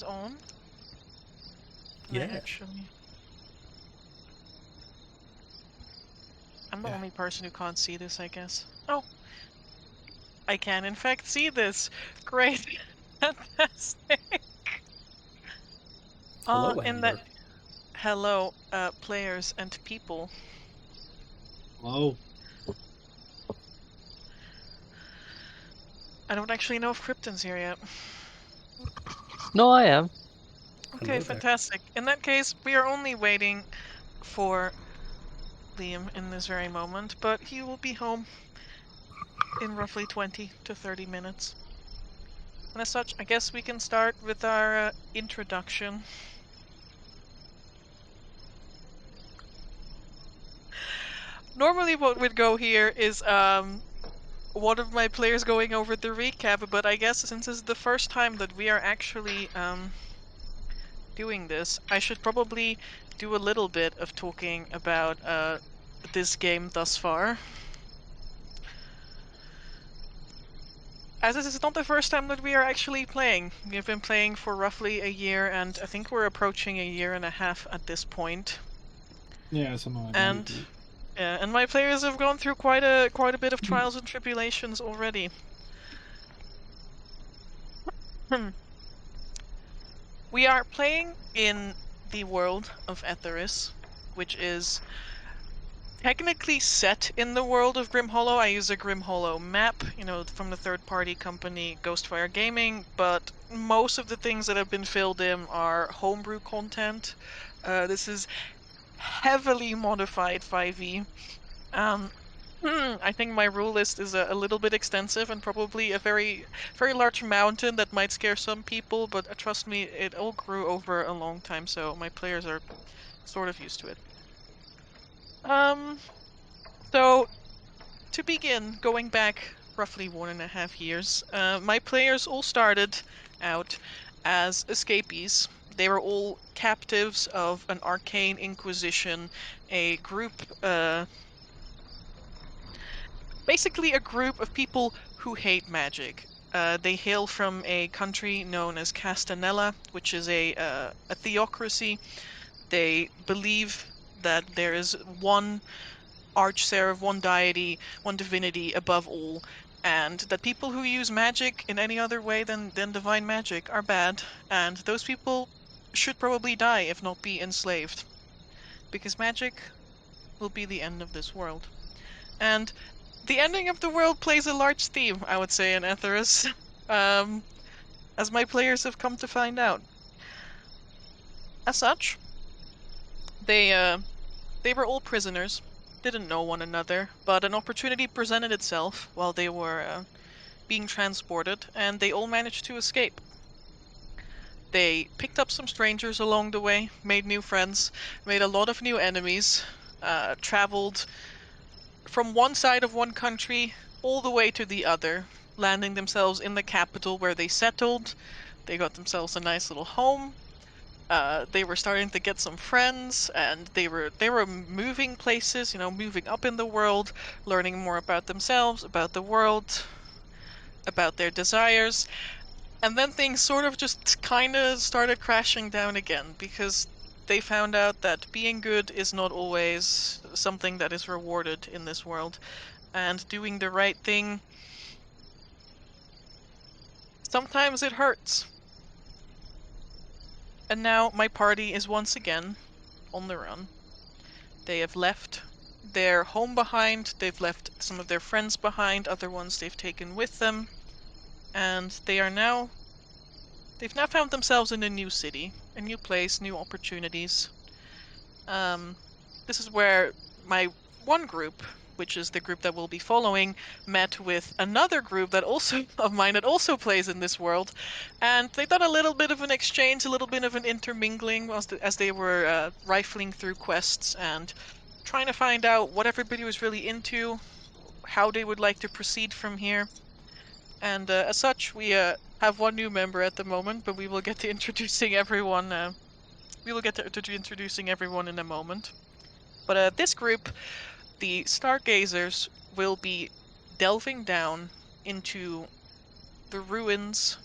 is on. Yeah. I'm the Yeah. only person who can't see this, I guess. Oh, I can in fact see this. Great. Fantastic. Hello, In Amber. that hello, players and people. Hello. I don't actually know if Krypton's here yet. No, I am. Okay, Hello there. fantastic. In that case, we are only waiting for Liam in this very moment, but he will be home in roughly 20 to 30 minutes. And as such, I guess we can start with our introduction. Normally what would go here is one of my players going over the recap, but I guess since this is the first time that we are actually doing this, I should probably do a little bit of talking about this game thus far. As this is not the first time that we are actually playing. We've been playing for roughly a year, and I think we're approaching a year and a half at this point. Yeah, something like And that. yeah, and my players have gone through quite a bit of trials and tribulations already. We are playing in the world of Etheris, which is technically set in the world of Grim Hollow. I use a Grim Hollow map, from the third-party company Ghostfire Gaming, but most of the things that have been filled in are homebrew content. This is heavily modified 5e. I think my rule list is a little bit extensive and probably a very, very large mountain that might scare some people, but trust me, it all grew over a long time, so my players are sort of used to it. So to begin, going back roughly 1.5 years, my players all started out as escapees. They were all captives of an arcane inquisition, a group, basically a group of people who hate magic. They hail from a country known as Castanella, which is a theocracy. They believe that there is one archseraph, one deity, one divinity above all, and that people who use magic in any other way than divine magic are bad, and those people should probably die if not be enslaved, because magic will be the end of this world. And the ending of the world plays a large theme, I would say, in Etheris, as my players have come to find out. As such, they were all prisoners, didn't know one another, but an opportunity presented itself while they were being transported, and they all managed to escape. They picked up some strangers along the way, made new friends, made a lot of new enemies, traveled from one side of one country all the way to the other, landing themselves in the capital where they settled. They got themselves a nice little home. They were starting to get some friends, and they were moving places, moving up in the world, learning more about themselves, about the world, about their desires. And then things sort of just kind of started crashing down again, because they found out that being good is not always something that is rewarded in this world, and doing the right thing, sometimes it hurts. And now my party is once again on the run. They have left their home behind, they've left some of their friends behind, other ones they've taken with them, and they've now found themselves in a new city, a new place, new opportunities. This is where my one group, which is the group that we'll be following, met with another group that also of mine that also plays in this world, and they've done a little bit of an exchange, a little bit of an intermingling as they were rifling through quests and trying to find out what everybody was really into, how they would like to proceed from here. And as such, we have one new member at the moment, but we will get to introducing everyone. We will get to introducing everyone in a moment. But this group, the Stargazers, will be delving down into the ruins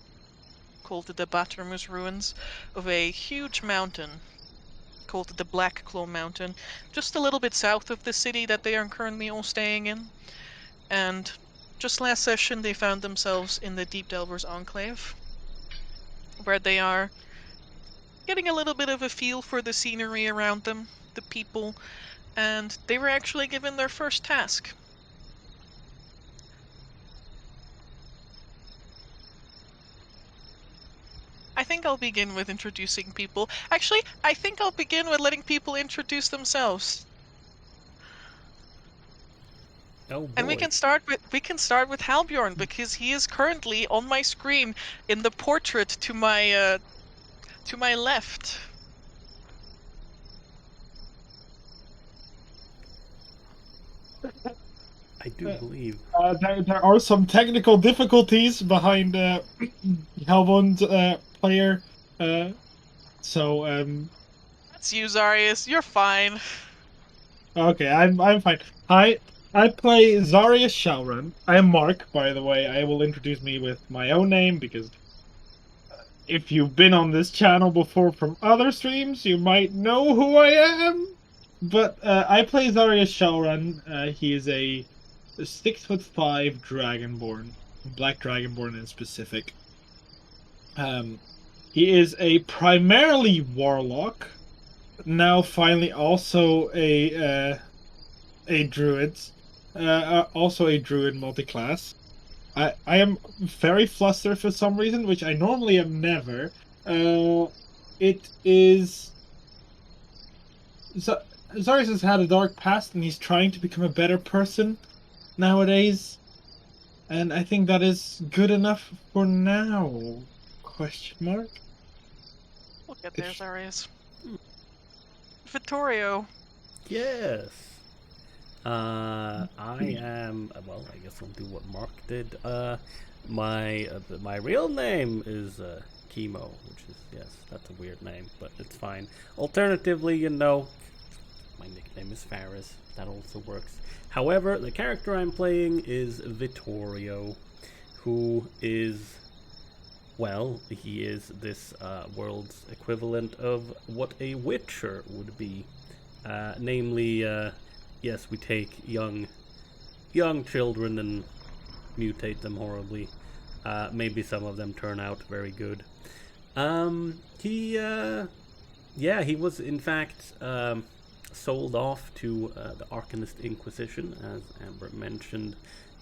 called the Batramus Ruins of a huge mountain called the Black Claw Mountain, just a little bit south of the city that they are currently all staying in. And just last session, they found themselves in the Deepdelver's Enclave, where they are getting a little bit of a feel for the scenery around them, the people, and they were actually given their first task. I think I'll begin with introducing people. Actually, I think I'll begin with letting people introduce themselves. Oh boy. And we can start with Halbjorn, because he is currently on my screen in the portrait to my left. I do believe. There are some technical difficulties behind Halbjorn's player. So That's you, Zarius. You're fine. okay, I'm fine. I play Zarius Shalran. I am Mark, by the way. I will introduce me with my own name because if you've been on this channel before from other streams, you might know who I am. But I play Zarius Shalran. He is a 6'5" Dragonborn, Black Dragonborn in specific. He is a primarily warlock, now finally also a druid, also a druid multiclass. I am very flustered for some reason, which I normally am never. It is Zarius has had a dark past, and he's trying to become a better person nowadays, and I think that is good enough for now. Question mark? We'll get there, Zarius. Vittorio. Yes. I am. Well, I guess I'll do what Mark did. My real name is Chemo, which is, yes, that's a weird name, but it's fine. Alternatively, my nickname is Faris. That also works. However, the character I'm playing is Vittorio, who is, well, he is this world's equivalent of what a Witcher would be. Namely, yes, we take young children and mutate them horribly. Maybe some of them turn out very good. He was in fact sold off to the Arcanist Inquisition, as Amber mentioned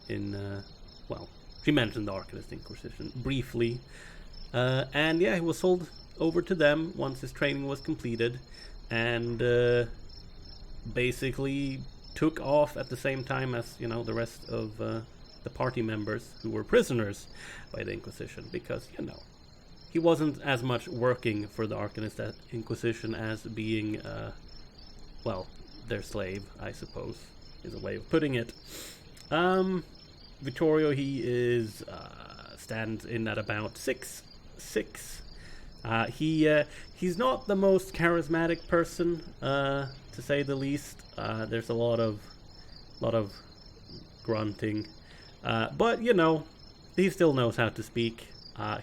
she mentioned the Arcanist Inquisition briefly. And he was sold over to them once his training was completed, and basically took off at the same time as, the rest of the party members who were prisoners by the Inquisition, because, he wasn't as much working for the Arcanist Inquisition as being, their slave, I suppose, is a way of putting it. Vittorio, he is, stands in at about 6'6". He's not the most charismatic person, to say the least. There's a lot of grunting, but he still knows how to speak.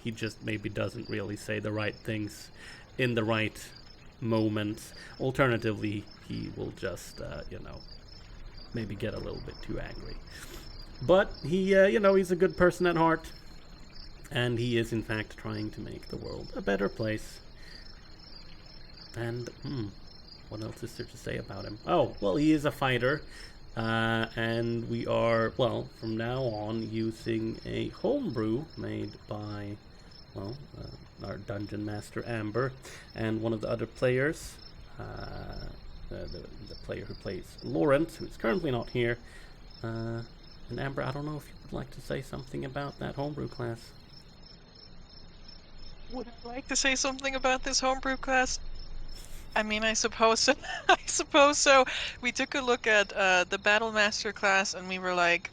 He just maybe doesn't really say the right things in the right moments. Alternatively, he will just maybe get a little bit too angry. But he he's a good person at heart, and he is in fact trying to make the world a better place. And what else is there to say about him? Oh, well, he is a fighter, and we are, from now on, using a homebrew made by, our dungeon master Amber, and one of the other players, the player who plays Lawrence, who is currently not here. And Amber, I don't know if you would like to say something about that homebrew class. Would I like to say something about this homebrew class? I mean, I suppose so. I suppose so. We took a look at the Battlemaster class, and we were like,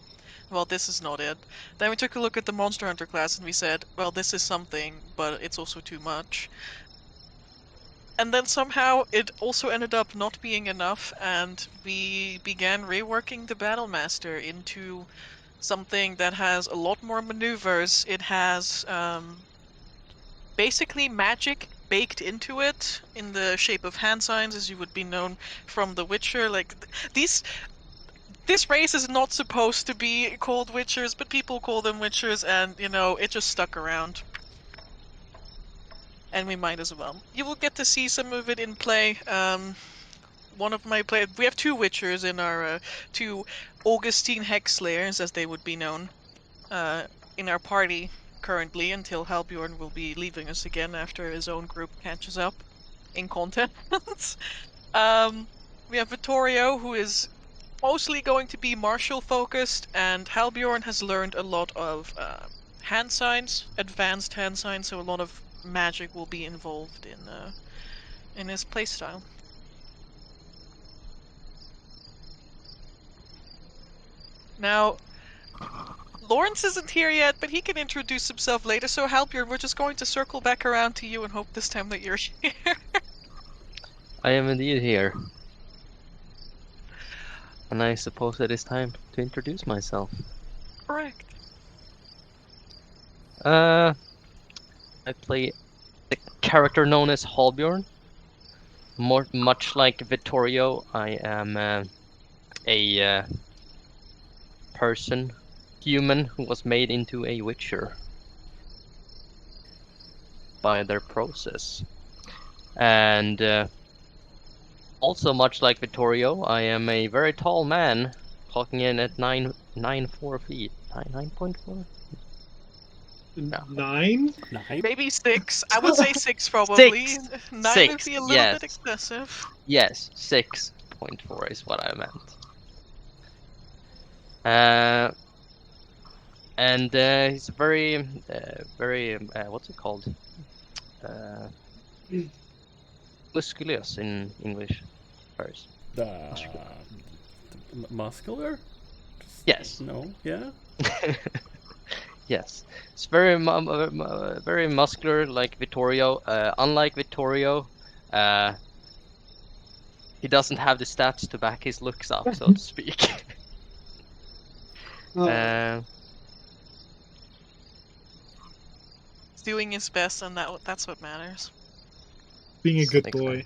well, this is not it. Then we took a look at the Monster Hunter class, and we said, well, this is something, but it's also too much. And then somehow it also ended up not being enough, and we began reworking the Battlemaster into something that has a lot more maneuvers. It has basically magic baked into it in the shape of hand signs, as you would be known from The Witcher. Like this race is not supposed to be called Witchers, but people call them Witchers, and it just stuck around. And we might as well. You will get to see some of it in play. One of my we have 2 Witchers in our 2 Augustine Hexslayers, as they would be known, in our party currently, until Halbjorn will be leaving us again after his own group catches up in content. We have Vittorio, who is mostly going to be martial focused, and Halbjorn has learned a lot of hand signs, advanced hand signs, so a lot of magic will be involved in his playstyle. Now, Lawrence isn't here yet, but he can introduce himself later, so Halbjorn, we're just going to circle back around to you and hope this time that you're here. I am indeed here. And I suppose it is time to introduce myself. Correct. I play the character known as Halbjorn. Much like Vittorio, I am a human who was made into a Witcher by their process. And also much like Vittorio, I am a very tall man, clocking in at 9.4 feet. 9.4? 9? 9? Maybe 6. I would say 6 probably. 6. 9 would 6, be a little yes. bit excessive. Yes, 6.4 is what I meant. And he's very, what's it called? Musculous in English. First. Muscular? Yes. No, yeah? Yes, it's very very muscular, like Vittorio. Unlike Vittorio, he doesn't have the stats to back his looks up, so to speak. Oh. He's doing his best, and that's what matters. Being a good boy.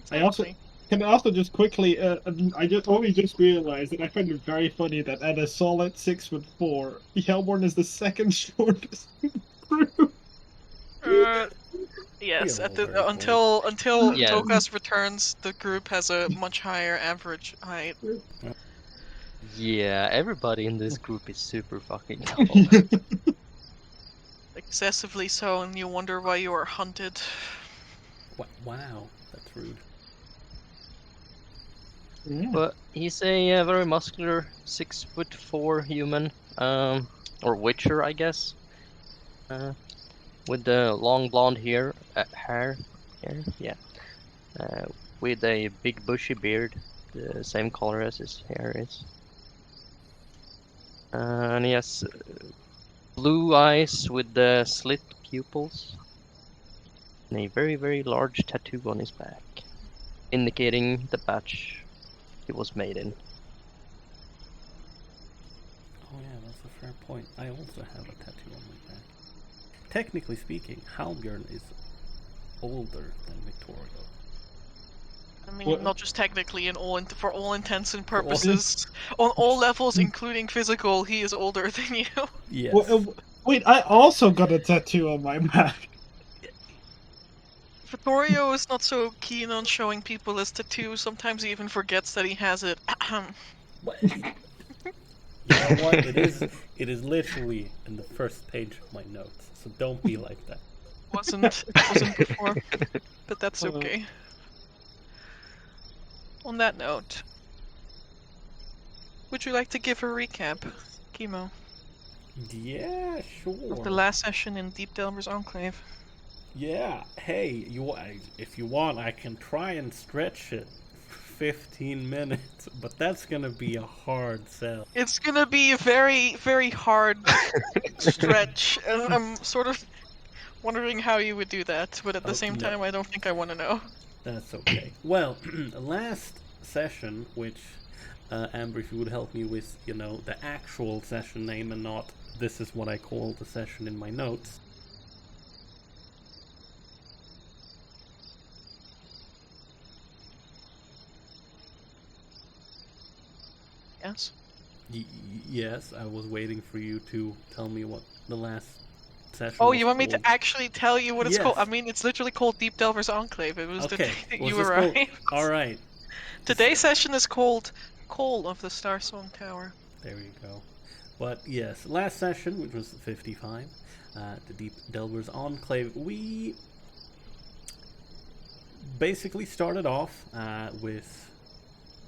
Exactly. Can I also just quickly, I just realized that I find it very funny that at a solid 6'4", Hellborn is the second shortest in the group. Yes, Yeah, at well, until Yes. Tokas returns, the group has a much higher average height. Yeah, everybody in this group is super fucking tall. Excessively so, and you wonder why you are hunted. Wow, that's rude. Yeah. But he's a very muscular 6'4" human, or Witcher, I guess, with the long blonde hair, yeah, with a big bushy beard, the same color as his hair is, and he has blue eyes with the slit pupils, and a very, very large tattoo on his back, indicating the batch he was made in. Oh yeah, that's a fair point. I also have a tattoo on my back. Technically speaking, Halbjorn is older than Vittorio. I mean, What? not just technically, for all intents and purposes, on all levels, including physical, he is older than you. Yes. Wait, I also got a tattoo on my back. Vittorio is not so keen on showing people his tattoo. Sometimes he even forgets that he has it. What? You know what? It is literally in the first page of my notes, so don't be like that. Wasn't before, but that's okay. On that note, would you like to give a recap, Chemo, Yeah, sure. of the last session in Deepdelver's Enclave? Yeah. Hey, if you want, I can try and stretch it 15 minutes, but that's gonna be a hard sell. It's gonna be a very, very hard stretch, and I'm sort of wondering how you would do that, but at the same time, I don't think I want to know. That's okay. Well, last session, which Amber, if you would help me with, the actual session name and not this is what I call the session in my notes. Yes. Yes, I was waiting for you to tell me what the last session Oh, was you want me to called. actually tell you what it's called? I Yes. mean, it's literally called Deepdelver's Enclave. It was the Okay. day that Was you this called? arrived. All right. Today's session is called Call of the Starsong Tower. There you go. But yes, last session, which was 55, the Deepdelver's Enclave, we basically started off with,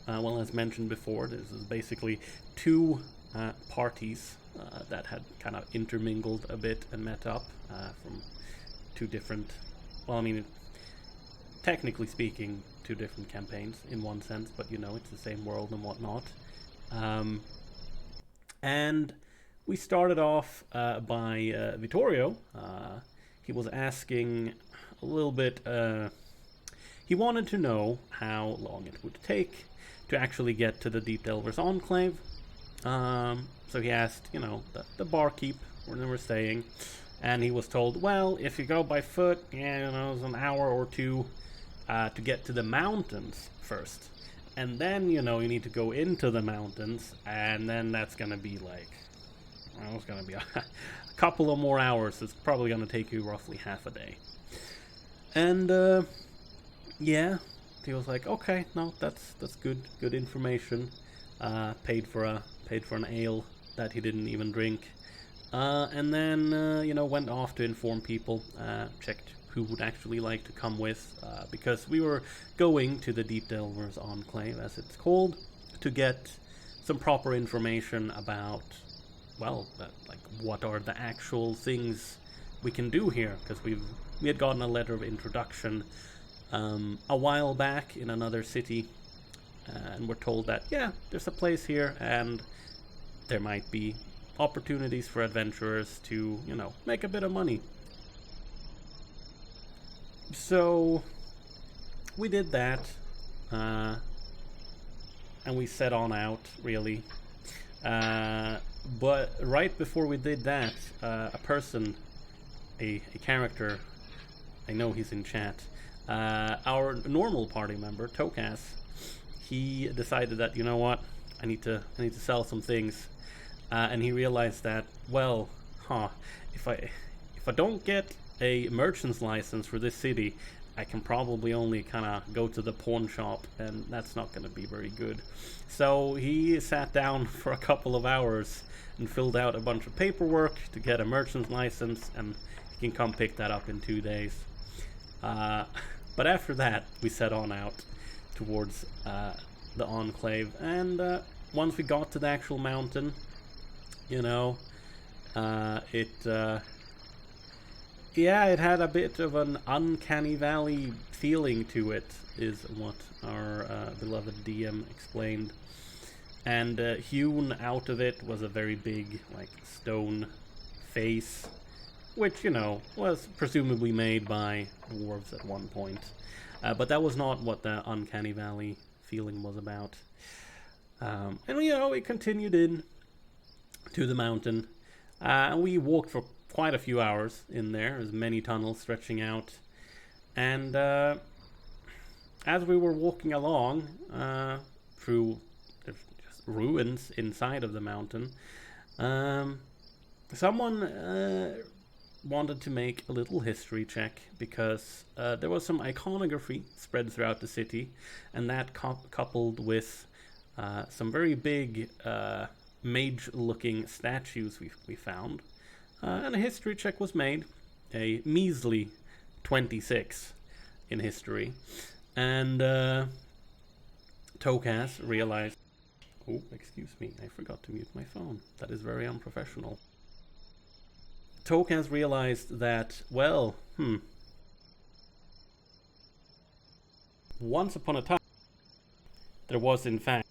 well, as mentioned before, this is basically two parties that had kind of intermingled a bit and met up from two different, well, I mean, technically speaking, two different campaigns in one sense, but you know, it's the same world and whatnot. And we started off by Vittorio. He was asking a little bit, he wanted to know how long it would take to actually get to the Deepdelver's Enclave. So he asked, you know, the barkeep where they were staying, and he was told, well, if you go by foot, yeah, you know, it's an hour or two to get to the mountains first. And then, you know, you need to go into the mountains, and then that's gonna be like, well, it's gonna be a couple of more hours. It's probably gonna take you roughly half a day. And, yeah, he was like, okay, no, that's good information. Paid for an ale that he didn't even drink. And then, you know, went off to inform people, checked who would actually like to come with, because we were going to the Deepdelver's Enclave, as it's called, to get some proper information about, well, like what are the actual things we can do here, because we had gotten a letter of introduction a while back in another city, and we're told that, yeah, there's a place here, and there might be opportunities for adventurers to, you know, make a bit of money. So we did that, and we set on out, really. But right before we did that, a person, a character, I know he's in chat, our normal party member, Tokas, he decided that, you know what, I need to sell some things, and he realized that, well, if I don't get a merchant's license for this city, I can probably only kind of go to the pawn shop, and that's not going to be very good. So he sat down for a couple of hours and filled out a bunch of paperwork to get a merchant's license, and he can come pick that up in 2 days. But after that, we set on out towards the Enclave, and once we got to the actual mountain, you know, yeah, it had a bit of an uncanny valley feeling to it, is what our beloved DM explained. And hewn out of it was a very big, like, stone face, which, you know, was presumably made by dwarves at one point. But that was not what the uncanny valley feeling was about. And, you know, we continued in to the mountain, and we walked for quite a few hours in there. There's many tunnels stretching out, and as we were walking along through just ruins inside of the mountain, someone wanted to make a little history check, because there was some iconography spread throughout the city, and that coupled with some very big mage-looking statues we found. And a history check was made, a measly 26 in history. And Tokas realized, oh, excuse me, I forgot to mute my phone. That is very unprofessional. Tokas realized that, well, once upon a time, there was in fact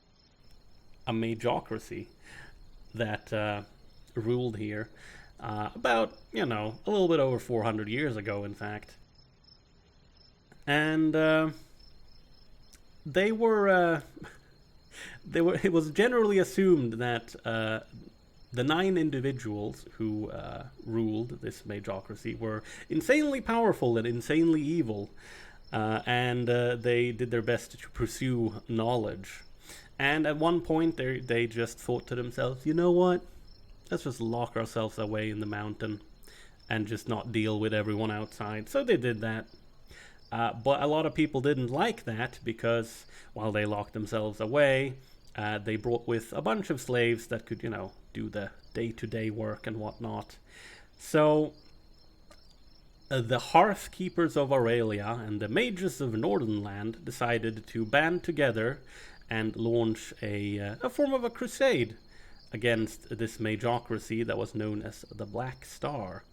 a mageocracy that ruled here. About, you know, a little bit over 400 years ago, in fact. And it was generally assumed that the 9 individuals who ruled this mageocracy were insanely powerful and insanely evil, and they did their best to pursue knowledge. And at one point, they just thought to themselves, you know what? Let's just lock ourselves away in the mountain and just not deal with everyone outside. So they did that. But a lot of people didn't like that because while they locked themselves away, they brought with a bunch of slaves that could, do the day-to-day work and whatnot. So the Hearth Keepers of Aurelia and the Mages of Northernland decided to band together and launch a form of a crusade against this magocracy that was known as the Black Star.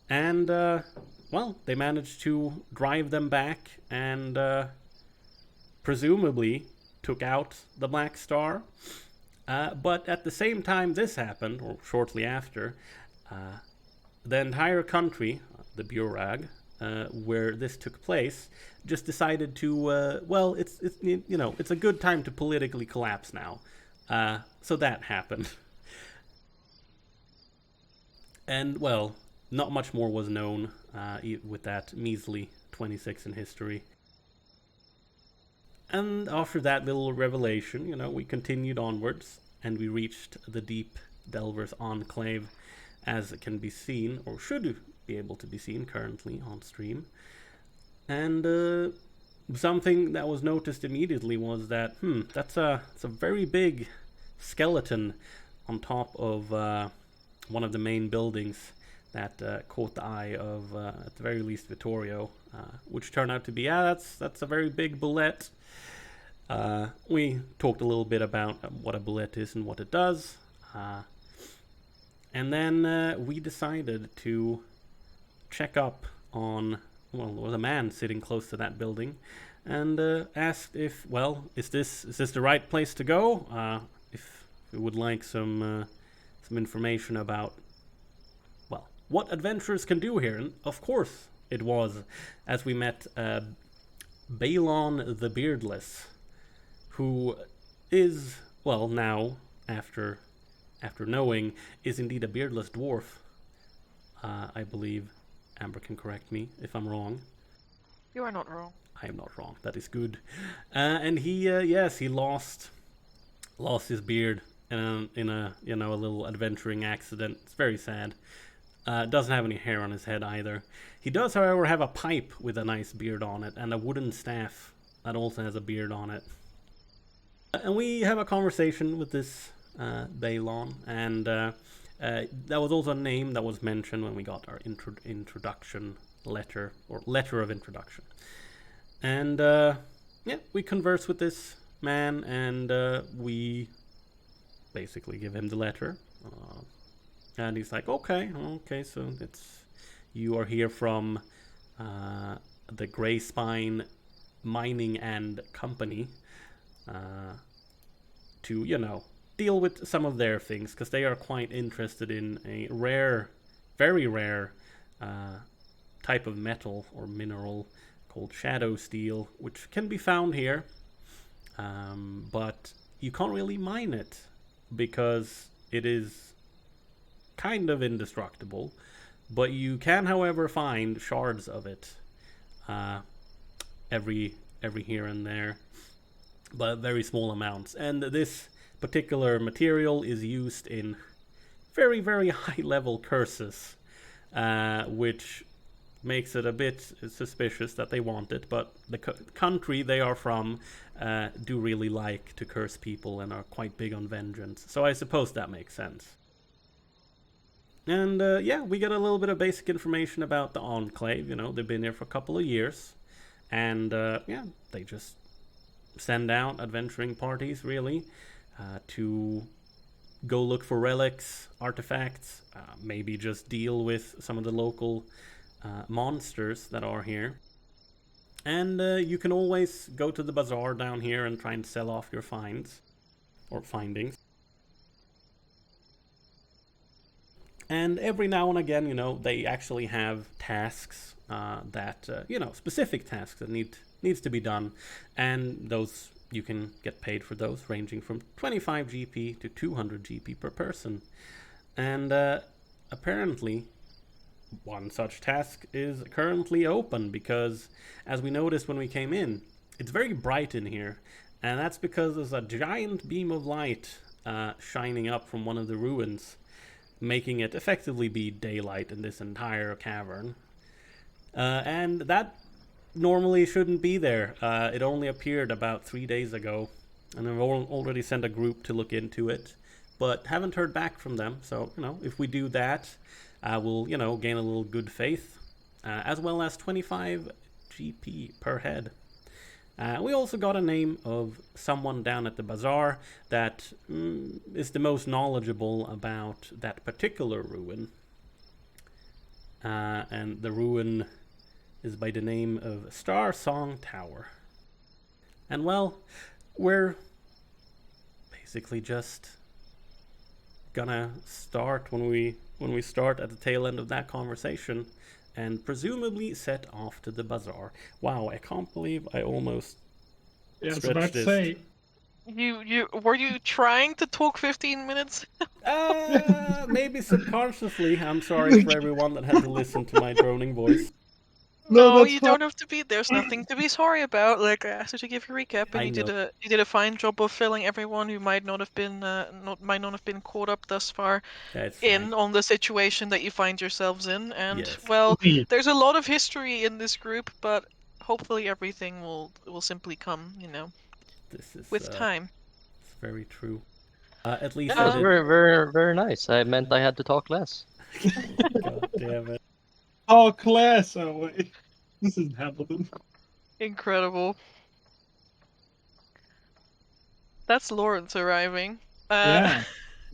And, they managed to drive them back and presumably took out the Black Star. But at the same time this happened, or shortly after, the entire country, the Burag, where this took place, just decided to, it's a good time to politically collapse now. So that happened. And, not much more was known with that measly 26 in history. And after that little revelation, we continued onwards, and we reached the Deepdelver's Enclave, as it can be seen, or should be able to be seen currently on stream. And something that was noticed immediately was that, it's a very big skeleton on top of one of the main buildings that caught the eye of, at the very least, Vittorio, which turned out to be, that's a very big bullet. We talked a little bit about what a bullet is and what it does, and then we decided to check up on, there was a man sitting close to that building, and asked if, is this the right place to go? If we would like some information about, what adventurers can do here. And of course it was, as we met Balon the Beardless, who is, now, after knowing, is indeed a beardless dwarf. I believe. Amber can correct me if I'm wrong. You are not wrong. I am not wrong. That is good. And he, he lost his beard in a little adventuring accident. It's very sad. Doesn't have any hair on his head either. He does, however, have a pipe with a nice beard on it, and a wooden staff that also has a beard on it. And we have a conversation with this Balon, and that was also a name that was mentioned when we got our introduction letter, or letter of introduction. And we converse with this man, and we basically give him the letter. And he's like, okay, so you are here from the Grey Spine Mining and Company to, deal with some of their things, because they are quite interested in a rare, very rare type of metal or mineral called Shadowsteel, which can be found here, but you can't really mine it because it is kind of indestructible, but you can, however, find shards of it every here and there, but very small amounts. And this particular material is used in very, very high level curses, which makes it a bit suspicious that they want it, but the country they are from do really like to curse people and are quite big on vengeance, so I suppose that makes sense. And we get a little bit of basic information about the Enclave. They've been here for a couple of years, and they just send out adventuring parties, really, to go look for relics, artifacts, maybe just deal with some of the local monsters that are here. And you can always go to the bazaar down here and try and sell off your finds, or findings. And every now and again, they actually have tasks that, specific tasks that needs to be done. And those, you can get paid for those, ranging from 25 GP to 200 GP per person. And apparently, one such task is currently open because, as we noticed when we came in, it's very bright in here. And that's because there's a giant beam of light shining up from one of the ruins, making it effectively be daylight in this entire cavern. And that normally shouldn't be there. It only appeared about 3 days ago, and I've already sent a group to look into it, but haven't heard back from them. So, if we do that, we'll, gain a little good faith, as well as 25 GP per head. We also got a name of someone down at the bazaar that is the most knowledgeable about that particular ruin. And the ruin is by the name of Starsong Tower. And well, we're basically just gonna start when we start at the tail end of that conversation, and presumably set off to the bazaar. Wow, I can't believe I almost Yeah, I was stretched about to this. say. Were you trying to talk 15 minutes? Maybe subconsciously. I'm sorry for everyone that had to listen to my droning voice. No, No, that's you fine. don't have to be. There's nothing to be sorry about. Like I asked you to give a recap, and I know. you did a fine job of filling everyone who might not have been might not have been caught up thus far Yeah, it's in fine. on the situation that you find yourselves in. And Yes. well, Indeed. there's a lot of history in this group, but hopefully everything will simply come, This is with time. it's very true. At least Yeah, I it was did. very, very, very nice. I meant I had to talk less. God damn it. Oh, class. Oh, wait. This isn't Hamilton. Incredible. That's Lawrence arriving. Yeah.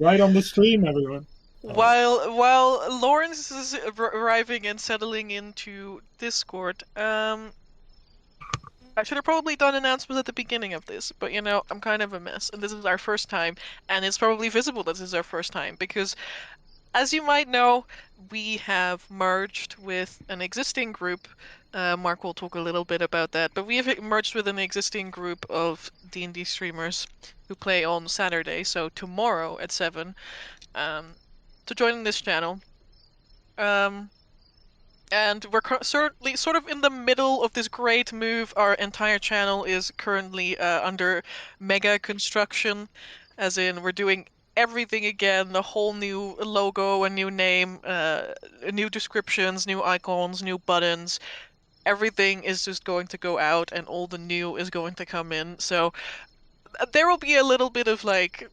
Right on the stream, everyone. While Lawrence is arriving and settling into Discord, I should have probably done announcements at the beginning of this, but I'm kind of a mess, and this is our first time, and it's probably visible that this is our first time because, as you might know, we have merged with an existing group. Mark will talk a little bit about that, but we have merged with an existing group of D&D streamers who play on Saturday, so tomorrow at 7, to join this channel. And we're certainly sort of in the middle of this great move. Our entire channel is currently under mega construction, as in we're doing everything again, the whole new logo, a new name, new descriptions, new icons, new buttons. Everything is just going to go out, and all the new is going to come in. So there will be a little bit of like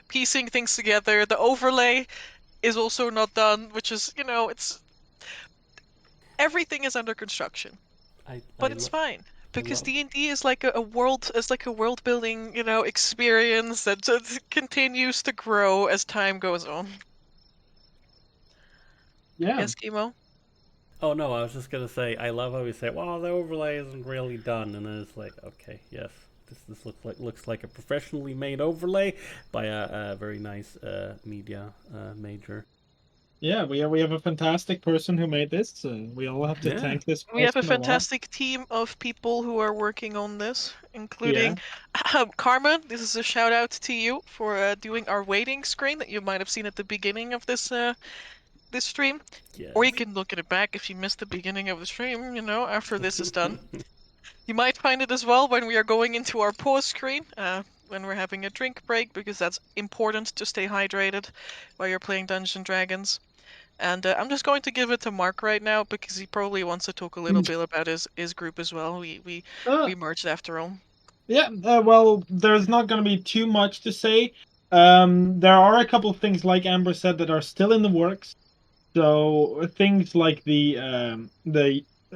piecing things together. The overlay is also not done, which is, it's everything is under construction. I But I, it's lo- fine I because love. D&D is like a world, is like a world building, experience that just continues to grow as time goes on. Yeah. Yes, Kimo? Oh no, I was just gonna say I love how we say, "Well, the overlay isn't really done," and then it's like, okay, yes, this looks like a professionally made overlay by a very nice media major. Yeah, we have a fantastic person who made this. We all have to Yeah. thank this We have a person a lot. fantastic team of people who are working on this, Yeah. including Karma. This is a shout out to you for doing our waiting screen that you might have seen at the beginning of this stream. Yes. Or you can look at it back if you missed the beginning of the stream, after this is done. You might find it as well when we are going into our pause screen, when we're having a drink break, because that's important to stay hydrated while you're playing Dungeons and Dragons. And I'm just going to give it to Mark right now because he probably wants to talk a little bit about his group as well. Uh, We merged after all. yeah. Well, there's not going to be too much to say. There are a couple of things, like Amber said, that are still in the works. So things like the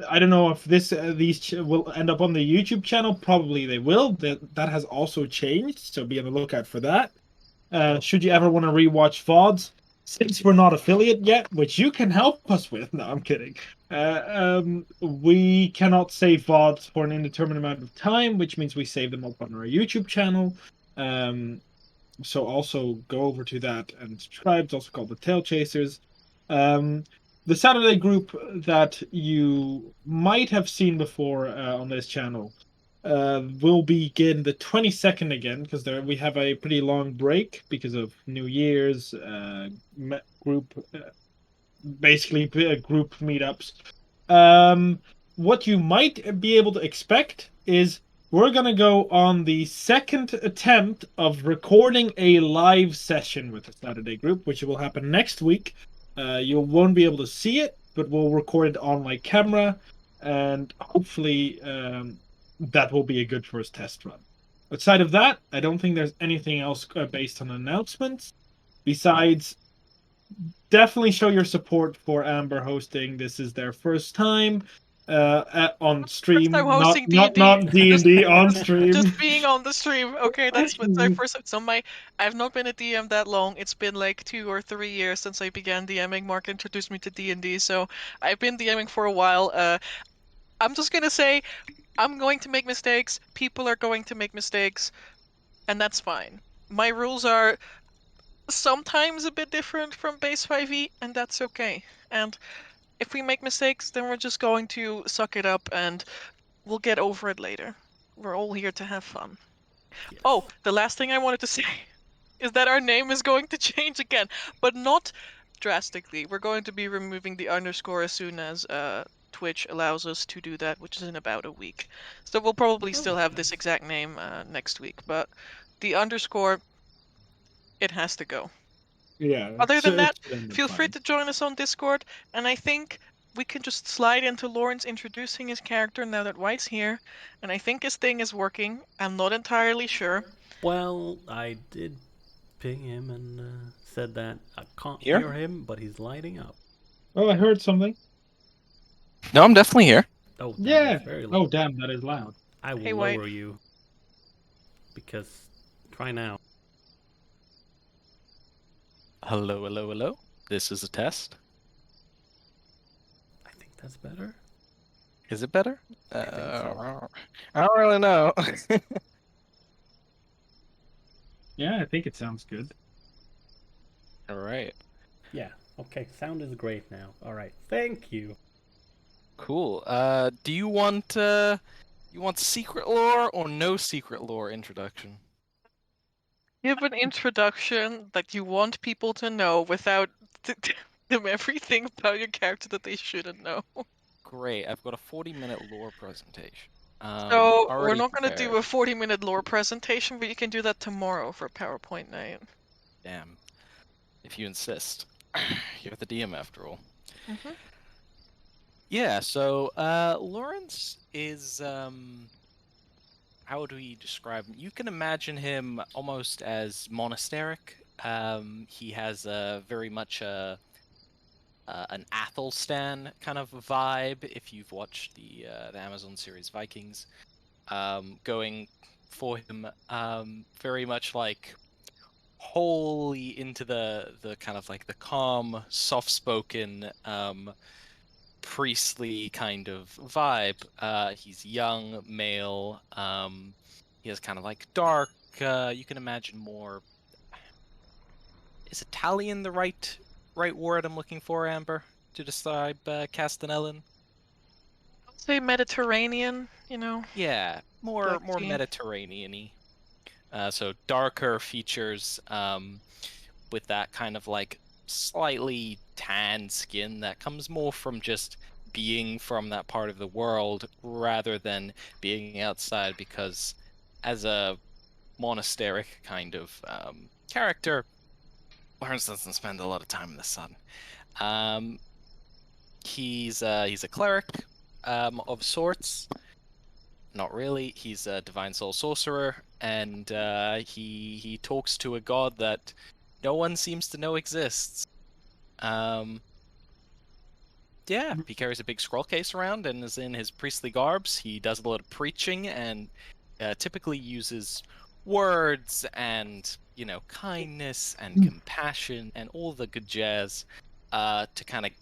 I don't know if these will end up on the YouTube channel. Probably they will. That has also changed. So be on the lookout for that. Should you ever want to rewatch VODs, since we're not affiliate yet, which you can help us with. No, I'm kidding. We cannot save VODs for an indeterminate amount of time, which means we save them up on our YouTube channel. So also go over to that and subscribe. It's also called the Tail Chasers. Um, the Saturday group that you might have seen before on this channel will begin the 22nd again, because we have a pretty long break because of New Year's group, basically group meetups. What you might be able to expect is we're gonna go on the second attempt of recording a live session with the Saturday group, which will happen next week. You won't be able to see it, but we'll record it on my camera, and hopefully that will be a good first test run. Outside of that, I don't think there's anything else based on announcements. Besides, definitely show your support for Amber hosting. This is their first time on First time stream, not hosting not D&D. not D and D on stream. Just being on the stream. Okay, that's my first. So I've not been a DM that long. It's been like 2 or 3 years since I began DMing. Mark introduced me to D&D, so I've been DMing for a while. I'm just gonna say, I'm going to make mistakes. People are going to make mistakes, and that's fine. My rules are sometimes a bit different from base 5e, and that's okay. And if we make mistakes, then we're just going to suck it up and we'll get over it later. We're all here to have fun. Yes. Oh, the last thing I wanted to say is that our name is going to change again, but not drastically. We're going to be removing the underscore as soon as Twitch allows us to do that, which is in about a week. So we'll probably still have this exact name next week, but the underscore, it has to go. Yeah, Other than that, it should end up feel free fine. to join us on Discord, and I think we can just slide into Lawrence introducing his character now that White's here, and I think his thing is working. I'm not entirely sure. Well, I did ping him and said that I can't Here? hear him, but he's lighting up. Oh, I heard something. No, I'm definitely here. Oh, that Yeah. is very loud. Oh, damn, that is loud. I will Hey, White. lower you. Because, try now. Hello, hello, hello. This is a test. I think that's better. Is it better? I think so. I don't really know. Yeah, I think it sounds good. All right. Yeah, okay, sound is great now. Alright, thank you. Cool. Do you want secret lore or no secret lore introduction? Give an introduction that you want people to know without them everything about your character that they shouldn't know. Great. I've got a 40-minute lore presentation. So we're Already not going to do prepared. a 40-minute lore presentation, but you can do that tomorrow for PowerPoint night. Damn. If you insist. You're the DM after all. Mhm. Yeah, so Lawrence is how would we describe him? You can imagine him almost as monasteric. He has a very much an Athelstan kind of vibe. If you've watched the Amazon series Vikings, going for him, very much like wholly into the kind of like the calm, soft-spoken, priestly kind of vibe. He's young, male. He has kind of like dark. You can imagine more. Is Italian the right word I'm looking for, Amber, to describe Castanellan? I'd say Mediterranean, you know. Yeah, more Black tea. Mediterranean-y. So darker features, with that kind of like slightly tan skin that comes more from just being from that part of the world rather than being outside, because as a monasteric kind of character, Lawrence doesn't spend a lot of time in the sun. He's a cleric of sorts. Not really. He's a divine soul sorcerer, and he talks to a god that no one seems to know exists. Yeah, he carries a big scroll case around and is in his priestly garbs. He does a lot of preaching and typically uses words and, kindness and compassion and all the good jazz to kind of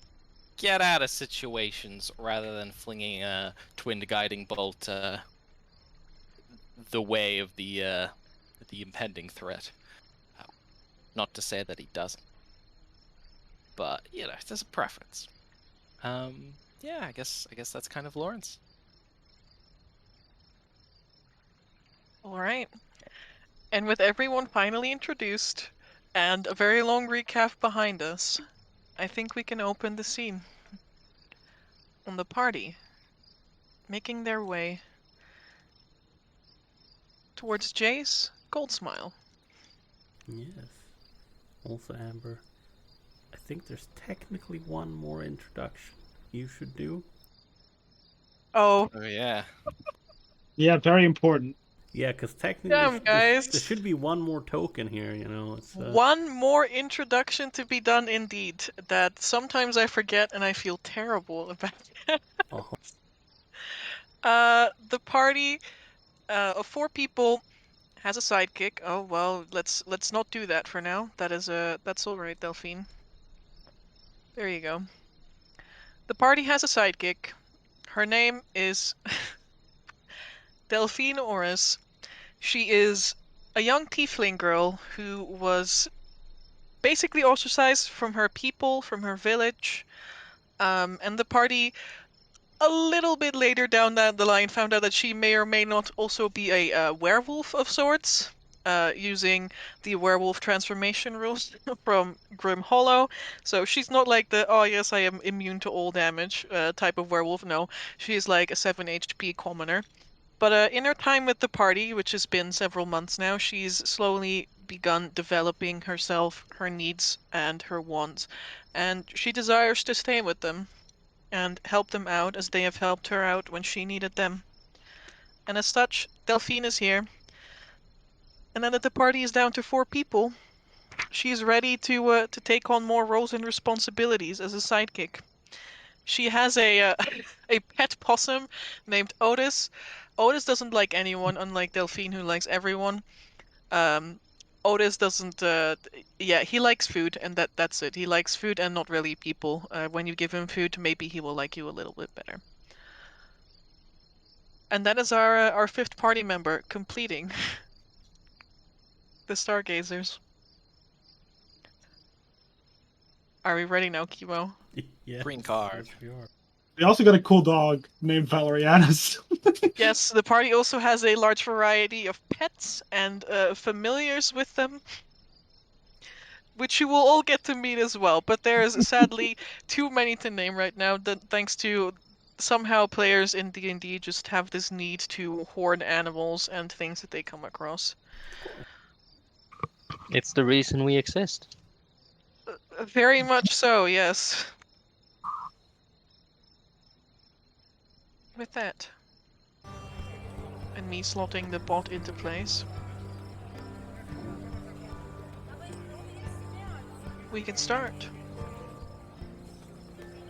get out of situations rather than flinging a twinned guiding bolt the way of the impending threat. Not to say that he doesn't, but there's a preference. Yeah, I guess that's kind of Lawrence. All right. And with everyone finally introduced and a very long recap behind us, I think we can open the scene. On the party, making their way towards Jace, cold smile. Yes. Also, Amber, I think there's technically one more introduction you should do. Oh, Oh yeah. Yeah, very important. Yeah, because technically damn, guys. there should be one more token here, you know. It's One more introduction to be done indeed, that sometimes I forget and I feel terrible about. uh-huh. The party of 4 people has a sidekick. Oh well, let's not do that for now. That's all right, Delphine. There you go. The party has a sidekick. Her name is Delphine Oris. She is a young tiefling girl who was basically ostracized from her people, from her village. And the party, a little bit later down the line, found out that she may or may not also be a werewolf of sorts, using the werewolf transformation rules from Grim Hollow. So she's not like the, oh yes, I am immune to all damage type of werewolf. No, she is like a 7 HP commoner. But in her time with the party, which has been several months now, she's slowly begun developing herself, her needs, and her wants. And she desires to stay with them and help them out as they have helped her out when she needed them. And as such, Delphine is here. And then that the party is down to 4 people, she's ready to take on more roles and responsibilities as a sidekick. She has a a pet possum named Otis. Otis doesn't like anyone, unlike Delphine, who likes everyone. Um, Otis doesn't. Yeah, he likes food, and that's it. He likes food and not really people. When you give him food, maybe he will like you a little bit better. And that is our 5th party member completing the Stargazers. Are we ready now, Kimo? Yes, Green card. yes, we are. We also got a cool dog named Valerianus. Yes, the party also has a large variety of pets and familiars with them, which you will all get to meet as well. But there's sadly too many to name right now, thanks to somehow players in D&D just have this need to hoard animals and things that they come across. It's the reason we exist. Very much so, yes. With that, and me slotting the bot into place, we can start.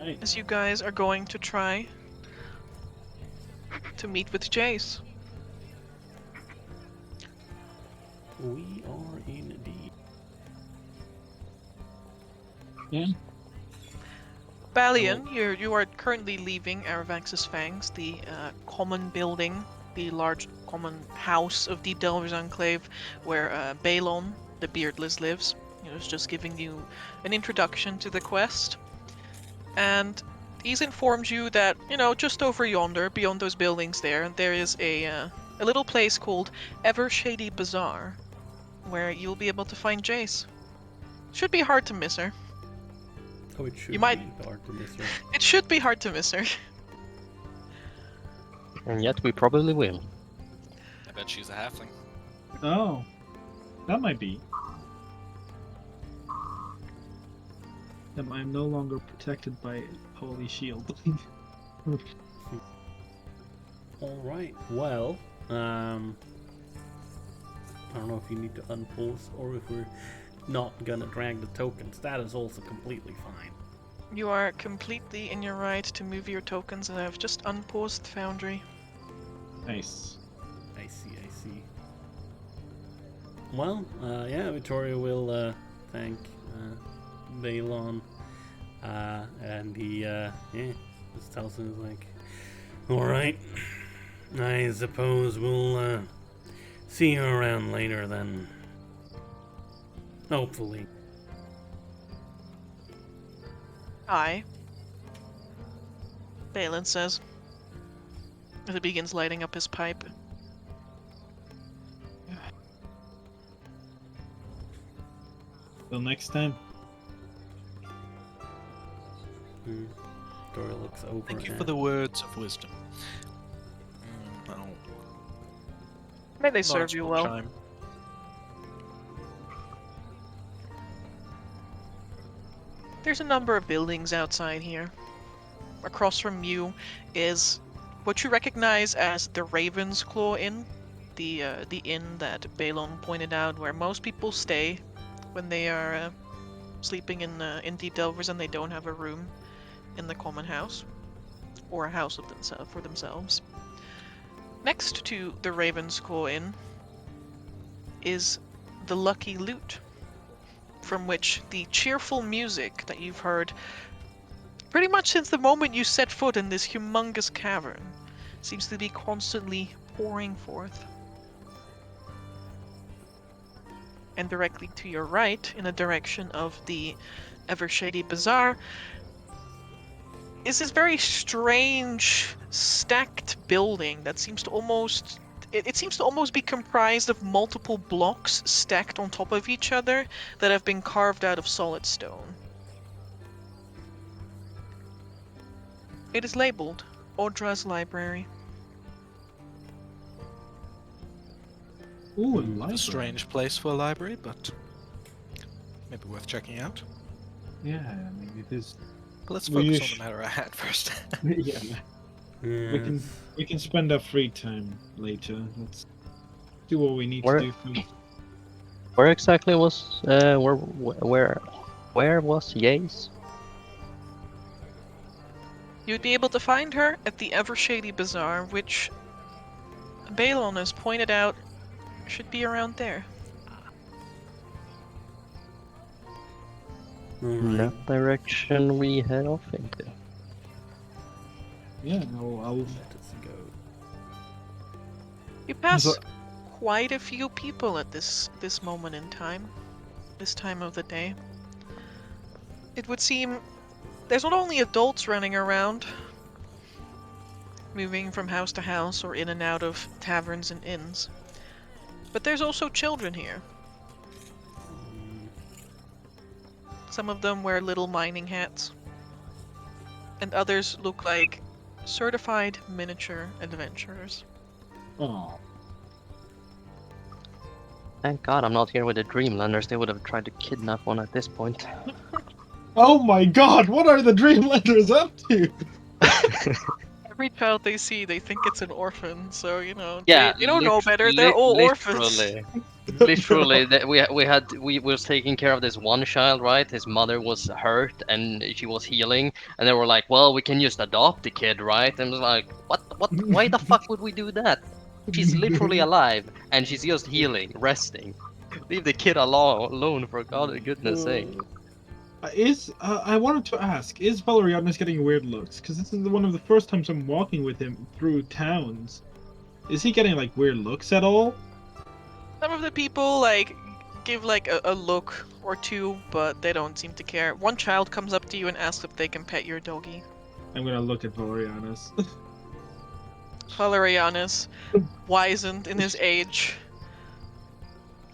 Hey. As you guys are going to try to meet with Jace. We are indeed. Yeah. Balian, you are currently leaving Aravax's Fangs, the common building, the large common house of Deepdelver's Enclave, where Balon, the Beardless, lives. He was just giving you an introduction to the quest. And he's informed you that, just over yonder, beyond those buildings there is a little place called Evershady Bazaar, where you'll be able to find Jace. Should be hard to miss her. Oh, it should You might- be hard to miss her. It should be hard to miss her. And yet we probably will. I bet she's a halfling. Oh. That might be. I'm no longer protected by Holy Shield. Alright, well, I don't know if you need to unpause or if we're not gonna drag the tokens. That is also completely fine. You are completely in your right to move your tokens, and I've just unpaused Foundry. Nice. I see, I see. Well, yeah, Victoria will thank Balon, and he, just tells him, like, alright, I suppose we'll see you around later then. Hopefully. Aye. Balin says, as he begins lighting up his pipe. Till next time. Victoria looks over. Thank you at- for the words of wisdom. May they Not serve its you full well. chime. There's a number of buildings outside here. Across from you is what you recognize as the Raven's Claw Inn, the inn that Balon pointed out, where most people stay when they are sleeping in Deepdelvers and they don't have a room in the common house or a house of for themselves. Next to the Raven's Claw Inn is the Lucky Lute, from which the cheerful music that you've heard pretty much since the moment you set foot in this humongous cavern seems to be constantly pouring forth. And directly to your right, in the direction of the Evershady Bazaar, is this very strange stacked building that seems to almost it seems to almost be comprised of multiple blocks stacked on top of each other that have been carved out of solid stone. It is labeled Audra's Library. Ooh, a Hmm. library. A strange place for a library, but maybe worth checking out. Yeah, I mean it is. But let's Well, focus you on the matter at hand first. Yeah, Yes. we can spend our free time later. Let's do what we need to Where do first. where exactly was where was Yace? You'd be able to find her at the Evershady Bazaar, which Balon has pointed out should be around there. In Alright. that direction we head off into. Yeah, I'll Let us go. You pass So- quite a few people at this moment in time, this time of the day. It would seem there's not only adults running around, moving from house to house or in and out of taverns and inns, but there's also children here. Some of them wear little mining hats, and others look like certified miniature adventurers. Oh, Thank God I'm not here with the Dreamlanders. They would have tried to kidnap one at this point. oh my God! What are the Dreamlanders up to? Every child they see, they think it's an orphan, so you know Yeah, they don't know better. They're all orphans. Literally, that we was taking care of this one child, right? His mother was hurt and she was healing, and they were like, "Well, we can just adopt the kid, right?" And I was like, "What? Why the fuck would we do that? She's literally alive and she's just healing, resting. Leave the kid alone for God's goodness sake." I wanted to ask, is Valerianus getting weird looks? Because this is one of the first times I'm walking with him through towns. Is he getting like weird looks at all? Some of the people like give like a look or two, but they don't seem to care. One child comes up to you and asks if they can pet your doggy. I'm gonna look at Valerianus. Valerianus, wizened in his age,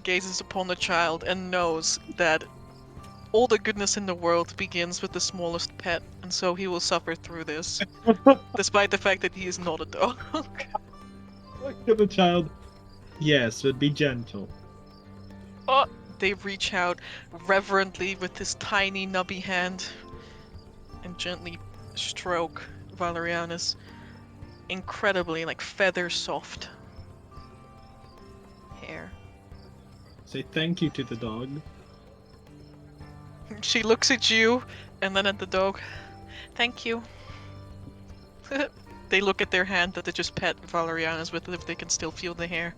gazes upon the child and knows that all the goodness in the world begins with the smallest pet, and so he will suffer through this, despite the fact that he is not a dog. Look at the child. Yes, but be gentle. Oh, they reach out reverently with this tiny nubby hand and gently stroke Valerianus. Incredibly, like feather soft hair. Say thank you to the dog. She looks at you and then at the dog. Thank you. They look at their hand that they just pet Valerianus with if they can still feel the hair.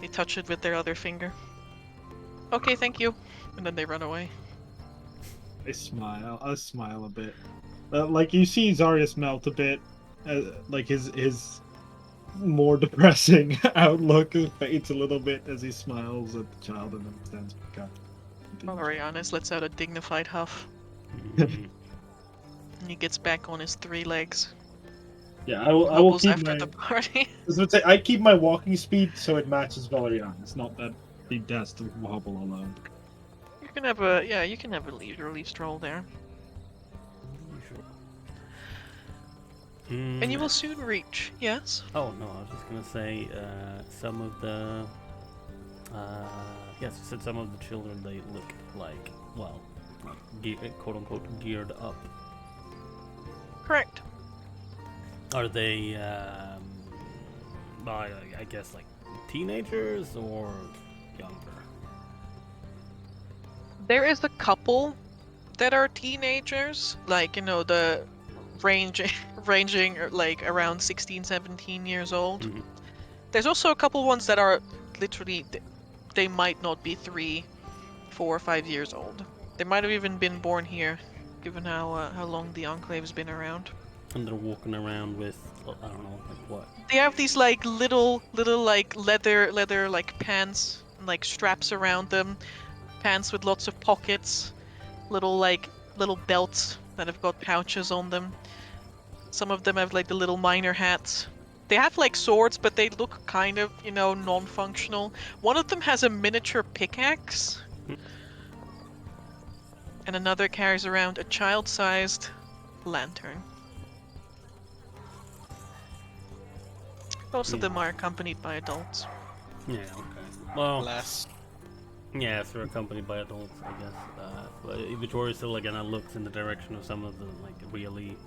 They touch it with their other finger. Okay, thank you. And then they run away. I smile. I smile a bit. Like you see Zarius melt a bit. Like his more depressing outlook fades a little bit as he smiles at the child and then stands back up. Valerianus lets out a dignified huff. Mhm. And he gets back on his 3 legs. Yeah, I will Hobbles keep after my. the party. I keep my walking speed so it matches Valerian's. Not that he has to hobble alone. You can have a leisurely stroll there. And you will soon reach, yes? Oh no, I was just gonna say some of the yes, you said some of the children they look like quote unquote geared up. Correct. Are they I guess like teenagers or younger? There is a couple that are teenagers, like, the ranging like around 16, 17 years old. Mhm. There's also a couple ones that are literally, they might not be 3, 4, or 5 years old. They might have even been born here, given how long the Enclave's been around. And they're walking around with I don't know, like what? They have these like little like leather like pants, and, like straps around them, pants with lots of pockets, little belts that have got pouches on them. Some of them have like the little miner hats. They have like swords, but they look kind of, non-functional. One of them has a miniature pickaxe. And another carries around a child-sized lantern. Most of Yeah. them are accompanied by adults. Yeah, okay. Well, Less. yeah, if they're accompanied by adults, I guess. But Victoria still again looks in the direction of some of the like really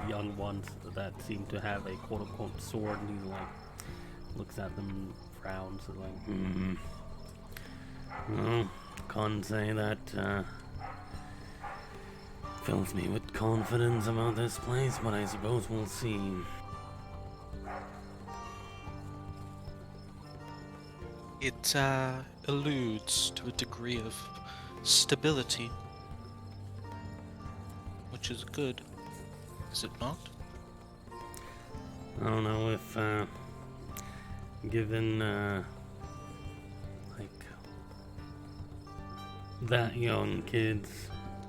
young ones that seem to have a quote unquote sword, and he like looks at them and frowns and like, well, can't say that fills me with confidence about this place, but I suppose we'll see. It alludes to a degree of stability, which is good, is it not? I don't know if, given, like, that young kids,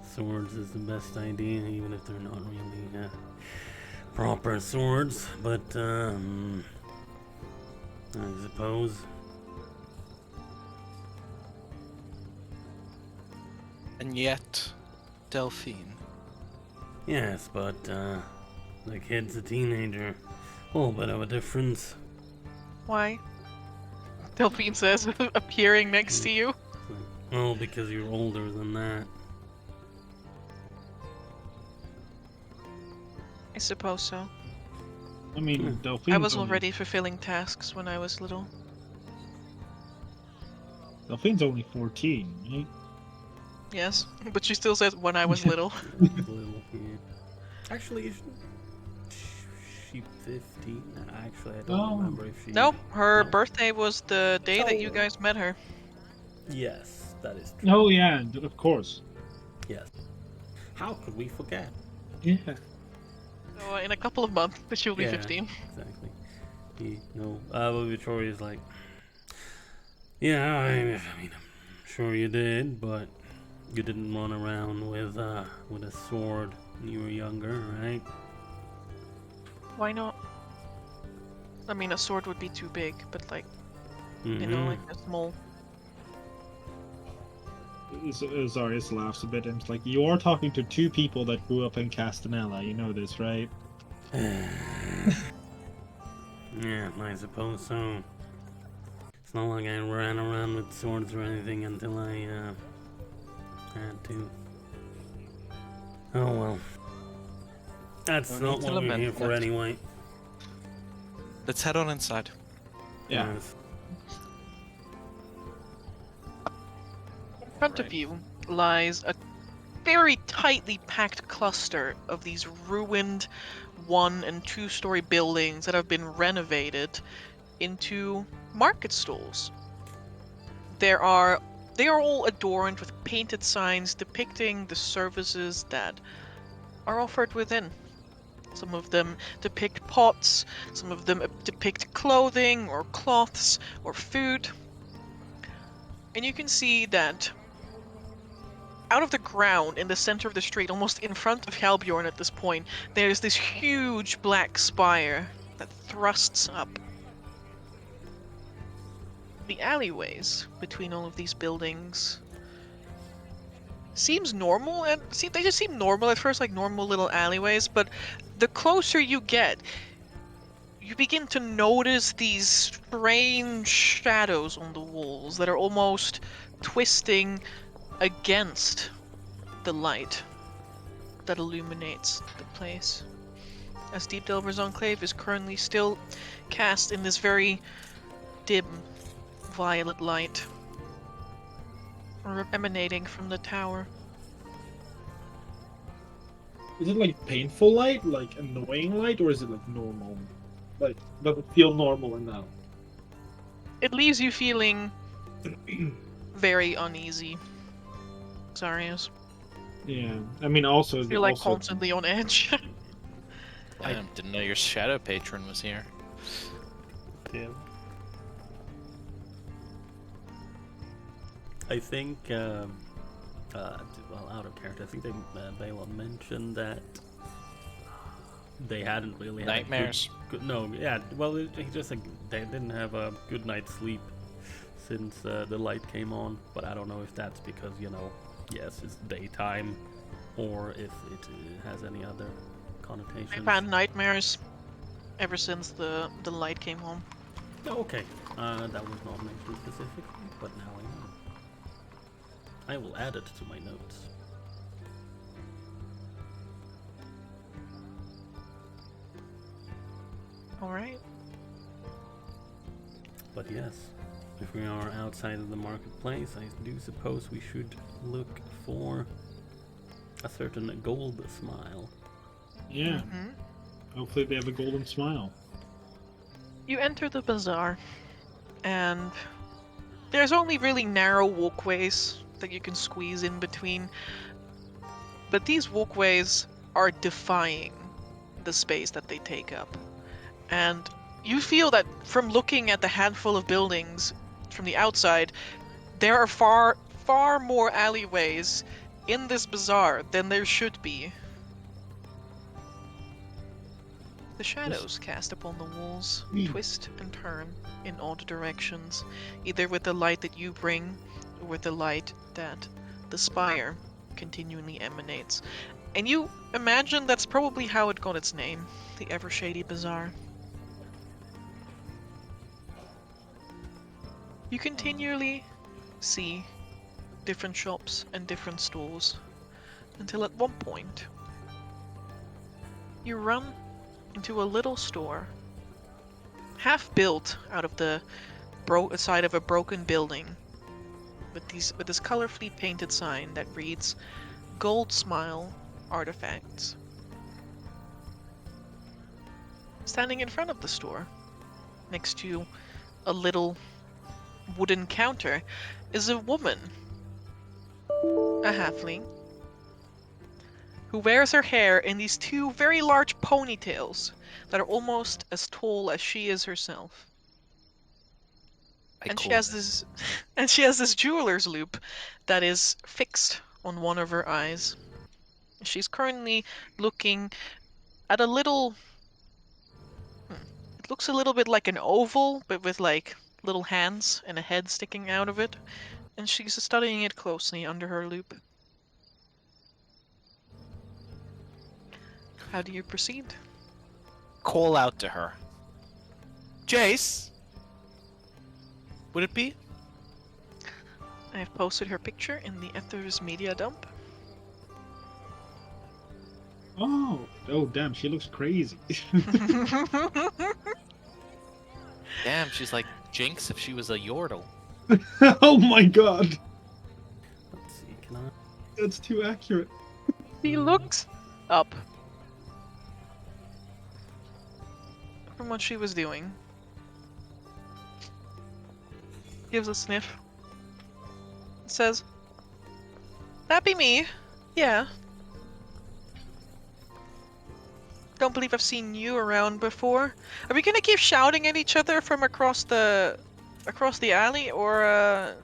swords is the best idea, even if they're not really, proper swords, but, I suppose. And yet, Delphine. Yes, but, the kid's a teenager. A little bit of a difference. Why? Delphine says, appearing next to you. Well, because you're older than that. I suppose so. I mean, Delphine's I was already fulfilling tasks when I was little. Delphine's only 14, right? Yes, but she still says when I was little. Little, yeah. Actually, isn't she 15? Actually, I don't Oh. remember if she... Nope, her No. birthday was the day that you Oh. guys met her. Yes, that is true. Oh yeah, of course. Yes. How could we forget? Yeah. So in a couple of months, she'll be Yeah. 15. Exactly. But Victoria's like... Yeah, I mean, I'm sure you did, but you didn't run around with a sword when you were younger, right? Why not? I mean, a sword would be too big, but like, Mm-hmm. like a small... Zarius laughs a bit and it's like, you are talking to two people that grew up in Castanella, you know this, right? Yeah, I suppose so. It's not like I ran around with swords or anything until I had to. Oh well. That's No not need to what we're lament here for that. anyway. Let's head on inside. Yeah. Yes. In front of you lies a very tightly packed cluster of these ruined 1- and 2-story buildings that have been renovated into market stalls. They are all adorned with painted signs depicting the services that are offered within. Some of them depict pots, some of them depict clothing or cloths or food. And you can see that out of the ground in the center of the street, almost in front of Halbjorn at this point, there's this huge black spire that thrusts up. The alleyways between all of these buildings seems normal, and they just seem normal at first, like normal little alleyways, but the closer you get, you begin to notice these strange shadows on the walls that are almost twisting against the light that illuminates the place. As Deepdelver's Enclave is currently still cast in this very dim violet light emanating from the tower. Is it like painful light, like annoying light, or is it like normal? Like, does it feel normal enough? It leaves you feeling very uneasy, Xarius. Yeah, I mean, also, You're like constantly on edge. I didn't know your shadow patron was here. Yeah. I think, well, out of character, I think Balon mentioned that they hadn't really had Nightmares. no, yeah, well, he just said they didn't have a good night's sleep since the light came on, but I don't know if that's because, yes, it's daytime, or if it has any other connotations. I've had nightmares ever since the light came on. Oh, okay, that was not mentioned specifically, but now I know. I will add it to my notes. Alright. But yes, if we are outside of the marketplace, I do suppose we should look for a certain gold smile. Yeah. Hopefully they have a golden smile. You enter the bazaar, and there's only really narrow walkways that you can squeeze in between. But these walkways are defying the space that they take up. And you feel that from looking at the handful of buildings from the outside, there are far, far more alleyways in this bazaar than there should be. The shadows cast upon the walls twist and turn in odd directions, either with the light that you bring or with the light that the spire continually emanates. And you imagine that's probably how it got its name, the Evershady Bazaar. You continually see different shops and different stores, until at one point you run into a little store, half built out of the side of a broken building, with this colorfully painted sign that reads "Gold Smile Artifacts." Standing in front of the store, next to a little wooden counter, is a woman, a halfling, who wears her hair in these two very large ponytails that are almost as tall as she is herself. And she has this jeweler's loop that is fixed on one of her eyes. She's currently looking at a little... It looks a little bit like an oval, but with like little hands and a head sticking out of it. And she's studying it closely under her loop. How do you proceed? Call out to her. Jace? Would it be? I have posted her picture in the Ether's media dump. Oh, damn, she looks crazy. Damn, she's like Jinx if she was a Yordle. Oh my god, Let's see, can I? that's too accurate. He looks up from what she was doing. Gives a sniff. Says, "That be me. Yeah. Don't believe I've seen you around before. Are we gonna keep shouting at each other from across the alley, or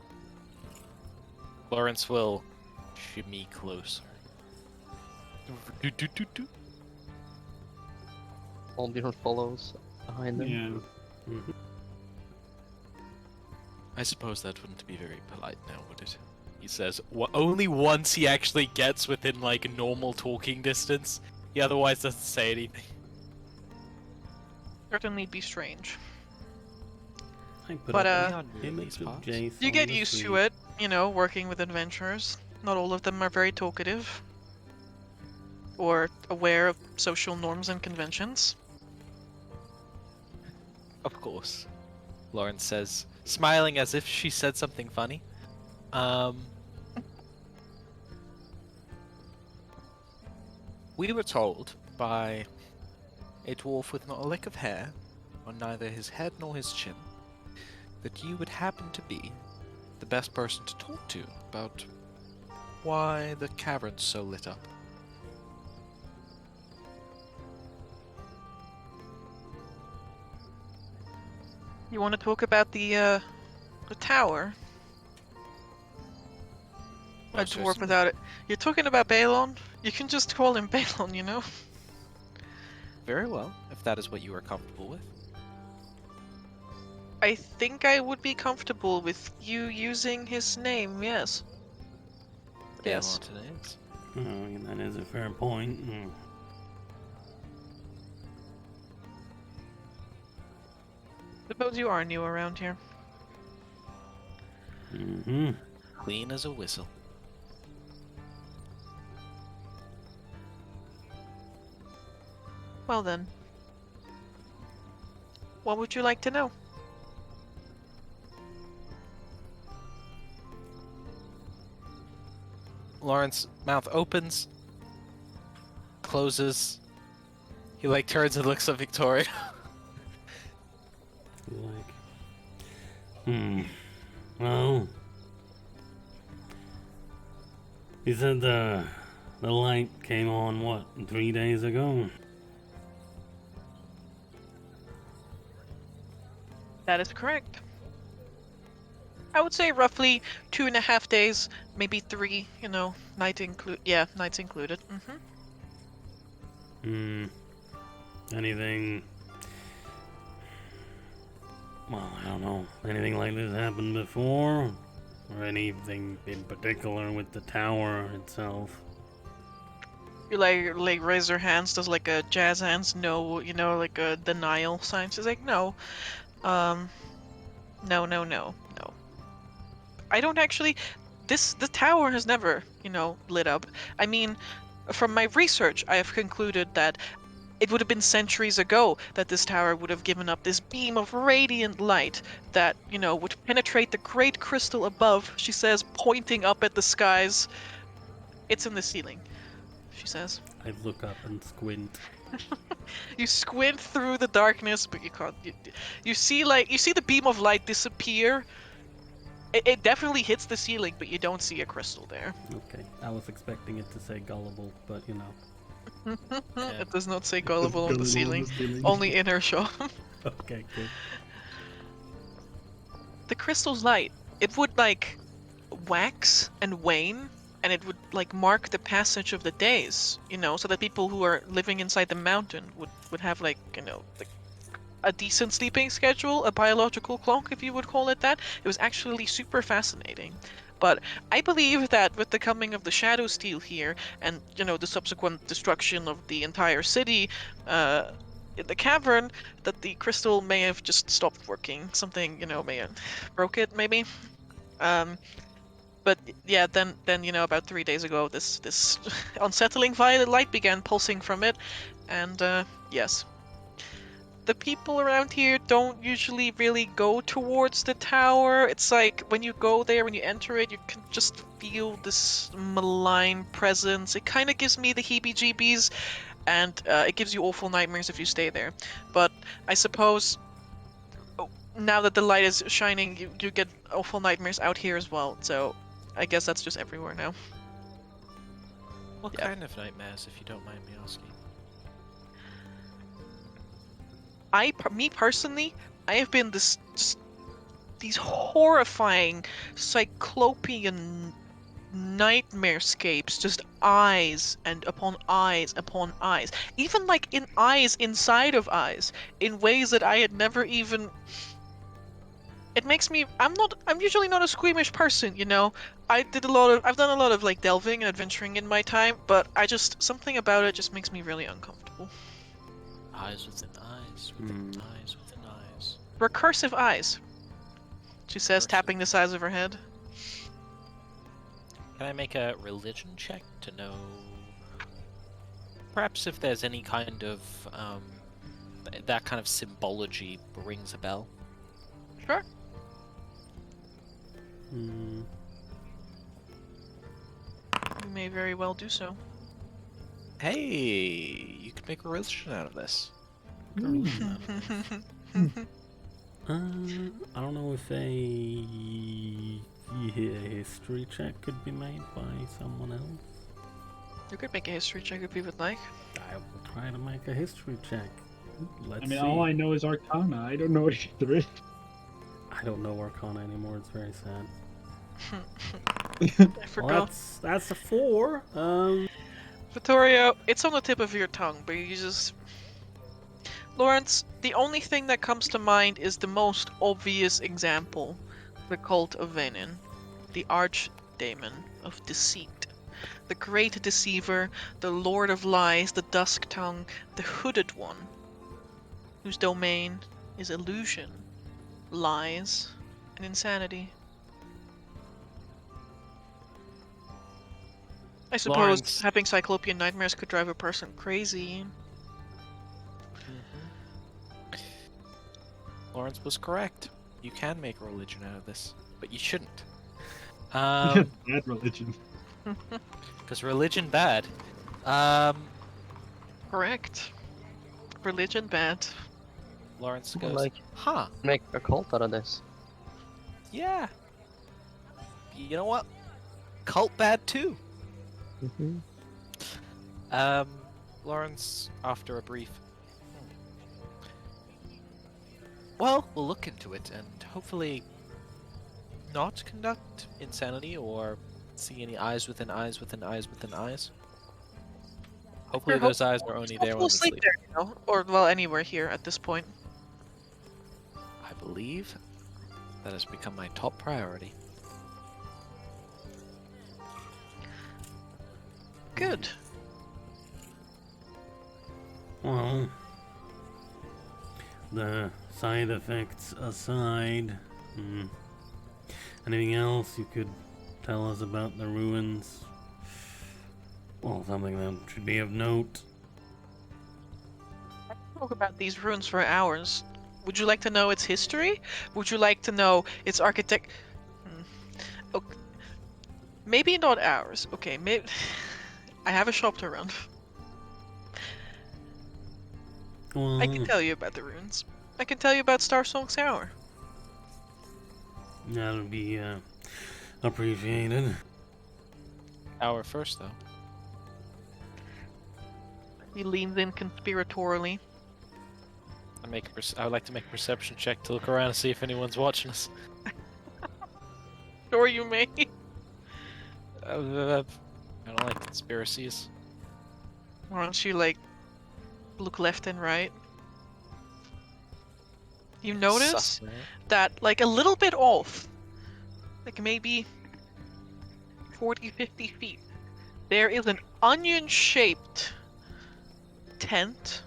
Lawrence will shimmy closer. Albion follows behind them. Yeah. Mhm. I suppose that wouldn't be very polite now, would it? He says, only once he actually gets within, like, normal talking distance. He otherwise doesn't say anything. Certainly be strange. I put But, up We an are image these of parts. Jace You on get the used to street. it, you know, working with adventurers. Not all of them are very talkative. Or aware of social norms and conventions. Of course, Lawrence says, smiling as if she said something funny. We were told by a dwarf with not a lick of hair on neither his head nor his chin that you would happen to be the best person to talk to about why the cavern's so lit up. You want to talk about the tower? A Most dwarf certainly. without it. You're talking about Balon? You can just call him Balon, you know? Very well, if that is what you are comfortable with. I think I would be comfortable with you using his name, yes. Yes. Balon it is. Oh, that is a fair point. Suppose you are new around here. Mm-hmm. Clean as a whistle. Well then. What would you like to know? Lawrence mouth opens, closes. He like turns and looks at Victoria. Well, you said the light came on, what, 3 days ago? That is correct. I would say roughly 2.5 days, maybe 3, you know, nights included. Mm-hmm. Anything... Well, I don't know. Anything like this happened before? Or anything in particular with the tower itself? You like raise her hands, does like a jazz hands, no, you know, like a denial sign. She's like, no. No. I don't actually. The tower has never, you know, lit up. I mean, from my research, I have concluded that it would have been centuries ago that this tower would have given up this beam of radiant light that, you know, would penetrate the great crystal above, she says, pointing up at the skies. It's in the ceiling, she says. I look up and squint. You squint through the darkness, but you can't. You see the beam of light disappear. It definitely hits the ceiling, but you don't see a crystal there. Okay, I was expecting it to say gullible, but you know. It does not say gullible on the ceiling. Only inner shop. Okay, good. The crystal's light, it would like wax and wane, and it would like mark the passage of the days, you know, so that people who are living inside the mountain would have like, you know, like a decent sleeping schedule, a biological clock, if you would call it that. It was actually super fascinating. But I believe that with the coming of the Shadowsteel here, and, you know, the subsequent destruction of the entire city, in the cavern, that the crystal may have just stopped working. Something, you know, may have broke it, maybe. But yeah, then you know, about 3 days ago, this unsettling violet light began pulsing from it, and yes, the people around here don't usually really go towards the tower. It's like when you go there, when you enter it, you can just feel this malign presence. It kind of gives me the heebie-jeebies, and it gives you awful nightmares if you stay there. But I suppose now that the light is shining, you get awful nightmares out here as well. So I guess that's just everywhere now. What kind of nightmares, if you don't mind me asking? Me personally, I have been these horrifying cyclopean nightmarescapes, just eyes and upon eyes upon eyes, even like in eyes inside of eyes, in ways that I had never even it makes me. I'm usually not a squeamish person, you know. I've done a lot of like delving and adventuring in my time, but something about it just makes me really uncomfortable. Eyes within eyes, within eyes, within eyes. Recursive eyes, she says, Recursive. tapping the sides of her head. Can I make a religion check to know perhaps if there's any kind of that kind of symbology rings a bell? Sure. Hmm. You may very well do so. Hey, you could make a religion out of this. I don't know if a history check could be made by someone else. You could make a history check if you would like. I will try to make a history check. Let's I mean, see. all I know is Arkhona. I don't know what either is. I don't know Arkhona anymore. It's very sad. I forgot. Well, that's a 4. Vittorio, it's on the tip of your tongue, but you just... Lawrence, the only thing that comes to mind is the most obvious example. The cult of Venin. The archdemon of deceit. The great deceiver, the lord of lies, the dusk tongue, the hooded one, whose domain is illusion, lies, and insanity. I suppose Lawrence. having cyclopean nightmares could drive a person crazy. Lawrence was correct. You can make a religion out of this, but you shouldn't. Bad religion. Because religion bad. Correct. Religion bad. Lawrence Well, goes, like, huh, make a cult out of this. yeah. You know what? Cult bad too. Mm-hmm. Lawrence, after a brief, well, we'll look into it and hopefully not conduct insanity or see any eyes within eyes within eyes within eyes. Hopefully You're those eyes are only there when we hopeful sleep sleep. there, you know? Or, well, anywhere here at this point. I believe that has become my top priority. Good. Well, the side effects aside, anything else you could tell us about the ruins? Well, something that should be of note. I can talk about these ruins for hours. Would you like to know its history? Would you like to know its architect? Okay. Maybe not hours. Okay, maybe... I have a shop to run. Well, I can tell you about the ruins. I can tell you about Starsong's Tower. that would be appreciated. Hour first, though. He leans in conspiratorially. I would like to make a perception check to look around and see if anyone's watching us. Sure you may. I don't like conspiracies. Why don't you, like, look left and right? You notice Sus, man. that, like, a little bit off, like maybe 40, 50 feet, there is an onion-shaped tent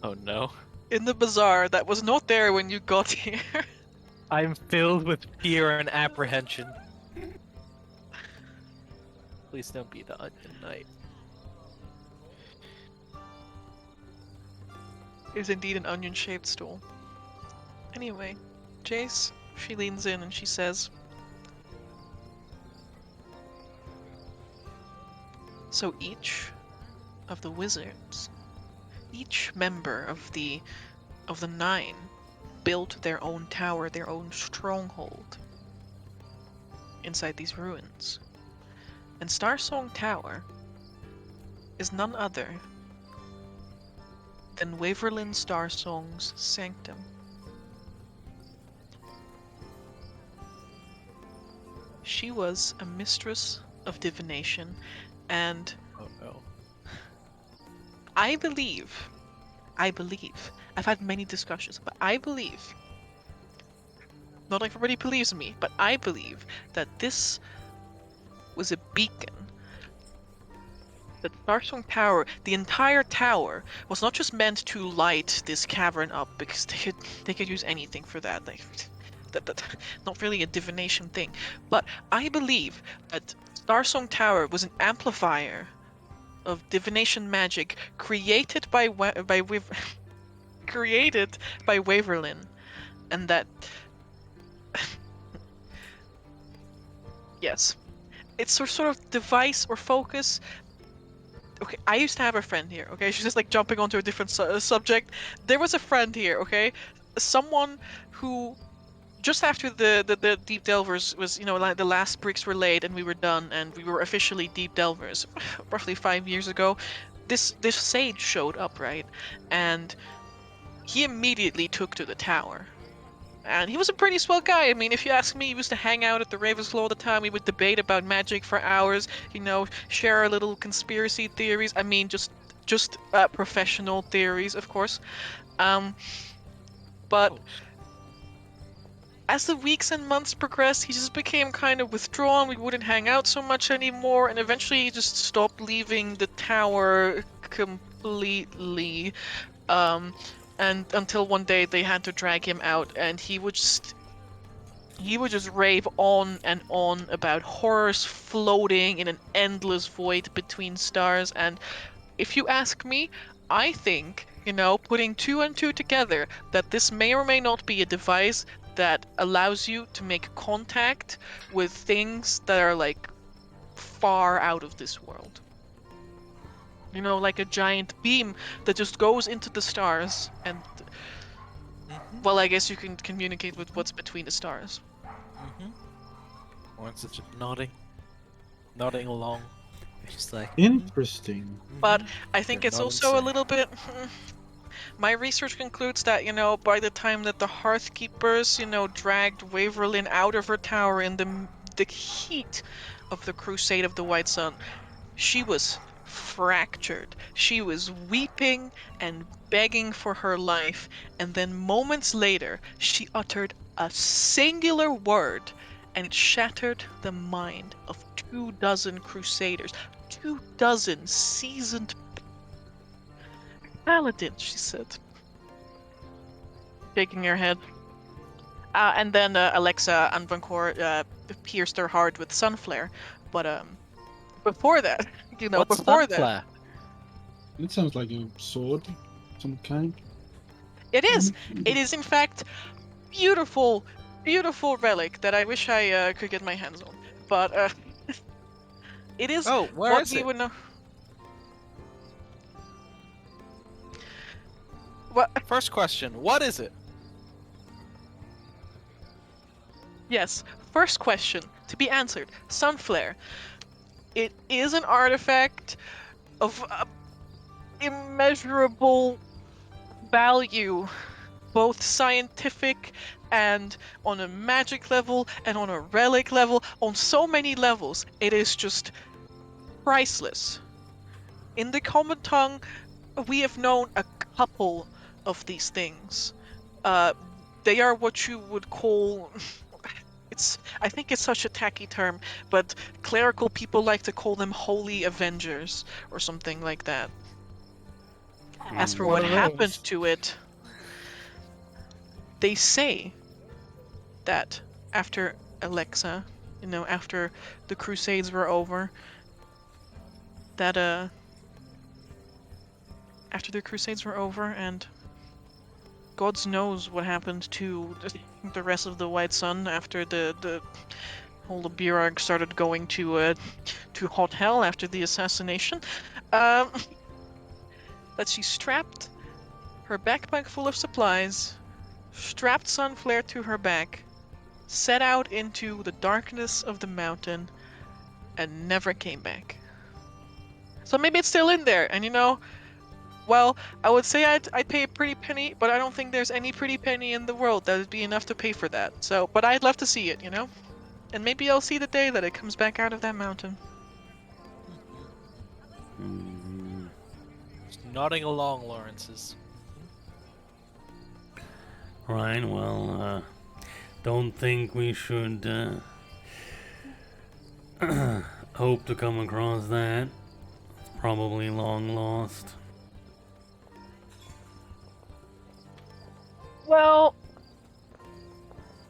Oh no. in the bazaar that was not there when you got here. I'm filled with fear and apprehension. Please don't be the Onion Knight. Is indeed an onion-shaped stool. Anyway, Jace, she leans in and she says, so each of the wizards, each member of the 9 built their own tower, their own stronghold inside these ruins. And Starsong Tower is none other than Waverlin Starsong's sanctum. She was a mistress of divination, and Oh no. I believe, I've had many discussions, but I believe not everybody believes me, but I believe that this was a beacon. The Starsong Tower, the entire tower, was not just meant to light this cavern up, because they could use anything for that. That not really a divination thing. But I believe that Starsong Tower was an amplifier of divination magic created by created by Waverlin, and that yes, it's sort of device or focus. Okay, I used to have a friend here. Okay, she's just like jumping onto a different subject. There was a friend here. Okay, someone who just after the Deep Delvers was, like the last bricks were laid and we were done and we were officially Deep Delvers, roughly 5 years ago. This sage showed up, right, and he immediately took to the tower. And he was a pretty swell guy. I mean, if you ask me, he used to hang out at the Ravensclaw all the time. We would debate about magic for hours, share our little conspiracy theories. I mean, just professional theories, of course. But as the weeks and months progressed, he just became kind of withdrawn. We wouldn't hang out so much anymore, and eventually he just stopped leaving the tower completely. And until one day they had to drag him out, and he would just rave on and on about horrors floating in an endless void between stars. And if you ask me, I think, putting two and two together, that this may or may not be a device that allows you to make contact with things that are like far out of this world. Like a giant beam that just goes into the stars and, well, I guess you can communicate with what's between the stars. Lawrence is just nodding along. Just like Interesting. But I think You're it's not also a insane. little bit. My research concludes that, by the time that the Hearthkeepers, dragged Waverlin out of her tower in the heat of the Crusade of the White Sun, she was fractured. She was weeping and begging for her life, and then moments later, she uttered a singular word, and it shattered the mind of 24 Crusaders, 24 seasoned paladins, she said, shaking her head. And then Alexa and Vancor pierced her heart with Sunflare. But before that, What's before that, Sunflare? It sounds like a sword, some kind. it is in fact beautiful, beautiful relic that I wish I could get my hands on. But it is Oh, where what is we it? would know. What? First question, what is it? Yes. First question to be answered. Sunflare. It is an artifact of immeasurable value, both scientific and on a magic level and on a relic level, on so many levels. It is just priceless. In the common tongue, we have known a couple of these things. Uh, they are what you would call. I think it's such a tacky term, but clerical people like to call them holy avengers or something like that. As for What what are happened those? to it, they say that after Alexa, after the Crusades were over, that after the Crusades were over and God's knows what happened to the rest of the White Sun after the whole Birag started going to hot hell after the assassination. Um, that she strapped her backpack full of supplies, strapped Sunflare to her back, set out into the darkness of the mountain, and never came back. So maybe it's still in there, and well, I would say I'd pay a pretty penny, but I don't think there's any pretty penny in the world that would be enough to pay for that. So, but I'd love to see it, and maybe I'll see the day that it comes back out of that mountain. Just nodding along, Lawrence is. Right, well, don't think we should hope to come across that. It's probably long lost. Well,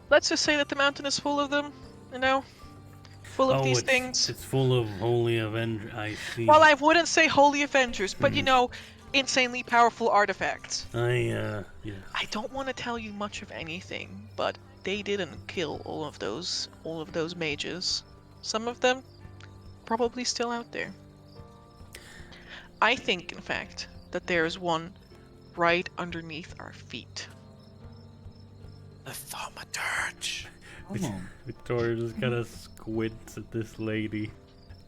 let's just say that the mountain is full of them, you know? Full of these things. It's full of holy Avenger. I see. Well, I wouldn't say holy Avengers, but you know, insanely powerful artifacts. Yeah. I don't want to tell you much of anything, but they didn't kill all of those mages. Some of them probably still out there. I think, in fact, that there's one right underneath our feet. The thaumaturge. Victoria just kind of squints at this lady.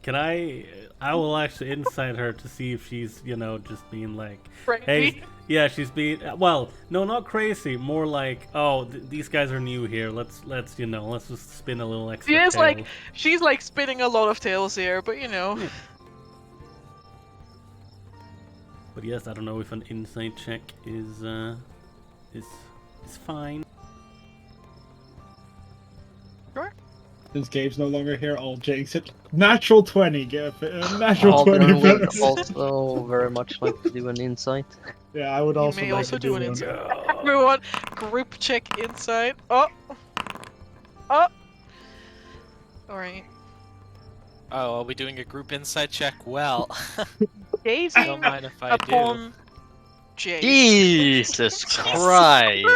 Can I will actually insight her to see if she's, just being like, Crazy? hey, yeah, she's being, well, no, not crazy, more like, oh, these guys are new here. Let's just spin a little extra tail. She's like spinning a lot of tails here, but you know. Yeah. But yes, I don't know if an insight check is fine. Sure. Since Gabe's no longer here, I'll jinx it. Natural 20, natural 20. Alden would also very much like to do an insight. Yeah, I would You also may like also to do an one. insight. Everyone, group check inside. Oh! Alright. Oh, are we doing a group insight check? Well, Gazing don't mind if I do. upon Jay. Jesus Christ!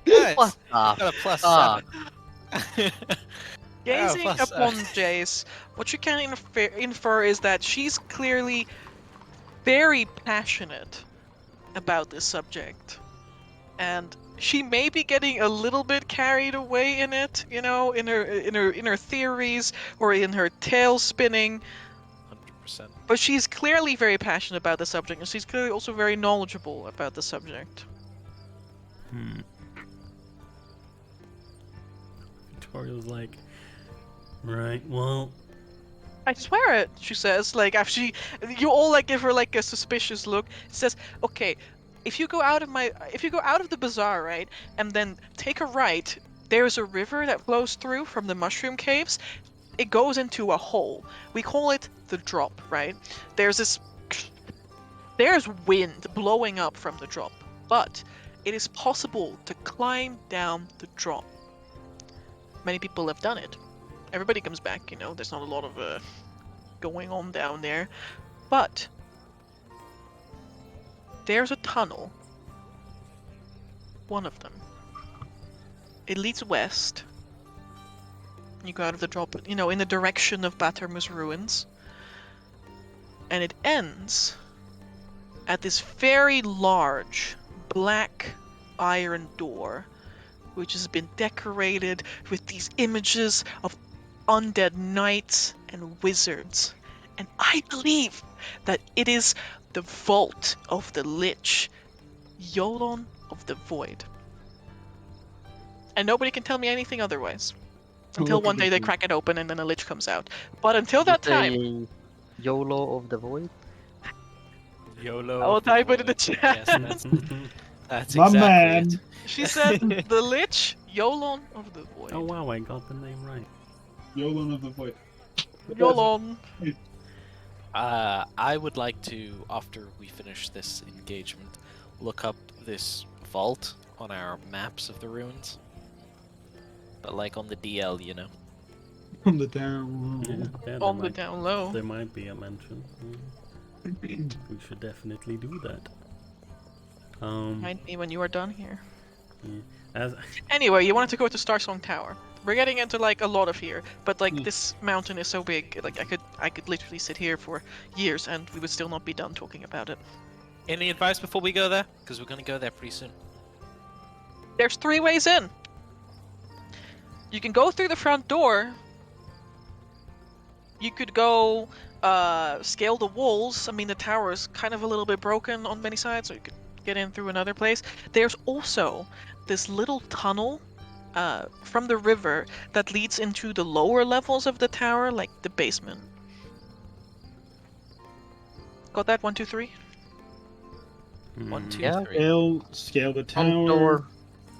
Guys, What got the a plus fuck? 7. Gazing plus, upon Jace, what you can infer is that she's clearly very passionate about this subject. And she may be getting a little bit carried away in it, in her theories or in her tale spinning. 100%. But she's clearly very passionate about the subject, and she's clearly also very knowledgeable about the subject. Victoria's like, right, well, I swear it, she says, like, after you all, like, give her, like, a suspicious look. It says, okay, if you go out of the bazaar, right, and then take a right, there's a river that flows through from the mushroom caves. It goes into a hole. We call it the drop, right? There's wind blowing up from the drop, but it is possible to climb down the drop. Many people have done it. Everybody comes back, there's not a lot of going on down there. But there's a tunnel. One of them. It leads west. You go out of the drop, in the direction of Batermus ruins. And it ends at this very large black iron door, which has been decorated with these images of undead knights and wizards. And I believe that it is the vault of the Lich, Yolon of the Void. And nobody can tell me anything otherwise. Until one day they crack it open and then a Lich comes out. But until that time... YOLO of the Void? YOLO. I'll type it in the chat. Yes, that's My exactly man. it. She said the Lich, Yolon of the Void. oh wow, I got the name right. Yolon of the Void. Yolon. I would like to, after we finish this engagement, look up this vault on our maps of the ruins. But like on the DL, On the down. Yeah, On the down low. there might be a mention. We should definitely do that. Remind me when you are done here. As Anyway, you wanted to go to Starsong Tower. We're getting into like a lot of here, but like this mountain is so big, like I could literally sit here for years and we would still not be done talking about it. Any advice before we go there? Because we're going to go there pretty soon. There's 3 ways in. You can go through the front door. You could go scale the walls. I mean, the tower is kind of a little bit broken on many sides, so you could get in through another place. There's also this little tunnel from the river that leads into the lower levels of the tower, like the basement. Got that? 1, 2, 3? 1, 2, Yeah. 3. Scale the Front tower. door.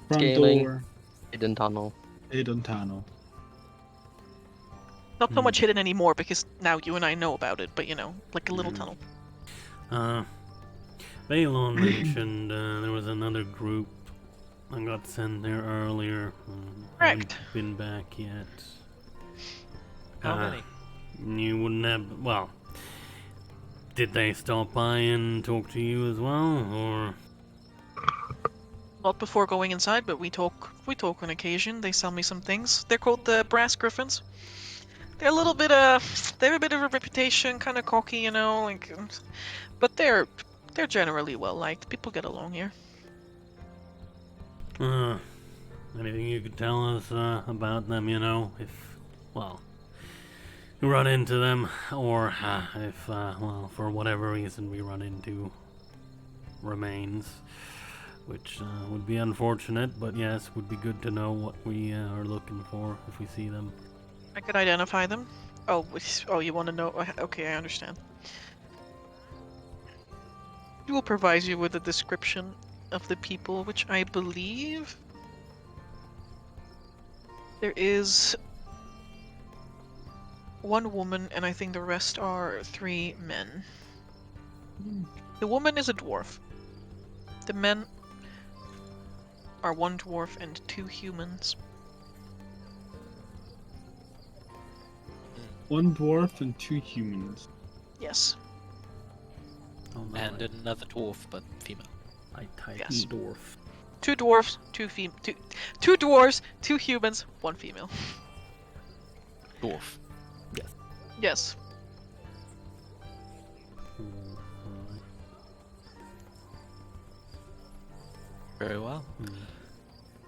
Front Scaling. door. Hidden tunnel. Hidden tunnel. Not so much hidden anymore because now you and I know about it, but you know, like a little tunnel. Balon mentioned there was another group that got sent there earlier. Correct. Haven't been back yet. How many? You wouldn't have. Well, did they stop by and talk to you as well, or? Not before going inside, but we talk on occasion. They sell me some things. They're called the Brass Griffins. They're a little bit they have a bit of a reputation, kind of cocky, you know, like, but they're generally well liked. People get along here. Anything you could tell us about them? You know, if you run into them, or if for whatever reason we run into remains, which would be unfortunate, but yes, would be good to know what we are looking for if we see them. I could identify them. Oh, you want to know? Okay, I understand. We will provide you with a description of the people, which I believe there is one woman, and I think the rest are 3 men. The woman is a dwarf. The men are 1 dwarf and 2 humans. 1 dwarf and 2 humans. Yes. Oh, no, And another dwarf, but female. I typed Yes. dwarf. 2 dwarfs, 2 dwarves, 2 humans, 1 female. Dwarf. Yes. Very well.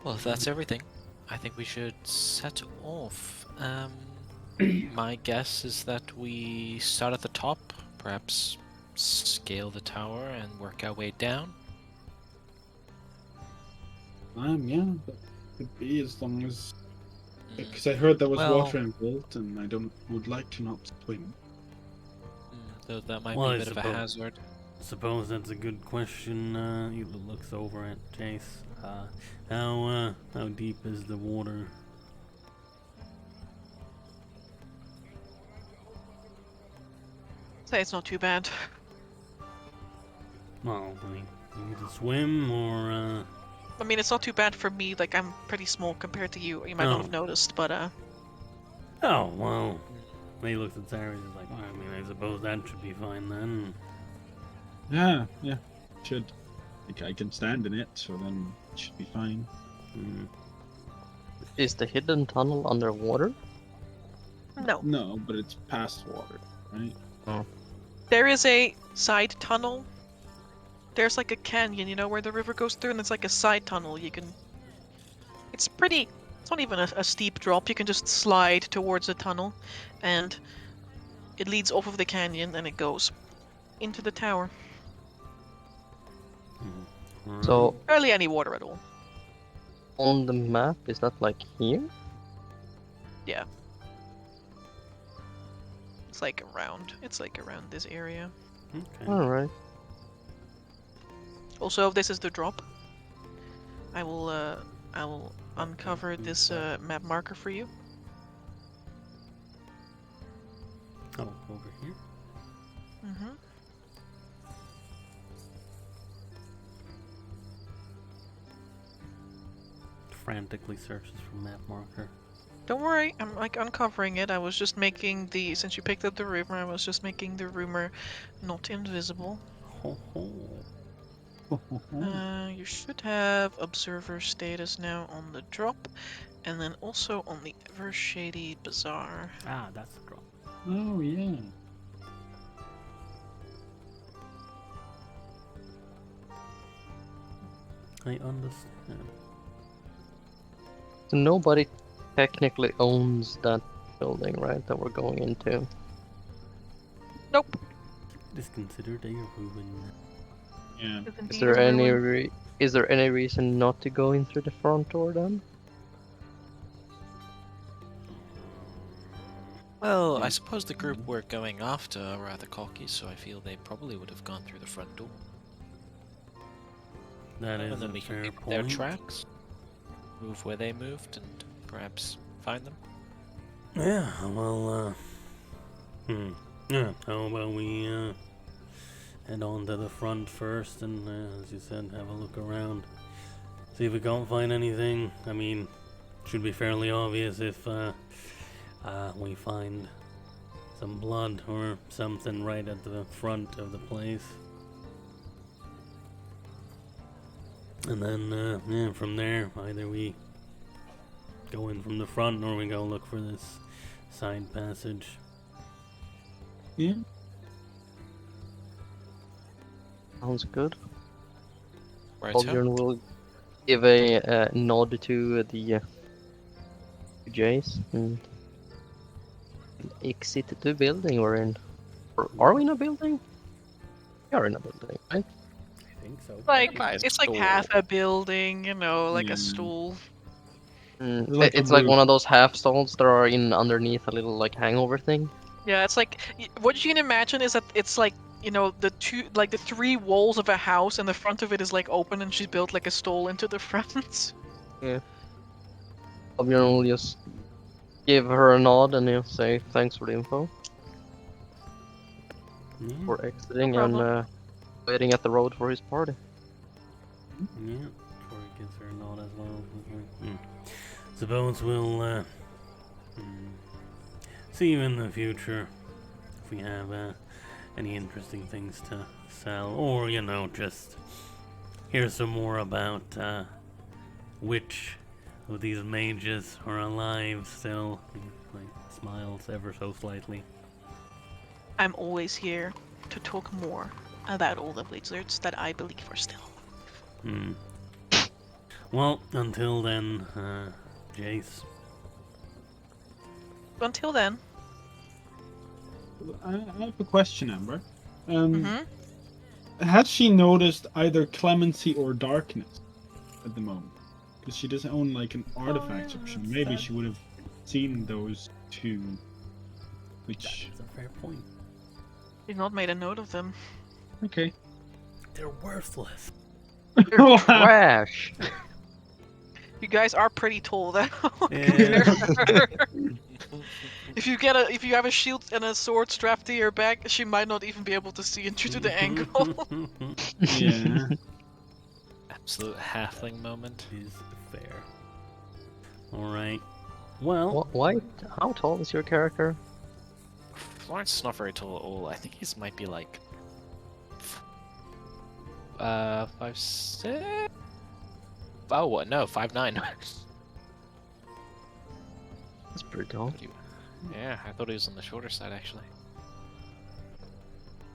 Well, if that's everything, I think we should set off. My guess is that we start at the top, perhaps scale the tower and work our way down. Yeah, that could be as long as. Because I heard there was Well- water involved, and I would like to not swim. Though that might Well, be I a bit of a suppose- hazard. Suppose that's a good question. He looks over at Chase. How deep is the water? Say it's not too bad. Well, I mean, you need to swim or I mean, it's not too bad for me. Like, I'm pretty small compared to you. You might not have noticed, but Oh, well. He looks at Sarah and he's like, well, I mean, I suppose that should be fine then. Yeah, should. I can stand in it, so then it should be fine. Is the hidden tunnel underwater? no. No, but it's past water, right? There is a side tunnel. There's like a canyon, you know, where the river goes through, and it's like a side tunnel. You can. It's pretty. It's not even a steep drop. You can just slide towards the tunnel, and it leads off of the canyon, and it goes into the tower. So Barely any water at all. on the map, is that like here? Yeah. It's like around. It's like around this area. Okay. Alright. Also, this is the drop. I will uncover this map marker for you. Oh, over here? Mm-hmm. Frantically searches for map marker. Don't worry, I'm like uncovering it. I was just making since you picked up the rumor, I was just making the rumor not invisible. Ho ho. You should have observer status now on the drop, and then also on the Ever Shady Bazaar. Ah, that's the drop. Oh, yeah. I understand. So nobody technically owns that building, right? That we're going into. Nope. It is considered a ruin. Yeah. It's Is indeed there a any ruin. is there any reason not to go in through the front door then? Well, I suppose the group we're going after are rather cocky, so I feel they probably would have gone through the front door. That And is then a we can fair pick their point. tracks. move where they moved and perhaps find them? Yeah, well, yeah, how about we, head on to the front first and, as you said, have a look around. See if we can't find anything. I mean, should be fairly obvious if, we find some blood or something right at the front of the place. And then, yeah, from there, either we go in from the front or we go look for this side passage. Yeah. Sounds good. Right. Oberon will give a nod to the to Jace and exit the building we're in. Or are we in a building? We are in a building, right? I think so. Like By a it's like stool. half a building, like Yeah. a stool. Like a It's like roof. one of those half stalls that are in underneath a little like hangover thing. Yeah, it's like what you can imagine is that it's like the three walls of a house, and the front of it is like open, and she built like a stall into the front. Oberon will just give her a nod and he'll say thanks for the info. Yeah, For exiting No and problem. waiting at the road for his party. yeah. Before he gives her a nod as well. Suppose we'll, see you in the future if we have, any interesting things to sell. Or, just hear some more about, which of these mages are alive still. He, smiles ever so slightly. I'm always here to talk more about all the wizards that I believe are still. Well, until then, Jace. Until then. I have a question, Amber. Mm-hmm. Has she noticed either clemency or darkness at the moment? Because she doesn't own like an artifact shop. yeah, Maybe that's she would have seen those two. Which That's a fair point. You've not made a note of them. okay. They're worthless. You're trash! You guys are pretty tall, though. Yeah. If you have a shield and a sword strapped to your back, she might not even be able to see into to the ankle. Yeah. Absolute halfling moment. Is fair. Alright. Well, Why? How tall is your character? Lawrence is not very tall at all. I think he's might be like 5'6". Oh what? No, 5'9". That's pretty tall. Yeah, I thought he was on the shorter side actually.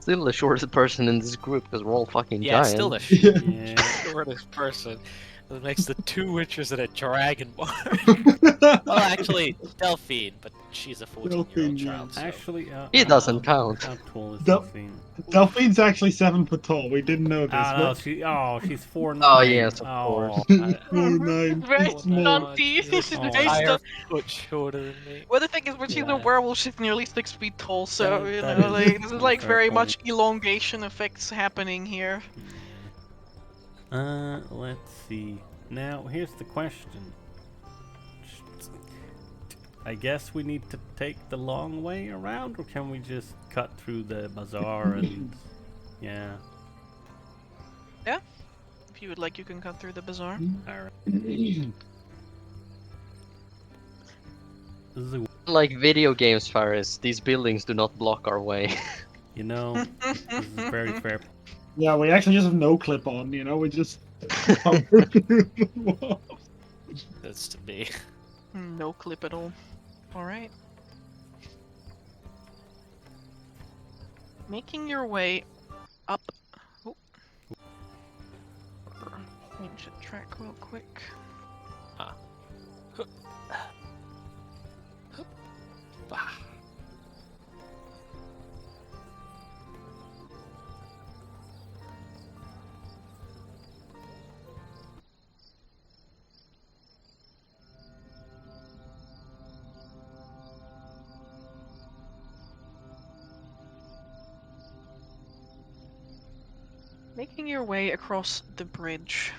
Still the shortest person in this group because we're all fucking Yeah, giants. still the yeah. shortest person. That makes the two witches and a dragonborn. Well, actually, Delphine, but she's a 14-year-old Delphine, yeah. child. So. Actually, He doesn't count. How tall is Del- Delphine? Delphine's actually 7 foot tall. We didn't know this. No, but she's 4'9". Oh, yes, of Oh, course. 4'9". Very Small. stunty. She's an Oh. entire foot shorter than me. Well, the thing is, when she's a Yeah. werewolf, she's nearly 6 feet tall, so, That is this a is like fair very point. much elongation effects happening here. Let's see. Now, here's the question. I guess we need to take the long way around, or can we just cut through the bazaar and... Yeah. If you would like, you can cut through the bazaar. Alright. This is a... Like video games, Faris, these buildings do not block our way. this is a very fair... Yeah, we actually just have no clip on, we just That's to be. No clip at all. Alright. Making your way up. Oh. Change the track real quick. Making your way across the bridge.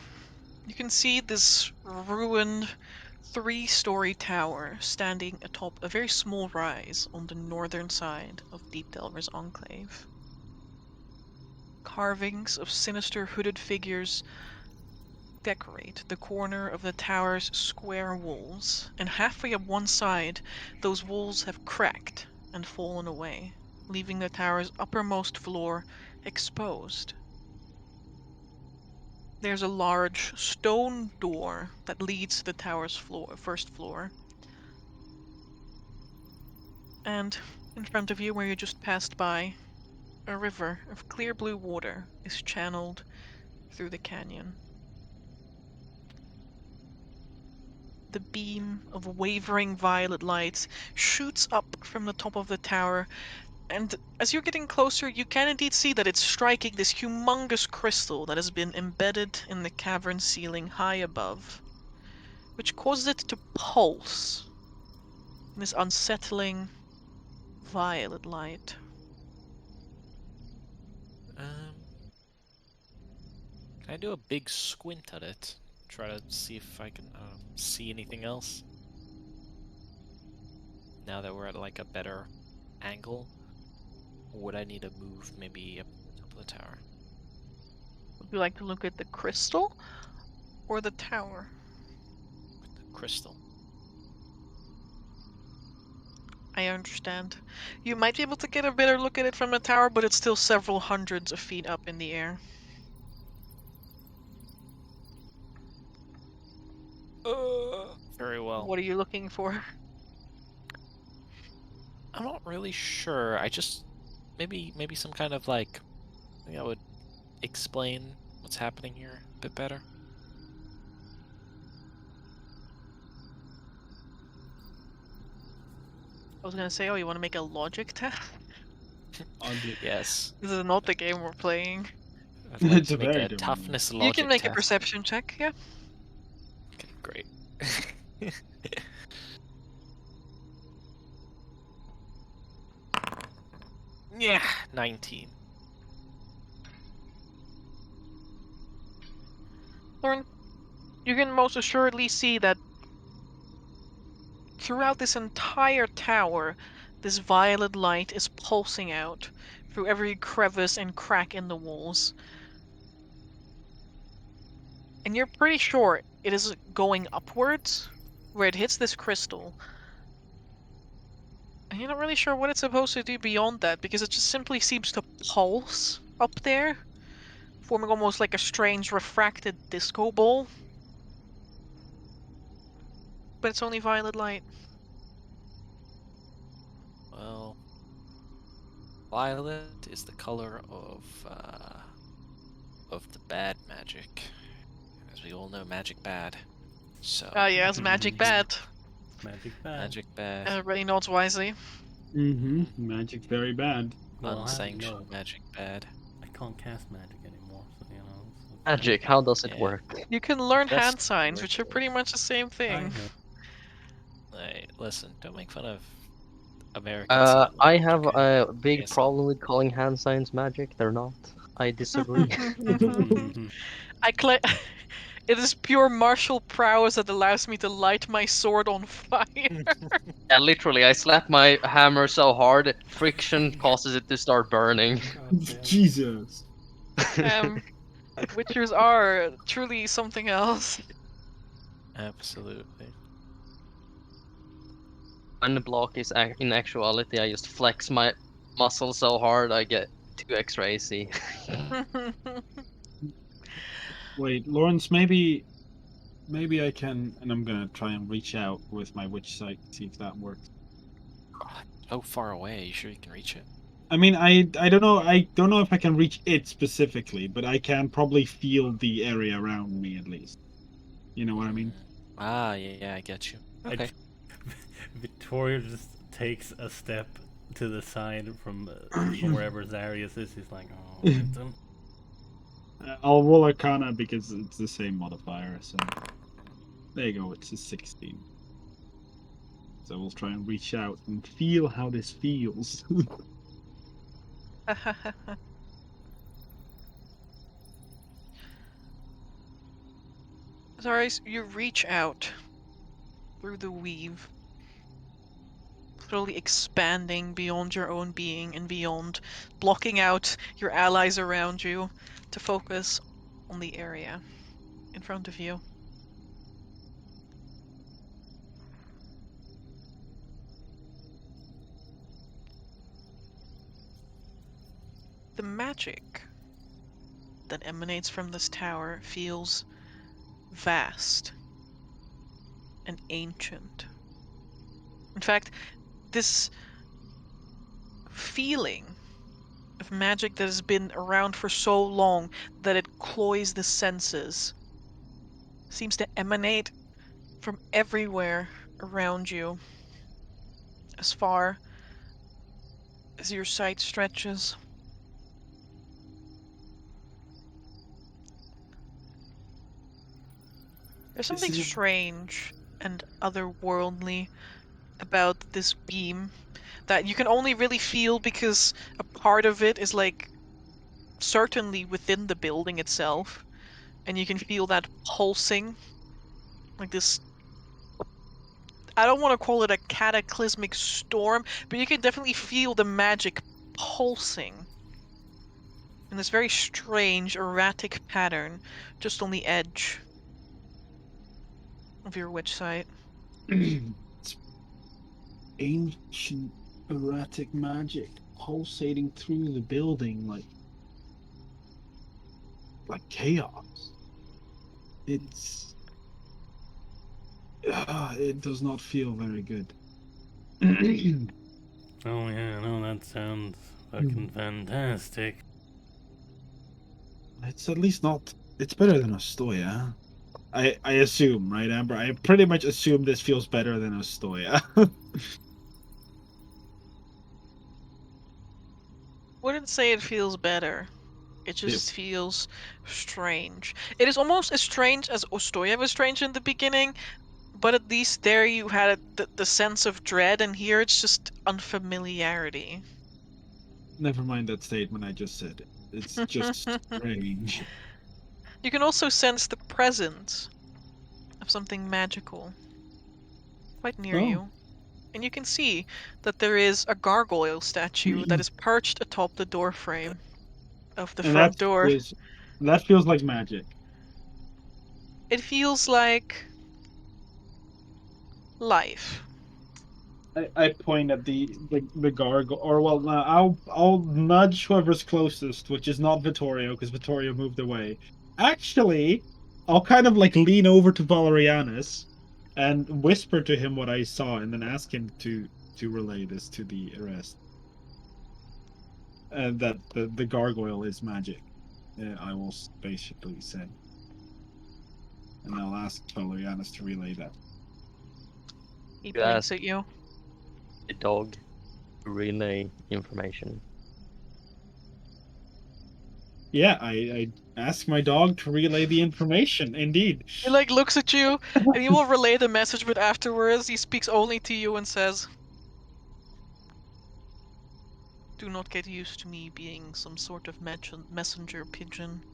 You can see this ruined 3-story tower standing atop a very small rise on the northern side of Deepdelver's Enclave. Carvings of sinister hooded figures decorate the corner of the tower's square walls, and halfway up one side, those walls have cracked and fallen away, leaving the tower's uppermost floor exposed. There's a large stone door that leads to the tower's first floor. And in front of you, where you just passed by, a river of clear blue water is channeled through the canyon. The beam of wavering violet light shoots up from the top of the tower, and as you're getting closer, you can indeed see that it's striking this humongous crystal that has been embedded in the cavern ceiling high above, which causes it to pulse in this unsettling violet light. Can I do a big squint at it? Try to see if I can see anything else? Now that we're at like a better angle, or would I need to move maybe up the top of the tower? Would you like to look at the crystal or the tower? The crystal. I understand. You might be able to get a better look at it from the tower, but it's still several hundreds of feet up in the air. Very well. What are you looking for? I'm not really sure. I just maybe some kind of like I think that would explain what's happening here a bit better. I was gonna say, oh, you want to make a logic test? Yes. This is not the game we're playing. I'd like It's to a make very a different toughness You logic can make a test. perception check, yeah? Okay, great. Yeah, 19. Lauren, you can most assuredly see that throughout this entire tower, this violet light is pulsing out through every crevice and crack in the walls. And you're pretty sure it is going upwards, where it hits this crystal. And you're not really sure what it's supposed to do beyond that, because it just simply seems to pulse up there, forming almost like a strange refracted disco ball. But it's only violet light. Well, violet is the color of the bad magic. As we all know, magic bad. So Ah, yes, magic bad. Magic bad. magic bad, Everybody nods wisely. Mm-hmm. Magic's very bad. Well, unsanctioned no, magic bad. I can't cast magic anymore, so you know. So Magic, how does it Yeah. work? You can learn That's hand signs, correct. which are pretty much the same I thing. know. Hey, listen, don't make fun of American I sign have language, okay? a big Yes. problem with calling hand signs magic. They're not. I disagree. It is pure martial prowess that allows me to light my sword on fire. Yeah, literally, I slap my hammer so hard, friction causes it to start burning. God damn. Jesus. Witchers are truly something else. Absolutely. When the block is in actuality, I just flex my muscle so hard I get 2 extra AC. Wait, Lawrence, maybe I can, and I'm gonna try and reach out with my witch sight, see if that works. God, so far away. You sure you can reach it? I mean, I don't know. I don't know if I can reach it specifically, but I can probably feel the area around me at least. You know what I mean? Ah, yeah, I get you. Okay. Victoria just takes a step to the side from wherever Zarius is. He's like, oh, it's him. I'll roll Arcana because it's the same modifier. So there you go. It's a 16. So we'll try and reach out and feel how this feels. Uh, Zaris, you reach out through the weave, slowly expanding beyond your own being and beyond, blocking out your allies around you to focus on the area in front of you. The magic that emanates from this tower feels vast and ancient. In fact, this feeling of magic that has been around for so long that it cloys the senses seems to emanate from everywhere around you, as far as your sight stretches. There's This something is strange and otherworldly about this beam that you can only really feel because a part of it is like certainly within the building itself, and you can feel that pulsing, like this. I don't want to call it a cataclysmic storm, but you can definitely feel the magic pulsing in this very strange, erratic pattern just on the edge of your witch sight. it's ancient erratic magic pulsating through the building like chaos. It's it does not feel very good. Oh yeah, no, that sounds fucking fantastic. It's at least not. It's better than Ostoya. I assume, right, Amber? I pretty much assume this feels better than Ostoya. Wouldn't say it feels better. It just feels strange. It is almost as strange as Ostoya was strange in the beginning, but at least there you had the sense of dread, and here it's just unfamiliarity. Never mind that statement I just said. It's just strange. You can also sense the presence of something magical quite near Oh, you. And you can see that there is a gargoyle statue that is perched atop the doorframe of the and front door. that feels like magic. It feels like life. I point at the gargoyle, or well, no, I'll nudge whoever's closest, which is not Vittorio, because Vittorio moved away. Actually, I'll kind of like lean over to Valerianus and whisper to him what I saw, and then ask him to relay this to the rest. And that the gargoyle is magic. I will basically say, and I'll ask Valerianus to relay that. He You blinks ask at you. the dog to relay information. Yeah, I ask my dog to relay the information. Indeed. He like looks at you, and he will relay the message, but afterwards he speaks only to you and says, "Do not get used to me being some sort of messenger pigeon."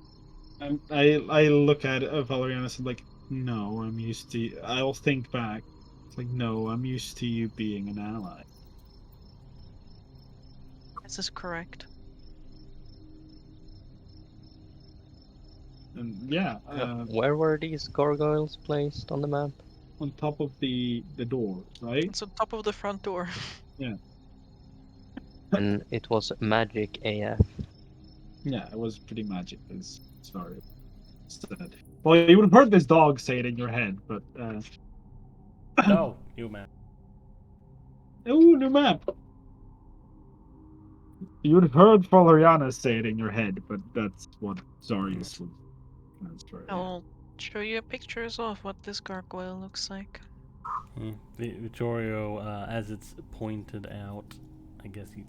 I look at Valerianus and like, no, I'm used to. I'll think back. It's like, no, I'm used to you being an ally. This is correct. And yeah, Where were these gargoyles placed on the map? on top of the door, right? It's on top of the front door. Yeah, And it was magic AF. yeah, it was pretty magic. As sorry, said. Well, you would have heard this dog say it in your head, but No, you man. ooh, new map. You would have heard Valerianus say it in your head, but that's what Zarius would. That's right. I'll show you pictures of what this gargoyle looks like. Vittorio, as it's pointed out, I guess he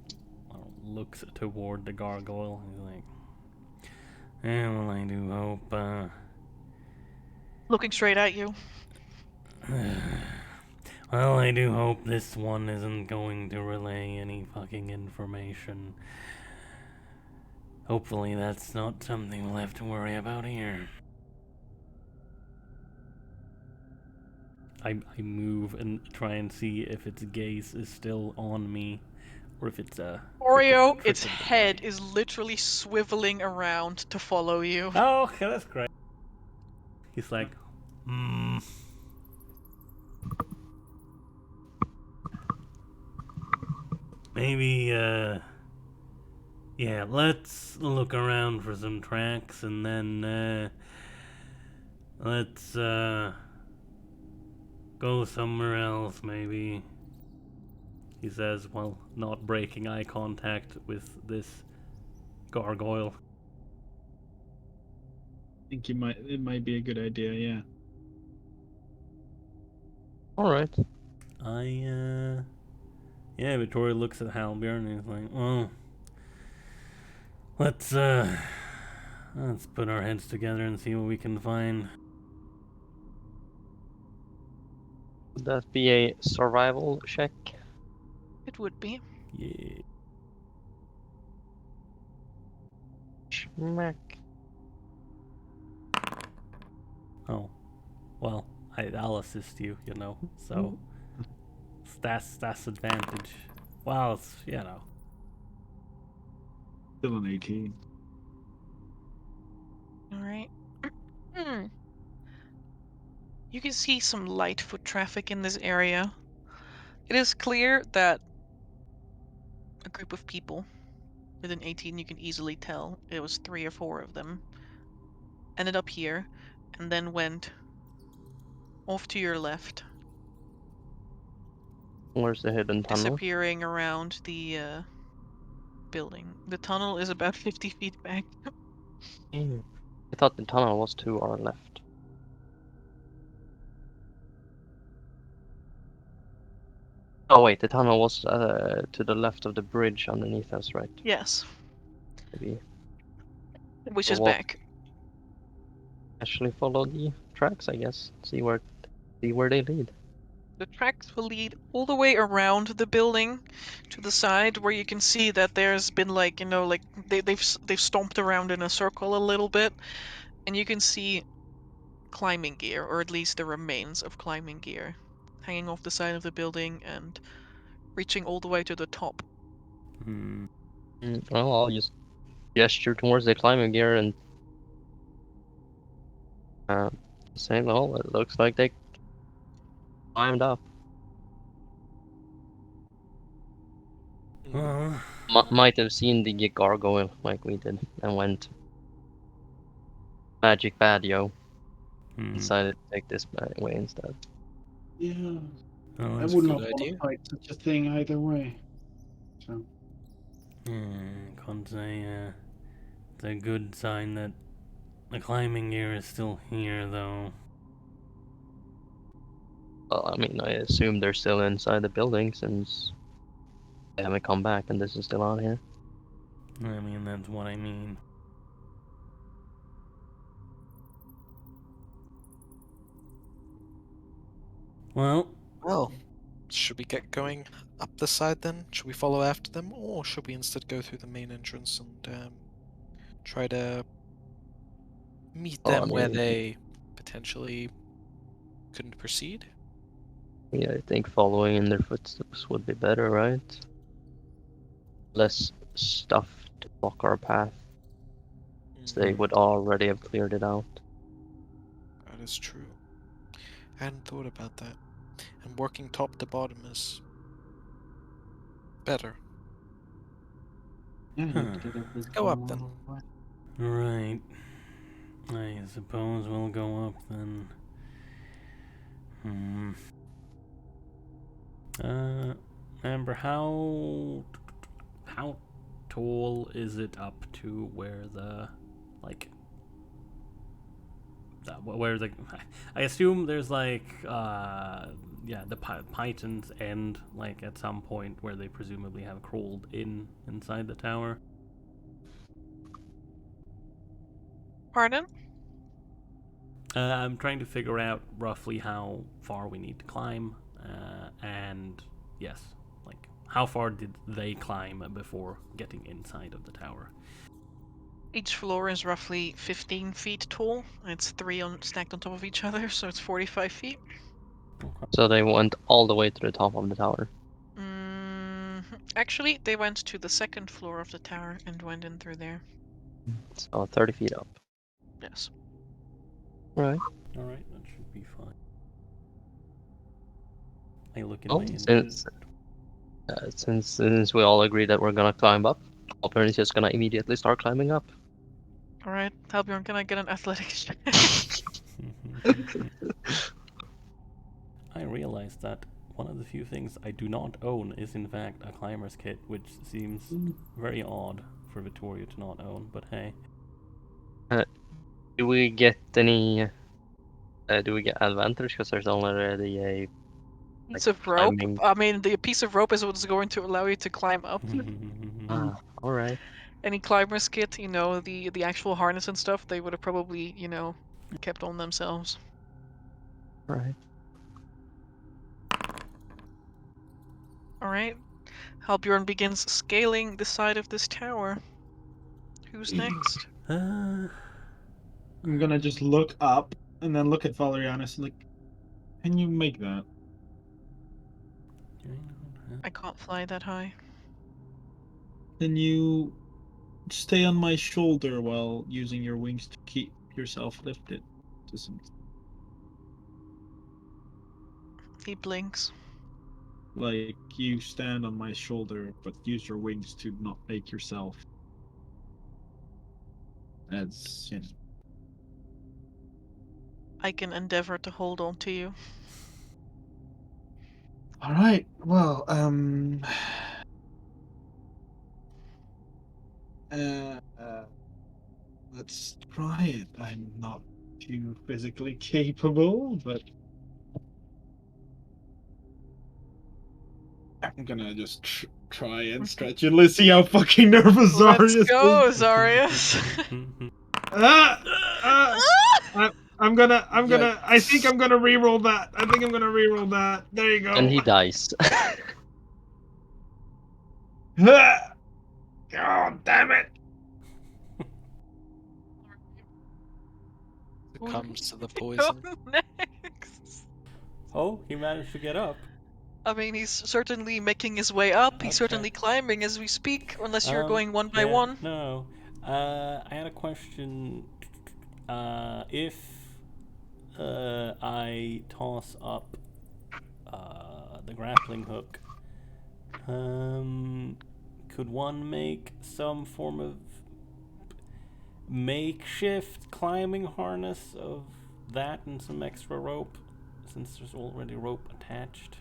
looks toward the gargoyle. He's like, well, I do hope, Looking straight at you. well, I do hope this one isn't going to relay any fucking information. Hopefully that's not something we'll have to worry about here. I move and try and see if its gaze is still on me, or if it's Oreo, trickle- its trickling head away. is literally swiveling around to follow you. Oh, okay, that's great. He's like, maybe, yeah, let's look around for some tracks and then, let's, go somewhere else, maybe. He says, while not breaking eye contact with this gargoyle. I think it might be a good idea, yeah. Alright. Yeah, Victoria looks at Halbjorn and he's like, well, let's put our heads together and see what we can find. Would that be a survival check? It would be. Yeah. Schmack. Oh, well, I'll assist you, you know, so that's advantage. Well, it's, you know. Still an 18. Alright. You can see some light foot traffic in this area. It is clear that a group of people, with an 18 you can easily tell it was 3 or 4 of them, ended up here and then went off to your left, Where's the hidden tunnel? disappearing around the building. The tunnel is about 50 feet back. I thought the tunnel was to our left. Oh wait, the tunnel was to the left of the bridge underneath us, right? Yes, Maybe which we'll is walk- back. actually follow the tracks, I guess. See where they lead. The tracks will lead all the way around the building to the side where you can see that there's been like, you know, like they've stomped around in a circle a little bit, and you can see climbing gear, or at least the remains of climbing gear, hanging off the side of the building and reaching all the way to the top. Well, I'll just gesture towards the climbing gear and say, well, it looks like they climbed up. Might have seen the gargoyle like we did and went magic bad, yo. Decided to take this way instead. Yeah. Oh, I that's wouldn't good have idea. qualified such a thing either way. So. Can't say, it's a good sign that the climbing gear is still here, though. Well, I mean, I assume they're still inside the building since they haven't come back and this is still on here. I mean, that's what I mean. Well, Should we get going up the side then? Should we follow after them, or should we instead go through the main entrance and try to meet Oh, I them where mean- they potentially couldn't proceed? Yeah, I think following in their footsteps would be better, right? Less stuff to block our path. So they would already have cleared it out. That is true. I hadn't thought about that. And working top to bottom is better. Yeah, Huh. Let's go up then. right. I suppose we'll go up then. Amber, how tall is it up to where the, like, where the, I assume there's like, yeah, the Pythons end, like, at some point where they presumably have crawled inside the tower. Pardon? I'm trying to figure out roughly how far we need to climb, and yes, like, how far did they climb before getting inside of the tower? Each floor is roughly 15 feet tall. It's 3 stacked on top of each other, so it's 45 feet. So they went all the way to the top of the tower. Actually, they went to the second floor of the tower and went in through there. So 30 feet up. Yes. Right. Alright, that should be fine. I look in Oh, my inventory. since we all agree that we're gonna climb up, Alpern is just gonna immediately start climbing up. Alright, Halbjorn, can I get an athletics check? I realized that one of the few things I do not own is in fact a climber's kit, which seems very odd for Vittorio to not own, but hey. Do we get any? Do we get advantage because there's already a Piece of rope? climbing? I mean, the piece of rope is what's going to allow you to climb up. All right. Any climber's kit, you know, the actual harness and stuff, they would have probably, you know, kept on themselves. All right. Alright. Halbjorn begins scaling the side of this tower. Who's next? I'm gonna just look up and then look at Valerianus and like, can you make that? I can't fly that high. Can you stay on my shoulder while using your wings to keep yourself lifted to some, He blinks. like you stand on my shoulder but use your wings to not make yourself as, you know. I can endeavor to hold on to you. All right. Well, let's try it. I'm not too physically capable, but I'm gonna just try and stretch it. Let's see how fucking nervous Let's Zarius go, is. Zarius! I'm gonna. I think I'm gonna re-roll that. There you go. And he dies. God damn it! Succumbs to the Go poison. next. Oh, he managed to get up. I mean, he's certainly making his way up. He's Okay. certainly climbing as we speak, unless you're going one by Yeah, one. No. I had a question. If I toss up the grappling hook, could one make some form of makeshift climbing harness of that and some extra rope, since there's already rope attached?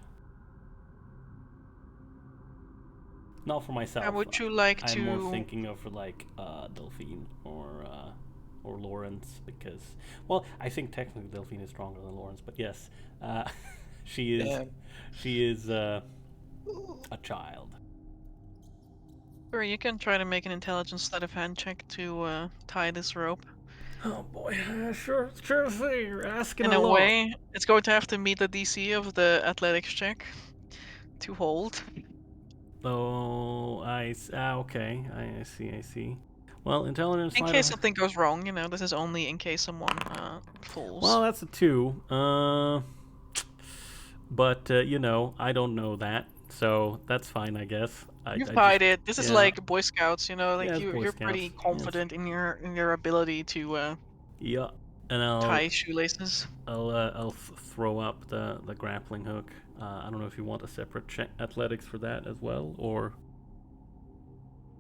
Not for myself. And would you like I'm to... more thinking of for like Delphine or Lawrence, because, well, I think technically Delphine is stronger than Lawrence, but yes, she is. Yeah. She is a child. Sure, you can try to make an intelligence sleight of hand check to tie this rope. Oh boy, sure thing. You're asking In a way, it's going to have to meet the DC of the athletics check to hold. Oh, okay. I see. Well, intelligence. In case something goes wrong, you know, this is only in case someone falls. Well, that's a 2. But you know, I don't know that, so that's fine, I guess. You've tied it. This is yeah. like Boy Scouts, you know, like Yeah, it's Boy you're pretty Scouts, confident in your ability to Yeah, and tie shoelaces. I'll throw up the grappling hook. I don't know if you want a separate athletics for that as well, or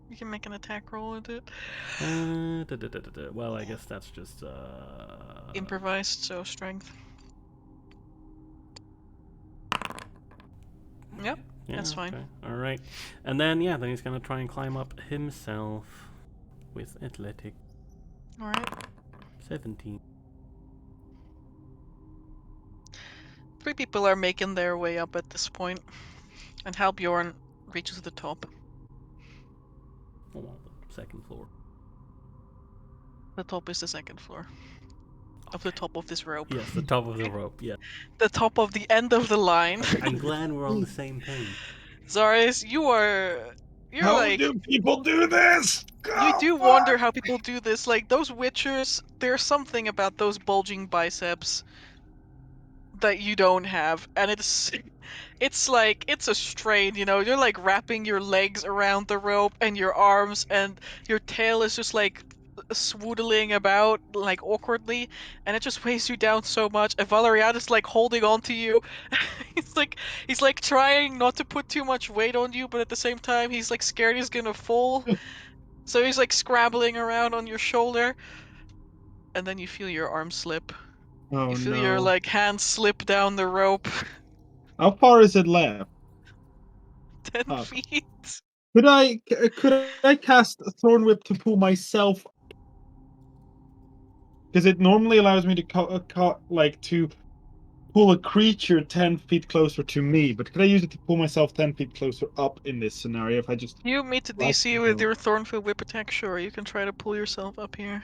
You can make an attack roll with it. Well, I guess that's just Improvised, so strength. Yep, yeah, that's fine. Okay. All right, and then then he's gonna try and climb up himself with athletic. All right. 17. 3 people are making their way up at this point, and Halbjorn reaches the top. Oh, the second floor. The top is the second floor. Of the top of this rope. Yes, the top of the rope. Yeah. The top of the end of the line. I'm glad we're on the same page. Zarius, you're How like... do people do this? You do wonder how people do this. Like, those witchers, there's something about those bulging biceps that you don't have, and it's like it's a strain, you know. You're like wrapping your legs around the rope and your arms, and your tail is just like swoodling about like awkwardly, and it just weighs you down so much. And Valerian is like holding on to you. he's like trying not to put too much weight on you, but at the same time he's like scared he's gonna fall. So he's like scrabbling around on your shoulder, and then you feel your arm slip. Oh You feel your no. like hand slip down the rope. How far is it left? 10 Up. feet. Could I cast Thorn Whip to pull myself? Because it normally allows me to to pull a creature 10 feet closer to me, but could I use it to pull myself 10 feet closer up in this scenario if I just You meet the like DC with your Thornfield Whip attack, sure. You can try to pull yourself up here.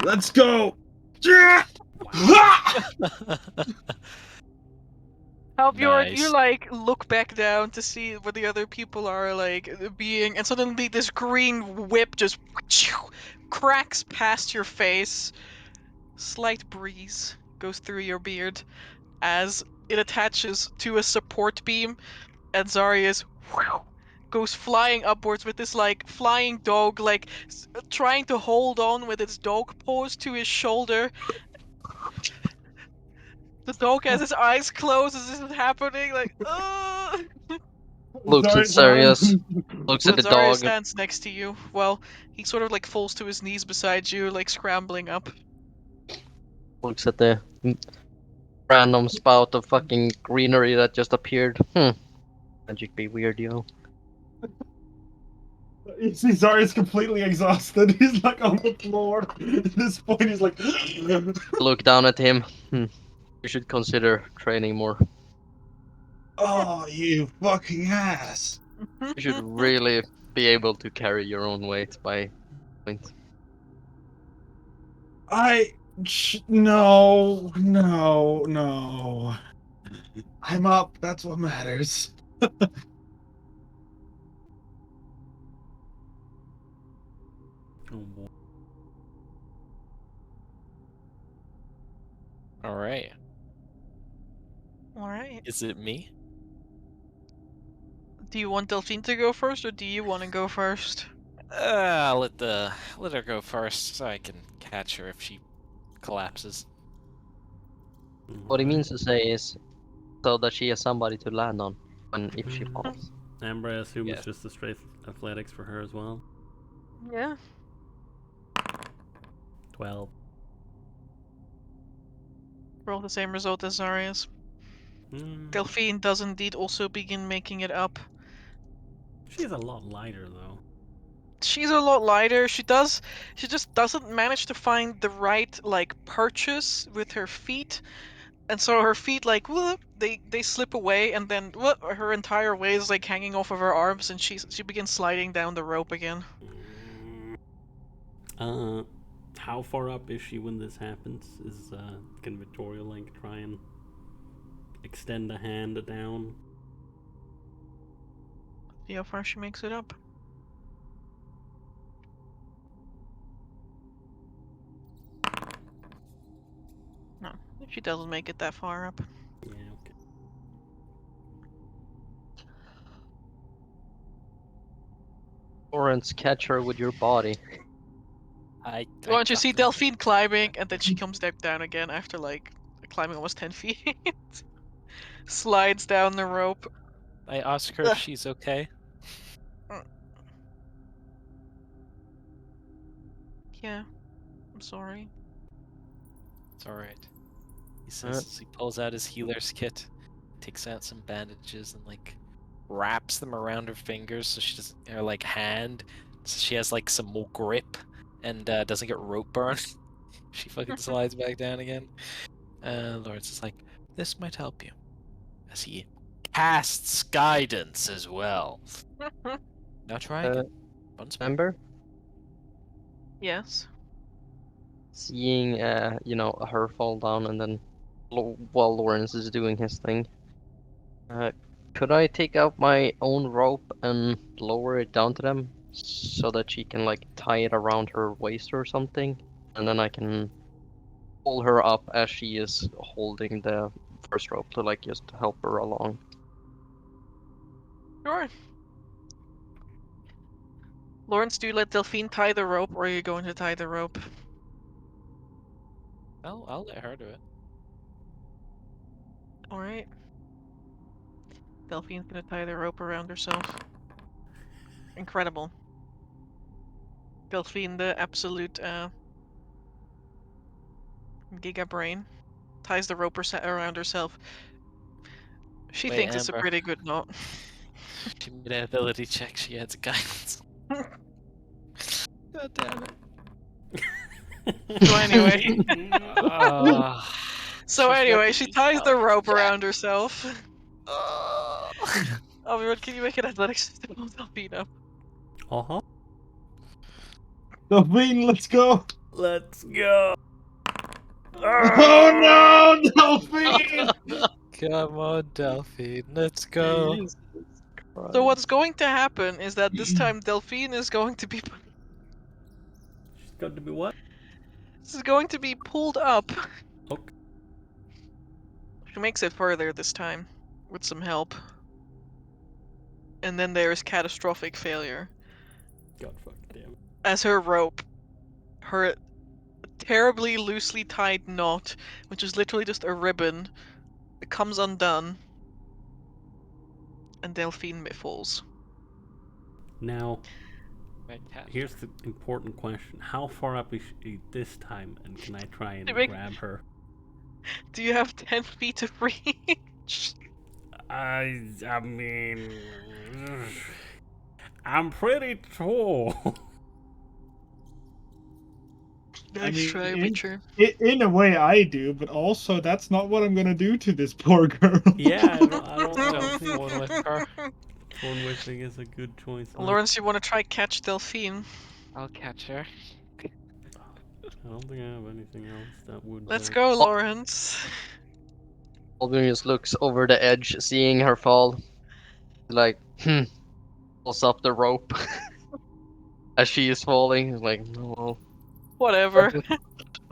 Let's go! Yeah! Halbjord, you Nice. like look back down to see what the other people are like being, and suddenly this green whip just cracks past your face. Slight breeze goes through your beard as it attaches to a support beam, and Zarius goes flying upwards with this like flying dog, like trying to hold on with its dog paws to his shoulder. The dog has his eyes closed as this is happening, like, ugh. Looks at Sirius, looks at But the Zarya dog, stands next to you. Well, he sort of like falls to his knees beside you, like scrambling up. looks at the random spout of fucking greenery that just appeared. Magic be weird, yo. You see Zarya's completely exhausted. He's like on the floor. At this point, he's like. Look down at him. You should consider training more. Oh, you fucking ass! You should really be able to carry your own weight by point. No. I'm up. That's what matters. Oh boy. All right. Alright. Is it me? Do you want Delphine to go first, or do you want to go first? Let her go first so I can catch her if she collapses. What he means to say is so that she has somebody to land on if she Mhm. falls. Amber, I assume Yeah. it's just a straight athletics for her as well. Yeah. 12. Roll the same result as Zarius. Delphine does indeed also begin making it up. She's a lot lighter though. She's a lot lighter. She just doesn't manage to find the right like purchase with her feet, and so her feet like whoop, they slip away, and then whoop, her entire weight is like hanging off of her arms, and she begins sliding down the rope again. How far up is she when this happens? Can Victoria like try and extend a hand down? See how far she makes it up. No, she doesn't make it that far up. Yeah, okay. Lawrence, catch her with your body. I Why don't you got see them. Delphine climbing, and then she comes down again after like climbing almost 10 feet. Slides down the rope. I ask her if she's okay. Yeah, I'm sorry. It's all right. He says as he pulls out his healer's kit, takes out some bandages and like wraps them around her fingers so she doesn't, her like hand, so she has like some more grip and doesn't get rope burn. She fucking slides back down again. Lawrence is like, this might help you, as he casts guidance as well. Now try again. Once more. Remember? Yes. Seeing, her fall down and then while Lawrence is doing his thing. Could I take out my own rope and lower it down to them so that she can like tie it around her waist or something? And then I can pull her up as she is holding the first rope to like just help her along. Sure. Lawrence, do you let Delphine tie the rope, or are you going to tie the rope? I'll let her do it. Alright. Delphine's gonna tie the rope around herself. Incredible. Delphine, the absolute giga brain, ties the rope around herself. She Wait, thinks it's a Amber. pretty good knot. She made an ability check. She has guidance. God damn it. So anyway, she ties the rope around herself. Oh, can you make an athletics to pull Delphine up? Uh-huh. Delphine, let's go! Let's go. Oh no, Delphine! Come on, Delphine. Let's go. Jesus Christ. So what's going to happen is that this time Delphine is going to be She's got to be what? pulled up. Okay. She makes it further this time with some help. And then there's catastrophic failure. God fuck damn. As her terribly loosely tied knot, which is literally just a ribbon, it comes undone, and Delphine falls. Now, My cat. here's the important question. How far up is she this time, and can I try and Wait. grab her? Do you have 10 feet of reach? I mean... I'm pretty tall. Nice mean, try, in- Witcher. In a way, I do, but also that's not what I'm gonna do to this poor girl. Yeah, I don't think One with her. Thorn Whistling is a good choice. No. Lawrence, you want to try catch Delphine? I'll catch her. I don't think I have anything else that would... Let's go, Lawrence. Albin just looks over the edge, seeing her fall. Like, pulls up the rope as she is falling. He's like, no. Whatever.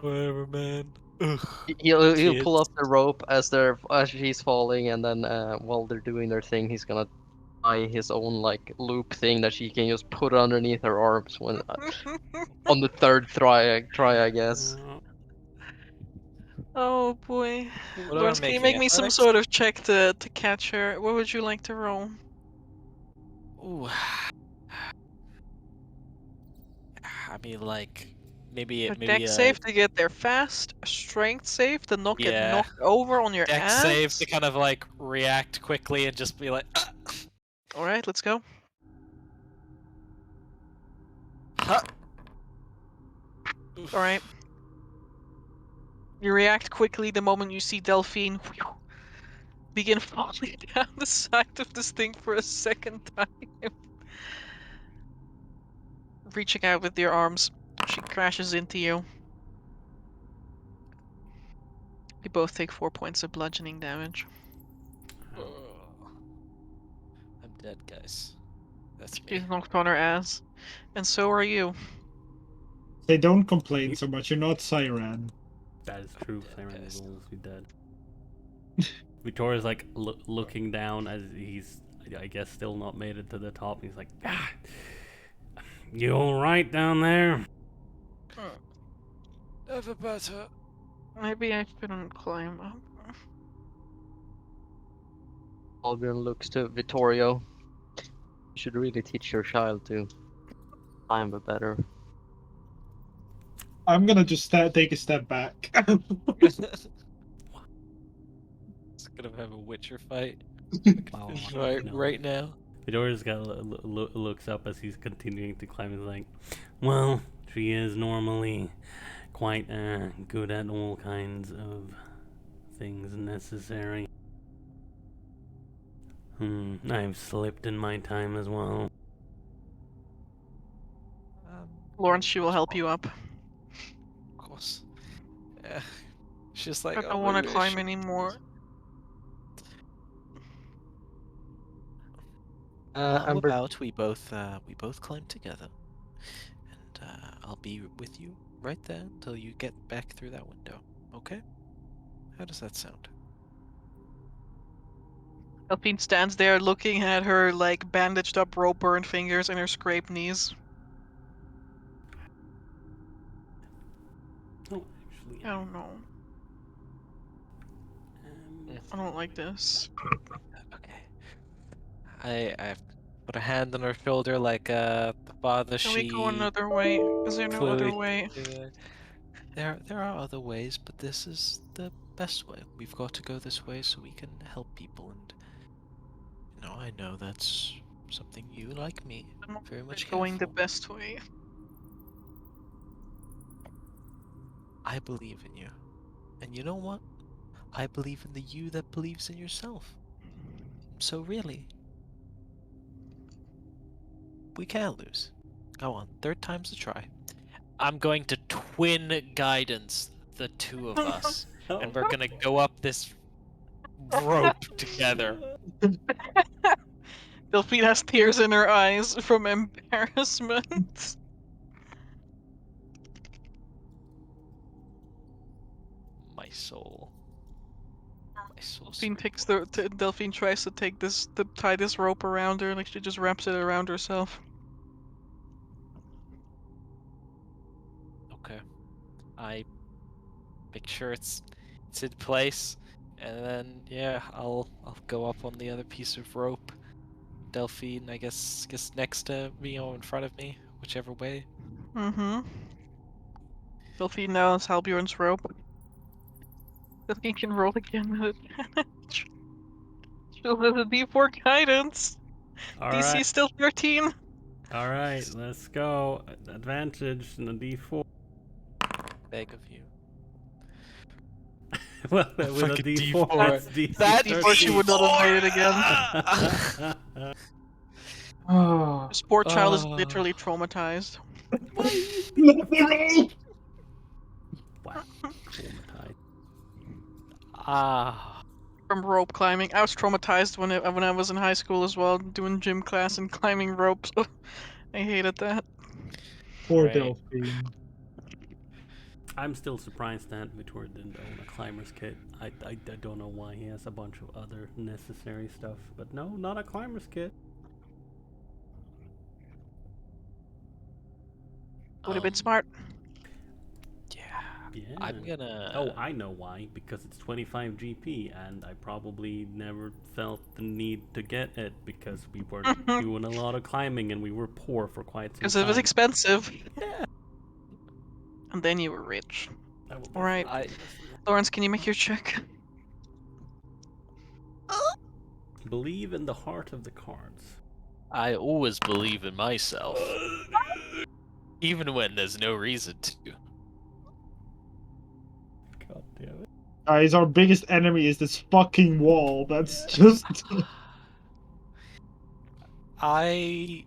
Whatever, man. Ugh. He'll pull Kids. up the rope as she's falling, and then while they're doing their thing, he's gonna tie his own like loop thing that she can just put underneath her arms when on the third try, I guess. Oh boy. What am I Lawrence, can you making, make me some athletics? sort of check to catch her? What would you like to roll? Ooh. I mean, like, maybe A maybe dex save to get there fast, a strength save to not get Yeah. knocked over on your dex ass. save to kind of like react quickly and just be like, Alright, let's go. huh. Alright. You react quickly the moment you see Delphine begin falling down the side of this thing for a second time. Reaching out with your arms, she crashes into you. You both take 4 points of bludgeoning damage. I'm dead, guys. That's me. She's knocked on her ass. And so are you. They don't complain so much. You're not Siren. That is true. Dead Siren pissed. will always be dead. Victoria's like looking down as he's, I guess, still not made it to the top. He's like, you all right down there? Never better. Maybe I shouldn't climb up. Albin looks to Vittorio. You should really teach your child to climb a better. I'm gonna just take a step back. It's gonna have a Witcher fight. Oh, right, no. right now. Victoria's got looks up as he's continuing to climb. He's like, well, she is normally quite good at all kinds of things necessary. I've slipped in my time as well. Lawrence, she will help you up. Of course. Yeah. She's like, I don't "Oh, want to maybe I climb should-" anymore. How Amber, about we both climb together, and I'll be with you right there until you get back through that window. Okay. How does that sound? Delphine stands there looking at her like bandaged up rope burned fingers and her scraped knees. Oh, actually, I don't know. I don't like this. Okay. I have to put a hand on her shoulder like the father Can we go she another way? Is there no other clearly way? there are other ways, but this is the best way. We've got to go this way so we can help people, and I know that's something you, like me, I'm not very much going the careful. best way. I believe in you. And you know what? I believe in the you that believes in yourself. So really, we can't lose. Go on, third time's the try. I'm going to twin guidance the two of us, and we're gonna go up this rope together. Delphine has tears in her eyes from embarrassment. My soul. My soul. Delphine tries to tie this rope around her, like she just wraps it around herself. Okay. I make sure it's in place, and then yeah, I'll go up on the other piece of rope. Delphine, I guess next to me or in front of me, whichever way. Mm-hmm. Delphine now has Halbjorn's rope. Delphine can roll again with advantage. She'll have a D4 guidance. All DC right, still 13. all right, let's go. Advantage in the D4. Beg of you. Well, with a Fucking D4, D4. it's DC That D4 she would not have made it again. Oh, This poor child is Oh. literally traumatized. What do you let the rope! Wow, traumatized. Ah. From rope climbing. I was traumatized when I was in high school as well, doing gym class and climbing ropes. I hated that. Poor Right. Delphine. I'm still surprised that Vitor didn't own a climber's kit. I don't know why he has a bunch of other necessary stuff, but no, not a climber's kit. Would have been smart. Yeah. Yeah. I'm gonna. Oh, I know why. Because it's 25 GP, and I probably never felt the need to get it because we were doing a lot of climbing and we were poor for quite some Because time. it was expensive. Yeah. And then you were rich. I will Alright. definitely Lawrence, can you make your check? believe in the heart of the cards. I always believe in myself, even when there's no reason to. God damn it. Guys, our biggest enemy is this fucking wall. That's just. I'm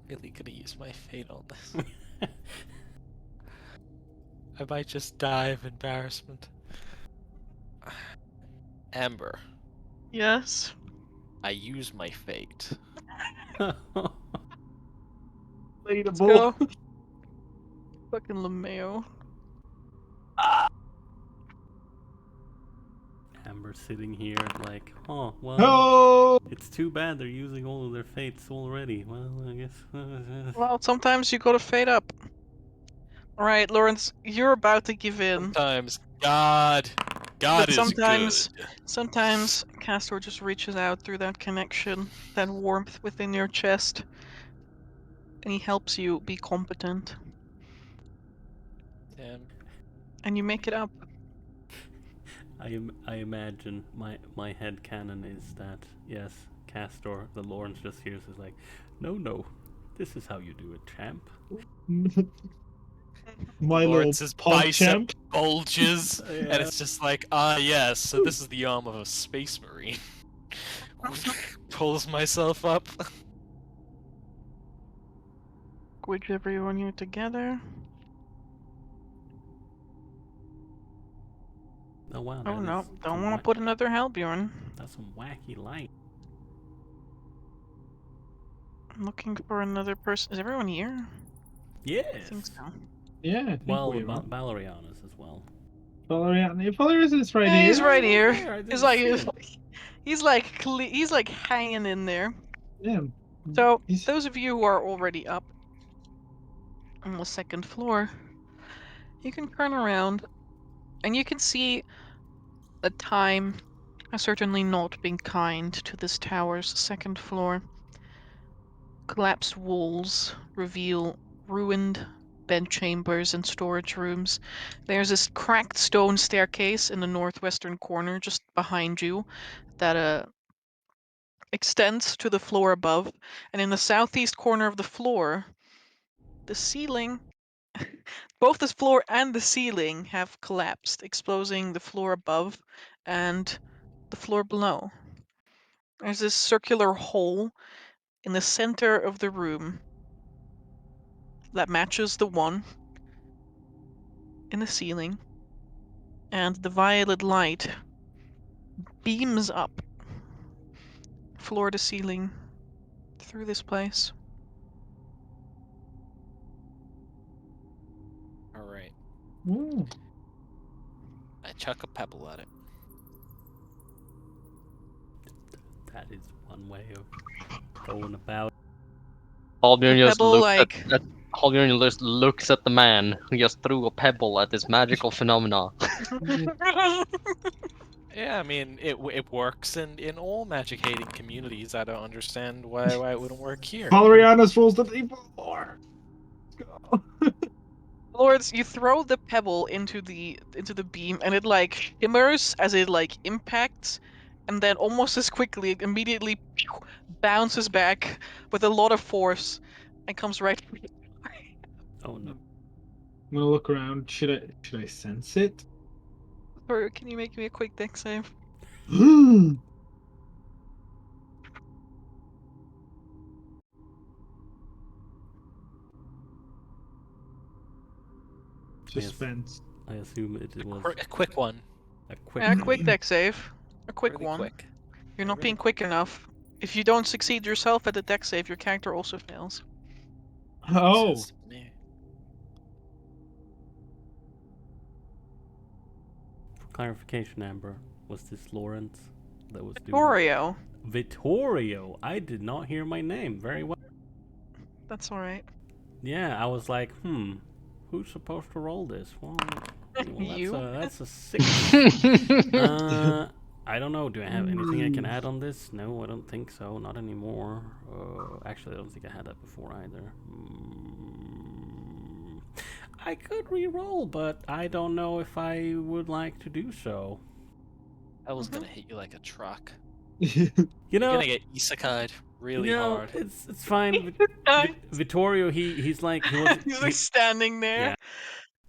really gonna use my fate on this. I might just die of embarrassment. Amber, Yes. I use my fate. Let's go. Fucking LeMayo. Amber sitting here like, oh, well, No! it's too bad they're using all of their fates already. Well, I guess. Well, sometimes you gotta fade up. Alright, Lawrence, you're about to give in. Sometimes God But is sometimes, good. sometimes Castor just reaches out through that connection, that warmth within your chest, and he helps you be competent. Damn. And you make it up. I imagine my head canon is that yes, Castor, the Lawrence just hears is like, no, this is how you do it, champ. My Lawrence's little punk bicep champ. bulges, Yeah. and it's just like, ah, yes, so this is the arm of a space marine. Pulls myself up. Whichever you want you together. Oh wow, Oh that no, is don't some want to put another Halbjorn. that's some wacky light. I'm looking for another person. Is everyone here? Yes. I think so. Yeah, I think Well, we are. Valerianus as well. Valerian is right Yeah, here. he's right Yeah, here. there, I He's didn't like, see him. he's like hanging in there. Yeah. So He's those of you who are already up on the second floor, you can turn around and you can see that time has certainly not been kind to this tower's second floor. Collapsed walls reveal ruined bedchambers and storage rooms. There's this cracked stone staircase in the northwestern corner just behind you that extends to the floor above. And in the southeast corner of the floor, the ceiling, both the floor and the ceiling have collapsed, exposing the floor above and the floor below. There's this circular hole in the center of the room that matches the one in the ceiling, and the violet light beams up floor to ceiling through this place. All right. Ooh. I chuck a pebble at it. That is one way of going about. Halbjorn The just pebble, looks like, at Halbjorn just looks at the man who just threw a pebble at this magical phenomena. Yeah, I mean, it works in all magic hating communities. I don't understand why it wouldn't work here. Valerianus rules the deep floor. Let's go. Lords, you throw the pebble into the beam, and it like shimmers as it like impacts, and then almost as quickly, it immediately bounces back with a lot of force, and comes right for you. Oh no. I'm gonna look around. Should I sense it? Sorry, can you make me a quick deck save? Suspense. I assume it was A quick one. a quick Yeah, a quick one. deck save. A quick Really one. quick. You're Yeah, not really being quick enough. If you don't succeed yourself at the deck save, your character also fails. Oh, Says me. For clarification, Amber, was this Lawrence that was doing Vittorio. Vittorio? I did not hear my name very well. That's alright. Yeah, I was like, who's supposed to roll this? Well, You? that's a 6. I don't know. Do I have anything I can add on this? No, I don't think so. Not anymore. Actually, I don't think I had that before either. I could re-roll, but I don't know if I would like to do so. I was gonna hit you like a truck. You You're know, gonna get isekai'd really hard. it's fine. Nice. Vittorio, he's like he was He's like standing there. yeah.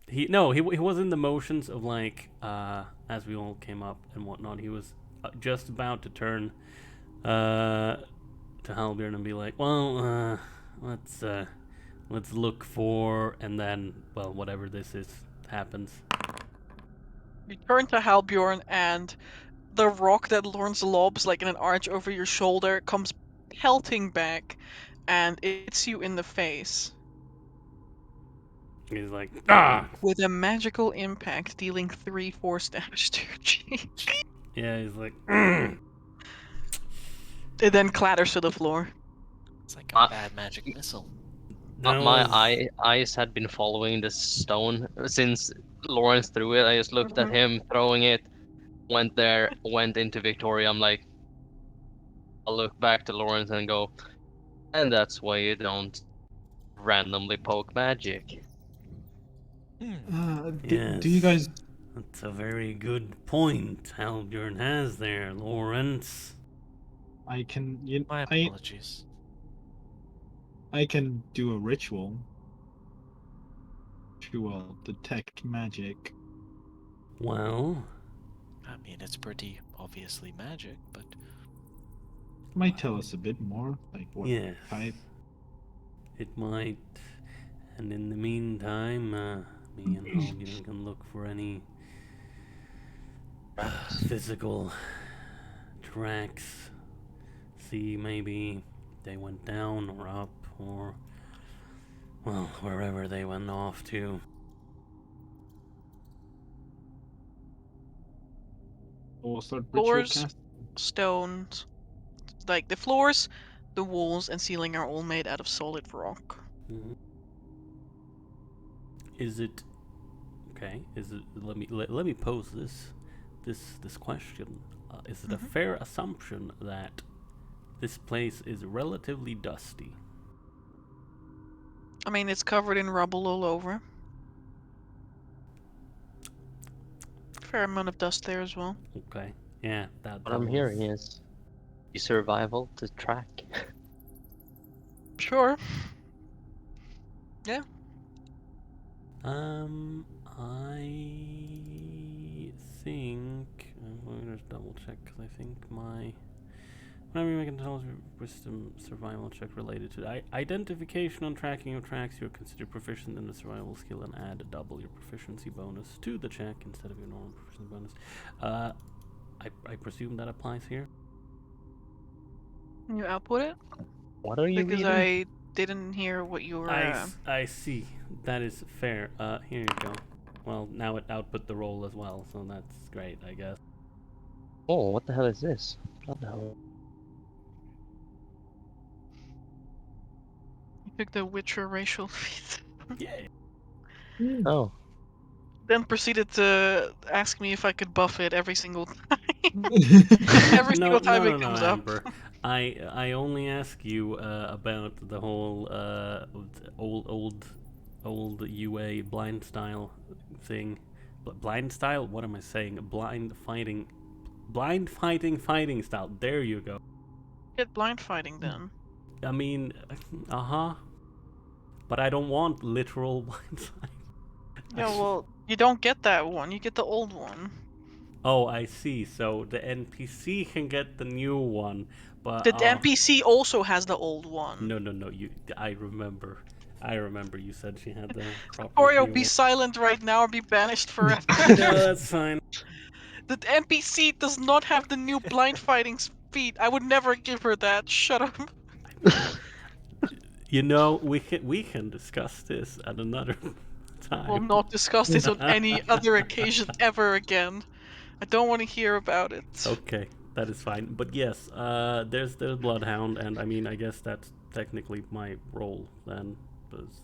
He was in the motions of like as we all came up and whatnot. He was just about to turn to Halbjorn and be like, well, let's look for, and then, well, whatever this is happens. You turn to Halbjorn, and the rock that Lawrence lobs like in an arch over your shoulder comes pelting back, and it hits you in the face He's like, ah. with a magical impact, dealing 3 force damage to your cheek. Yeah, he's like, It then clatters to the floor. It's like a Uh, bad magic missile. that My was eyes had been following the stone since Lawrence threw it. I just looked at Mhm. him throwing it, went there, went into Victoria. I'm like, I'll look back to Lawrence and go, and that's why you don't randomly poke magic. do you guys? That's a very good point Halbjorn has there, Lawrence. I can. My apologies. I can do a ritual to detect magic. Well, I mean, it's pretty obviously magic, but Might tell us a bit more, like what yes, type. it might. And in the meantime, me and Halbjorn can look for any physical tracks. See, maybe they went down or up or, well, wherever they went off to. We'll start ritual Floors, cast. stones, like the floors, the walls, and ceiling are all made out of solid rock. Mhm. Is it okay? Is it? Let me pose this question. Is it a Mhm. fair assumption that this place is relatively dusty? I mean, it's covered in rubble all over. Fair amount of dust there as well. Okay. Yeah, that What I'm was. hearing is the survival to track. Sure. Yeah. I think I'm going to just double check because I think my whenever you make an intelligence wisdom survival check related to identification on tracking of tracks, you're considered proficient in the survival skill and add double your proficiency bonus to the check instead of your normal proficiency bonus. I presume that applies here. Can you output it? What are you Because reading? I didn't hear what you were. I see. That is fair. Here you go. Well, now it output the roll as well, so that's great, I guess. Oh, what the hell is this? What the hell? You took the Witcher racial feat. Yeah. Oh, Then proceeded to ask me if I could buff it every single time. Every No, single no, time no, it no, comes up. Amber. I only ask you about the whole old UA blind style thing. Blind style? What am I saying? Blind fighting style. There you go. Get blind fighting then. I mean, but I don't want literal blind fight. Yeah, well, you don't get that one. You get the old one. Oh, I see. So the NPC can get the new one, but The NPC also has the old one. no. I remember. You said she had the proper Oreo, new be one. silent right now or be banished forever. No, that's fine. The NPC does not have the new blind fighting feat. I would never give her that. Shut up. You know, we can discuss this at another We'll time. not discuss this on any other occasion ever again. I don't want to hear about it. Okay, that is fine. But yes, there's the bloodhound, and I mean, I guess that's technically my role then. Because,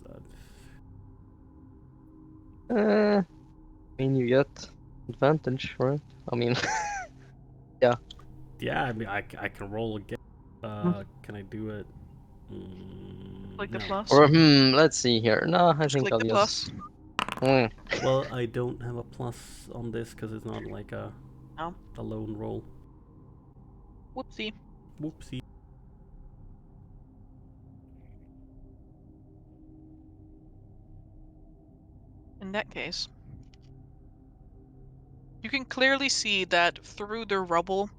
I mean you get advantage, right? I mean, yeah. yeah, I mean, I can roll again. Can I do it? Click the No. plus. Or let's see here. No, I Just think click I'll the just. plus. Well, I don't have a plus on this because it's not like a No. lone roll. Whoopsie. Whoopsie. In that case, you can clearly see that through the rubble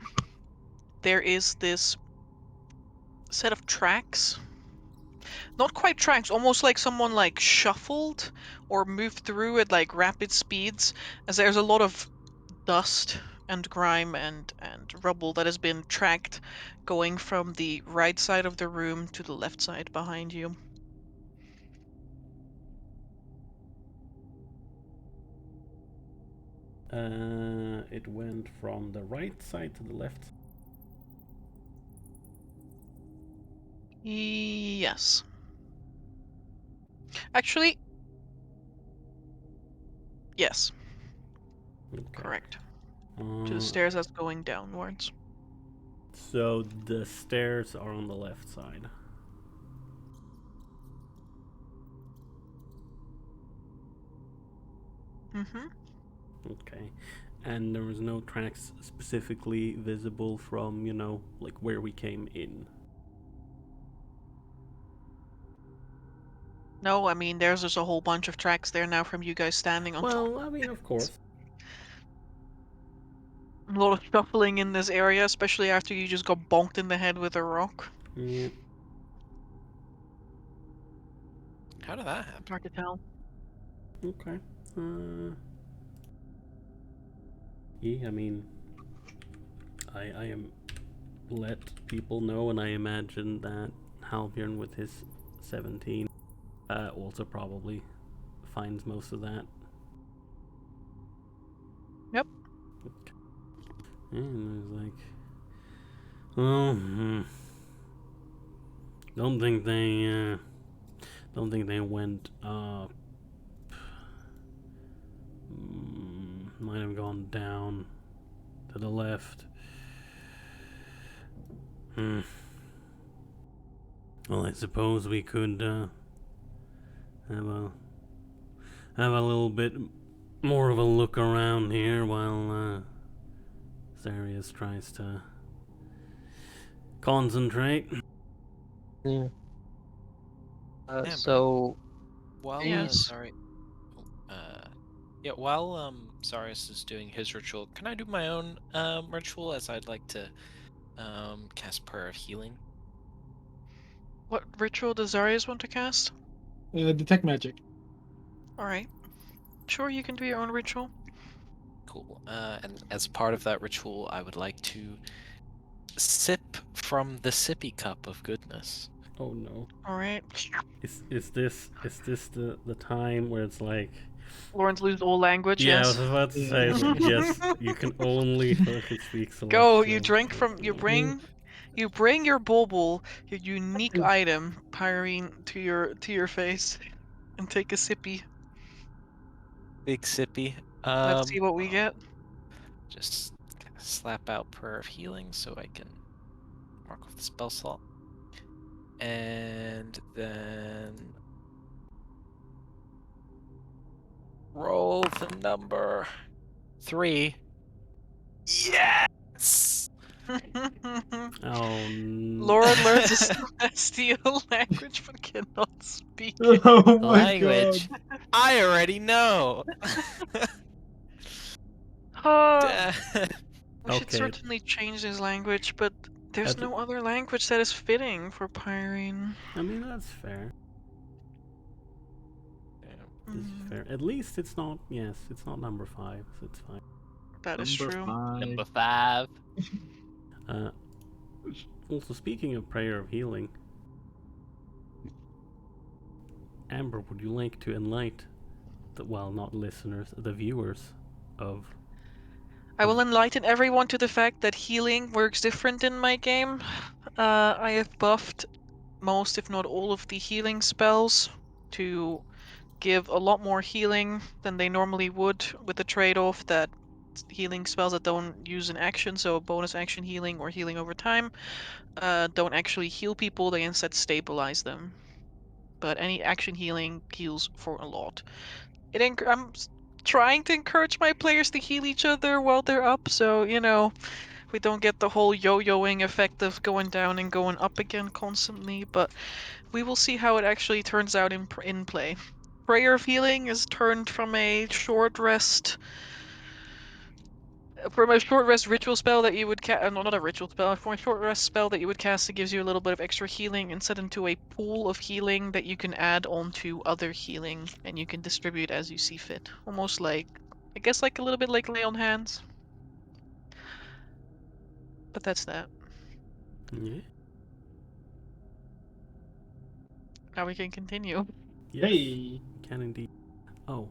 there is this set of tracks. Not quite tracks, almost like someone like shuffled or moved through at like rapid speeds, as there's a lot of dust and grime and rubble that has been tracked going from the right side of the room to the left side behind you. It went from the right side to the left. Yes. Actually, yes. Okay. Correct. To the stairs that's going downwards. So the stairs are on the left side. Mm-hmm. Okay. And there was no tracks specifically visible from, like where we came in. No, I mean, there's just a whole bunch of tracks there now from you guys standing on top. Well, I mean, of course. A lot of shuffling in this area, especially after you just got bonked in the head with a rock. Yeah. How did that happen? Hard to tell. Okay. Yeah, I mean, I am let people know, and I imagine that Halbjorn with his 17 also probably finds most of that. Yep. Okay. And there's like, well, don't think they went up. Might have gone down to the left. Well, I suppose we could have a little bit more of a look around here while Zarius tries to concentrate. Yeah. Amber. So While Yes. while Zarius is doing his ritual, can I do my own ritual, as I'd like to cast Prayer of Healing? What ritual does Zarius want to cast? Detect magic. Alright. Sure, you can do your own ritual. Cool. And as part of that ritual, I would like to sip from the sippy cup of goodness. Oh no! Alright. Is this the time where it's like? Lawrence loses all language, Yeah, I yes. was about to say that. Yes, you can only fucking speak Celestial. Go, you drink from you bring your bobble, your unique item, Pyrene, to your face, and take a sippy. Big sippy. Let's see what we get. Just slap out Prayer of Healing so I can mark off the spell slot. And then roll the number 3. Yes! Oh. Lauren learns a celestial language but cannot speak it. Oh my Language. god. I already know. We should Okay. certainly change his language, but there's At- no other language that is fitting for Pyrene. I mean, that's fair. This is fair. At least it's not. Yes, it's not number 5, so it's fine. That is true. number 5. Also, speaking of prayer of healing, Amber, would you like to enlighten the, well, not listeners, the viewers of? I will enlighten everyone to the fact that healing works different in my game. I have buffed most, if not all, of the healing spells to give a lot more healing than they normally would, with the trade-off that healing spells that don't use an action, so bonus action healing or healing over time, don't actually heal people, they instead stabilize them. But any action healing heals for a lot. I'm trying to encourage my players to heal each other while they're up, so, we don't get the whole yo-yoing effect of going down and going up again constantly, but we will see how it actually turns out in play. Prayer of Healing is turned from a short rest ritual spell that you would cast, no, not a ritual spell, from a short rest spell that you would cast that gives you a little bit of extra healing, instead into a pool of healing that you can add onto other healing, and you can distribute as you see fit. Almost like, I guess, like a little bit like Lay on Hands. But that's that. Yeah. Now we can continue. Yes, Hey. can indeed. Oh,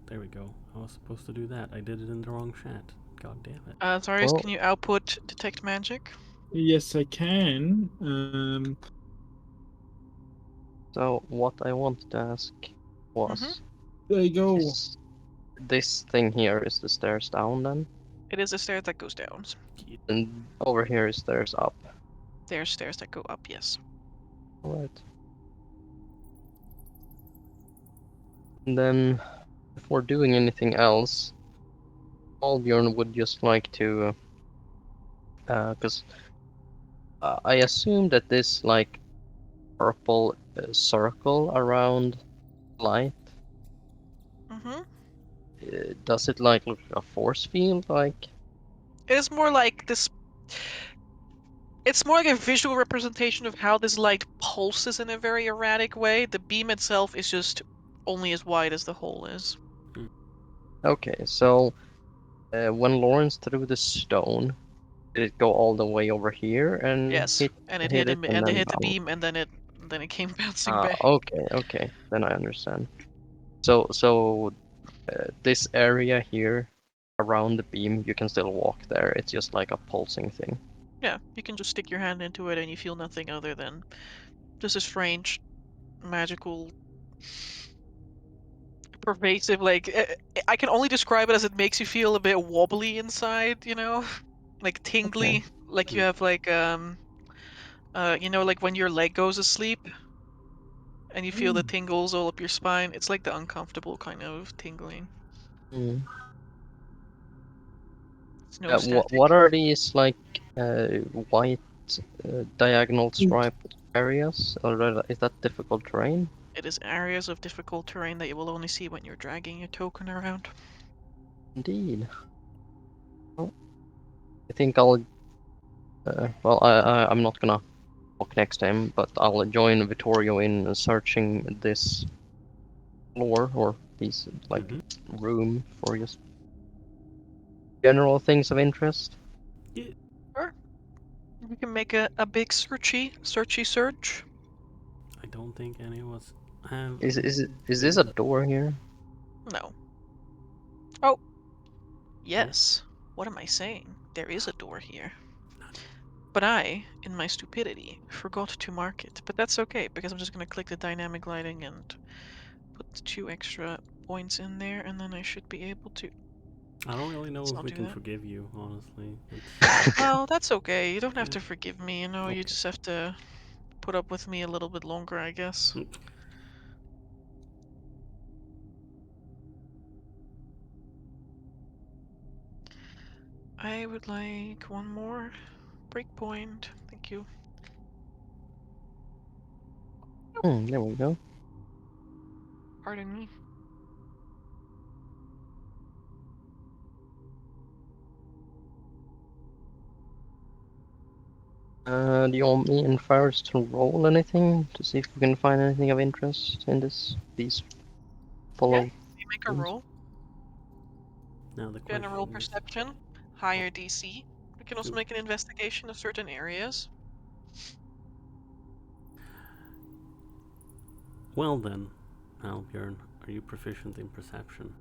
there we go. I was supposed to do that. I did it in the wrong chat. God damn it. Zarius, Well- can you output Detect Magic? Yes, I can. So what I wanted to ask was, There you go. this thing here is the stairs down then, It is a stairs that goes down. and over here is stairs up. There's stairs that go up, yes. Alright. And then, before doing anything else, Albjorn would just like to, because I assume that this like purple circle around light, Mm-hmm. does it like look like a force field? Like, It is more like this. It's more like a visual representation of how this light pulses in a very erratic way. The beam itself is just only as wide as the hole is. okay, so when Lawrence threw the stone, did it go all the way over here and Yes, hit and it hit hit it him, and and it then hit the bounce? beam, and then it came bouncing back. Okay, then I understand. So this area here around the beam, you can still walk there. It's just like a pulsing thing. Yeah, you can just stick your hand into it and you feel nothing other than just a strange, magical, pervasive, like, I can only describe it as it makes you feel a bit wobbly inside, you know? Like tingly, like you have like, you know, like when your leg goes asleep and you feel the tingles all up your spine. It's like the uncomfortable kind of tingling. Mm. It's no static. What are these like white diagonal striped areas? Or is that difficult terrain? It is areas of difficult terrain that you will only see when you're dragging your token around. Indeed. Well, I think I'll. Well, I'm not gonna walk next time, but I'll join Vittorio in searching this floor or these like room for just general things of interest. Sure. You can make a big searchy search. I don't think any of us have. Is this a door here? No. Oh. Yes. What am I saying? There is a door here. But I, in my stupidity, forgot to mark it. But that's okay, because I'm just going to click the dynamic lighting and put 2 extra points in there, and then I should be able to... I don't really know Let's if not we do can that. forgive you, honestly. Well, that's okay. You don't have Yeah. to forgive me, you know, you Okay. just have to put up with me a little bit longer, I guess. I would like one more breakpoint. Thank you. There we go. Pardon me. Do you want me and Faris to roll anything to see if we can find anything of interest in these follow? You make a things? roll. Now the General question is, perception. Higher DC. We can also make an investigation of certain areas. well then, Albjörn, are you proficient in perception?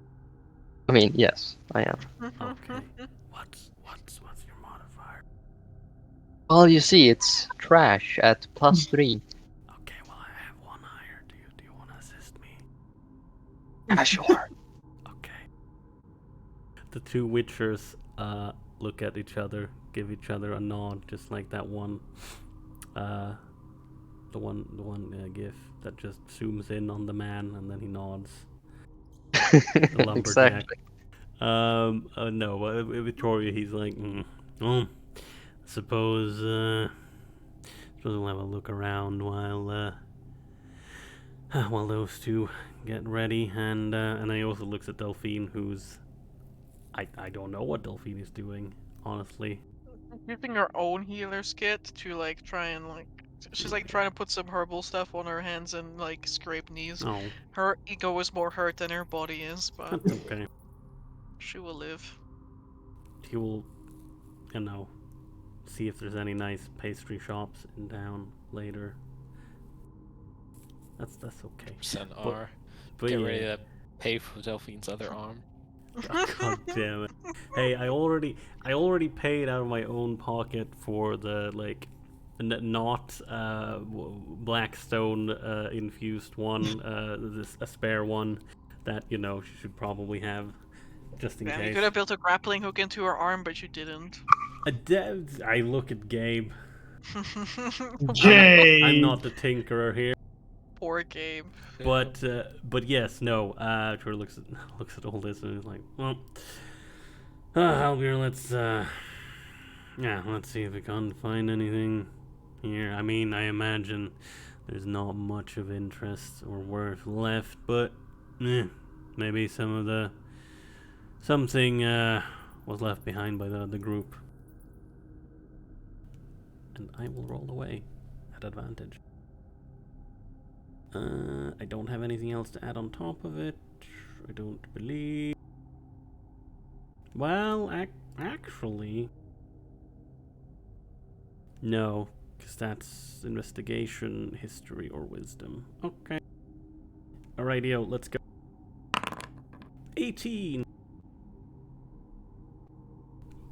I mean, yes, I am. Okay. What's your modifier? Well, you see, it's trash at +3. Okay, well I have one higher. Do you want to assist me? Sure. Okay. The 2 witchers look at each other, give each other a nod, just like that one. The one gif that just zooms in on the man and then he nods. The lumberjack. Exactly. No, Victoria, he's like, oh, suppose we'll have a look around while those 2 get ready, and then he also looks at Delphine, who's I don't know what Delphine is doing, honestly. Using her own healer's kit to like try and like she's like trying to put some herbal stuff on her hands and like scrape knees. Oh, Her ego is more hurt than her body is, but that's okay. she will live. He will, see if there's any nice pastry shops in town later. That's okay. Percent But- R. But Get yeah. ready to pay for Delphine's other arm. God damn it! Hey, I already paid out of my own pocket for the not Blackstone infused one, a spare one that she should probably have just in Damn, case. you could have built a grappling hook into her arm, but you didn't. I look at Gabe. Jay. I'm not the tinkerer here. Poor Gabe. But yes, no. Troy looks at all this and he's like, well, Albier, let's see if we can find anything here. I mean, I imagine there's not much of interest or worth left, but maybe something was left behind by the other group. And I will roll away at advantage. I don't have anything else to add on top of it. I don't believe. Well, actually, no, because that's investigation, history, or wisdom. Okay. Alrighty, let's go. 18.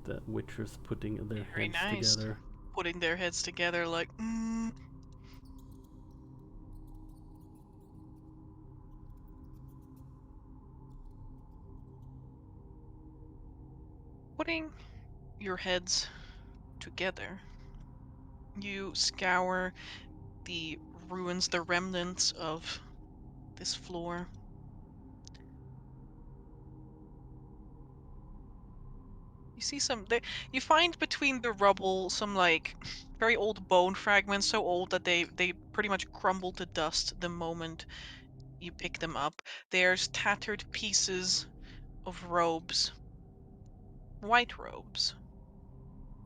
the Witchers putting their Very heads nice. together. Putting their heads together like, Putting your heads together, you scour the ruins, the remnants of this floor. You see you find between the rubble some like very old bone fragments, so old that they pretty much crumble to dust the moment you pick them up. There's tattered pieces of robes, white robes.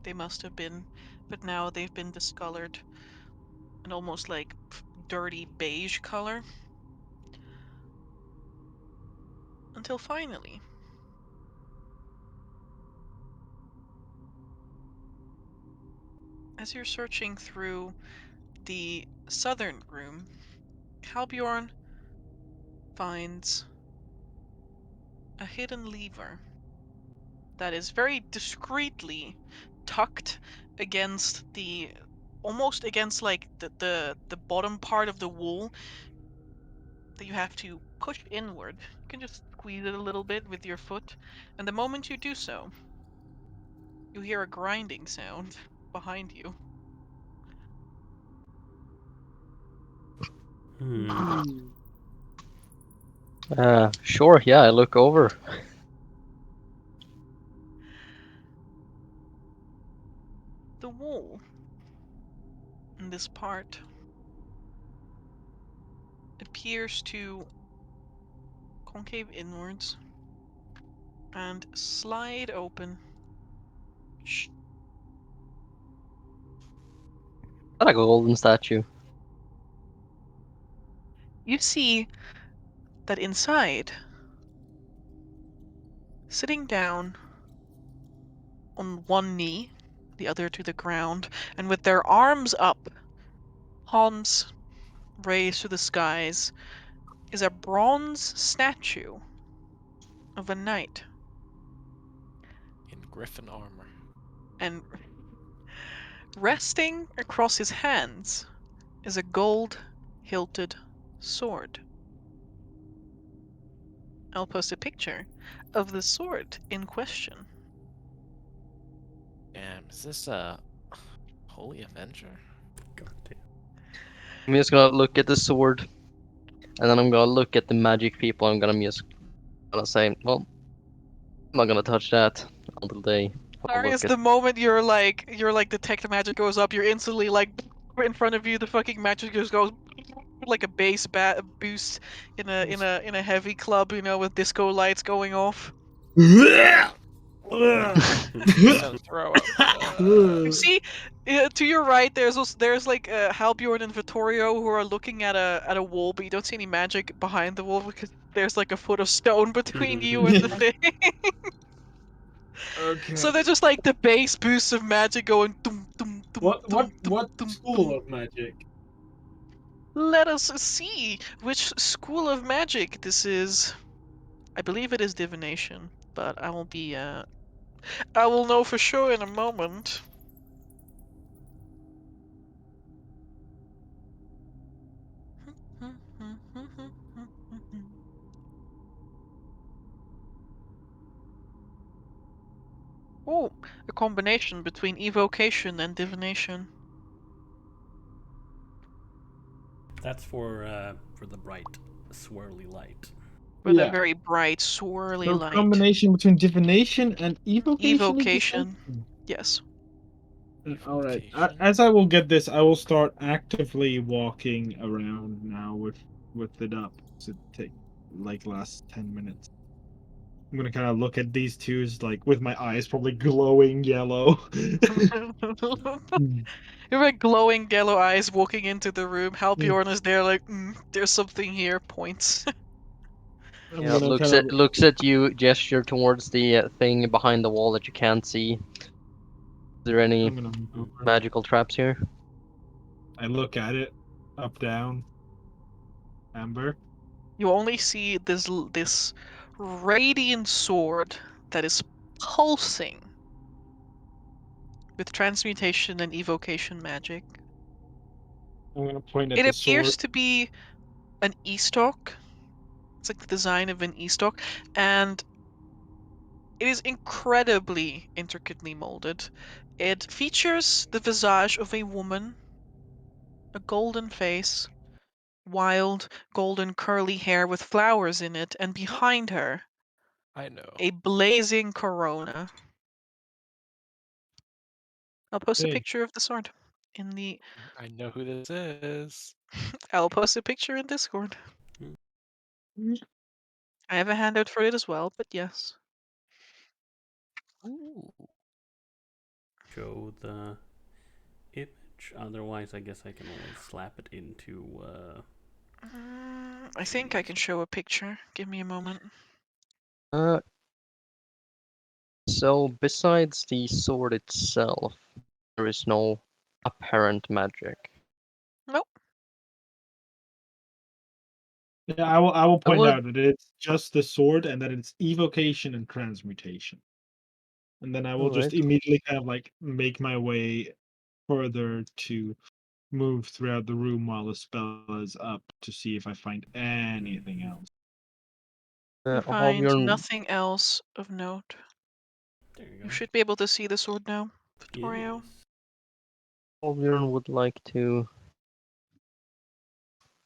They must have been, but now they've been discolored, an almost like dirty beige color. Until finally, as you're searching through the southern room, Halbjorn finds a hidden lever that is very discreetly tucked against almost against like the bottom part of the wall that you have to push inward. You can just squeeze it a little bit with your foot, and the moment you do so, you hear a grinding sound behind you. Sure, yeah, I look over. The wall in this part appears to concave inwards and slide open. Is that a golden statue? You see that inside, sitting down on one knee, the other to the ground, and with their arms up, palms raised to the skies, is a bronze statue of a knight. In griffin armor. And resting across his hands is a gold-hilted sword. I'll post a picture of the sword in question. Damn, is this a Holy Avenger? God damn. I'm just gonna look at the sword, and then I'm gonna look at the magic people. I'm gonna say, well, I'm not gonna touch that until they have a Darius, look at. the moment you're like detect magic goes up, you're instantly like in front of you. The fucking magic just goes like a bass boost in a heavy club, with disco lights going off. Please don't throw up. You see, to your right, there's like Halbjorn and Vittorio who are looking at a wall, but you don't see any magic behind the wall because there's like a foot of stone between you and the thing. Okay. So they're just like the bass boosts of magic going dum dum dum What dum dum what dum school dum. of magic? Let us see which school of magic this is. I believe it is divination, but I will know for sure in a moment. Oh, a combination between evocation and divination. That's for the bright, swirly light. For the Yeah. very bright, swirly So light. combination between divination and evocation. did you say? Evocation. Yes. All right. Evocation. As I will get this, I will start actively walking around now with it up. So it take like last 10 minutes. I'm gonna kind of look at these twos like with my eyes probably glowing yellow. You're like glowing yellow eyes walking into the room. Halbjorn is there like, there's something here, points. I'm Yeah, gonna kind of looks at you, gesture towards the thing behind the wall that you can't see. Is there any I'm gonna move over. magical traps here? I look at it, up down. Amber. You only see this radiant sword that is pulsing with transmutation and evocation magic. I'm gonna point at It the appears sword. to be an e-stalk. It's like the design of an e-stalk, and it is incredibly intricately molded. It features the visage of a woman, a golden face, wild golden curly hair with flowers in it, and behind her, I know. a blazing corona. I'll post a Hey. picture of the sword in the. I know who this is. I'll post a picture in Discord. I have a handout for it as well, but yes. Ooh. Show the image. Otherwise, I guess I can always slap it into. I think I can show a picture. Give me a moment. So besides the sword itself, there is no apparent magic. Nope. Yeah, I will I point would out that it's just the sword and that it's evocation and transmutation. And then I will just Alright. immediately kind of like make my way further to move throughout the room while the spell is up to see if I find anything else. You find Halbjorn, nothing else of note. There you You go. should be able to see the sword now, Vittorio. Yes. Halbjorn would like to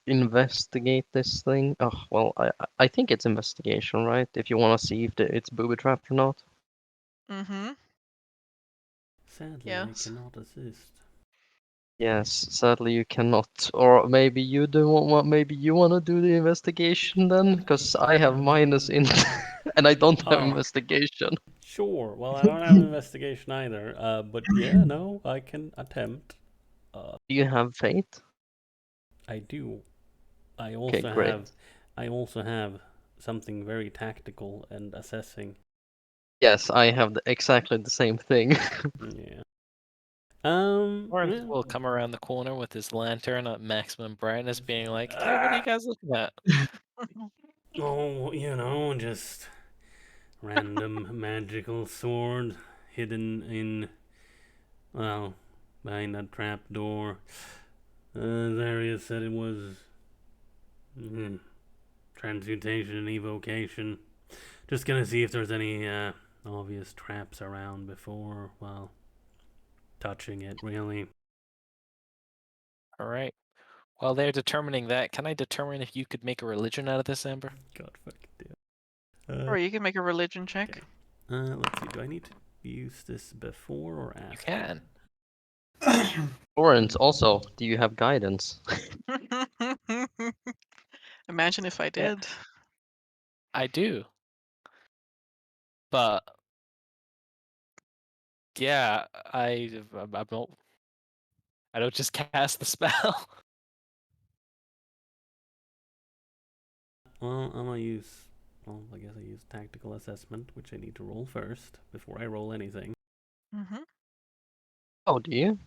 investigate this thing. Oh, well, I think it's investigation, right? If you want to see if it's booby trapped or not. Mm-hmm. Sadly, I Yes. cannot assist. Yes, sadly you cannot. Or maybe you do want. Maybe you want to do the investigation then, because I have minus in, and I don't have Oh. investigation. Sure. Well, I don't have an investigation either. But yeah, no, I can attempt. Do you have faith? I do. I Okay, also great. have. I also have something very tactical and assessing. Yes, I have exactly the same thing. Yeah. Lawrence Yeah. will come around the corner with his lantern at maximum brightness, being like, "Hey, what are you guys looking at?" Oh, just random magical sword hidden in, well, behind that trap door. Zaria said it was transmutation and evocation. Just gonna see if there's any obvious traps around before, well, touching it, really. All right. While they're determining that, can I determine if you could make a religion out of this, Amber? God fucking damn. Or you can make a religion check. Okay. Let's see. Do I need to use this before or after? You can. Lawrence, also, do you have guidance? Imagine if I Yeah. did. I do. But yeah, I don't just cast the spell. Well, I'm gonna use. Well, I guess I use tactical assessment, which I need to roll first before I roll anything. Mm-hmm. Oh, do you?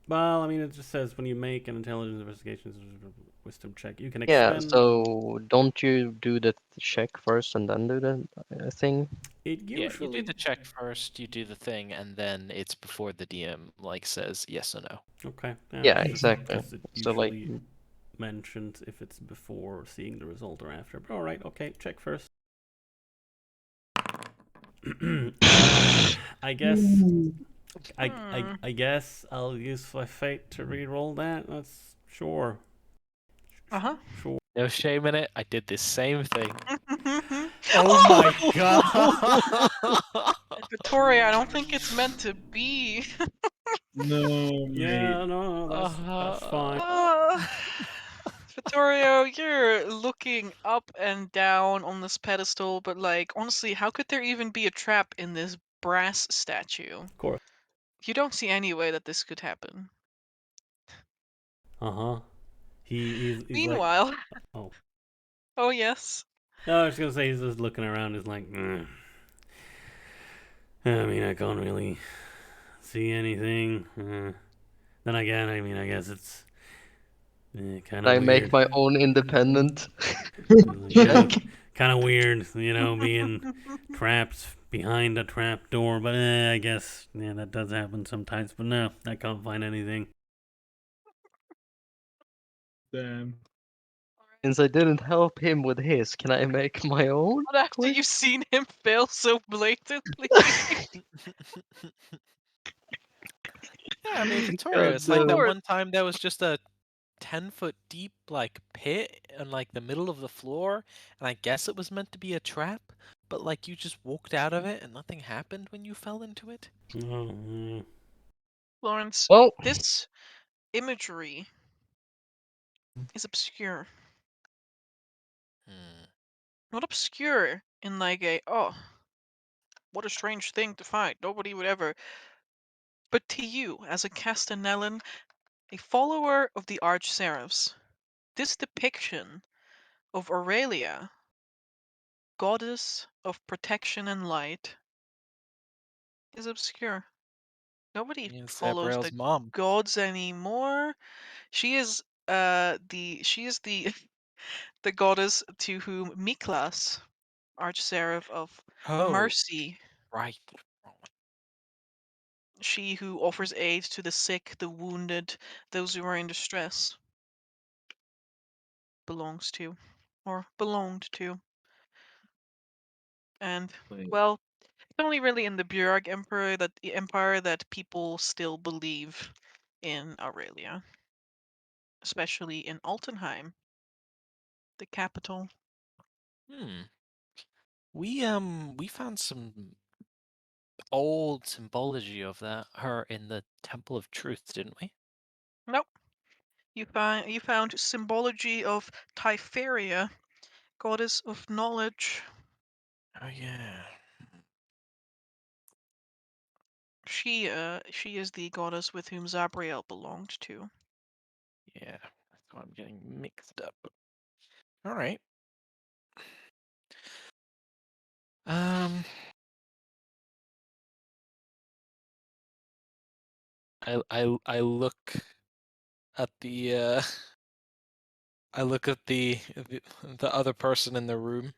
Well, I mean, it just says when you make an intelligence investigation wisdom check, you can Yeah, expend. so don't you do the check first and then do the thing? It Yeah, you do usually. the check first, you do the thing, and then it's before the DM says yes or no. Okay. Yeah, it's just exactly. because it So like, usually mentions if it's before seeing the result or after. But all right, okay, check first. I guess. I guess I'll use my fate to re-roll that. That's sure. Uh-huh. Sure. No shame in it. I did this same thing. Oh my god! Vittoria, I don't think it's meant to be. No, mate. Yeah, no, that's fine. Vittorio, you're looking up and down on this pedestal, but like, honestly, how could there even be a trap in this brass statue? Of course. You don't see any way that this could happen. Uh-huh. He's Meanwhile, like, oh. oh yes. No, I was gonna say he's just looking around. He's like, I mean, I can't really see anything. Then again, I mean, I guess it's kind of I weird. make my own independent Yeah, check. kind of weird, being trapped behind a trap door. But I guess that does happen sometimes. But no, I can't find anything. Damn. Since I didn't help him with his, can I make my own? Not after Quick? you've seen him fail so blatantly. Yeah, I mean, Victoria, God it's like that damn. one time there was just a 10-foot deep like pit in like the middle of the floor, and I guess it was meant to be a trap, but like you just walked out of it and nothing happened when you fell into it. Oh, Lawrence, Well, this imagery is obscure. Hmm. Not obscure in like a, oh, what a strange thing to find. Nobody would ever. But to you, as a Castanellan, a follower of the Arch-Seraphs, this depiction of Aurelia, goddess of protection and light, is obscure. Nobody It's follows Abrael's the mom. gods anymore. She is the the goddess to whom Miklas, Arch-Seraph of Oh, mercy, right. she who offers aid to the sick, the wounded, those who are in distress, belongs to, or belonged to. And well, it's only really in the Björg Empire that people still believe in Aurelia, especially in Altenheim, the capital. Hmm. We found some old symbology of that her in the Temple of Truth, didn't we? Nope. You found symbology of Typharia, goddess of knowledge. Oh yeah. She is the goddess with whom Zabriel belonged to. Yeah. That's why I'm getting mixed up. All right. Um. I look at the I look at the other person in the room.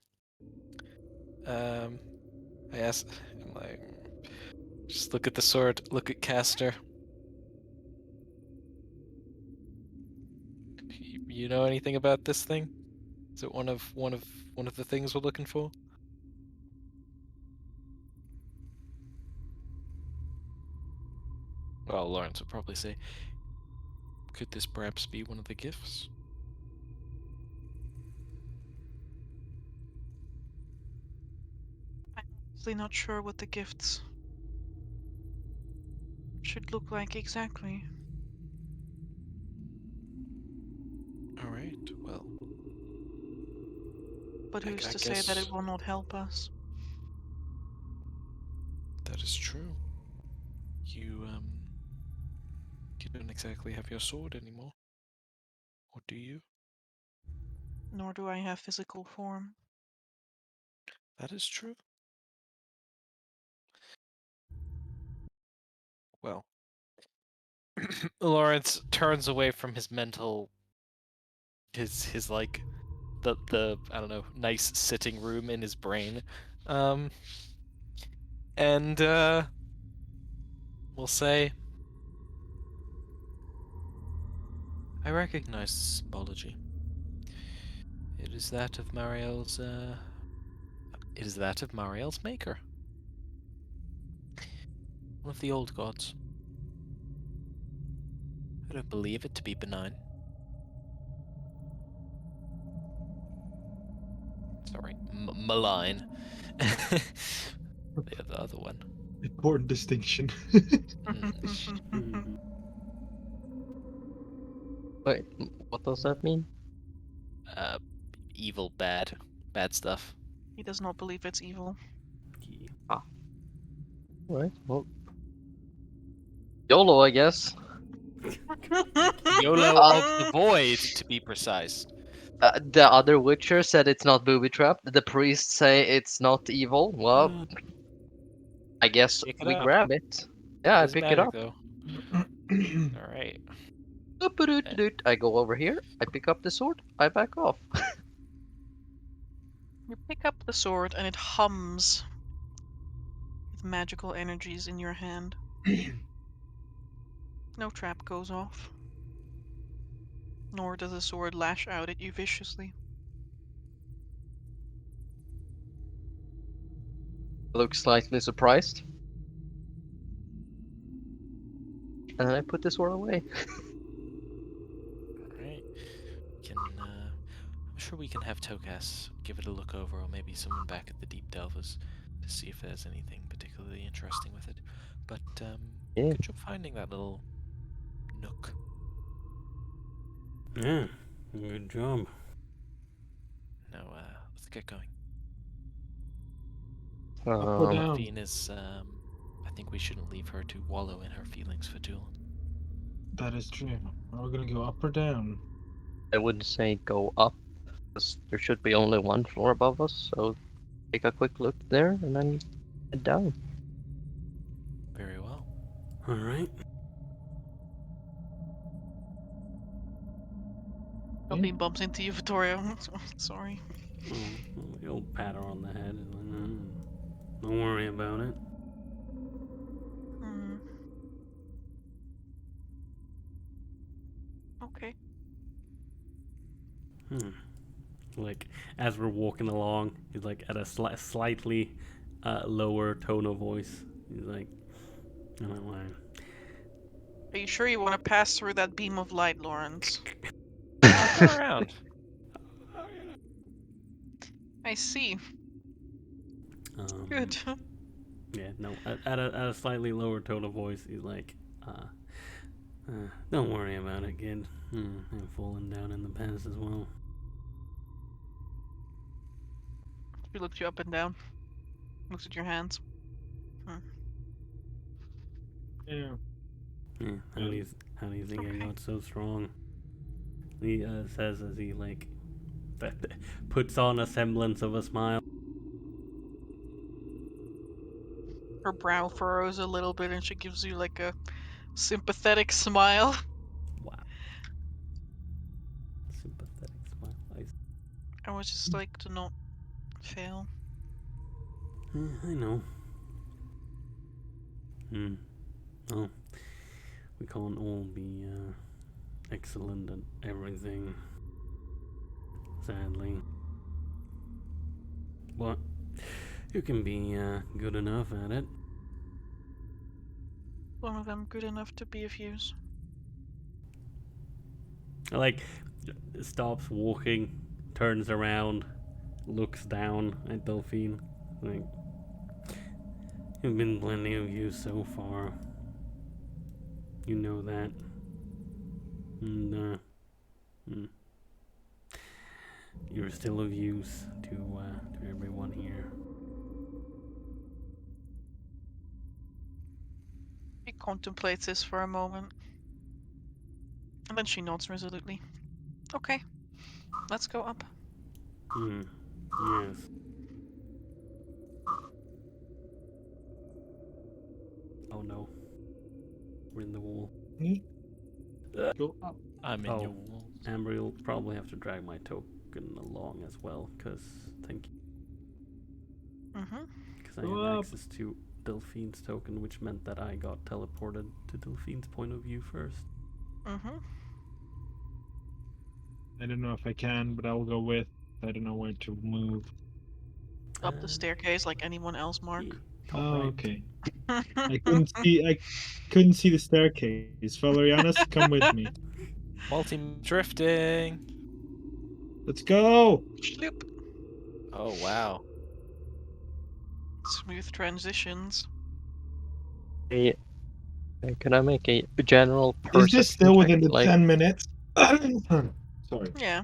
Um, I ask, I'm like, just look at the sword, look at Caster. You know anything about this thing? Is it one of the things we're looking for? Well, Lawrence would probably say, could this perhaps be one of the gifts? I'm honestly not sure what the gifts should look like exactly. All right. Well, But who's I to say that it guess will not help us? that is true. You don't exactly have your sword anymore, or do you? Nor do I have physical form. That is true. Well, Lawrence turns away from his mental, his like the I don't know, nice sitting room in his brain, um, and we'll say, I recognize the symbology. It is that of Mariel's. It is that of Mariel's maker, one of the old gods. I don't believe it to be benign. Sorry, malign. The other one. Important distinction. Mm. wait, what does that mean? Uh, evil, bad stuff. He does not believe it's evil. Ah, alright, well, YOLO, I guess. YOLO Uh, of the void, to be precise. the other Witcher said it's not booby trapped. The priests say it's not evil. Well, I guess Pick it we up. grab it. Yeah, It I is pick it magic, up. though. All right. Doop-a-doot-a-doot. I go over here. I pick up the sword. I back off. You pick up the sword and it hums with magical energies in your hand. No trap goes off. Nor does the sword lash out at you viciously. Looks slightly surprised. And I put the sword away. Alright. I'm sure we can have Tokas give it a look over, or maybe someone back at the Deepdelvers to see if there's anything particularly interesting with it. But, Yeah. good job finding that little nook. Yeah, good job. Now, let's get going. Up or down? Delphine is, I think we shouldn't leave her to wallow in her feelings for too long. That is true. Are we gonna go up or down? I would say go up, because there should be only one floor above us, so take a quick look there and then head down. Very well. All right. Delphine bumps into you, Vittoria. Sorry. You'll pat her on the head. Don't worry about it. Okay. Like, as we're walking along, he's like at a slightly lower tone of voice. He's like, I don't know why. Are you sure you want to pass through that beam of light, Lawrence? I'll turn around. I see. Um, Good. Yeah, no. At a slightly lower tone of voice, he's like, don't worry about it, kid. I've fallen down in the past as well. She looks you up and down. Looks at your hands. Yeah. Yeah, how do you think I got so strong? He says as he like puts on a semblance of a smile. Her brow furrows a little bit and she gives you like a sympathetic smile. Wow. Sympathetic smile. I would just like to not fail. I know. Oh, we can't all be excellent at everything, sadly. But you can be good enough at it. One of them good enough to be of use. Like, stops walking, turns around, looks down at Delphine. Like, you've been plenty of use so far. You know that. And, you're still of use to everyone here. She contemplates this for a moment. And then she nods resolutely. Okay. Let's go up. Yes. Oh no. We're in the wall. Go up. I'm in your walls. Amber, you'll probably have to drag my token along as well, because thank you. Because I have access to Delphine's token, which meant that I got teleported to Delphine's point of view first. I don't know if I can, but I'll go with. I don't know where to move. Up the staircase like anyone else, Mark. Oh, Right. okay. I couldn't see the staircase. Valerianus, come with me. Multi-drifting! Let's go! Schloop. Oh, wow. Smooth transitions. Hey, can I make a general Is perception this still within check, the like, 10 minutes? Sorry. Yeah.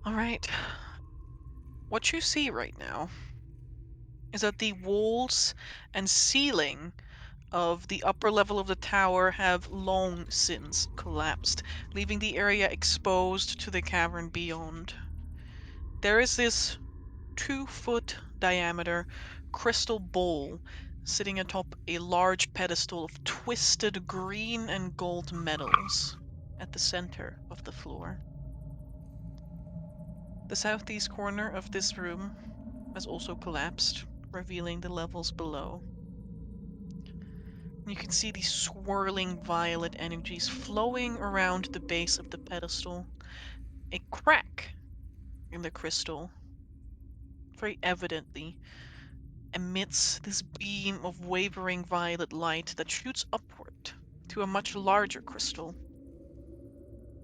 Alright. What you see right now is that the walls and ceiling of the upper level of the tower have long since collapsed, leaving the area exposed to the cavern beyond. There is this 2-foot diameter crystal bowl sitting atop a large pedestal of twisted green and gold metals at the center of the floor. The southeast corner of this room has also collapsed, revealing the levels below. You can see these swirling violet energies flowing around the base of the pedestal. A crack in the crystal, very evidently, emits this beam of wavering violet light that shoots upward to a much larger crystal.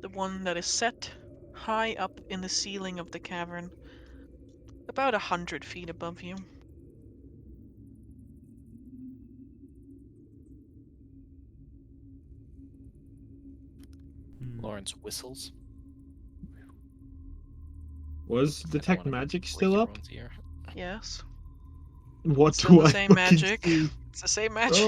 The one that is set high up in the ceiling of the cavern, about 100 feet above you. Lawrence whistles. Was I don't detect wanna magic break still up? everyone's ear. Yes. What Still do the I same fucking magic. see? It's the same magic.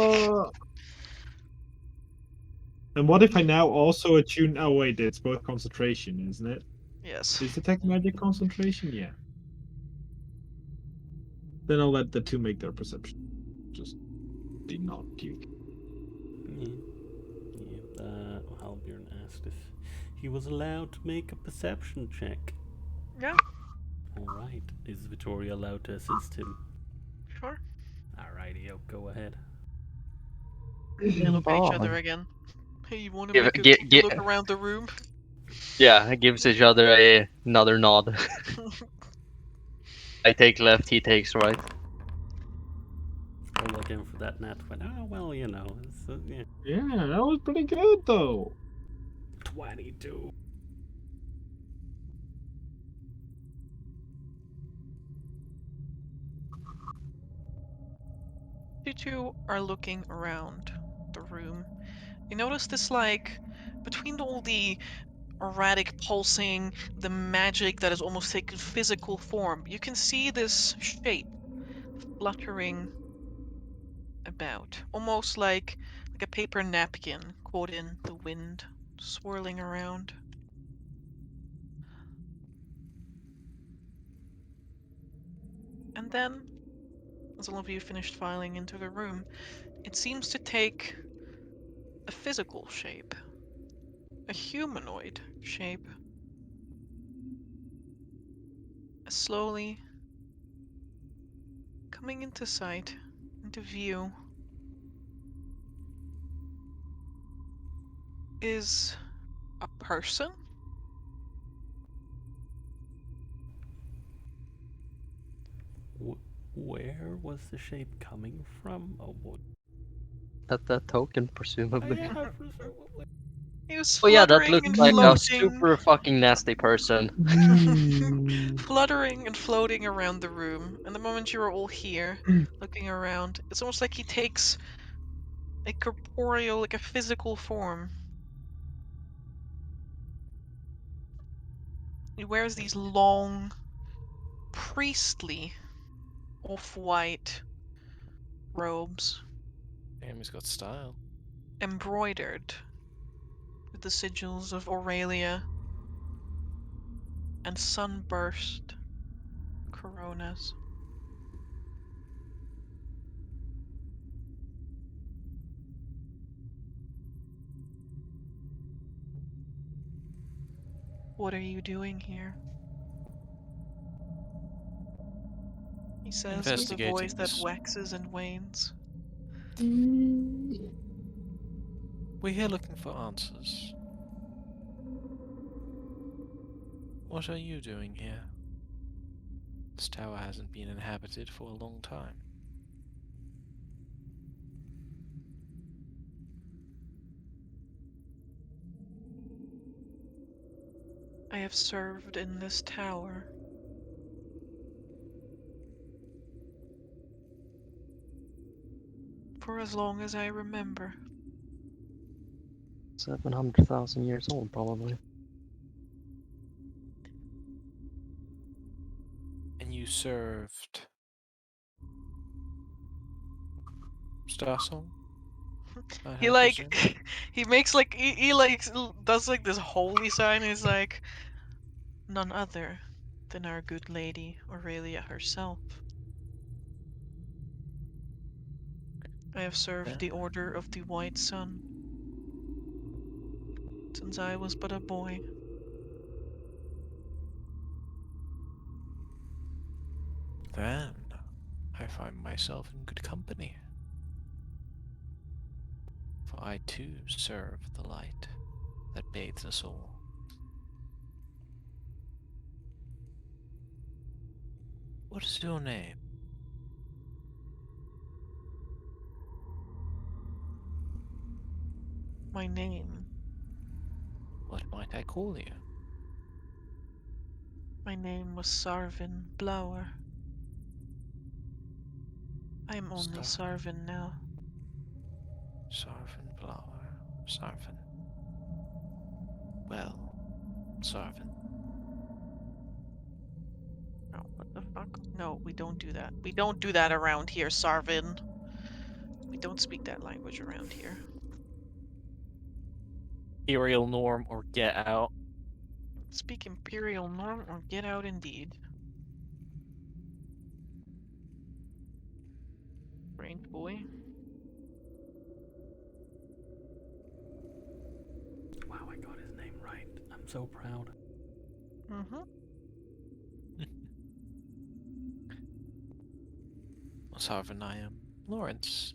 And what if I now also attune? Oh wait, it's both concentration, isn't it? Yes. Is detect magic concentration? Yeah. Then I'll let the two make their perception. Just did not puke. Halbjorn asked if he was allowed to make a perception check. Yeah, Alright, is Vittoria allowed to assist him? sure. Alrighty, go ahead. They look at each other Bye. again. Hey, you want to Give, make a gi- take a gi- look around the room? yeah, gives each other another nod. I take left, he takes right. Still looking for that nat 20. Oh, well, you know, it's, yeah. Yeah, that was pretty good though. 22. You two are looking around the room. You notice this, like, between all the erratic pulsing, the magic that has almost taken physical form, you can see this shape fluttering about, almost like a paper napkin caught in the wind, swirling around. And then, as all of you finished filing into the room, it seems to take a physical shape, a humanoid shape. Slowly coming into sight, into view, is a person. Where was the shape coming from? Oh, what? That token, presumably. Yeah, presumably. He was Oh yeah, that fluttering looks and like a floating, super fucking nasty person. fluttering and floating around the room. And the moment you are all here, looking around, it's almost like he takes a corporeal, like a physical form. He wears these long, priestly, off-white robes, Damn, he's got style. embroidered with the sigils of Aurelia and sunburst coronas. What are you doing here? He says with a Investigating voice that this. waxes and wanes. We're here looking for answers. What are you doing here? This tower hasn't been inhabited for a long time. I have served in this tower for as long as I remember. 700,000 years old, probably. And you served Starsong? He like he makes like he like does like this holy sign. He's like none other than our good lady Aurelia herself. I have served the Order of the White Sun since I was but a boy. Then I find myself in good company. For I too serve the light that bathes us all. What is your name? My name. What might I call you? My name was Sarvin Blower. I am only Sarvin now. Sarvin Blower. Sarvin. Well, Sarvin. Oh, what the fuck? No, we don't do that. We don't do that around here, Sarvin. We don't speak that language around here. Imperial norm or get out. Speak Imperial norm or get out indeed. Range boy. Wow, I got his name right. I'm so proud. Mm-hmm. Well, Sarvin, I am Lawrence.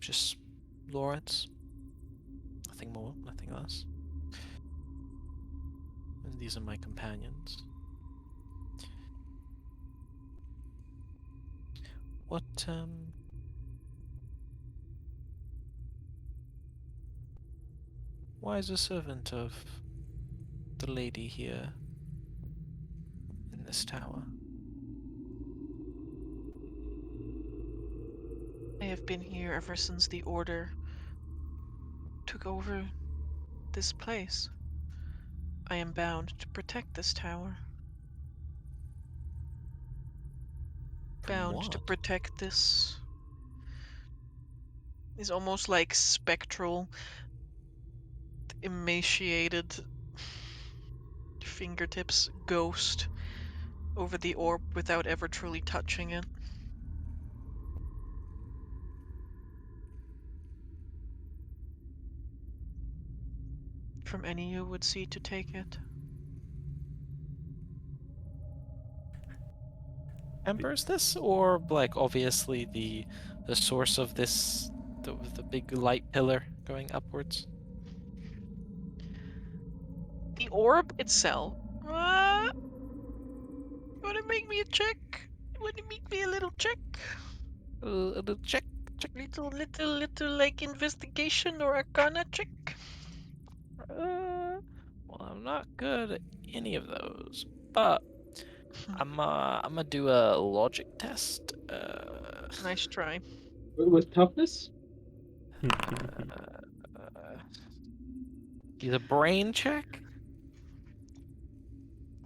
Just Lawrence. Nothing more, nothing less. And these are my companions. What, why is a servant of the lady here in this tower? I have been here ever since the Order took over this place. I am bound to protect this tower. From Bound to what? protect this. Is almost like spectral, emaciated fingertips ghost over the orb without ever truly touching it. From any you would see to take it. Ember, is this orb like obviously the source of this the big light pillar going upwards? The orb itself. You wanna make me a check? You wanna make me a little check? A little check. Little like investigation or arcana check? Well, I'm not good at any of those, but I'm gonna do a logic test. Nice try. With toughness? Either brain check.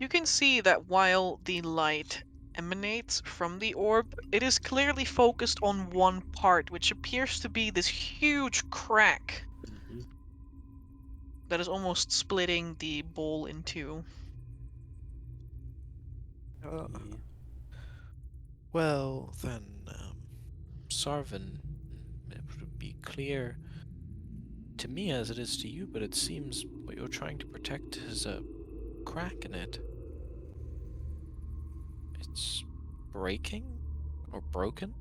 You can see that while the light emanates from the orb, it is clearly focused on one part, which appears to be this huge crack Mhm. that is almost splitting the bowl in two. Yeah. Well, then, Sarvin, it would be clear to me as it is to you, but it seems what you're trying to protect is a crack in it. It's breaking or broken?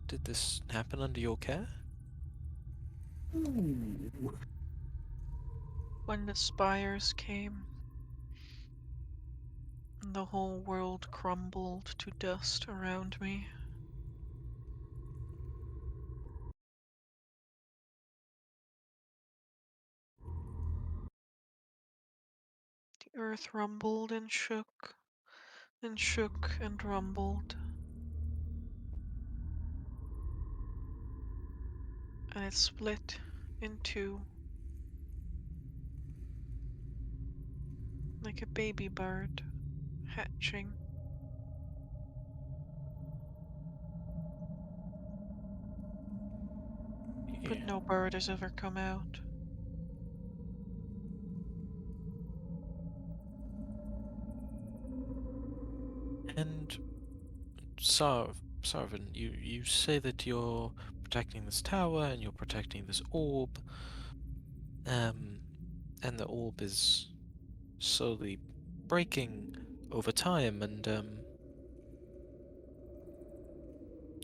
Did this happen under your care? When the spires came, the whole world crumbled to dust around me. The earth rumbled and shook and rumbled. And it split in two. Like a baby bird hatching. But Yeah. no bird has ever come out. And Sarvin, you say that you're protecting this tower and you're protecting this orb, and the orb is slowly breaking over time, and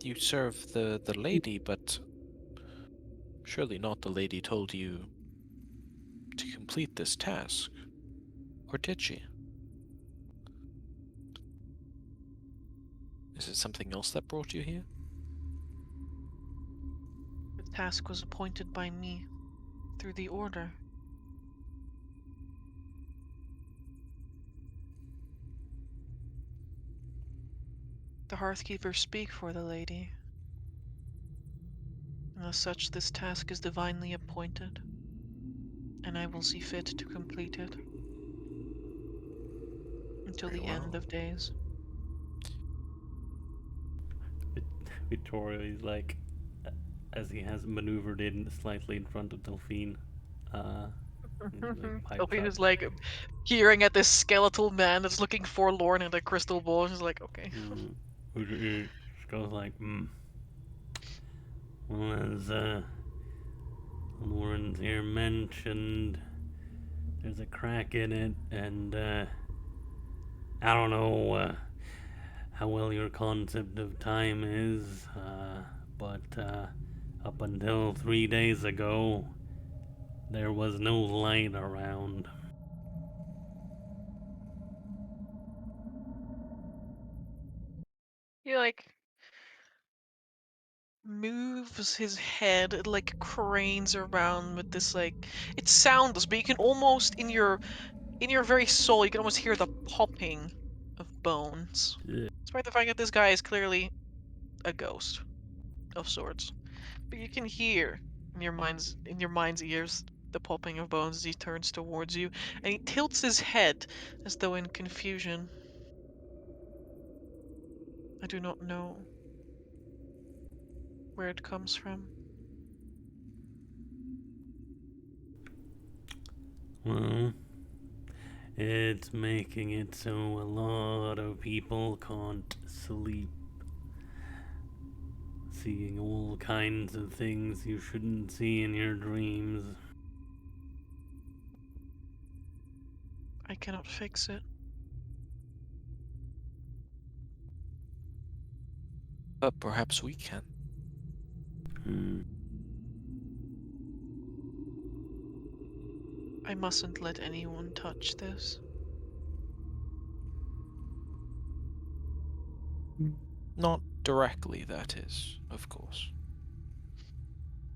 You serve the lady, but surely not the lady told you to complete this task. Or did she? Is it something else that brought you here? The task was appointed by me through the order. The Hearthkeepers speak for the lady, and as such this task is divinely appointed, and I will see fit to complete it until Very the well. end of days. Victoria is like, as he has maneuvered in slightly in front of Delphine, like pipes Sophie up. is like peering at this skeletal man that's looking forlorn in a crystal ball. She's like, okay. She goes like, well, as Lauren's here mentioned, there's a crack in it, and I don't know how well your concept of time is, but up until 3 days ago, there was no light around. He like moves his head, it like cranes around with this like it's soundless, but you can almost in your very soul you can almost hear the popping of bones. Ugh. Despite the fact that this guy is clearly a ghost of sorts. But you can hear in your mind's ears the popping of bones as he turns towards you, and he tilts his head as though in confusion. I do not know where it comes from. Well, it's making it so a lot of people can't sleep. Seeing all kinds of things you shouldn't see in your dreams. I cannot fix it. But perhaps we can. Hmm. I mustn't let anyone touch this. Not directly, that is, of course.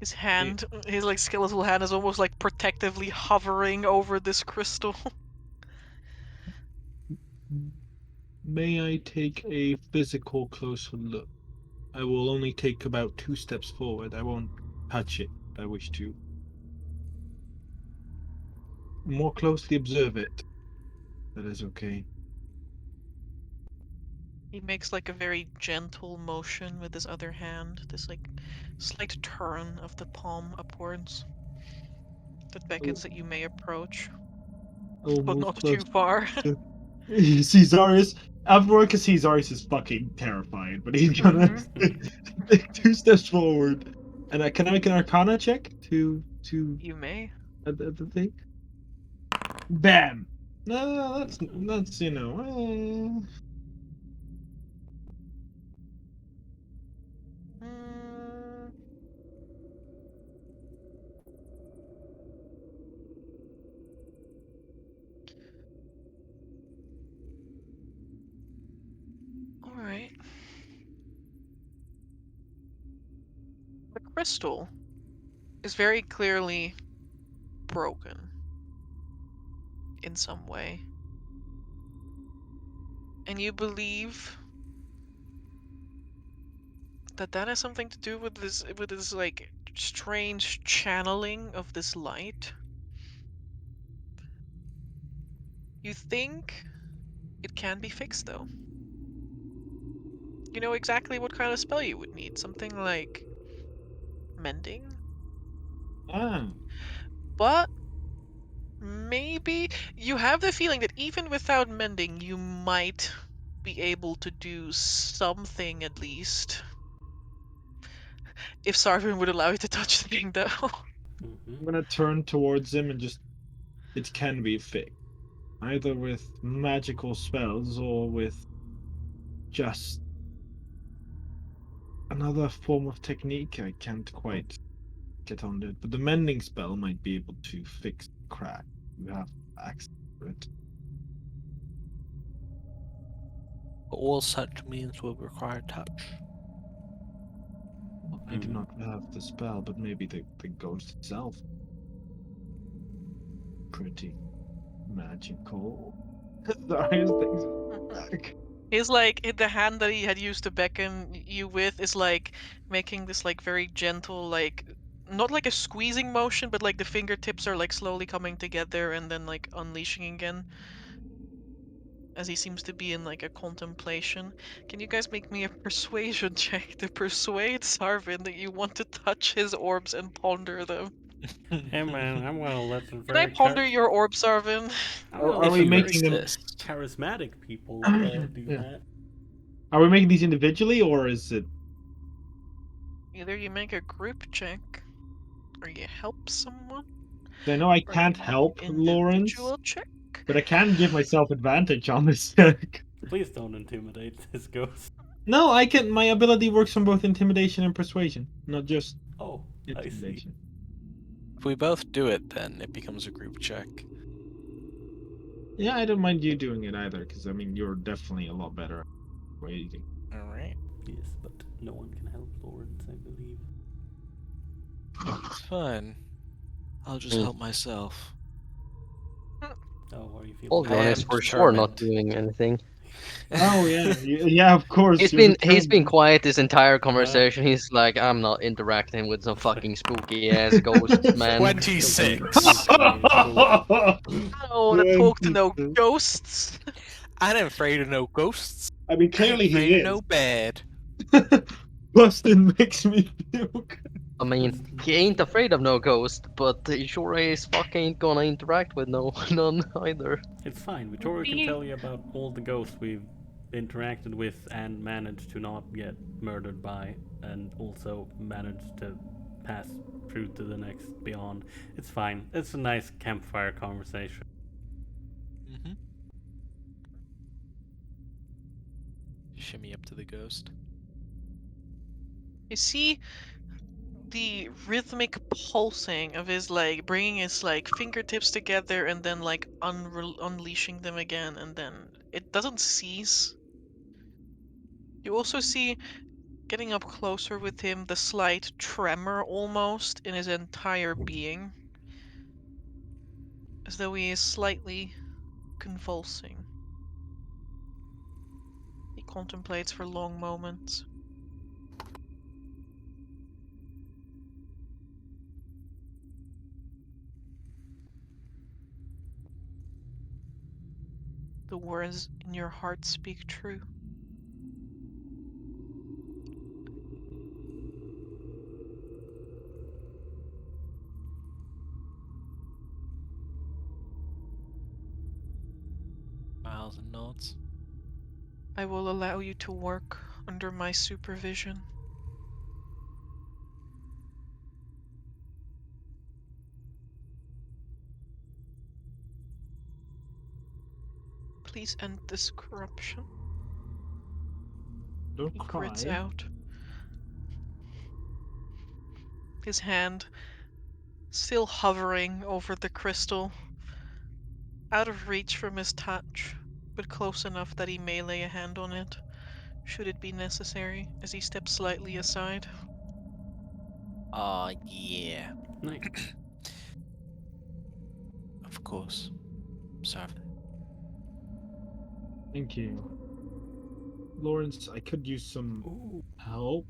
His hand, his like skeletal hand is almost like protectively hovering over this crystal. May I take a physical closer look? I will only take about 2 steps forward. I won't touch it. I wish to more closely observe it. That is okay. He makes like a very gentle motion with his other hand, this like slight turn of the palm upwards that beckons that you may approach, I will but move not close too far. to Caesarius. Everyone, because Caesarius is fucking terrified, but he's gonna take 2 steps forward. And can I make an Arcana check to You may. at the thing? Bam! No, that's Mm, all right. The crystal is very clearly broken in some way. And you believe that that has something to do with this like strange channeling of this light. You think it can be fixed though. You know exactly what kind of spell you would need. Something like mending? ah. But maybe you have the feeling that even without mending, you might be able to do something at least. If Sarvin would allow you to touch the thing, though. I'm gonna turn towards him and just. It can be fixed, either with magical spells or with just another form of technique. I can't quite get on it, but the mending spell might be able to fix the crack. You have access to it. All such means will require touch. I do not have the spell, but maybe the ghost itself. Pretty magical. Darius thinks back. He's like the hand that he had used to beckon you with is like making this like very gentle, like not like a squeezing motion, but like the fingertips are like slowly coming together and then like unleashing again. As he seems to be in like a contemplation. Can you guys make me a persuasion check to persuade Sarvin that you want to touch his orbs and ponder them? Hey man, I'm well. That's a Can I very ponder your orb, Sarvin? Are If we you making them? insist. charismatic people do Yeah. that. Are we making these individually, or is it? Either you make a group check, or you help someone, I know I or you can't make help an Lawrence, individual check. but I can give myself advantage on this check. Please don't intimidate this ghost. No, I can. My ability works on both intimidation and persuasion, not just Oh, I see. intimidation. If we both do it, then it becomes a group check. Yeah, I don't mind you doing it either, because I mean you're definitely a lot better at waiting. Alright. Yes, but no one can help Lawrence, I believe. It's fine. I'll just help myself. Oh, are you feeling? Old I one am is for sure not determined. doing anything. Oh yeah, yeah, of course. He's you're been determined. quiet this entire conversation. He's like, I'm not interacting with some fucking spooky ass ghosts, man. 26. I don't want to talk to no 26. ghosts. I ain't afraid of no ghosts. I mean, I clearly ain't afraid he of is. no bad. Bustin makes me puke. I mean, he ain't afraid of no ghost, but he sure is fucking gonna interact with none either. It's fine. Victoria can tell you about all the ghosts we've interacted with and managed to not get murdered by, and also managed to pass through to the next beyond. It's fine. It's a nice campfire conversation. Mm-hmm. Shimmy up to the ghost. You see the rhythmic pulsing of his like bringing his like fingertips together and then like unleashing them again, and then it doesn't cease. You also see, getting up closer with him, the slight tremor almost in his entire being, as though he is slightly convulsing. He contemplates for long moments. The words in your heart speak true. Smiles and nods. I will allow you to work under my supervision. Please end this corruption. Don't He grits cry. out. His hand still hovering over the crystal, out of reach from his touch, but close enough that he may lay a hand on it, should it be necessary, as he steps slightly aside. Yeah. Nice. Of course. Sorry. Thank you. Lawrence, I could use some Ooh. help.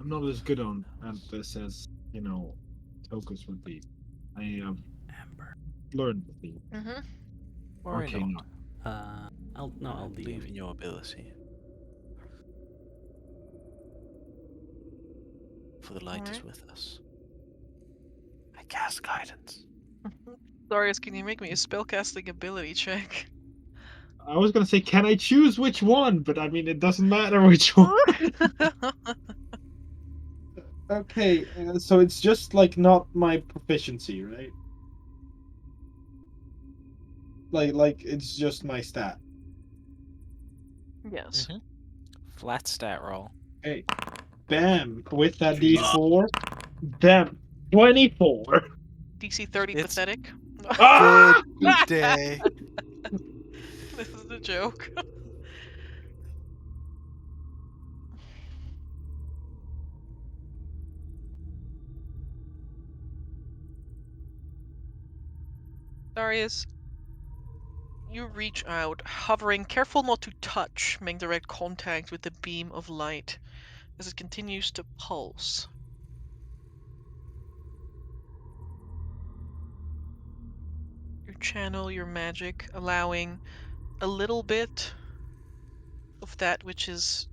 I'm not as good at this as, Tokus would be. I have Amber. learned the Mm-hmm. Worry arcane. not. I'll Believe DM. in your ability. For the light is Alright. with us. I cast guidance. Darius, can you make me a spellcasting ability check? I was gonna say, can I choose which one? But I mean, it doesn't matter which one. Okay, so it's just like not my proficiency, right? Like it's just my stat. Yes. Flat stat roll. Hey, Bam! With that D4. Damn. 24. DC 30 It's pathetic. Ah! Good day. This is a joke. Darius, you reach out, hovering, careful not to touch, make direct contact with the beam of light as it continues to pulse. You channel your magic, allowing a little bit of that which is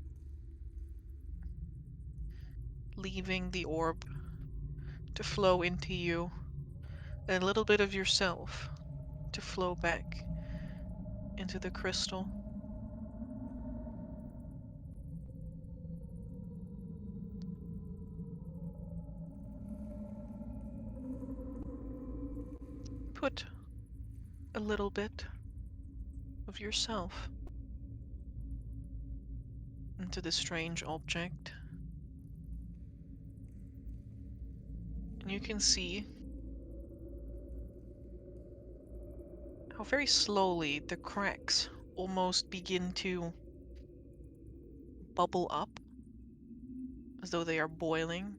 leaving the orb to flow into you, and a little bit of yourself to flow back into the crystal. Put a little bit of yourself into this strange object, and you can see how very slowly the cracks almost begin to bubble up as though they are boiling.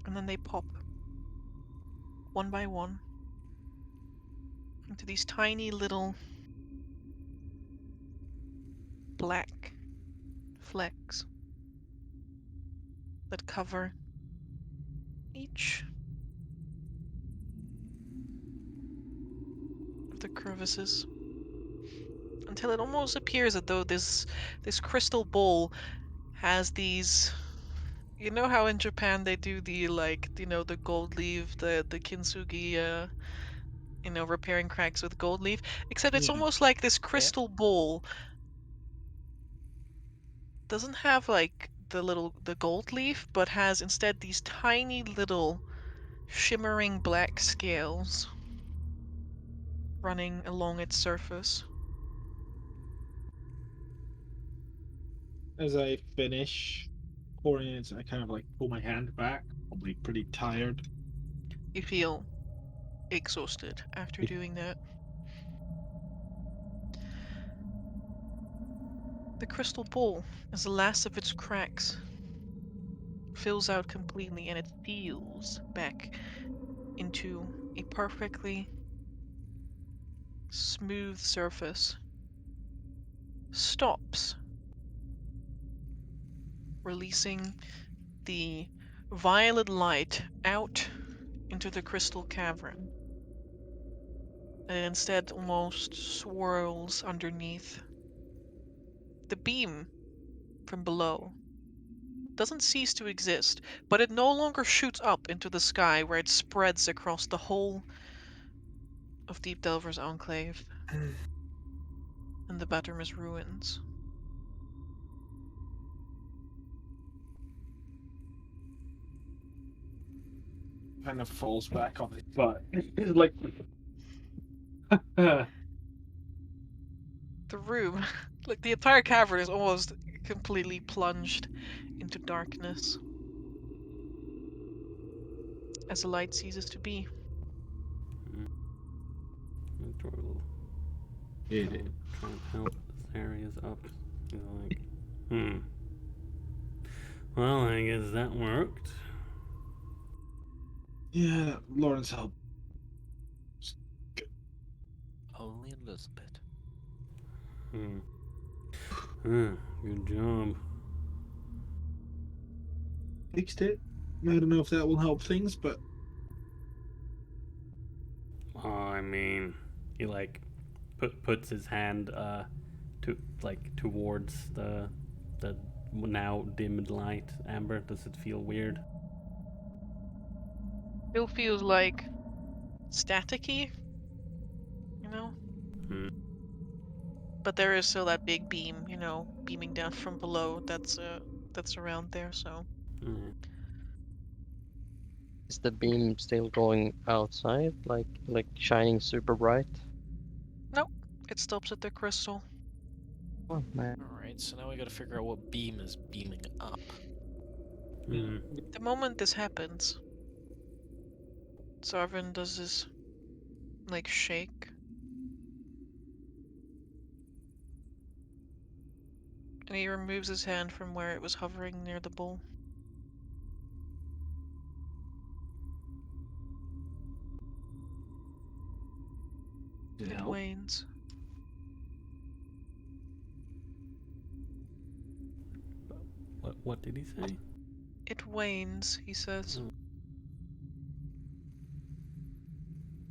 And then they pop one by one into these tiny little black flecks that cover each of the crevices until it almost appears as though this crystal bowl has these, you know how in Japan they do the, like, you know, the gold leaf, the kintsugi, you know, repairing cracks with gold leaf, except it's Yeah. almost like this crystal bowl doesn't have like the gold leaf, but has instead these tiny little shimmering black scales running along its surface. As I finish pouring it, I kind of like pull my hand back, probably pretty tired. You feel exhausted after doing that. The crystal bowl, as the last of its cracks fills out completely and it seals back into a perfectly smooth surface, stops, releasing the violet light out into the crystal cavern, and instead almost swirls underneath. The beam from below doesn't cease to exist, but it no longer shoots up into the sky where it spreads across the whole of Deepdelver's Enclave and the Battermas ruins. Kind of falls back on its butt. It's like The room, like the entire cavern, is almost completely plunged into darkness as the light ceases to be. it is. Try and help this areas up. You know, like, well, I guess that worked. Yeah, Lawrence help. Only a little bit. Good job. Fixed it. I don't know if that will help things, but I mean, he like puts his hand towards the now dimmed light. Amber, does it feel weird? Still feels like staticky, you know? But there is still that big beam, you know, beaming down from below that's around there, so. Is the beam still going outside, like shining super bright? Nope, it stops at the crystal. Oh man. Alright, so now we gotta figure out what beam is beaming up. Hmm. The moment this happens, Sarvin does this, like, shake. And he removes his hand from where it was hovering near the bowl. Did it It help? wanes. What did he say? It wanes, he says. Oh.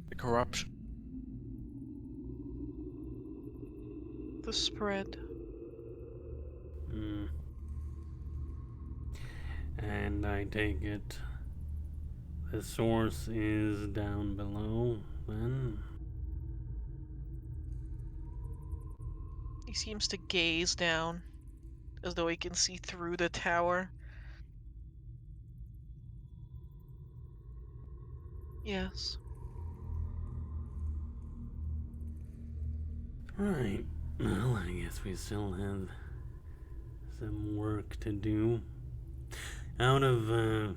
The corruption. The spread. Hmm. And I take it the source is down below, then? He seems to gaze down, as though he can see through the tower. Yes. Right. Well, I guess we still have some work to do. Out of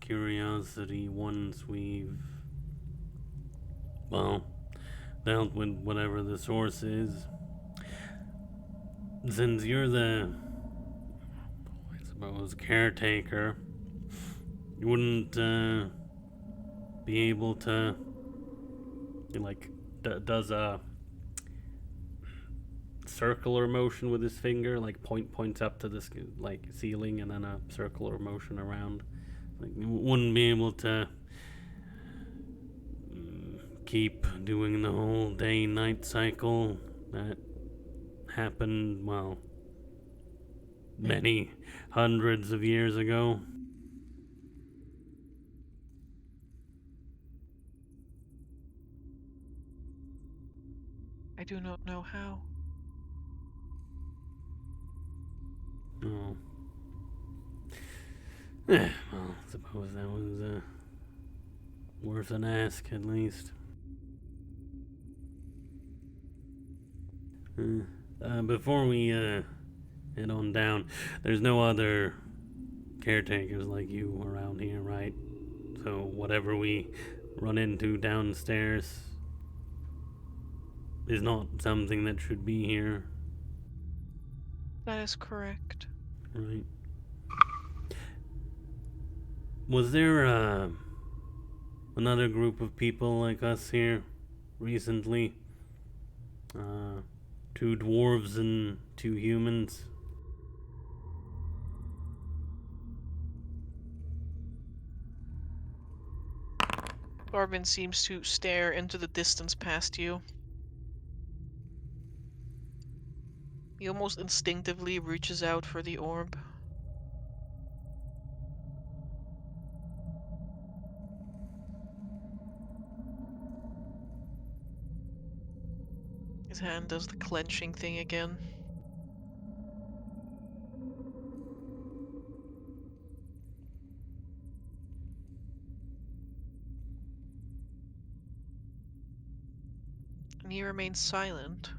curiosity, once we've, well, dealt with whatever the source is, since you're the, I suppose, caretaker, you wouldn't be able to, like, does a circular motion with his finger, like points up to this like ceiling, and then a circular motion around. Like, you wouldn't be able to keep doing the whole day-night cycle that happened, well, many hundreds of years ago. I do not know how. Oh. Well, I suppose that was worth an ask, at least. Before we head on down, there's no other caretakers like you around here, right? So whatever we run into downstairs is not something that should be here, That is correct. right? Was there another group of people like us here recently? 2 dwarves and 2 humans? Garvin seems to stare into the distance past you. He almost instinctively reaches out for the orb. His hand does the clenching thing again. And he remains silent.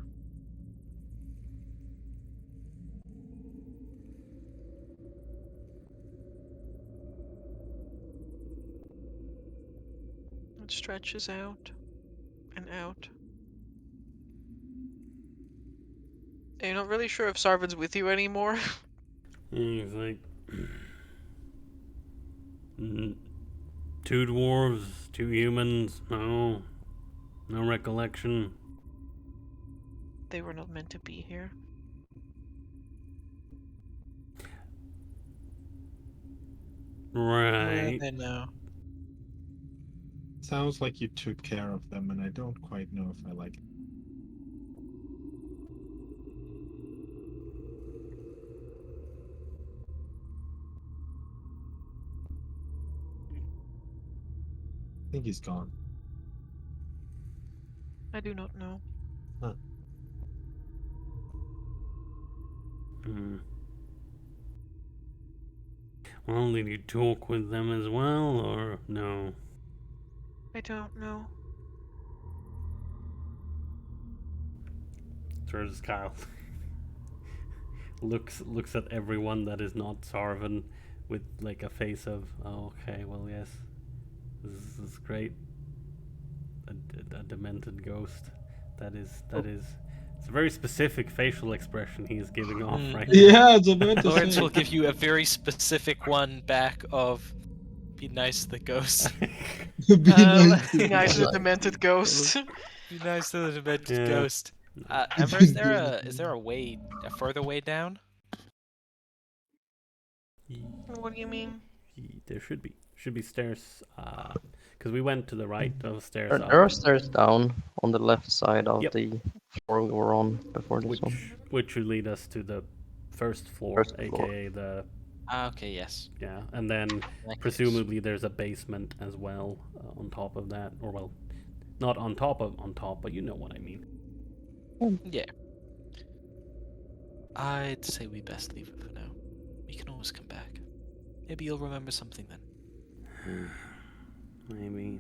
It stretches out and out. And you're not really sure if Sarvin's with you anymore. And he's like, 2 dwarves, 2 humans, no recollection. They were not meant to be here. Where are Right. they now? Sounds like you took care of them, and I don't quite know if I like it. I think he's gone. I do not know. Hmm. Well, did you talk with them as well, or no? I don't know. Turns Kyle looks at everyone that is not Sarvan with like a face of, oh, okay, well, yes, this is great. A demented ghost. That is. It's a very specific facial expression he is giving off right now. Yeah, I was about to Lawrence say. will give you a very specific one back of be nice to the ghost. Be nice Be to nice to the Nice. demented ghost. Be nice to the demented Yeah. ghost. Ember, is there a further way down? What do you mean? There should be stairs. Because we went to the right of stairs There up, are stairs down on the left side of Yep. the floor we were on before this one. which should lead us to the first floor, First floor. aka the Okay, yes. yeah, and then In that case. presumably there's a basement as well on top of that, or well, not on top, but you know what I mean. Yeah. I'd say we best leave it for now. We can always come back. Maybe you'll remember something then. Maybe.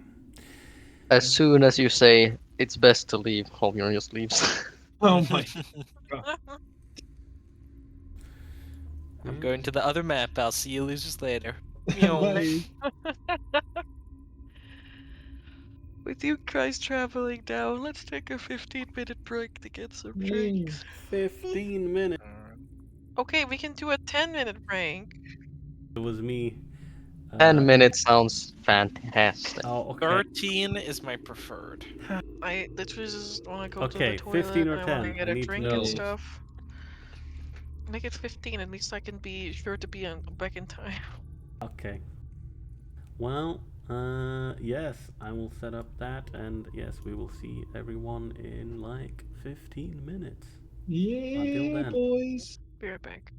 As soon as you say it's best to leave, Holmjorn just leaves. Oh my. I'm going to the other map. I'll see you losers later. Bye. With you guys traveling down, let's take a 15-minute break to get some drinks. 15 minutes. Okay, we can do a 10-minute break. It was me. 10 minutes sounds fantastic. Oh, okay. 13 is my preferred. I literally just want to go to the Okay, toilet 15 or and I want to 10. get I a need to drink know. and stuff. Make it 15, at least I can be sure to be back in time. Okay. Well, yes, I will set up that, and yes, we will see everyone in like 15 minutes. Until Yeah, then. boys. Be right back.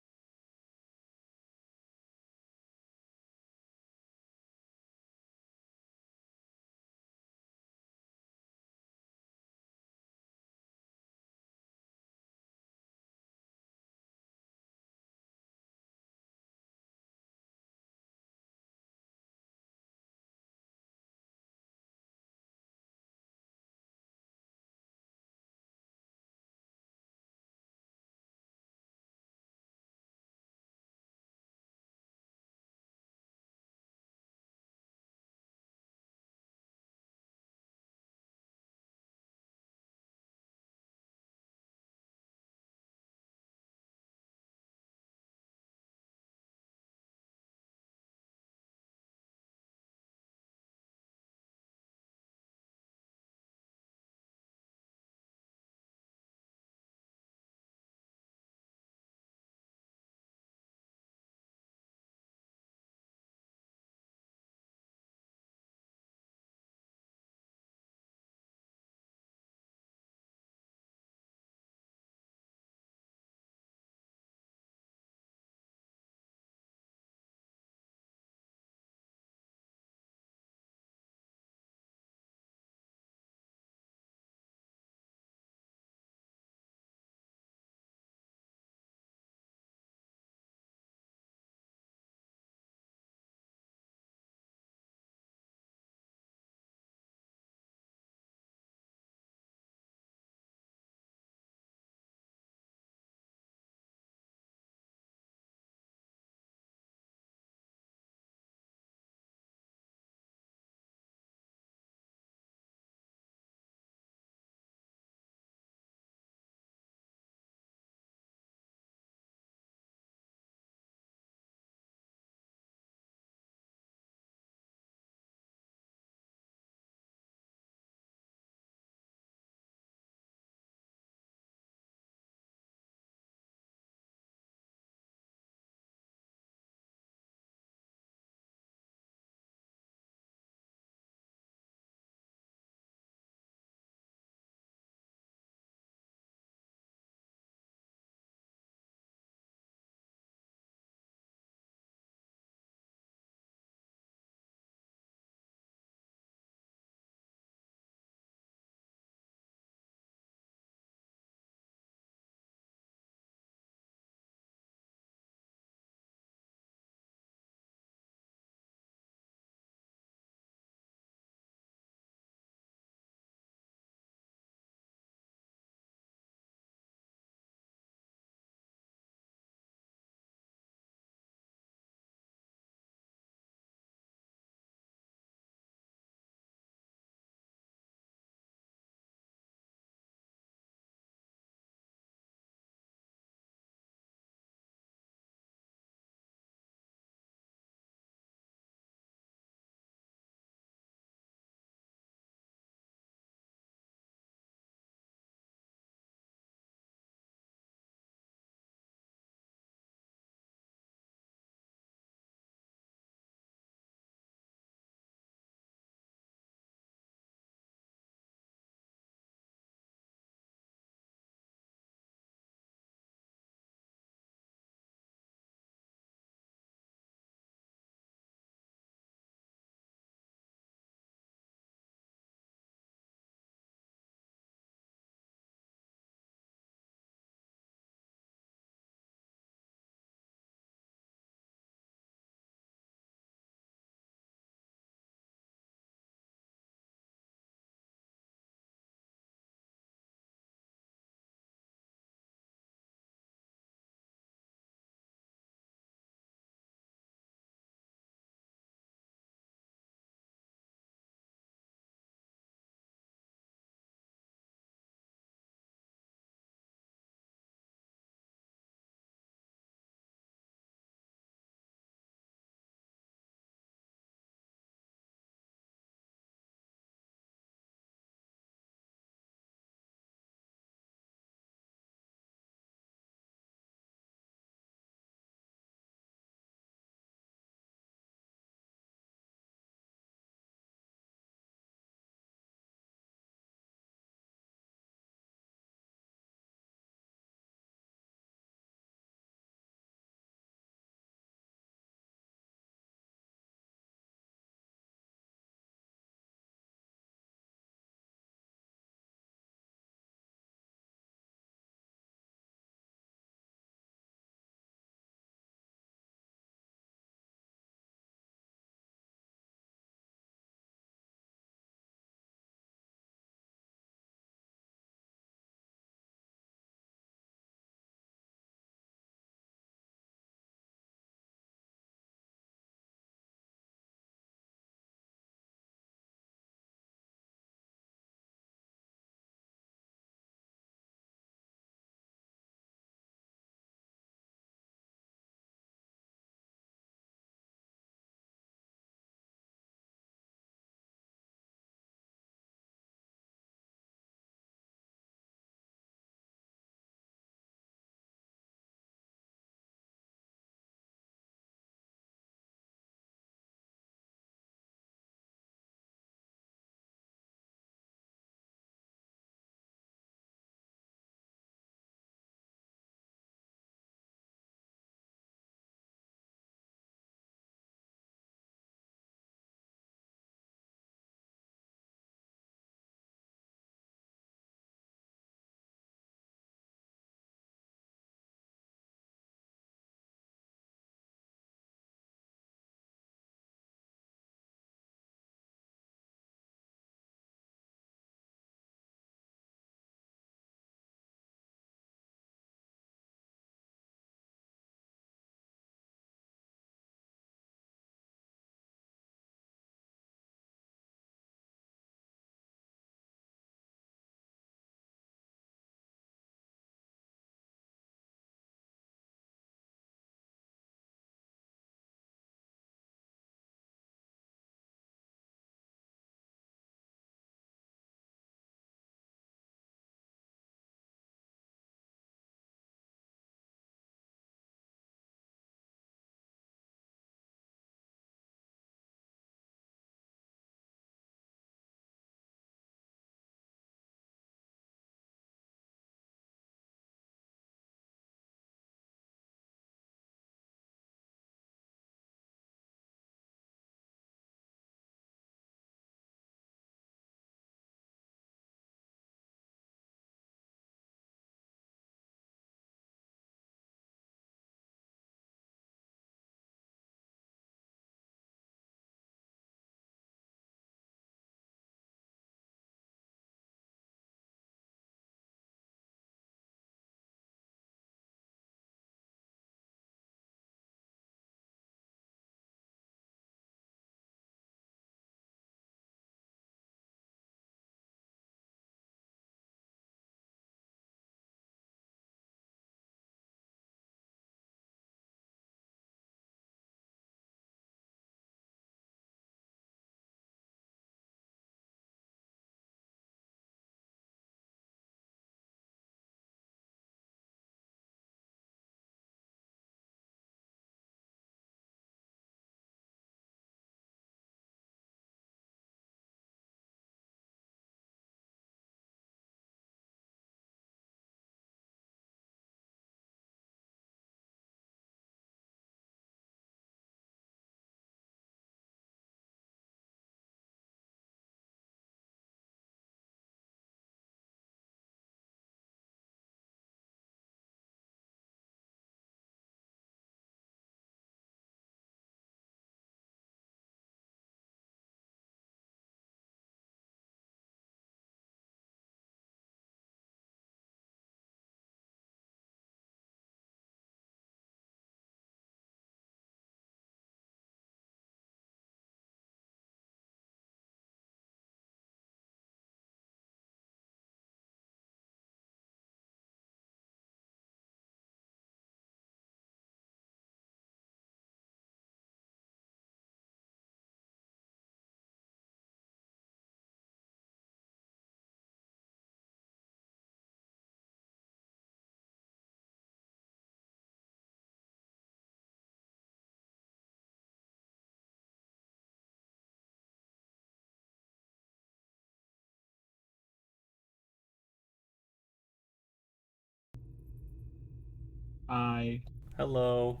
Hello.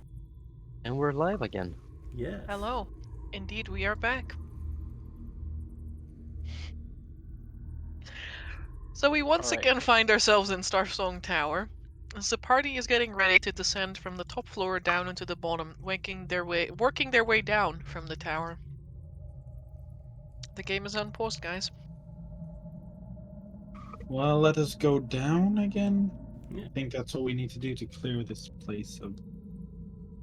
And we're live again. Yes. Hello. Indeed, we are back. So we once Alright. again find ourselves in Starsong Tower. As the party is getting ready to descend from the top floor down into the bottom, working their way down from the tower. The game is unpaused, guys. Well, let us go down again. Yeah. I think that's what we need to do to clear this place of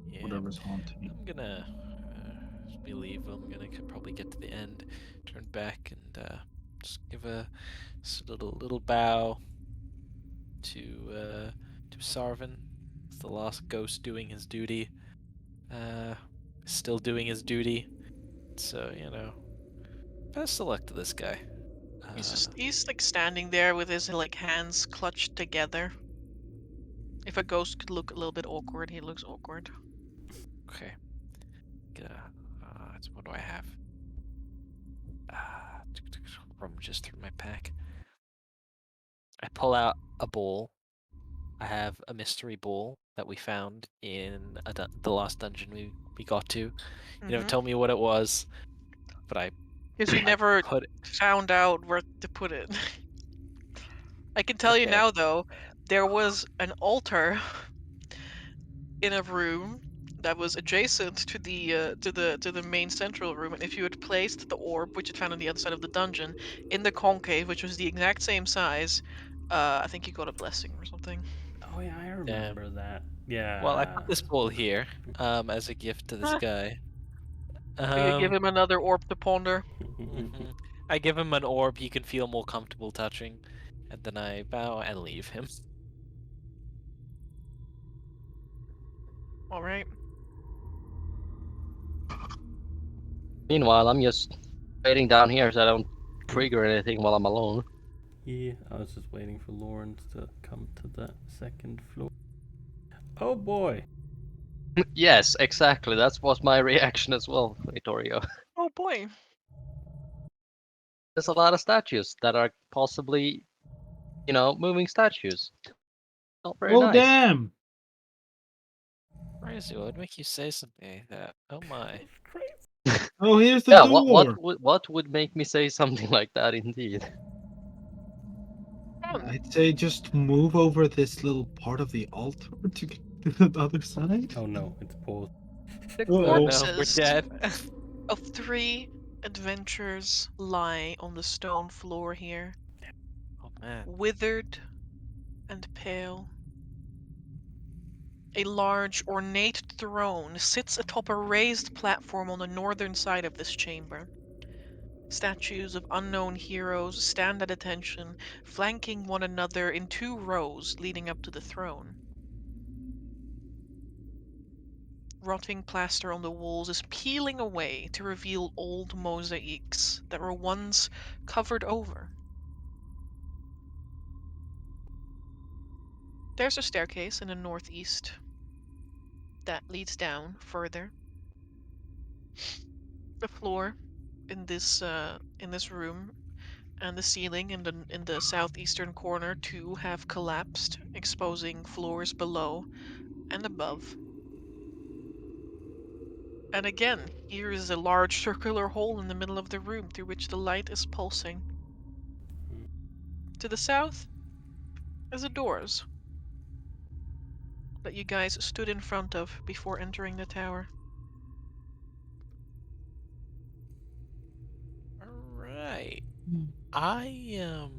Yeah. whatever's haunting. I'm gonna believe I'm gonna probably get to the end, turn back, and just give a little bow to Sarvin. It's the last ghost doing his duty. Still doing his duty. So best of luck to this guy. He's like standing there with his like hands clutched together. If a ghost could look a little bit awkward, he looks awkward. Okay. What do I have? Just through my pack. I pull out a ball. I have a mystery ball that we found in the last dungeon we got to. You never told me what it was, but I Because you never put found out where to put it. I can tell you Okay. now, though, there was an altar in a room that was adjacent to the main central room, and if you had placed the orb, which you found on the other side of the dungeon, in the concave, which was the exact same size, I think you got a blessing or something. Oh yeah, I remember that. Yeah. Well, I put this ball here as a gift to this Huh. guy. You give him another orb to ponder. Mhm. I give him an orb he can feel more comfortable touching, and then I bow and leave him. All right. Meanwhile, I'm just waiting down here so I don't trigger anything while I'm alone. Yeah, I was just waiting for Lawrence to come to the second floor. Oh boy. Yes, exactly. That was my reaction as well, Vittorio. Oh boy. There's a lot of statues that are possibly, moving statues. Not very Oh, nice. damn! Crazy, what would make you say something like that? Oh my. Oh, here's the Yeah, door! what would make me say something like that indeed? I'd say just move over this little part of the altar to get to the other side. Oh no, it's paused. The Uh-oh. No, we're corpses dead. of 3 adventurers lie on the stone floor here, Oh man. withered and pale. A large, ornate throne sits atop a raised platform on the northern side of this chamber. Statues of unknown heroes stand at attention, flanking one another in 2 rows leading up to the throne. Rotting plaster on the walls is peeling away to reveal old mosaics that were once covered over. There's a staircase in the northeast that leads down further. The floor in this room and the ceiling in the southeastern corner too have collapsed, exposing floors below and above. And again, here is a large circular hole in the middle of the room through which the light is pulsing. To the south is the doors that you guys stood in front of before entering the tower. Alright. I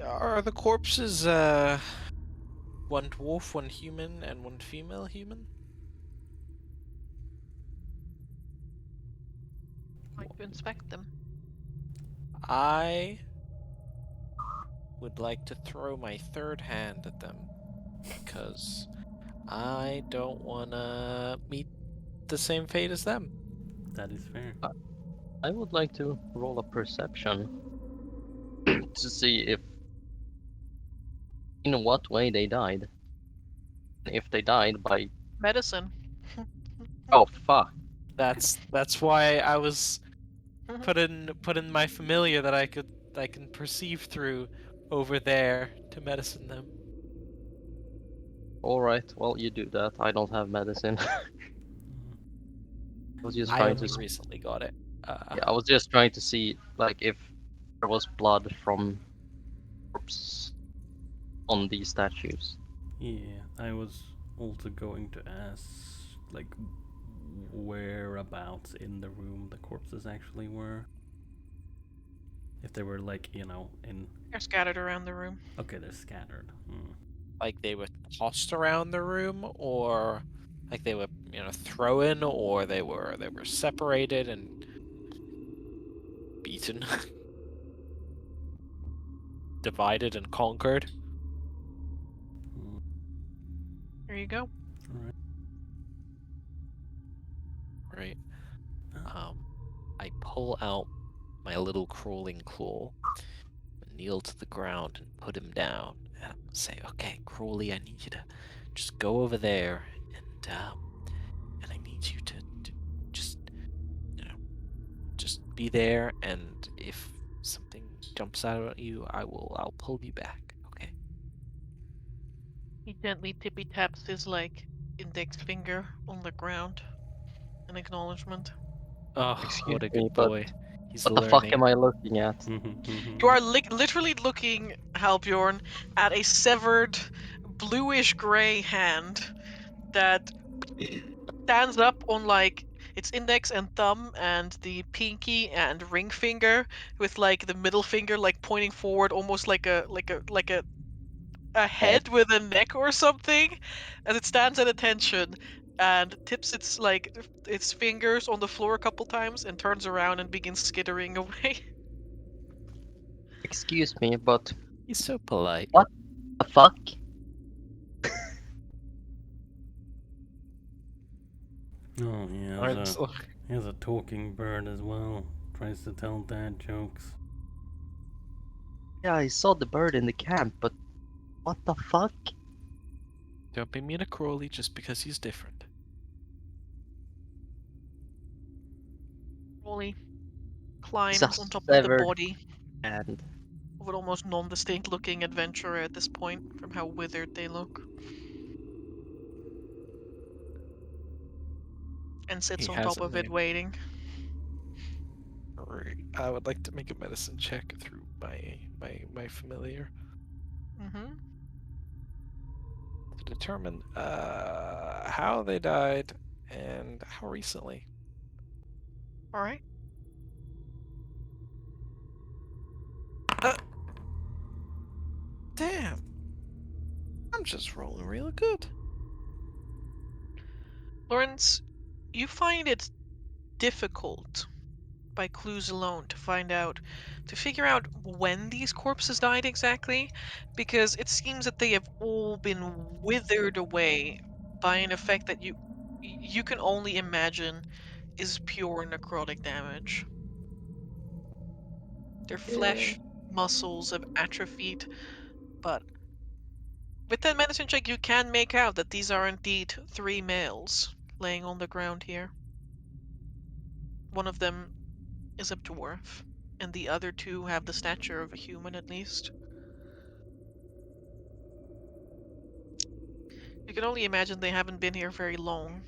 Are the corpses one dwarf, one human, and one female human? I'd like to inspect them. I would like to throw my third hand at them because I don't want to meet the same fate as them. That is fair. I would like to roll a perception to see in what way they died. If they died by Medicine. oh fuck. That's why I was put in my familiar that I can perceive through over there to medicine them. Alright, well, you do that. I don't have medicine. I was just I trying only to. recently got it. Yeah, I was just trying to see, like, if there was blood from corpse on these statues. Yeah, I was also going to ask, like, whereabouts in the room the corpses actually were. If they were, like, in. They're scattered around the room. Okay, they're scattered. Like they were tossed around the room, or like they were, thrown, or they were separated and beaten, divided and conquered. There you go. Alright. Right. I pull out my little crawling claw, kneel to the ground, and put him down. And say, "Okay, Crawley, I need you to just go over there, and I need you to just, just be there. And if something jumps out at you, I'll pull you back. Okay." He gently tippy taps his index finger on the ground in acknowledgement. Oh, Excuse what a me, good but boy. He's what the fuck learning. am I looking at? You are literally looking, Halbjorn, at a severed bluish gray hand that stands up on its index and thumb and the pinky and ring finger with the middle finger pointing forward, almost like a head with a neck or something, as it stands at attention and tips its fingers on the floor a couple times and turns around and begins skittering away. Excuse me, but He's so polite. what the fuck? Oh, Lawrence, he has a talking bird as well. Tries to tell dad jokes. Yeah, I saw the bird in the camp, but what the fuck? don't be mean to Crawley just because he's different. Rolly He's a climbs on top of the severed body hand. of an almost non-distinct looking adventurer at this point, from how withered they look, and sits He on has top a of it name. waiting. I would like to make a medicine check through my familiar Mm-hmm. to determine how they died and how recently. All right. Damn. I'm just rolling real good. Lawrence, you find it difficult by clues alone to figure out when these corpses died exactly, because it seems that they have all been withered away by an effect that you can only imagine is pure necrotic damage. Their flesh, muscles have atrophied, but with that medicine check you can make out that these are indeed 3 males laying on the ground here. One of them is a dwarf, and the other 2 have the stature of a human at least. You can only imagine they haven't been here very long.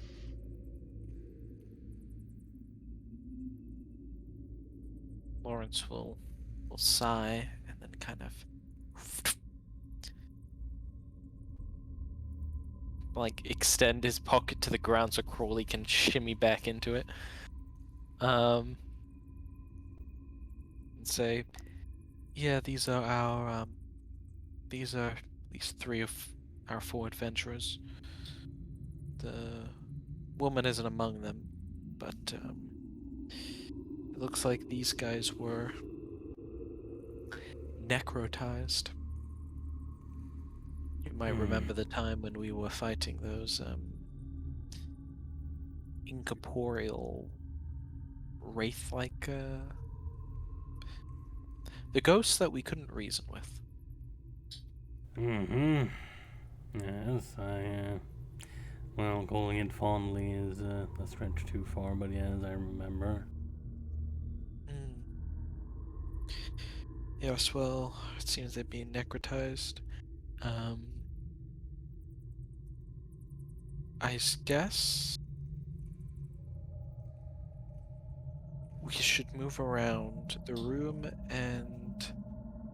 Lawrence will sigh and then kind of extend his pocket to the ground so Crawley can shimmy back into it. And say, "Yeah, these are these 3 of our 4 adventurers. The woman isn't among them, but it looks like these guys were necrotized. You might remember the time when we were fighting those incorporeal wraith-like the ghosts that we couldn't reason with." Yes, well, calling it fondly is a stretch too far, but yes, I remember. Yes, well, it seems they're being necrotized. I guess we should move around the room and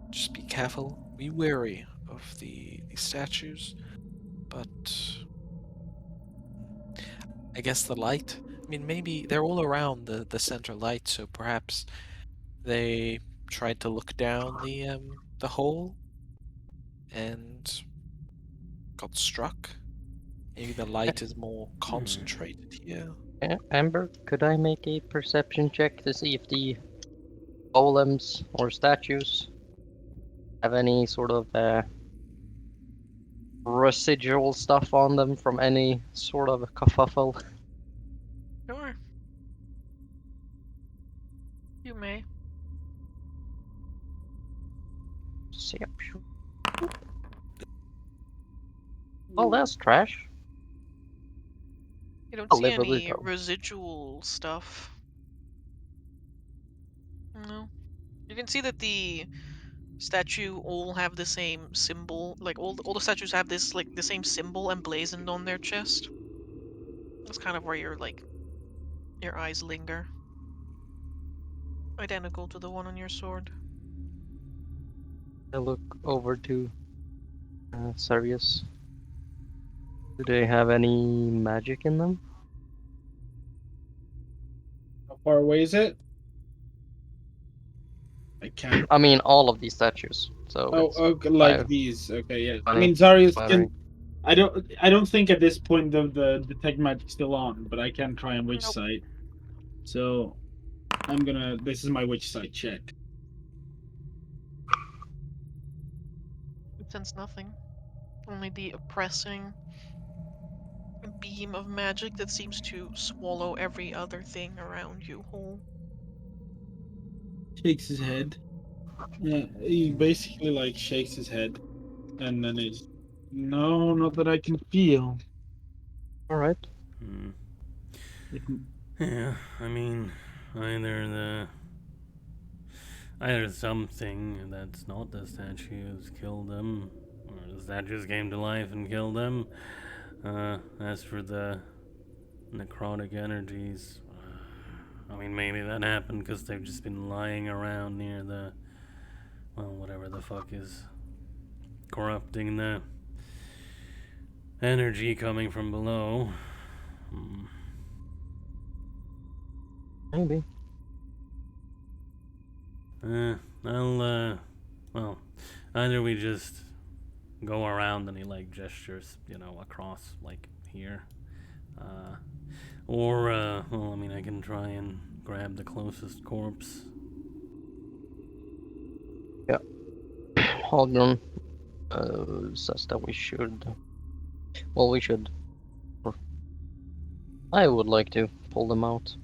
just be careful. Be wary of the statues, but I guess the light. I mean, maybe they're all around the center light, so perhaps they tried to look down the hole and got struck. Maybe the light is more concentrated here. Amber, could I make a perception check to see if the golems or statues have any sort of residual stuff on them from any sort of kerfuffle? Sure. You may. Perception. Well, that's trash. You don't I'll see live with any it though. residual stuff. No. You can see that the statue all have the same symbol. Like all the statues have this like the same symbol emblazoned on their chest. That's kind of where your eyes linger. Identical to the one on your sword. I look over to Sirius. Do they have any magic in them? How far away is it? I can't. I mean, all of these statues. So Oh, it's okay, like 5, these. Okay, yeah. I 20, mean, Zarius 5, can. I don't think at this point the detect magic's still on, but I can try on witch Nope. sight. So I'm gonna. This is my witch sight check. It sense nothing. Only the oppressing beam of magic that seems to swallow every other thing around you whole. Shakes his head. Yeah, he basically like shakes his head, and then he's no, not that I can feel. Alright. Hmm. It, Yeah, I mean, either the either something that's not the statues killed them, or the statues came to life and killed them. As for the necrotic energies, I mean, maybe that happened because they've just been lying around near the, well, whatever the fuck is corrupting the energy coming from below. Hmm. Maybe. Well, either we just go around and he like gestures, across like here. Well, I mean, I can try and grab the closest corpse. Yeah. Haldron says that we should. Well, we should. I would like to pull them out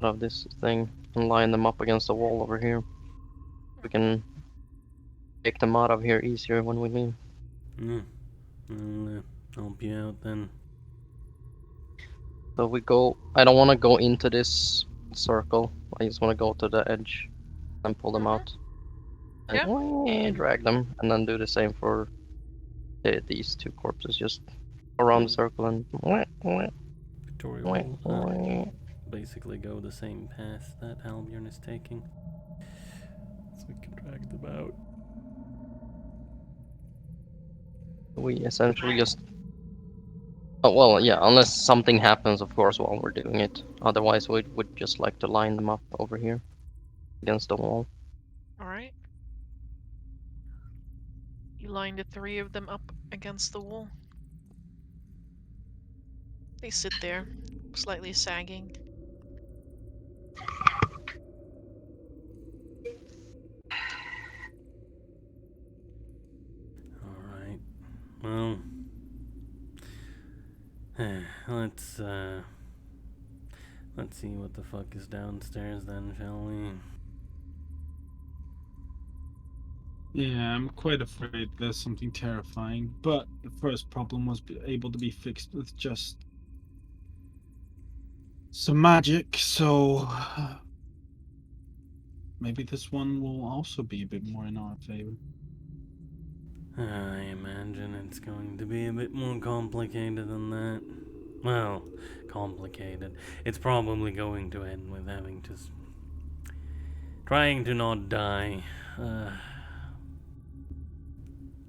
of this thing and line them up against the wall over here. We can take them out of here easier when we leave. Yeah, I'll help you out then. So we go. I don't want to go into this circle. I just want to go to the edge and pull them out. And drag them, and then do the same for these two corpses. Just around the circle and. Victoria will basically go the same path that Albion is taking. So we can drag them out. We essentially just. Oh, well, yeah, unless something happens, of course, while we're doing it. Otherwise, we would just like to line them up over here against the wall. Alright. You line the 3 of them up against the wall. They sit there, slightly sagging. Alright. Well, let's see what the fuck is downstairs then, shall we? yeah, I'm quite afraid there's something terrifying. But the first problem was able to be fixed with just some magic. So maybe this one will also be a bit more in our favor. I imagine it's going to be a bit more complicated than that. Well, complicated. It's probably going to end with having to trying to not die.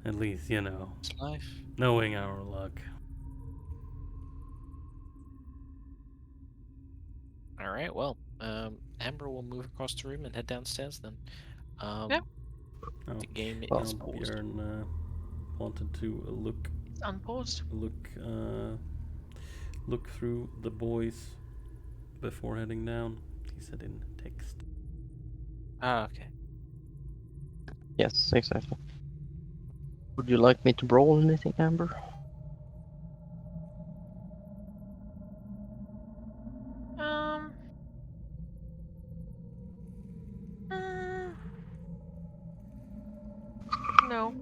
At least, you know, It's life. knowing our luck. All right. Well, Amber will move across the room and head downstairs then. Yep. Oh, The game Well, is no, paused. Bjorn wanted to It's unpaused. look through the boys before heading down. He said in text. Ah, okay. yes, exactly. Would you like me to roll anything, Amber? Um. mm, no.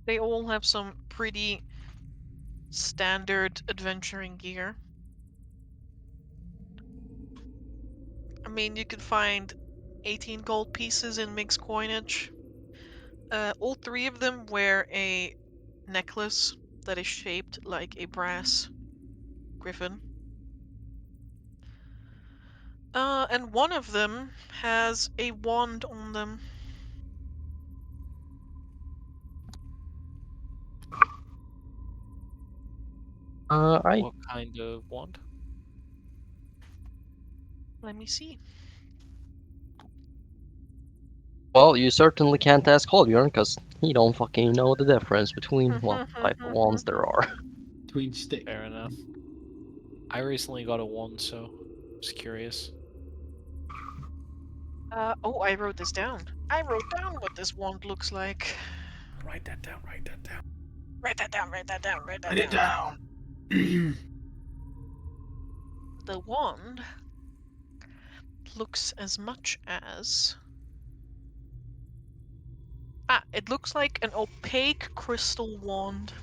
They all have some pretty standard adventuring gear. I mean, you could find 18 gold pieces in mixed coinage. All three of them wear a necklace that is shaped like a brass griffin. And one of them has a wand on them. I What kind of wand? Let me see. well, you certainly can't ask Holbjorn because he don't fucking know the difference between what type of wands there are. Tweed stick. Fair enough. I recently got a wand, so just curious. Oh, I wrote this down. I wrote down what this wand looks like. Write that down. Write that down. Write that down, write that down, write that Write it down. down. The wand looks as much as... it looks like an opaque crystal wand.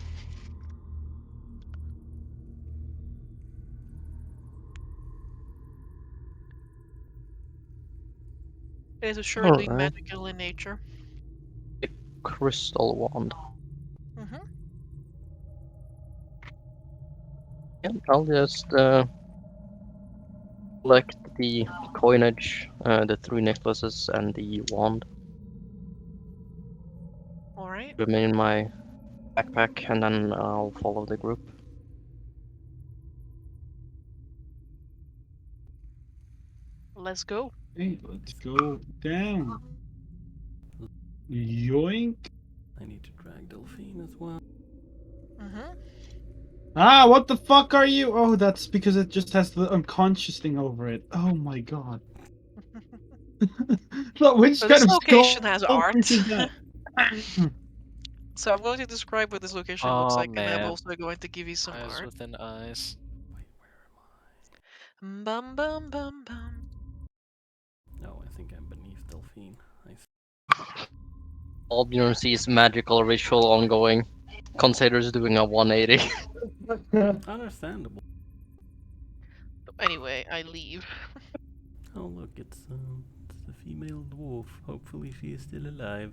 It is assuredly Alright. magical in nature. Crystal wand. Mm-hmm. Yeah, I'll just collect the coinage, the 3 necklaces, and the wand. Alright, Put them in my backpack, and then I'll follow the group. let's go. Hey, let's go down. Yoink. I need to drag Delphine as well. Mm-hmm. Ah, what the fuck are you? Oh, that's because it just has the unconscious thing over it. Oh my god. Look, which So kind this of location skull has art. is that? So I'm going to describe what this location looks Oh like, and I'm man, also going to give you some eyes art. within eyes. Wait, where am Bum bum bum bum. I? Oh, I think I'm beneath Delphine. Albjorn sees magical ritual ongoing. Considers doing a 180. Understandable. Anyway, I leave. Oh look, it's the female dwarf. Hopefully she is still alive.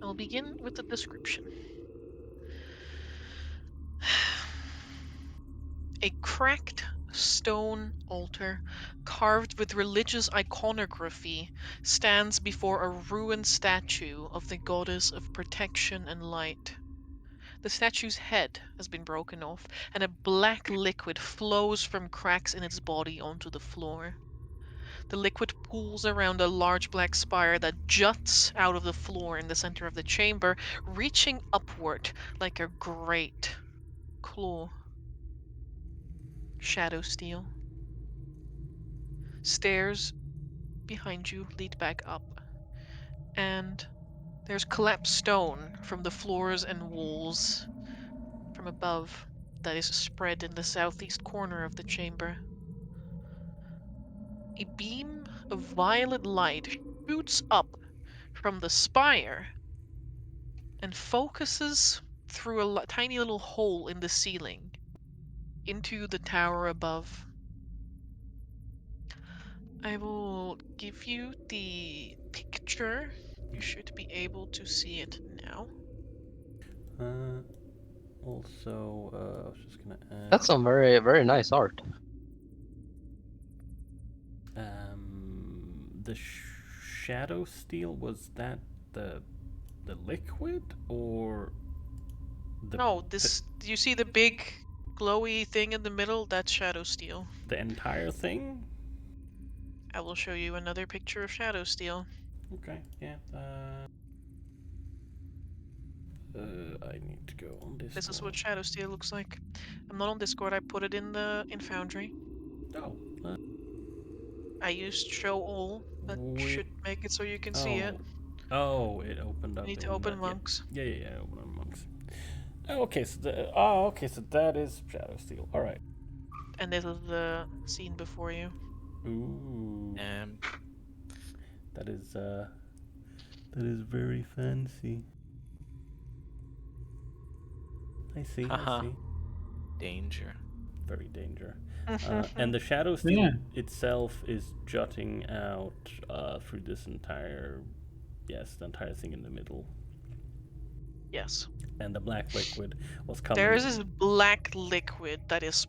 I'll begin with the description. A cracked stone altar carved with religious iconography stands before a ruined statue of the goddess of protection and light. The statue's head has been broken off, and a black liquid flows from cracks in its body onto the floor. The liquid pools around a large black spire that juts out of the floor in the center of the chamber, reaching upward like a great claw. Shadowsteel. Stairs behind you lead back up, and there's collapsed stone from the floors and walls from above that is spread in the southeast corner of the chamber. A beam of violet light shoots up from the spire and focuses through a tiny little hole in the ceiling into the tower above. I will give you the picture. You should be able to see it now. Also, I was just gonna add. That's some very, very nice art. The Shadowsteel, was that the liquid or the No, this. Do you see the big glowy thing in the middle? That's Shadowsteel. the entire thing? I will show you another picture of Shadowsteel. Okay, yeah. I need to go on Discord. This is what Shadowsteel looks like. I'm not on Discord. I put it in Foundry. Oh. I used show all. That should make it so you can see it. Oh, it opened up. You need to open monks. Yeah, open up monks. Okay, so so that is Shadowsteel. All right. And this is the scene before you. Ooh. That is very fancy. I see. I see. Danger. Very danger. And the Shadowsteel itself is jutting out through this entire, the entire thing in the middle. Yes. And the black liquid was coming. There is this black liquid that is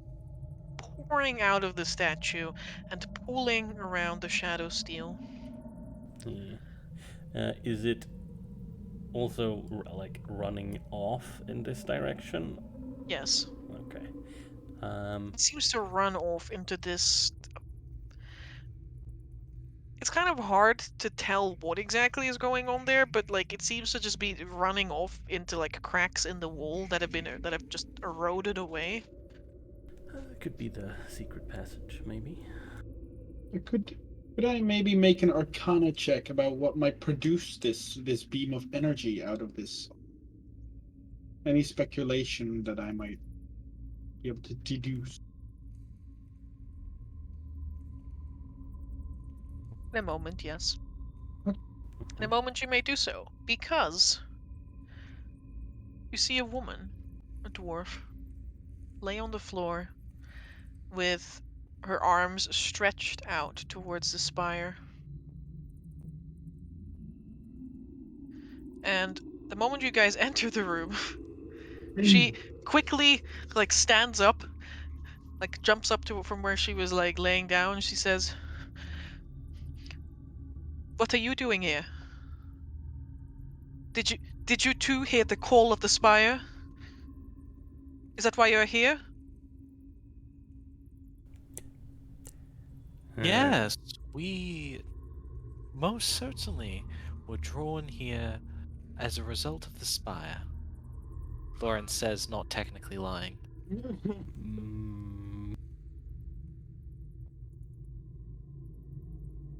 pouring out of the statue and pooling around the Shadowsteel. Yeah. Is it also like running off in this direction? Yes. Okay. It seems to run off into this. It's kind of hard to tell what exactly is going on there, but like it seems to just be running off into like cracks in the wall that have just eroded away. Could be the secret passage, maybe. Could I maybe make an Arcana check about what might produce this beam of energy out of this? Any speculation that I might be able to deduce? In a moment, yes. In a moment you may do so, because you see a woman, a dwarf, lay on the floor with her arms stretched out towards the spire. And the moment you guys enter the room, she quickly like stands up, like jumps up from where she was like laying down, and she says, "What are you doing here? Did you too hear the call of the spire? Is that why you're here?" Yes, we most certainly were drawn here as a result of the spire. Lauren says, not technically lying.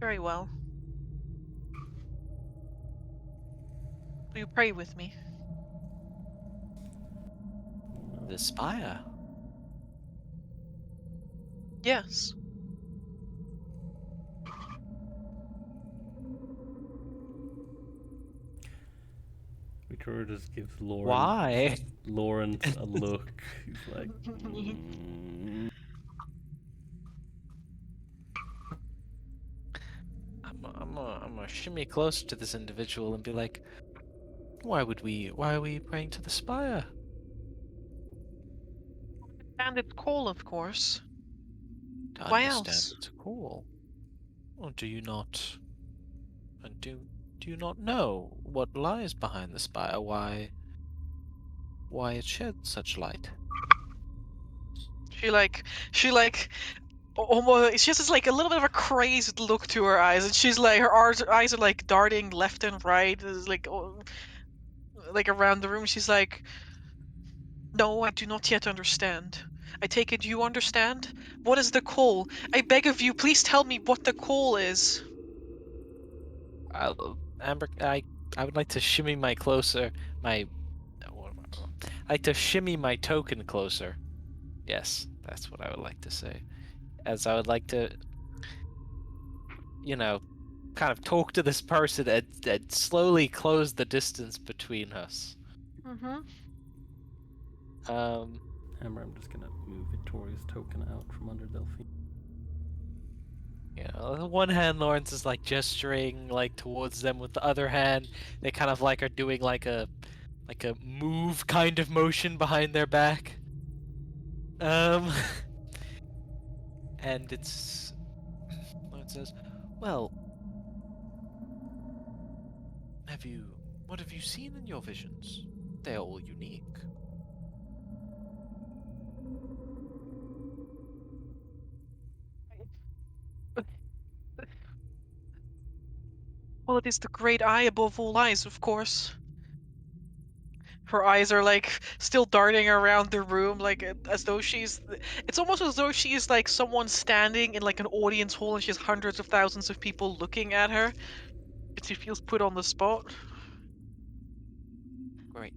Very well. Will you pray with me? The spire? Yes. Victoria just gives Lauren. Why? Lawrence a look. He's like. I'm gonna shimmy closer to this individual and be like, why are we praying to the spire? And its call, of course. To Why understand else? its call. Or do you not know what lies behind the spire? Why it sheds such light? She almost, she has this like a little bit of a crazed look to her eyes, and she's like her eyes are like darting left and right, like around the room. She's like, "No, I do not yet understand. I take it you understand? What is the call? I beg of you, please tell me what the call is." Amber, I would like to shimmy my token closer. Yes, that's what I would like to say. As I would like to, kind of talk to this person and slowly close the distance between us. Mm-hmm. Hammer, I'm just gonna move Victoria's token out from under Delphi. Yeah, on the one hand, Lawrence is like gesturing like towards them. With the other hand, they kind of like are doing like a move kind of motion behind their back. And it's Lawrence says, "Well, what have you seen in your visions? They're all unique." Well, it is the great eye above all eyes, of course. Her eyes are like still darting around the room, like as though she's. It's almost as though she's like someone standing in like an audience hall, and she has hundreds of thousands of people looking at her. She feels put on the spot.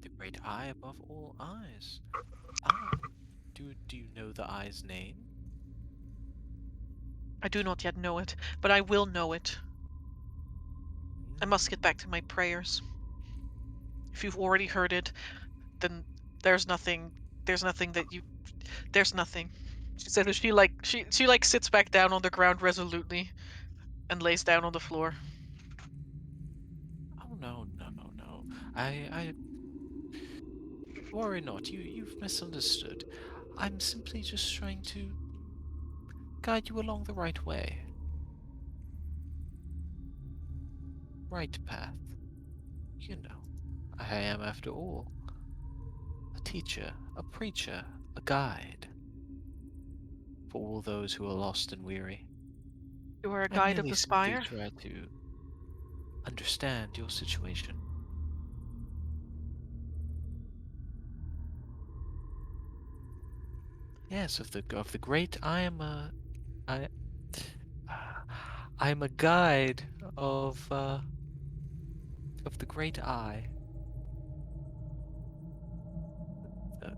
The great eye above all eyes. Ah, do you know the eye's name? I do not yet know it, but I will know it. I must get back to my prayers. If you've already heard it, then there's nothing. There's nothing that you. There's nothing. She said as she like sits back down on the ground resolutely, and lays down on the floor. Oh no. I worry not. You've misunderstood. I'm simply just trying to guide you along the right way. Right path. You know, I am, after all, a teacher, a preacher, a guide for all those who are lost and weary. You are a I guide of merely the simply spire. try to understand your situation. Yes, of the great, I I'm a guide of the great eye,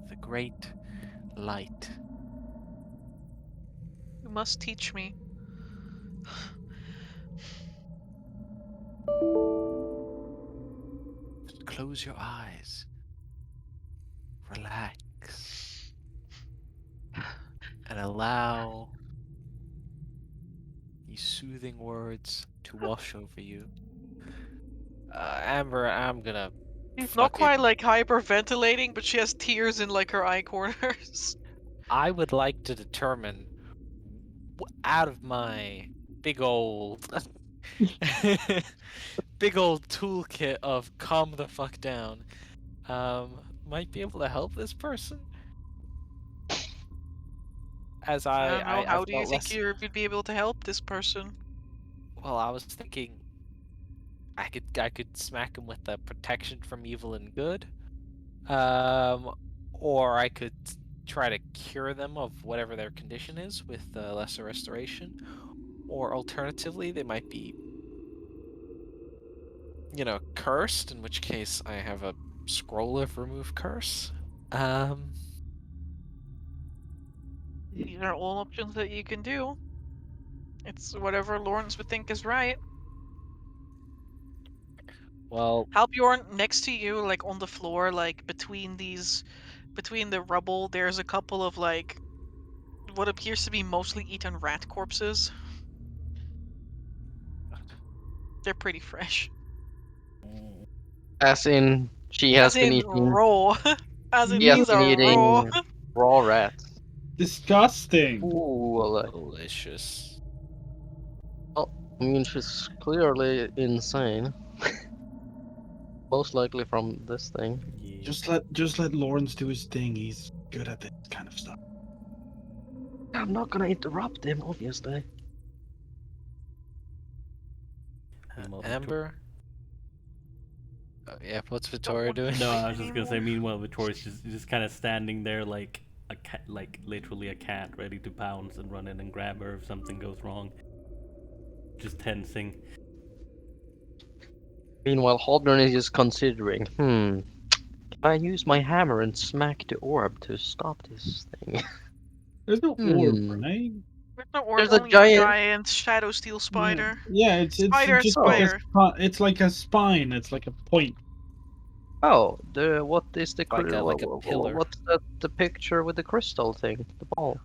the great light. You must teach me. Just close your eyes, relax, and allow these soothing words to wash over you. Amber, I'm gonna She's not quite fucking. like hyperventilating, but she has tears in like her eye corners. I would like to determine out of my big old big old toolkit of calm the fuck down, might be able to help this person. As I don't know. I How do you felt think less. you'd be able to help this person? Well, I was thinking I could smack him with the protection from evil and good, or I could try to cure them of whatever their condition is with lesser restoration, or alternatively they might be, cursed. In which case I have a scroll of remove curse. These are all options that you can do. It's whatever Lawrence would think is right. Well, Halbjorn, next to you, like on the floor, like between the rubble, there's a couple of like what appears to be mostly eaten rat corpses. They're pretty fresh. As in, she has As been in eating. raw. As in She has these been are raw. eating raw rats. Disgusting. Ooh, well, delicious. I mean, she's clearly insane. Most likely from this thing. Yeah. Just let Lawrence do his thing. He's good at this kind of stuff. I'm not gonna interrupt him, obviously. Meanwhile, Amber. Yeah, what's Victoria doing? No, I was just gonna say. Meanwhile, Victoria's just kind of standing there like a cat, like literally a cat, ready to pounce and run in and grab her if something goes wrong. Just tensing. Meanwhile, Haldren is just considering, can I use my hammer and smack the orb to stop this thing? There's no orb, right? There's no orb, There's a only giant- a giant Shadowsteel spider. Yeah, it's Spider, just Oh. like spider. it's like a spine. It's like a point. Oh, what is the Like a pillar. what's the picture with the crystal thing, the ball?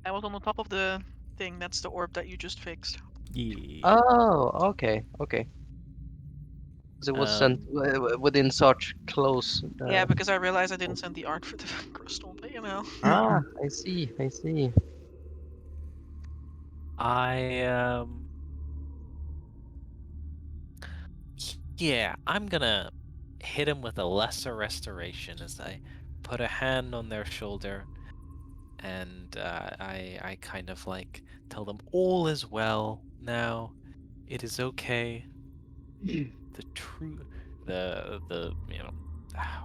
I was on the top of the thing. That's the orb that you just fixed. Yeah. Oh, okay, okay. 'Cause it was sent within such close. Yeah, because I realized I didn't send the art for the crystal, but you know. I see, I see. I yeah, I'm gonna hit him with a lesser restoration as I put a hand on their shoulder, and I kind of like tell them all is well now. It is okay. The true, the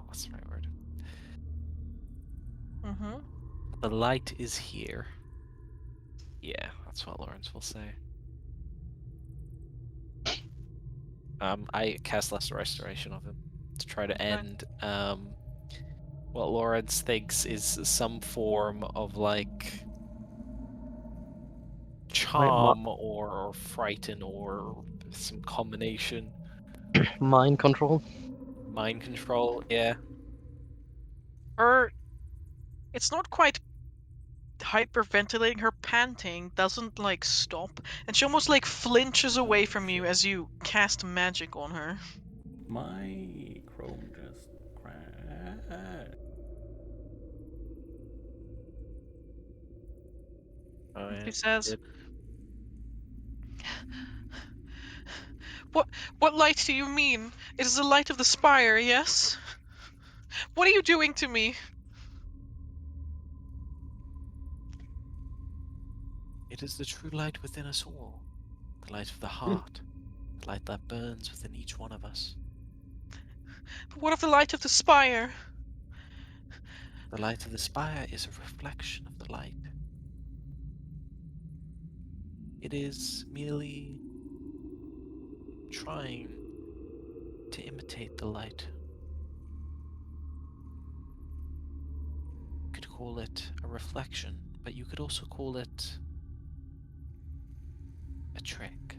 what's the right word? Mm-hmm. The light is here. Yeah, that's what Lawrence will say. I cast lesser restoration of him to try to Okay. end what Lawrence thinks is some form of like charm or frighten or some combination. Mind control. Mind control, yeah. It's not quite hyperventilating. Her panting doesn't like stop, and she almost like flinches away from you as you cast magic on her. My Chrome just crashed. Oh yeah. She says, Did. What light do you mean? It is the light of the spire, yes? What are you doing to me? It is the true light within us all. The light of the heart. The light that burns within each one of us. But what of the light of the spire? The light of the spire is a reflection of the light. It is merely trying to imitate the light. You could call it a reflection, but you could also call it a trick.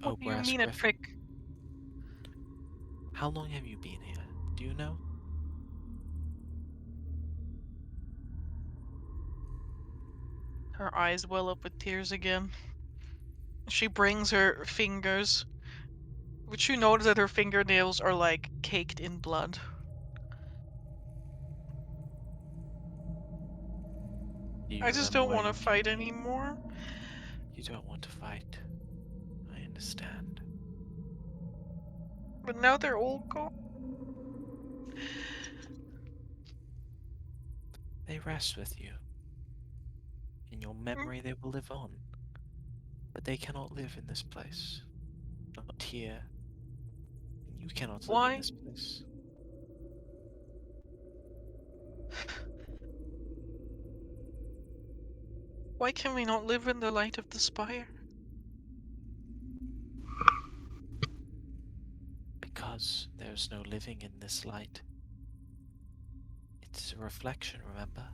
What Oh, do you Brass mean a Griffin. trick? How long have you been here? Do you know? Her eyes well up with tears again. She brings her fingers, which you notice that her fingernails are like caked in blood. Do you I just remember don't where want to you fight came? anymore. You don't want to fight. I understand. But now they're all gone. They rest with you. In your memory they will live on. But they cannot live in this place. Not here. And you cannot live in Why? this place. Why can we not live in the light of the spire? Because there is no living in this light. It is a reflection, remember?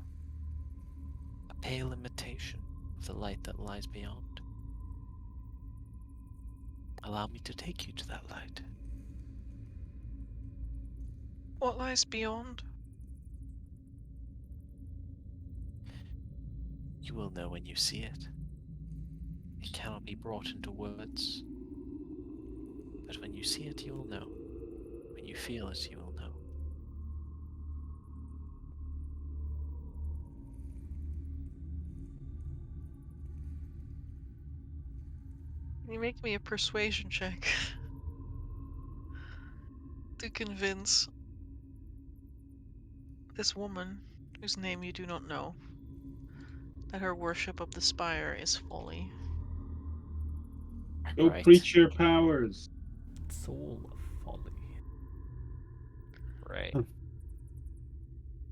A pale imitation of the light that lies beyond. Allow me to take you to that light. What lies beyond? You will know when you see it. It cannot be brought into words. But when you see it, you will know. When you feel it, you will know. Can you make me a persuasion check? To convince this woman, whose name you do not know, that her worship of the spire is folly. Go Right. preach your powers. It's all a folly. Right.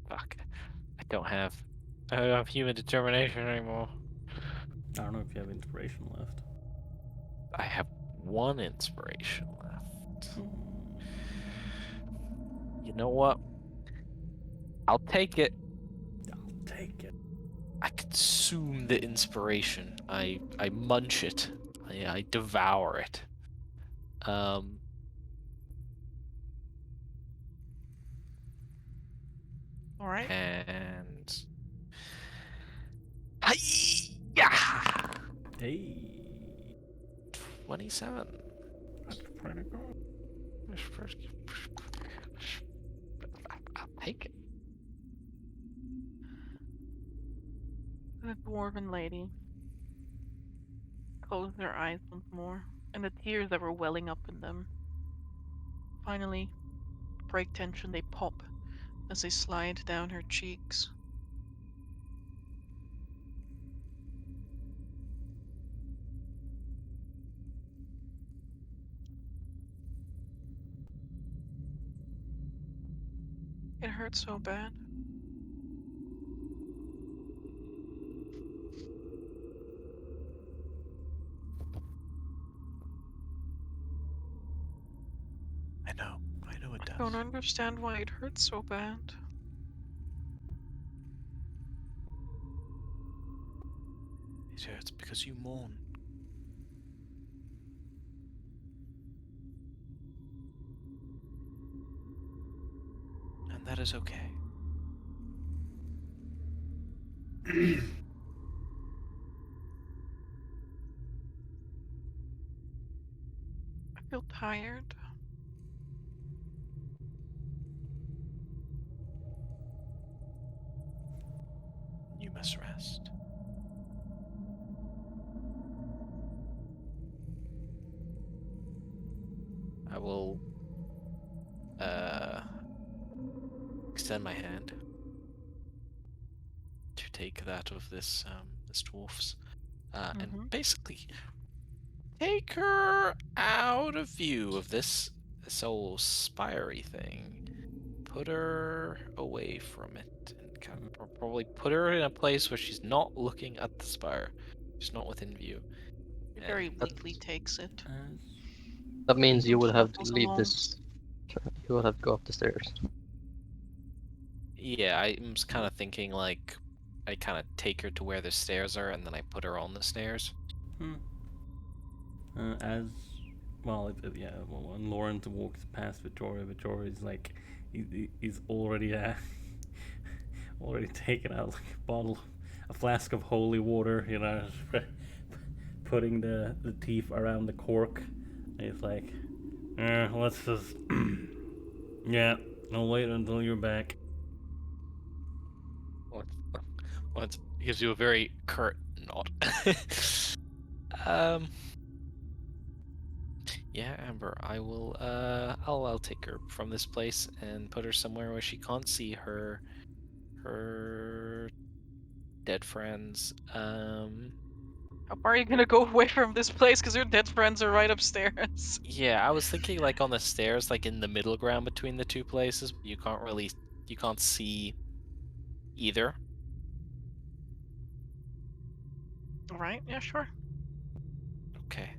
Fuck. I don't have human determination anymore. I don't know if you have inspiration left. I have one inspiration left. You know what? I'll take it. I'll take it. I consume the inspiration. I munch it. I devour it. Um. All right. And. Hi-ya! Hey. 27. That's pretty good. I'll take it. The dwarven lady closed their eyes once more, and the tears that were welling up in them finally break tension. They pop as they slide down her cheeks. It hurts so bad. I know it I does. don't understand why it hurts so bad. It hurts because you mourn. And that is okay. I feel tired. You must rest. I will extend my hand to take that of this this dwarf's, and basically take her out of view of this whole spirey thing. Put her away from it, and kind of probably put her in a place where she's not looking at the spire. She's not within view. He And very That- weakly takes it. That means you and would have to shuffles leave along. this. You would have to go up the stairs. yeah, I'm just kind of thinking like I kind of take her to where the stairs are, and then I put her on the stairs. As well, yeah. Well, when Lawrence walks past Victoria, Victoria's like, he's already already taken out like a flask of holy water, you know, putting the teeth around the cork. And he's like, let's just, yeah, I'll wait until you're back. It gives you a very curt nod. um. Yeah, Amber, I will. I'll take her from this place and put her somewhere where she can't see her dead friends. How far are you gonna go away from this place? Because your dead friends are right upstairs. Yeah, I was thinking like on the stairs, like in the middle ground between the two places. You can't see either. All right. Yeah. Sure. Okay.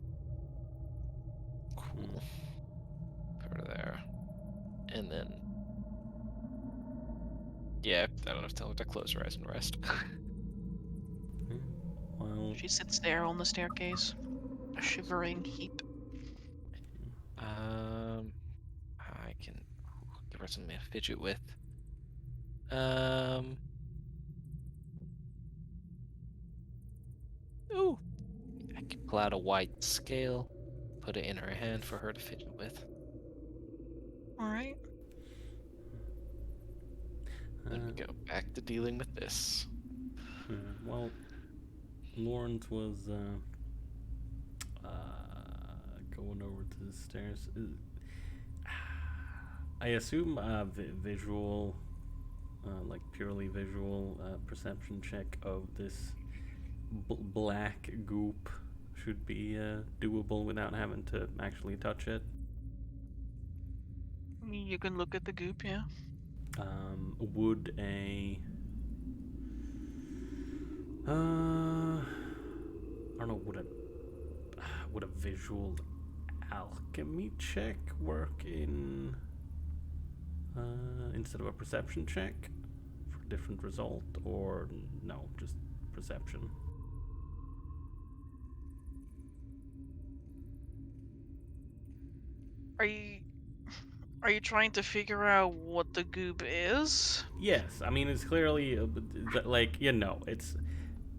Cool. Put her there, and then yeah, I don't have to tell her to close her eyes and rest. Well, She sits there on the staircase, a shivering heap. I can give her something to fidget with. Ooh, I can pull out a white scale, put it in her hand for her to fidget with. All right. Then we go back to dealing with this. well, Lawrence was going over to the stairs. I assume visual, like purely visual perception check of this black goop should be doable without having to actually touch it. You can look at the goop. Yeah. Would a I don't know, would a visual alchemy check work in instead of a perception check for a different result, or no, just perception. Are you trying to figure out what the goop is? Yes, I mean it's clearly like it's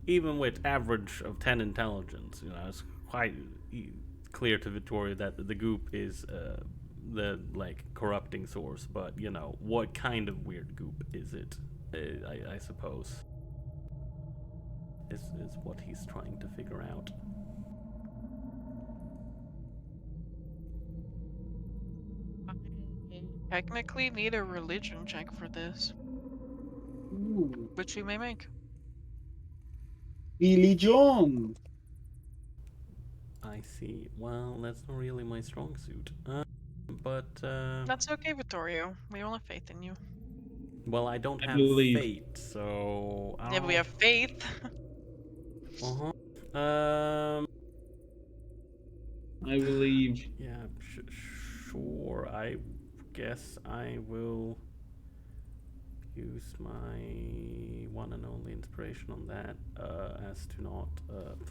even with average of 10 intelligence, it's quite clear to Victoria that the goop is the like corrupting source. But what kind of weird goop is it? I suppose is what he's trying to figure out. I technically need a religion check for this, Ooh, which you may make. Billy John. I see. Well, that's not really my strong suit. But That's okay, Vittorio. We all have faith in you. well, I don't I have believe. fate, so Yeah, but we have faith. Um. I believe. Yeah. Sure. I guess I will use my one and only inspiration on that, as to not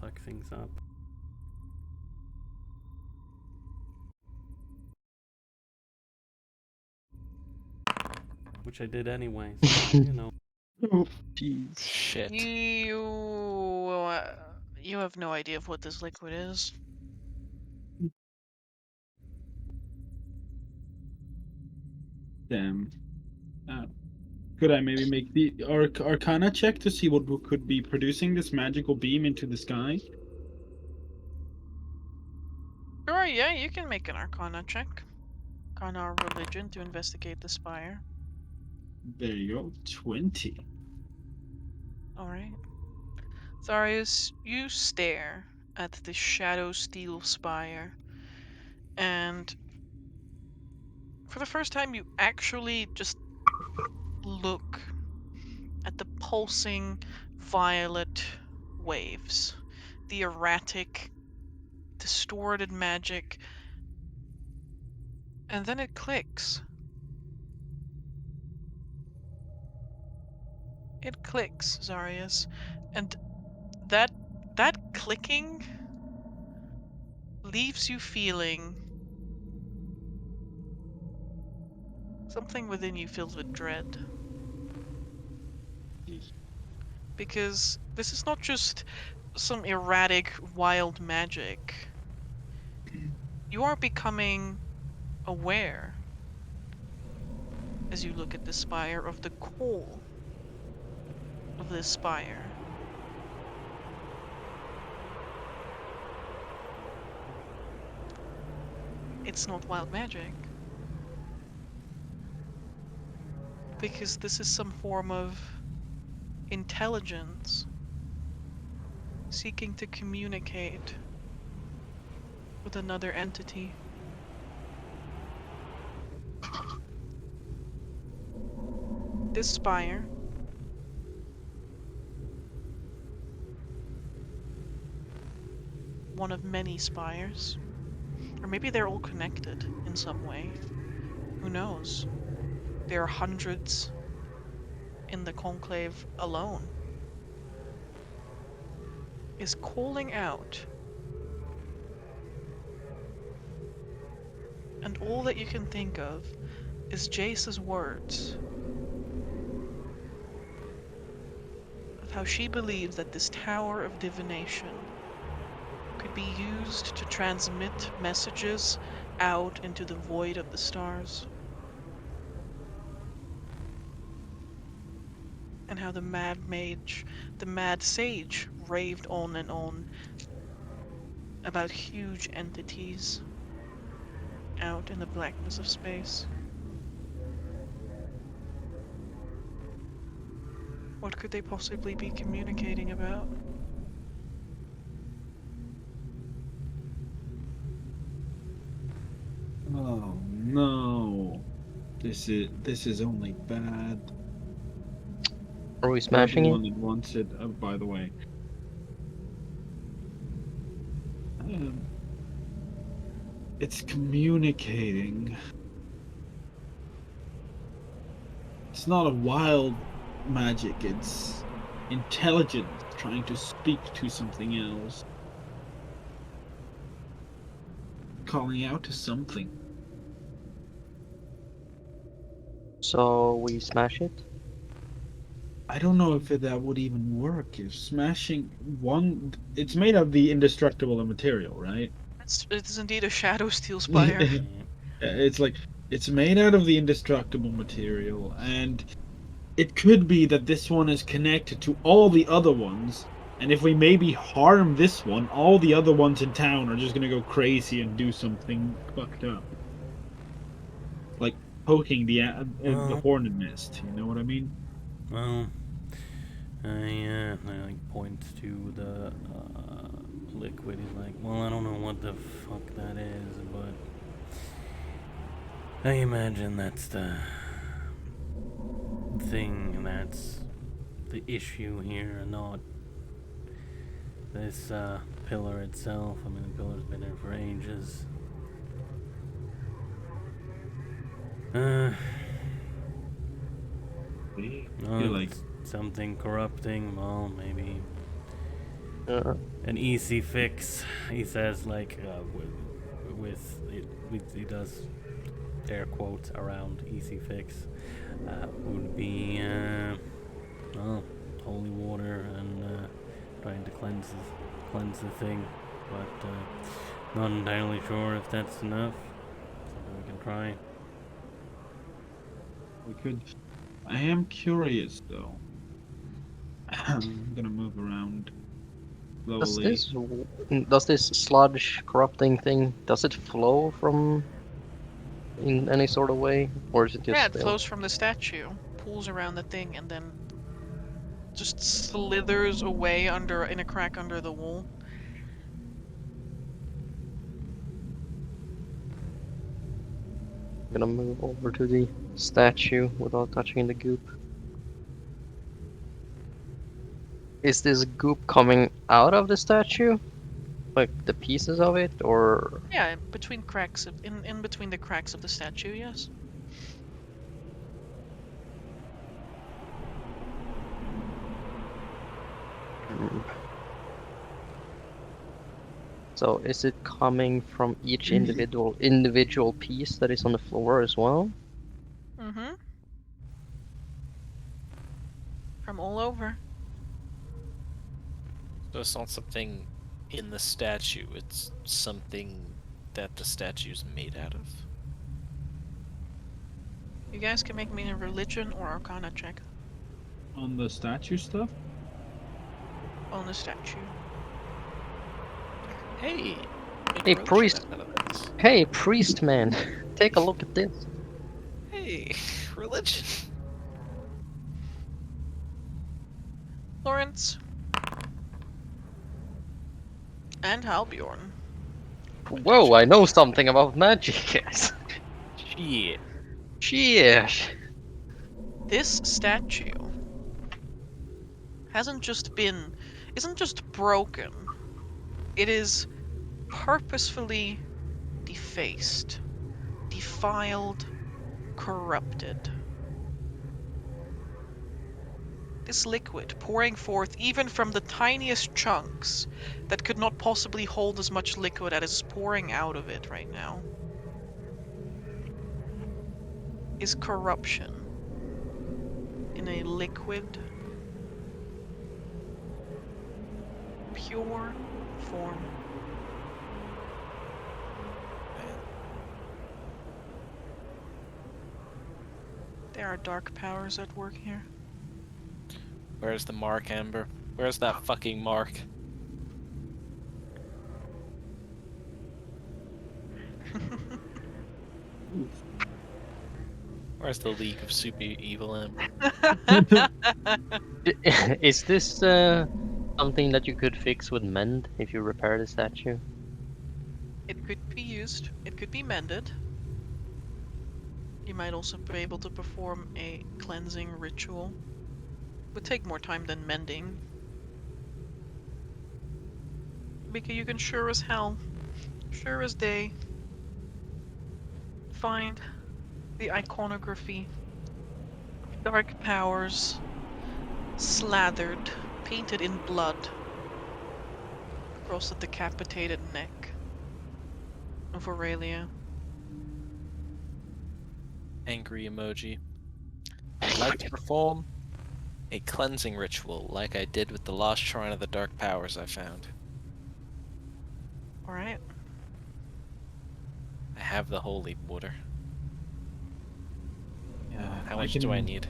fuck things up. Which I did anyway. So, Jeez. Shit. You have no idea of what this liquid is. Damn. Could I maybe make the Arcana check to see what could be producing this magical beam into the sky? Sure, yeah, you can make an Arcana check. Arcana or religion to investigate the spire. There you go. 20. Alright. Tharius, you stare at the Shadowsteel spire, and for the first time you actually just look at the pulsing violet waves, the erratic, distorted magic, and then it clicks. It clicks, Zarius, and that clicking leaves you feeling something within you filled with dread. Because this is not just some erratic, wild magic. You are becoming aware, as you look at the spire, of the core of this spire. It's not wild magic. Because this is some form of intelligence seeking to communicate with another entity. This spire one of many spires. Or maybe they're all connected in some way. Who knows? There are hundreds in the Conclave alone. Is calling out. And all that you can think of is Jace's words of how she believes that this tower of divination could be used to transmit messages out into the void of the stars. And how the mad mage, the mad sage, raved on and on about huge entities out in the blackness of space. What could they possibly be communicating about? Oh no. This is only bad. Are we smashing Everyone it? that wants it, by the way. It's communicating. It's not a wild magic, it's intelligent trying to speak to something else. Calling out to something. So we smash it? I don't know if that would even work. If smashing one... It's made of the indestructible material, right? It is indeed a Shadowsteel spire. It's like... It's made out of the indestructible material, and it could be that this one is connected to all the other ones, and if we maybe harm this one, all the other ones in town are just gonna go crazy and do something fucked up. Like poking the horned nest, you know what I mean? Well, I like point to the liquid. He's like, well, I don't know what the fuck that is, but I imagine that's the thing, that's the issue here, and not this pillar itself. I mean, the pillar's been there for ages. Feel like Something corrupting. Well, maybe Uh, an easy fix. He says, like, he does air quotes around easy fix. Would be holy water and trying to cleanse the thing, but not entirely sure if that's enough. Something we can try. we could. I am curious though. I'm gonna move around does slowly. this sludge corrupting thing, does it flow from in any sort of way? Or is it just Yeah, it still? flows from the statue, pulls around the thing, and then just slithers away in a crack under the wall. I'm gonna move over to the statue without touching the goop. Is this goop coming out of the statue? Like the pieces of it, or Yeah, between cracks in between the cracks of the statue, yes. so is it coming from each individual piece that is on the floor as well? Mm-hmm. From all over. So it's not something in the statue, it's something that the statue's made out of. You guys can make me a religion or arcana check On the statue stuff? on the statue. Hey! Hey, priest! Hey, priest man! Take a look at this. Hey, religion. Lawrence. And Halbjorn. Whoa, I know something about magic, yes. Shit. Sheesh. This statue isn't just broken. It is purposefully defaced, defiled, corrupted. This liquid pouring forth even from the tiniest chunks that could not possibly hold as much liquid as is pouring out of it right now is corruption in a liquid, pure form. There are dark powers at work here. Where's the mark, Amber? Where's that fucking mark? Where's the League of Super Evil Amber? Is this something that you could fix with mend if you repair the statue? It could be used. It could be mended. You might also be able to perform a cleansing ritual. It would take more time than mending. Because you can sure as hell, sure as day, find the iconography, dark powers, slathered painted in blood across the decapitated neck of Aurelia. Angry emoji. I'd like to perform a cleansing ritual like I did with the last shrine of the dark powers I found. Alright. I have the holy water. How I much do I can- need?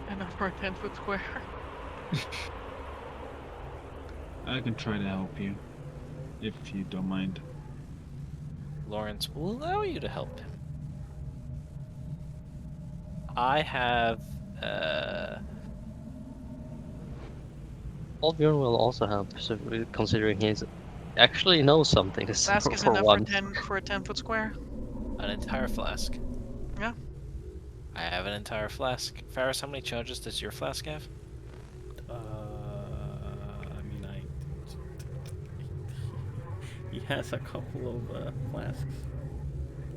Enough for a 10-foot square. I can try to help you, if you don't mind. Lawrence will allow you to help him. I have Olbjorn will also help, so considering he actually knows something Flask is for enough once. for a 10-foot square. an entire flask. Yeah. I have an entire flask. Ferris, how many charges does your flask have? I mean, he has a couple of flasks.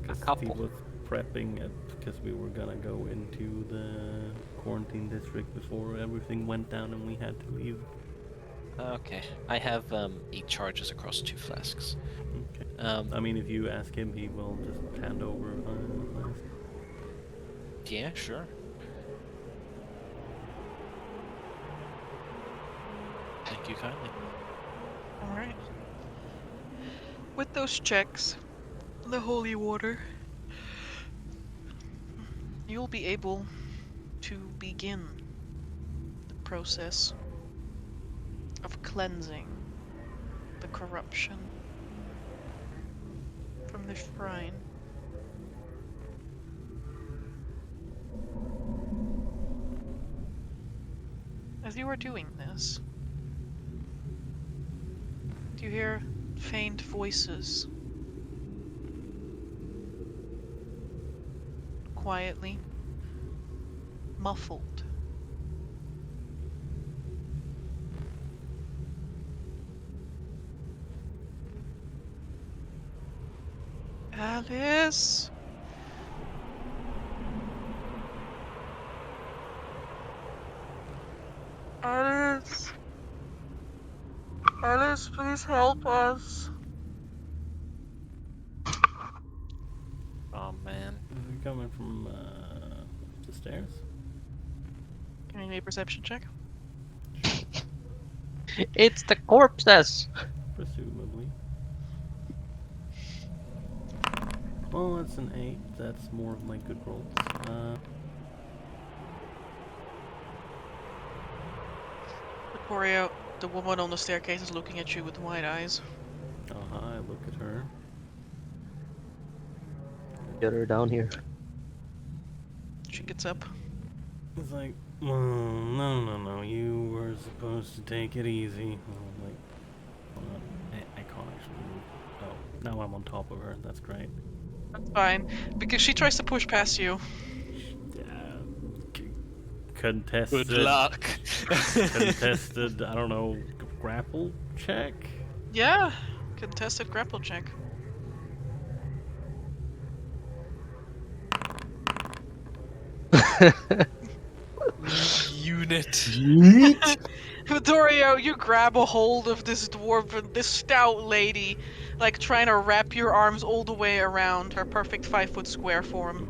Because he couple? was prepping it because we were gonna go into the quarantine district before everything went down and we had to leave. Okay. I have 8 charges across 2 flasks. Okay. Um, I mean, if you ask him, he will just hand over a flask. yeah, sure. Thank you kindly. Alright. With those checks, the holy water, you'll be able to begin the process of cleansing the corruption from the shrine. As you are doing this, do you hear faint voices? Quietly, muffled. Alice? Alice? Alice, please help us. Oh man. Is he coming from the stairs? Can you make a perception check? It's the corpses! Presumably. Well, that's an 8. That's more of my good rolls. Victoria, the woman on the staircase is looking at you with wide eyes. I look at her. Get her down here. She gets up. It's like, no, you were supposed to take it easy. I'm like, hold on, I can't actually move. Oh, now I'm on top of her, that's great. That's fine, because she tries to push past you. Contested. Good luck. Contested, I don't know, grapple check? Yeah, contested grapple check. Unit. Vittorio, you grab a hold of this dwarf, this stout lady, like trying to wrap your arms all the way around her perfect 5-foot square form.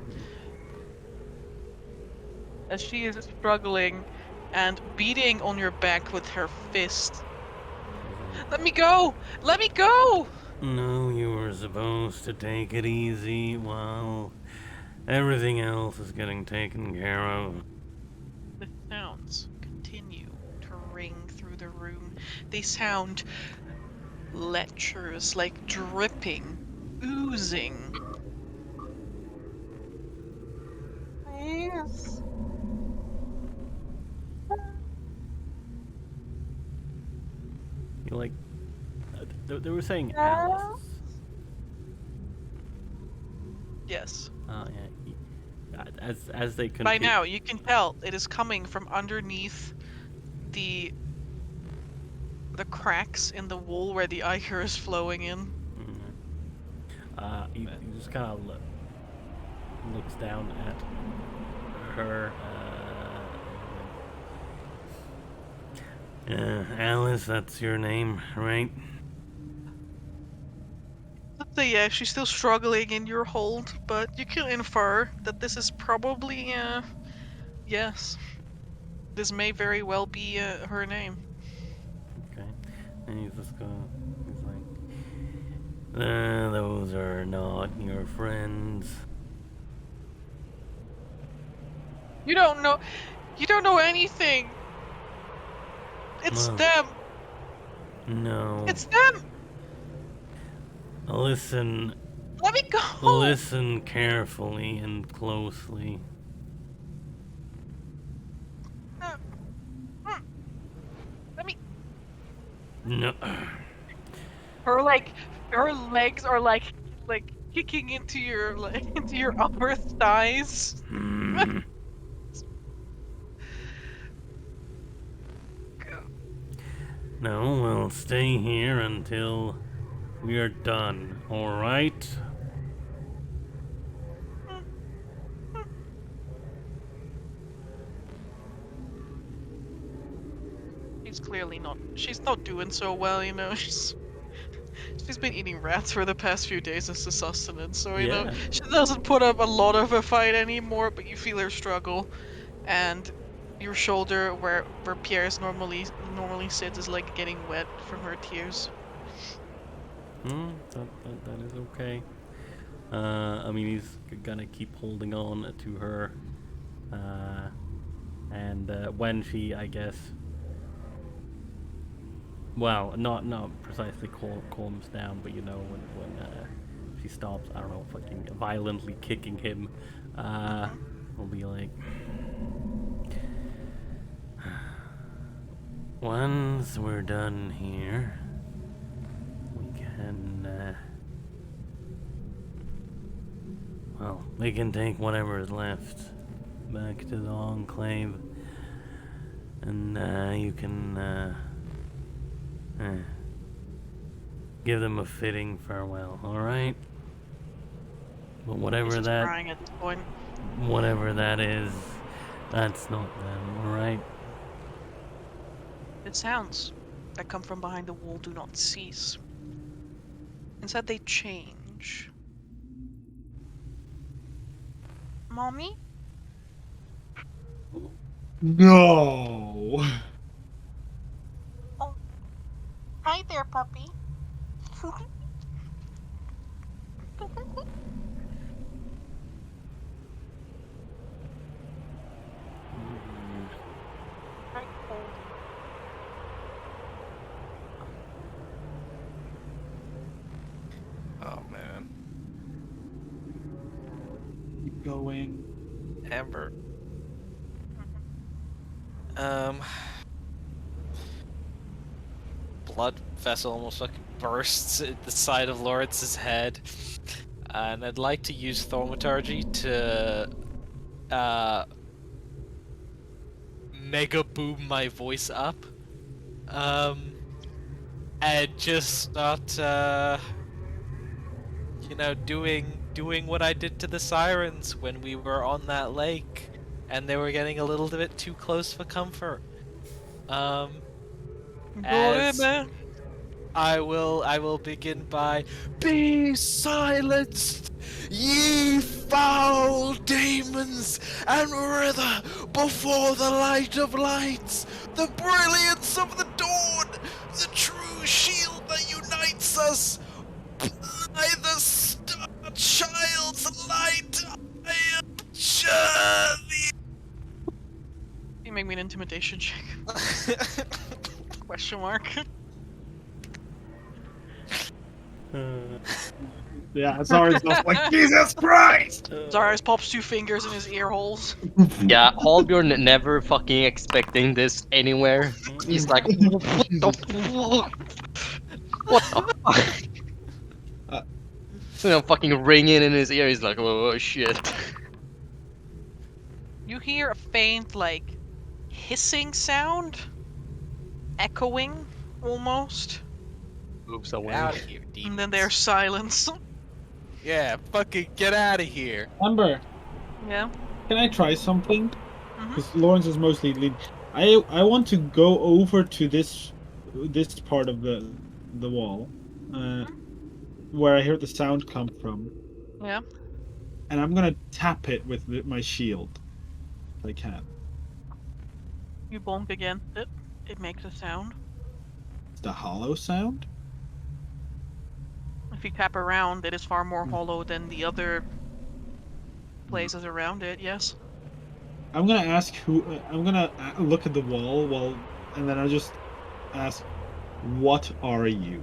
As she is struggling and beating on your back with her fist. Let me go! Let me go! No, you were supposed to take it easy while everything else is getting taken care of. The sounds continue to ring through the room. They sound lecherous, like dripping, oozing. Please. You like, they were saying Alice. Yes. Yeah. As they continue. By now, you can tell it is coming from underneath the cracks in the wall where the ichor is flowing in. He just kind of looks down at her. Alice, that's your name, right? So yeah, she's still struggling in your hold, but you can infer that this is probably, yes. This may very well be her name. Okay. And he's just going. He's like, those are not your friends. You don't know. You don't know anything. It's Well, them. no. It's them. Listen. Let me go. Listen carefully and closely. Uh, mm, Let me. No. Her legs are like kicking into your into your upper thighs. Hmm. No, we'll stay here until we are done, alright? She's clearly not. She's not doing so well, you know. She's been eating rats for the past few days as a sustenance, so you know Yeah. she doesn't put up a lot of a fight anymore. But you feel her struggle, and your shoulder, where Pierre's normally sits, is like getting wet from her tears. That is okay. I mean, he's gonna keep holding on to her. And when she, I guess, well, not precisely calms down, but you know, when she stops, I don't know, fucking violently kicking him, will be like, once we're done here, we can, well, we can take whatever is left back to the Enclave, and you can give them a fitting farewell, alright? But She's just crying at this point. whatever that is, that's not them, alright? The sounds that come from behind the wall do not cease. Instead, they change. Mommy? No. Oh, hi there, puppy. Very cold. Oh man, Keep going. Amber. Blood vessel almost fucking bursts at the side of Lawrence's head, and I'd like to use thaumaturgy to mega boom my voice up, and just start you know, doing what I did to the sirens when we were on that lake, and they were getting a little bit too close for comfort. Go ahead, As man. I will begin by, be silenced, ye foul demons, and wither before the light of lights, the brilliance of the dawn, the true shield that unites us. By the star child's light, I am journey. You make me an intimidation check. Question mark. Yeah, Zara's just like, Jesus Christ! Zarius pops 2 fingers in his ear holes. Yeah, Halbjorn never fucking expecting this anywhere. He's like, what the fuck? What the fuck? You know, fucking ringing in his ear. He's like, oh shit. You hear a faint, like, hissing sound? Echoing, almost. Moves Get away. out of here, And demons. then there's silence. Yeah, fucking get out of here. Amber, Yeah? Can I try something? Mhm. Because Lawrence is mostly lead. I want to go over to this part of the wall, where I hear the sound come from, Yeah. and I'm gonna tap it with my shield if I can. You bonk against it. It makes a sound. It's the hollow sound. If you tap around, it is far more Hmm. hollow than the other places around it. Yes. I'm gonna ask who. I'm gonna look at the wall while, and then I'll just ask, "What are you?"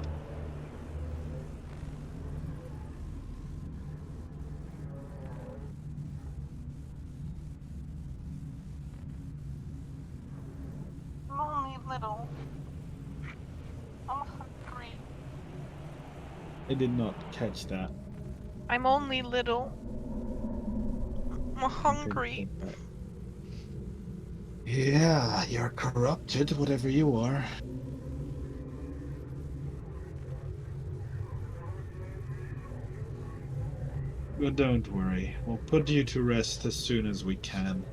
Lonely little. I'm hungry. I did not catch that. I'm only little. I'm I'm pretty hungry. sure that. Yeah, you're corrupted, whatever you are. But don't worry, we'll put you to rest as soon as we can.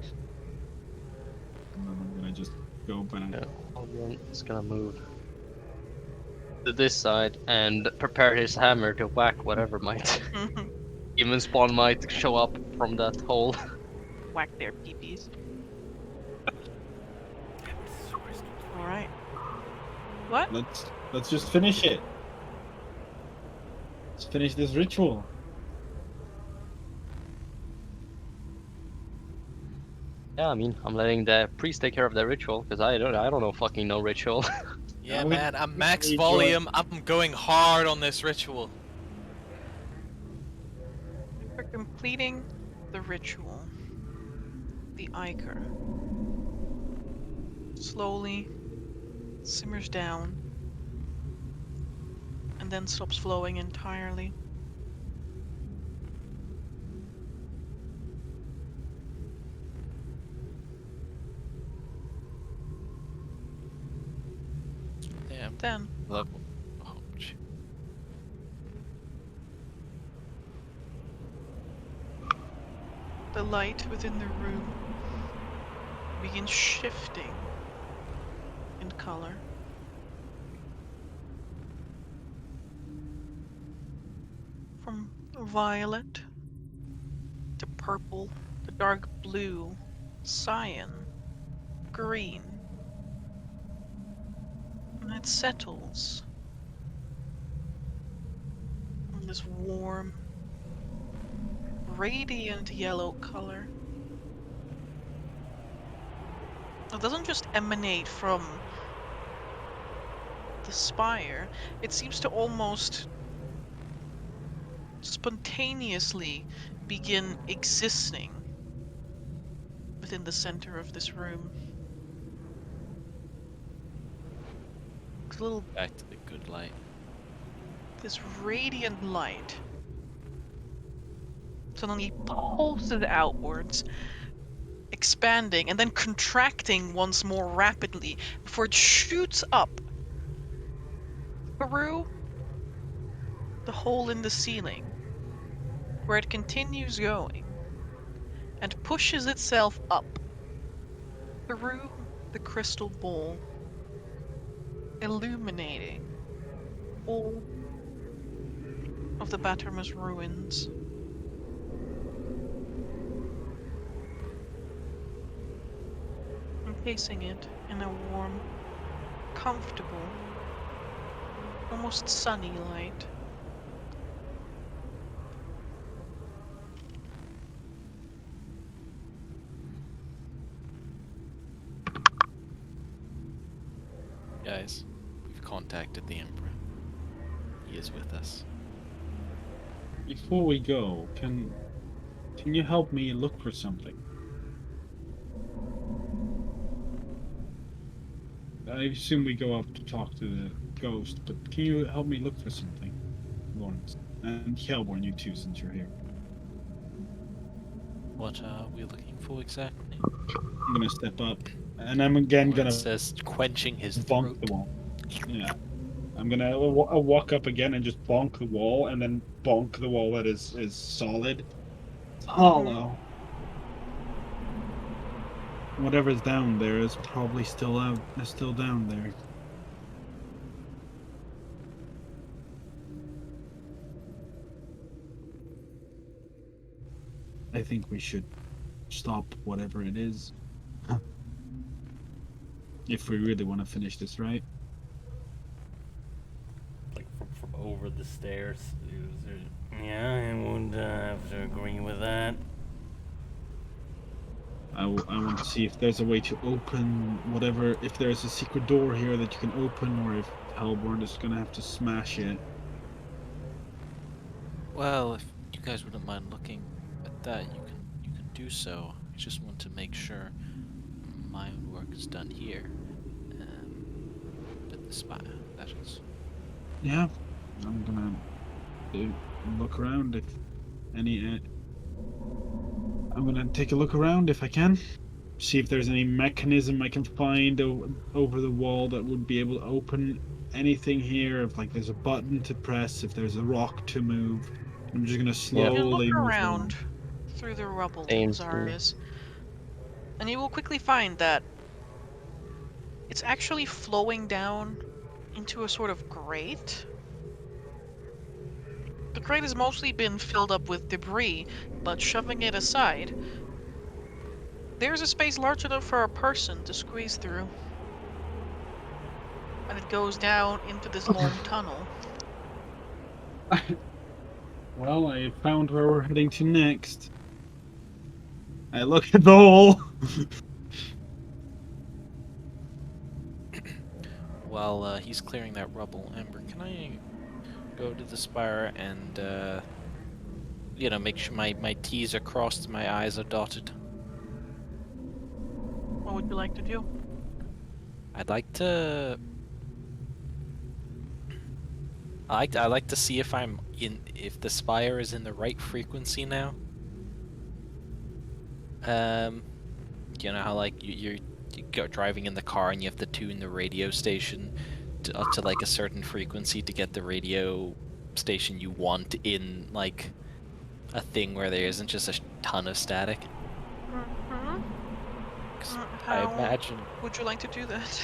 And then I'm gonna just go back. Yeah, Albion is gonna move to this side and prepare his hammer to whack whatever might, even spawn might show up from that hole. Whack their peepees. All right. What? Let's just finish it. Let's finish this ritual. Yeah, I mean, I'm letting the priest take care of the ritual because I don't know fucking no ritual. Yeah, I'm gonna man, I'm max enjoy- volume. I'm going hard on this ritual. For completing the ritual, the ichor slowly simmers down and then stops flowing entirely. Damn. Then Level. Oh, shit. the light within the room begins shifting in color. From violet to purple to dark blue, cyan, green. And it settles on this warm, radiant yellow color. It doesn't just emanate from the spire, it seems to almost spontaneously begin existing within the center of this room. It's a little, Back to the good light. this radiant light suddenly pulses outwards, expanding and then contracting once more rapidly before it shoots up through the hole in the ceiling, where it continues going and pushes itself up through the crystal bowl, illuminating all of the Baterma's ruins. Encasing it in a warm, comfortable, almost sunny light. Guys, we've contacted the Emperor. He is with us. Before we go, can you help me look for something? I assume we go up to talk to the ghost, but can you help me look for something, Lawrence? And Hellborn, you too, since you're here. What are we looking for exactly? I'm gonna step up, and I'm again Lawrence gonna says quenching his bonk throat. the wall. Yeah, I'm gonna walk up again and just bonk the wall, and then bonk the wall that is solid. It's hollow. whatever's down there is probably still down there. I think we should stop whatever it is. If we really want to finish this, right? Like from over the stairs. Yeah, I would have to agree with that. I want to see if there's a way to open whatever, if there's a secret door here that you can open, or if Hellborn is gonna have to smash it. Well, if you guys wouldn't mind looking at that, you can do so. I just want to make sure my own work is done here. At the spire, that is. Yeah, I'm gonna look around if any. I'm gonna take a look around if I can. See if there's any mechanism I can find over the wall that would be able to open anything here. If like there's a button to press, if there's a rock to move. I'm just gonna Yeah. You look slowly move around through the rubble, Same here. Zarius, and you will quickly find that it's actually flowing down into a sort of grate. The grate has mostly been filled up with debris, but shoving it aside, there's a space large enough for a person to squeeze through. And it goes down into this long tunnel. Well, I found where we're heading to next. I look at the hole. While he's clearing that rubble, Ember, can I go to the spire and, make sure my T's are crossed, my I's are dotted? What would you like to do? I'd like to. I like to see if if the spire is in the right frequency now. You know how like you go driving in the car and you have to tune the radio station up to like a certain frequency to get the radio station you want in like a thing where there isn't just a ton of static. Mm-hmm. 'Cause I How imagine. would you like to do that?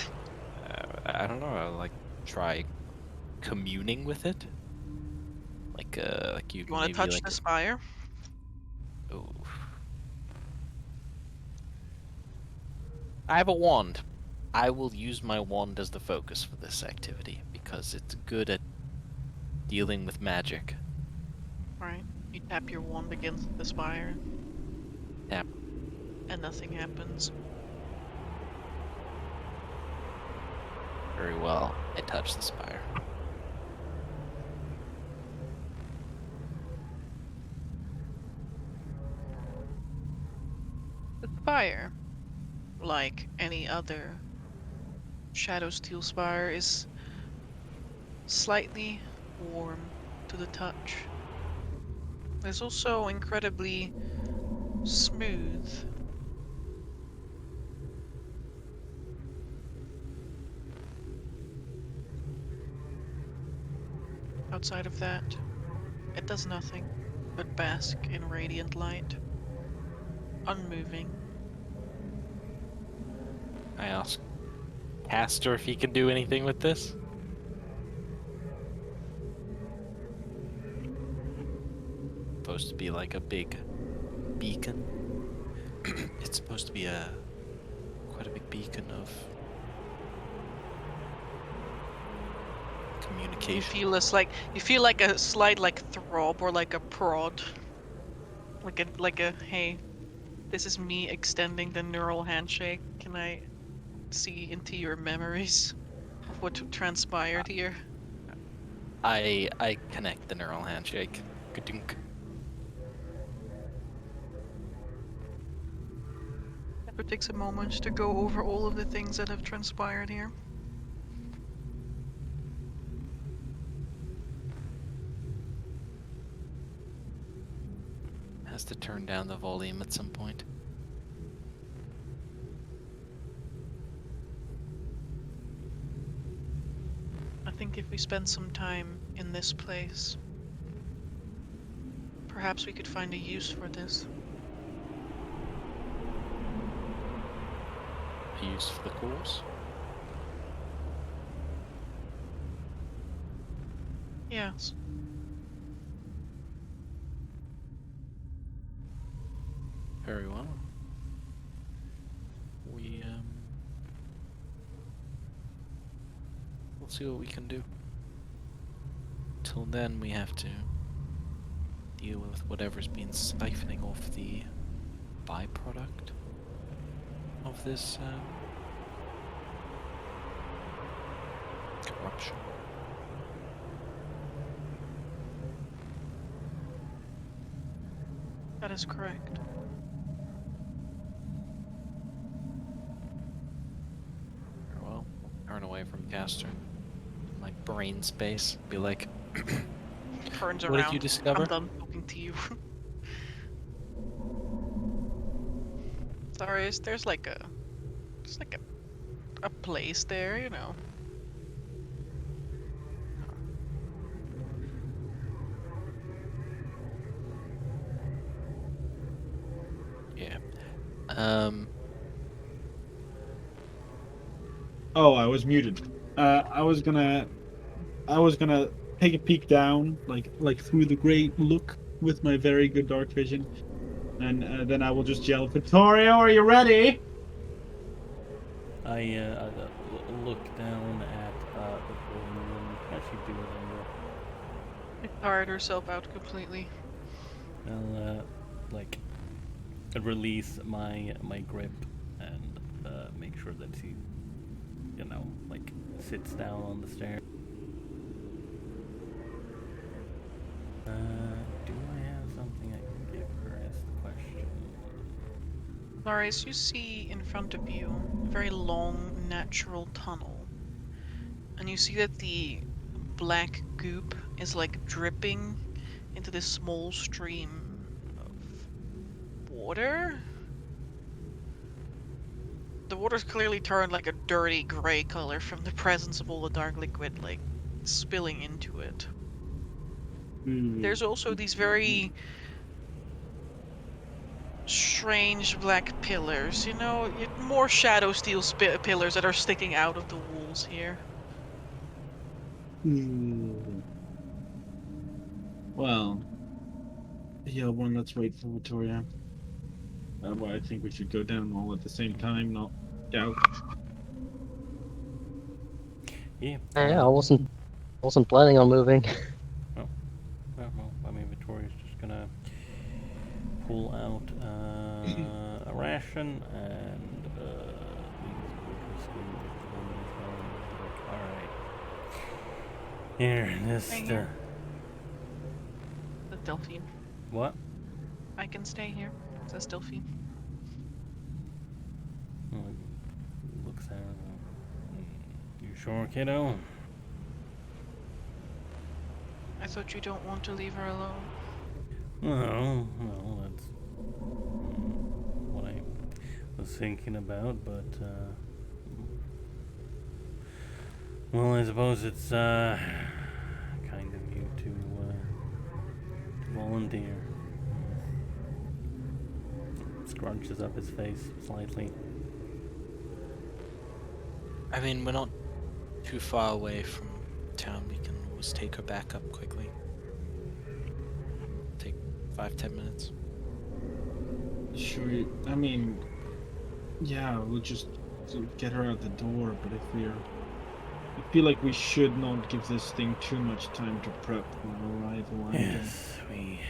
I don't know. I'll like try communing with it. Like you You want to maybe touch like. the spire? Oh. I have a wand. I will use my wand as the focus for this activity because it's good at dealing with magic. Right. You tap your wand against the spire. Tap. And nothing happens. Very well. I touch the spire. The spire, like any other Shadowsteel spire, is slightly warm to the touch. It's also incredibly smooth. Outside of that, it does nothing but bask in radiant light, unmoving. I ask Castor if he can do anything with this. Supposed to be like a big beacon. It's supposed to be quite a big beacon of You communication. feel like a slight like throb or like a prod, like a hey, this is me extending the neural handshake. Can I see into your memories of what transpired here? I connect the neural handshake. Ka-dunk. It takes a moment to go over all of the things that have transpired here. Has to turn down the volume at some point. I think if we spend some time in this place, perhaps we could find a use for this. a use for the cause? Yes. Very well. We'll see what we can do. Till then, we have to deal with whatever's been siphoning off the byproduct of this corruption. That is correct. Very well. Turn away from Caster. My brain space. Be like, Turns what around. did you discover? I'm done talking to you. Sorry, there's like a place there, you know. Yeah. Oh, I was muted. I was gonna take a peek down, like through the great look with my very good dark vision, and then I will just yell, "Vittorio, are you ready?" I look down at the balloon and actually do it She tired herself out completely. I'll like release my grip and make sure that she, like sits down on the stairs. Do I have something I can give her? Is the question. Laris, you see in front of you a very long natural tunnel. And you see that the black goop is like dripping into this small stream of water. The water's clearly turned like a dirty gray color from the presence of all the dark liquid like spilling into it. There's also these very strange black pillars, you know, more Shadowsteel pillars that are sticking out of the walls here. Well, yeah, one. Let's wait for Vittoria. Well, I think we should go down all at the same time, not out. Yeah. Yeah, I wasn't planning on moving. Well, I mean, Victoria's just gonna pull out a ration and all right. Here, this. Stay here. The Delphine. What? I can stay here, says Delphine. Looks at her. You sure, kiddo? I thought you don't want to leave her alone. No, that's what I was thinking about, but well, I suppose it's kind of you to volunteer. Scrunches up his face slightly. I mean, we're not too far away from town. We can always take her back up quickly. Take 5-10 minutes. Sure. I mean, yeah, we'll just get her out the door. But I feel like we should not give this thing too much time to prep for our arrival. Yes, we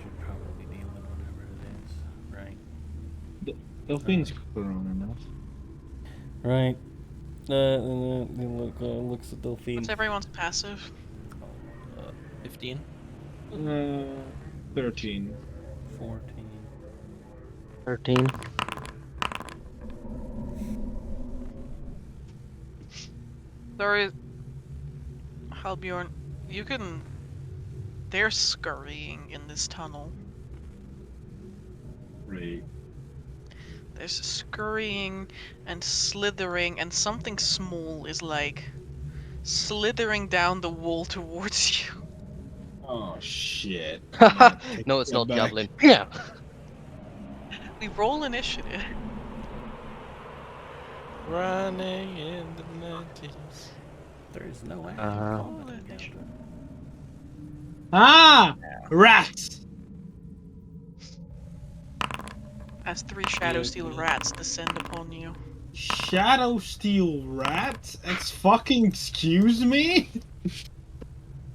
should probably deal with whatever it is, right? Delphine's grown enough. Right. Looks at Delphine. What's everyone's passive? 15? 13. 14. 13. Sorry, Halbjorn, you can... They're scurrying in this tunnel. Right. There's scurrying and slithering, and something small is like slithering down the wall towards you. Oh shit. No, it's not back. Javelin. Yeah. We roll initiative. Running in the 90s. There is no active combat Holy encounter. Ah! Rats! As 3 Shadowsteel rats descend upon you. Shadowsteel rats? Excuse me?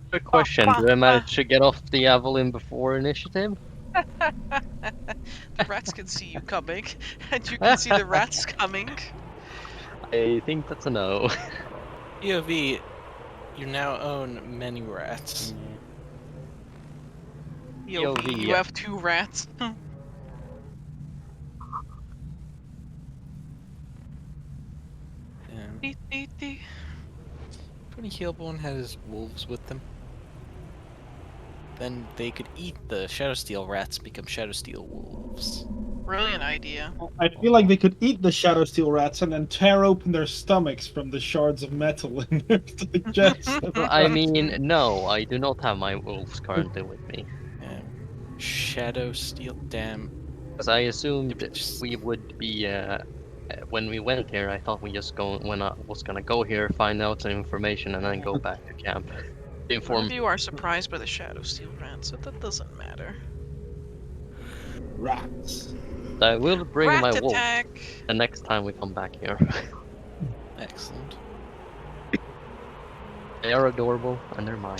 Quick question: Bah, did I bah, manage to get off the javelin before initiative? The rats can see you coming, and you can see the rats coming. I think that's a no. POV, you now own many rats. Yeah. POV, you yeah. have 2 rats. Damn. Dee, dee, dee. Tony Heelborn has wolves with them. Then they could eat the Shadowsteel rats, become Shadowsteel wolves. Brilliant idea. I feel like they could eat the Shadowsteel rats and then tear open their stomachs from the shards of metal in their digestion. Well, I mean, no, I do not have my wolves currently with me. Shadowsteel, damn. Because I assumed Just- we would be, when we went here, I thought we just when I was gonna go here, find out some information, and then go back to camp. None Inform. of you are surprised by the Shadowsteel rats, so that doesn't matter. Rats. I will bring Rat my wolf attack! the next time we come back here. Excellent. They are adorable, and they're mine.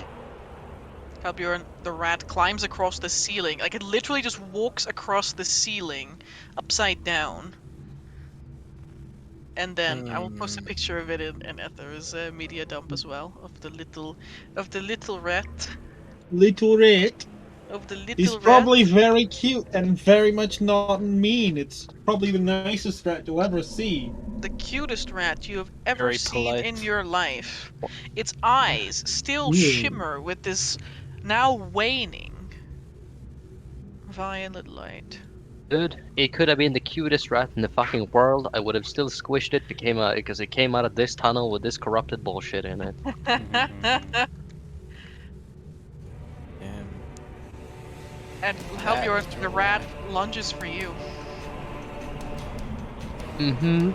Kalbjorn, the rat climbs across the ceiling. Like, it literally just walks across the ceiling, upside down. And then I will post a picture of it in Ether's media dump as well, of the little rat. Little rat. Of the little He's rat. probably very cute and very much not mean. It's probably the nicest rat you'll ever see. The cutest rat you have ever Very seen in polite. your life. Its eyes still Yeah. shimmer with this now waning violet light. Dude, it could have been the cutest rat in the fucking world. I would have still squished it because it came out of this tunnel with this corrupted bullshit in it. Damn. And Kalbjorn, the rat lunges for you. Mm-hmm.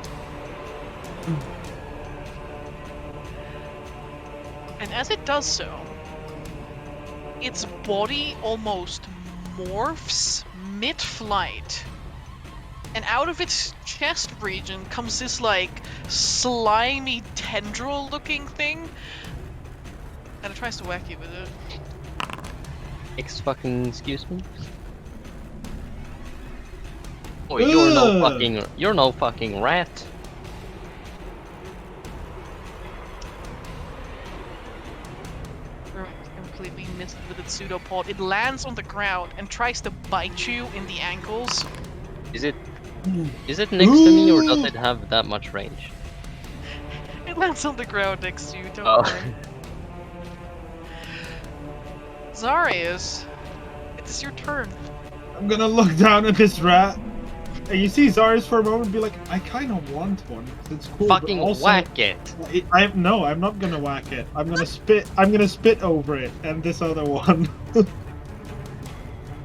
And as it does so, its body almost morphs mid-flight. And out of its chest region comes this, like, slimy tendril-looking thing. And it tries to whack you with it. Excuse me? Oh, you're no fucking rat. Completely missed with its pseudopod. It lands on the ground and tries to bite you in the ankles. Is it next to me or does it have that much range? It lands on the ground next to you, don't Oh. worry. Zarius, it is your turn. I'm gonna look down at this rat. And you see Zarius for a moment and be like, I kind of want one. It's cool. Fucking but also, whack it! I'm not gonna whack it. I'm gonna spit over it and this other one. Because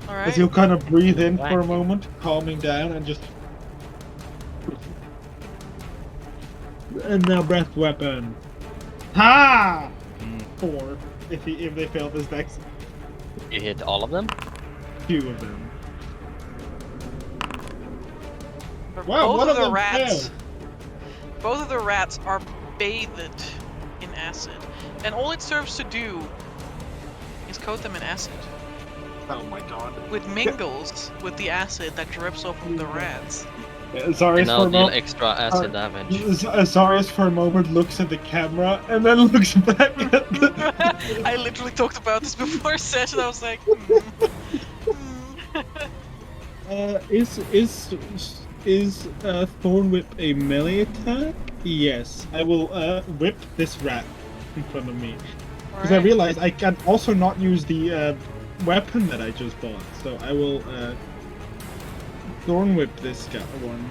Alright. he'll kind of breathe in Whack for a it. moment, calming down, and just. And now breath weapon. Ha! 4. If they fail this next You hit all of them? 2 of them. But Wow, both one of of the them rats, failed. both of the rats are bathed in acid, and all it serves to do is coat them in acid, Oh my god. with mingles with the acid that drips off of the rats. Zarius And for now a deal moment. extra acid damage. Zarius for a moment looks at the camera and then looks back at the. I literally talked about this before session. I was like, Is Thorn Whip a melee attack? Yes. I will whip this rat in front of me. Because I Alright. realized I can also not use the weapon that I just bought. So I will Thorn Whip this guy one.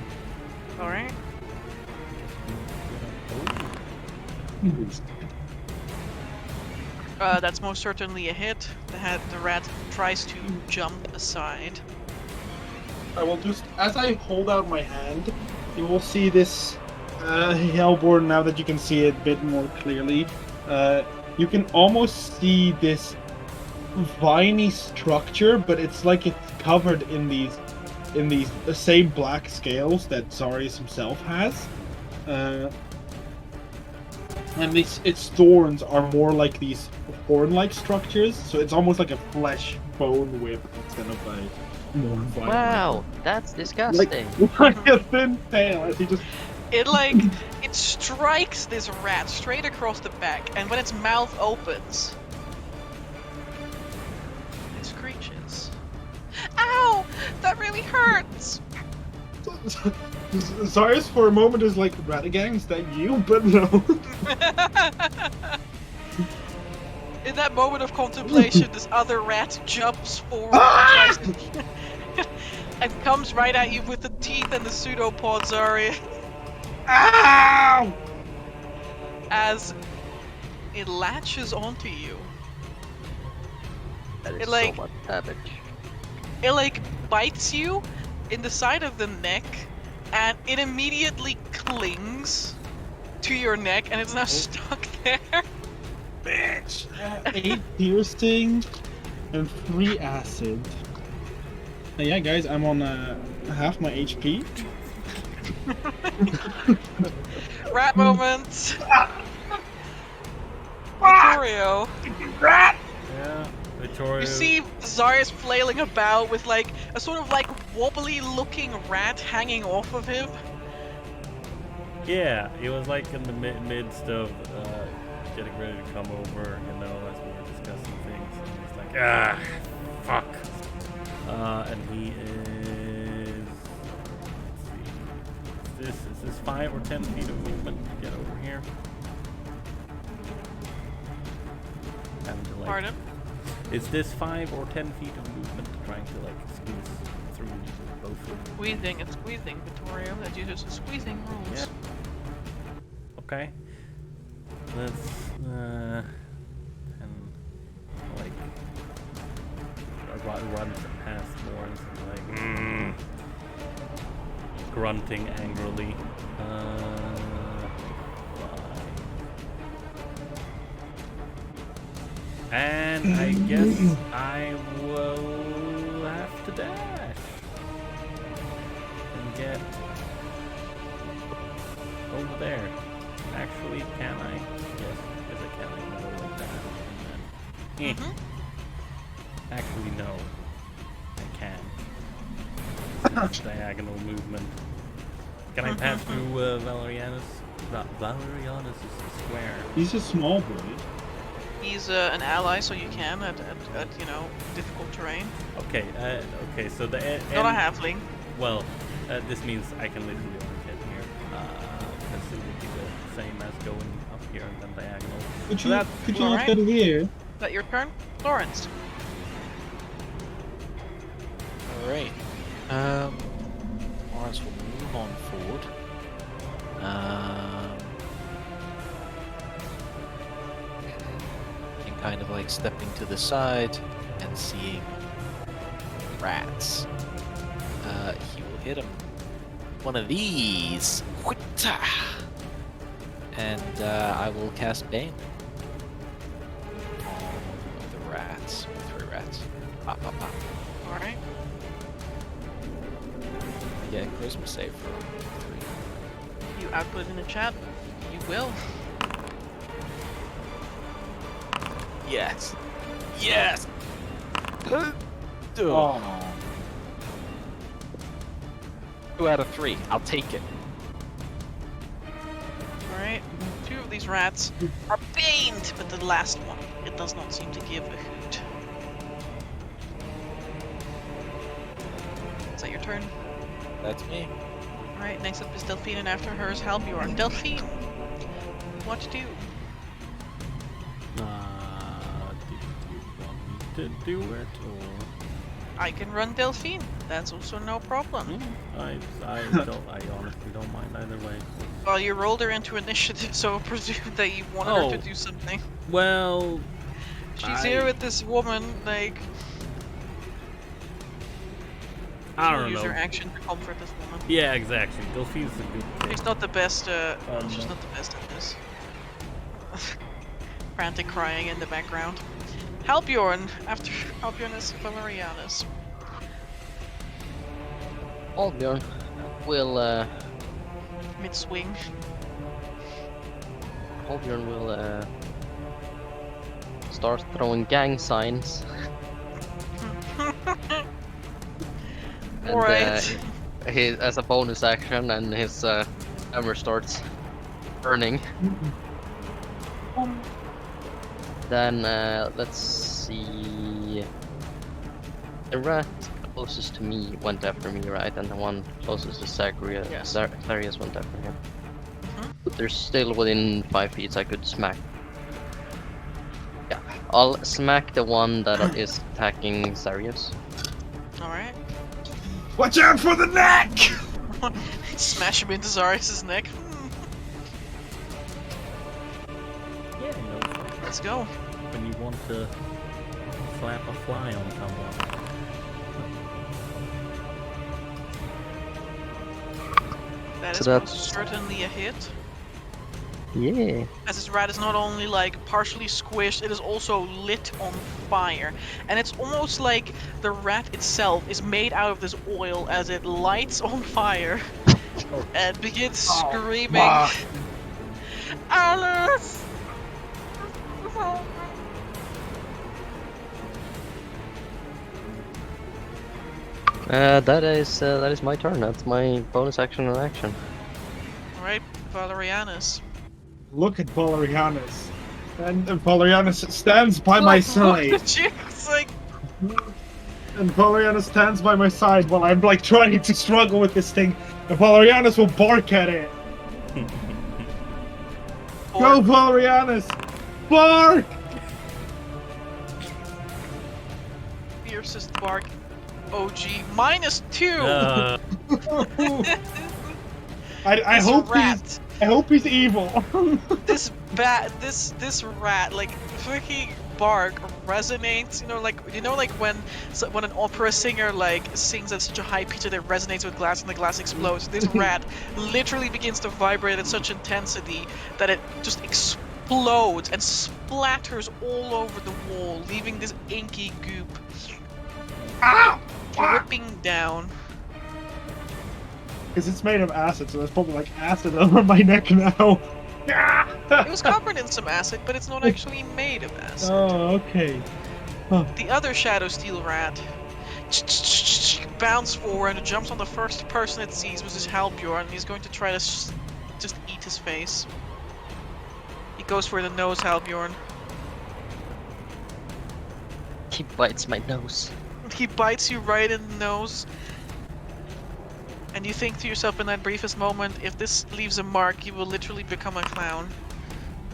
Alright. That's most certainly a hit. The rat tries to jump aside. I will just, as I hold out my hand, you will see this Hellborn, now that you can see it a bit more clearly, you can almost see this viney structure, but it's like it's covered in these the same black scales that Zarius himself has. And its thorns are more like these horn-like structures, so it's almost like a flesh bone whip instead of a more vine. Wow, that's disgusting. Like a thin tail as he just. It strikes this rat straight across the back, and when its mouth opens, it screeches. Ow! That really hurts! Zarius for a moment is like, Radagang, is that you? But no. In that moment of contemplation, this other rat jumps forward and, tries to and comes right at you with the teeth and the pseudopods, Zarya. Ow! As it latches onto you. That is It, so like- much damage. It bites you in the side of the neck, and it immediately clings to your neck, and it's now stuck there. Bitch! 8 piercing and 3 acid. Yeah, guys, I'm on half my HP. Rat moment. Vittorio, Yeah, Victoria. you see Zarius flailing about with a sort of wobbly looking rat hanging off of him. Yeah, he was like in the midst of getting ready to come over, you know, as we were discussing things. And he's like, ah, fuck. And he is. Let's see. Is this 5 or 10 feet of movement to get over here? Having to, Pardon? Is this 5 or 10 feet of movement trying to squeeze through both of them? Squeezing and squeezing, Vittorio. That uses the squeezing rules. Yeah. Okay. Let's and run past Lawrence and grunting angrily. And I guess I will have to dash and get over there. Actually, can I? Yes, because I can. I can go like that. And then, Actually, no. I can. Diagonal movement. Can I pass through Valerianus? Valerianus is the square. He's a small boy. He's an ally, so you can at difficult terrain. Okay. Okay. So the Not a halfling. Well, this means I can literally only get here. Because it would be the same as going up here and then diagonal. Could So you that's could you all look right. at here? Is that your turn? Lawrence. Alright. Lawrence will move on forward. And kind of stepping to the side and seeing rats. He will hit him. One of these. And I will cast Bane on the rats. 3 rats. Pop, pop, pop. Alright. Yeah, charisma save for 3. You output in the chat. You will. Yes. Yes. Ugh. Oh. 2 out of 3. I'll take it. Alright. 2 of these rats are baned, but the last one, it does not seem to give a hoot. Is that your turn? That's me. Alright, next up is Delphine, and after her is Halbjorn. Delphine, what to do? Do you want me to do it or? I can run Delphine. That's also no problem. I honestly don't mind either way. Well, you rolled her into initiative, so I presume that you wanted her to do something. Well, She's here with this woman, I She'll don't use know. her action to comfort this woman. Yeah, exactly. Delphine's a good kid. She's not the best. no. She's not the best at this. Frantic crying in the background. Halbjorn after Halbjorn is Valerianus. Albjorn will Mid swing. Albjorn will start throwing gang signs. And, Alright. As a bonus action, and his hammer starts burning. Then let's see. The rat closest to me went after me, right? And the one closest to Zagreus, Yes. Zarius went after him. Mhm. But they're still within 5 feet, so I could smack. Yeah, I'll smack the one that is attacking Zarius. Alright. Watch out for the neck! Smash him into Zarius' neck. Yeah, you know, Let's go. when you want to slap a fly on someone. That So is that's- most certainly a hit. Yeah. As this rat is not only like partially squished, it is also lit on fire. And it's almost like the rat itself is made out of this oil as it lights on fire and begins screaming, Alice! That is my turn. That's my bonus action and action. Alright, Valerianus. Look at Valerianus. And Valerianus stands by my side. It's like, And Valerianus stands by my side while I'm like trying to struggle with this thing. And Valerianus will bark at it. Go, Valerianus! Bark! fiercest bark. OG -2. I This hope rat. I hope he's evil. This rat, like freaking bark resonates. Like when an opera singer like sings at such a high pitch that it resonates with glass and the glass explodes. This rat literally begins to vibrate at such intensity that it just explodes and splatters all over the wall, leaving this inky goop dripping down. Because it's made of acid, so there's probably like acid over my neck now. It was covered in some acid, but it's not actually made of acid. Oh, okay. The other Shadowsteel rat bounds forward and jumps on the first person it sees, which is Halbjorn, and he's going to try to just eat his face. He goes for the nose, Halbjorn. He bites my nose. He bites you right in the nose. And you think to yourself in that briefest moment, if this leaves a mark, you will literally become a clown.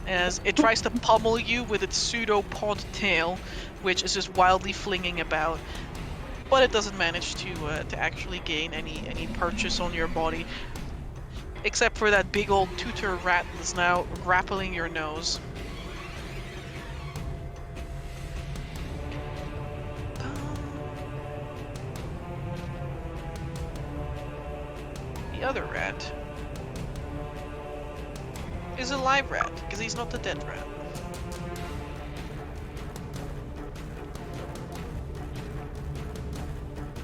As it tries to pummel you with its pseudopod tail, which is just wildly flinging about. But it doesn't manage to actually gain any purchase on your body. Except for that big old tutor rat that's now grappling your nose. The other rat is a live rat, because he's not the dead rat.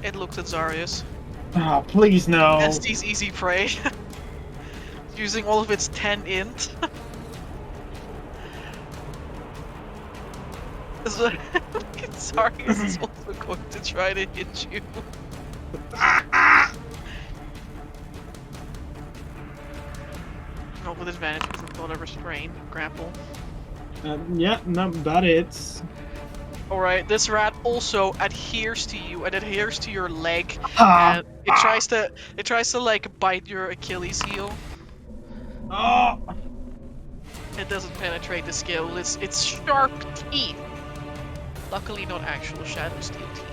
It looks at Zarius. Ah, please no. Estes easy prey. Using all of its 10 int. Zarius is also going to try to hit you. Not with advantage because it's not a restrain grapple. Yeah, no, that it's. Alright, this rat also adheres to you and adheres to your leg. Ah, And it tries to like bite your Achilles heel. oh, It doesn't penetrate the scale. It's sharp teeth. Luckily not actual Shadowsteel teeth.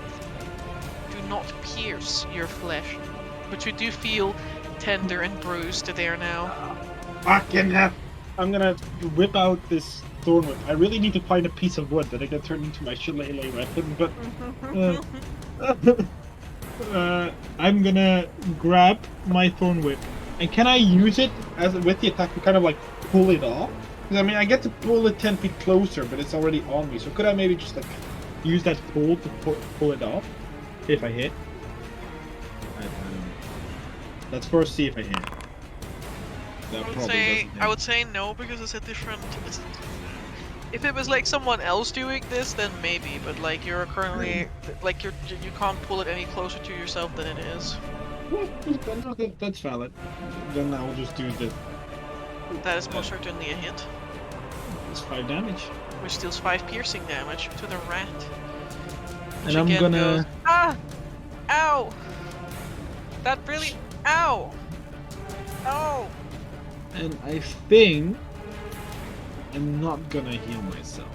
Do not pierce your flesh. But you do feel tender and bruised there now. fucking hell. I'm gonna whip out this thorn whip. I really need to find a piece of wood that I can turn into my shillelagh weapon, but. I'm gonna grab my thorn whip, and can I use it as with the attack to kind of like pull it off? Because I mean, I get to pull it 10 feet closer, but it's already on me. So could I maybe just like use that pull to pull it off if I hit? I don't know. Let's first see if I hit. That I would probably say doesn't hit. I would say no because it's a different. If it was like someone else doing this, then maybe. But like you're currently like you can't pull it any closer to yourself than it is. That's valid. Then I'll just do the. That is most certainly a hit, It's 5 damage. which deals 5 piercing damage to the rat. Which And I'm again gonna. goes, ah! Ow! That really... Ow! Oh! And I think I'm not gonna heal myself.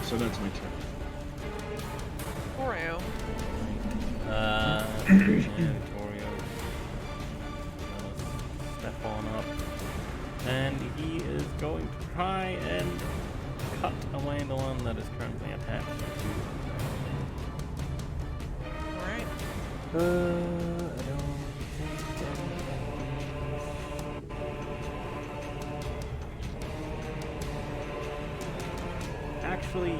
So that's my turn. Oreo. Victorio. Step on up. And he is going to try and cut away the one that is currently attached to. Alright. I don't think actually,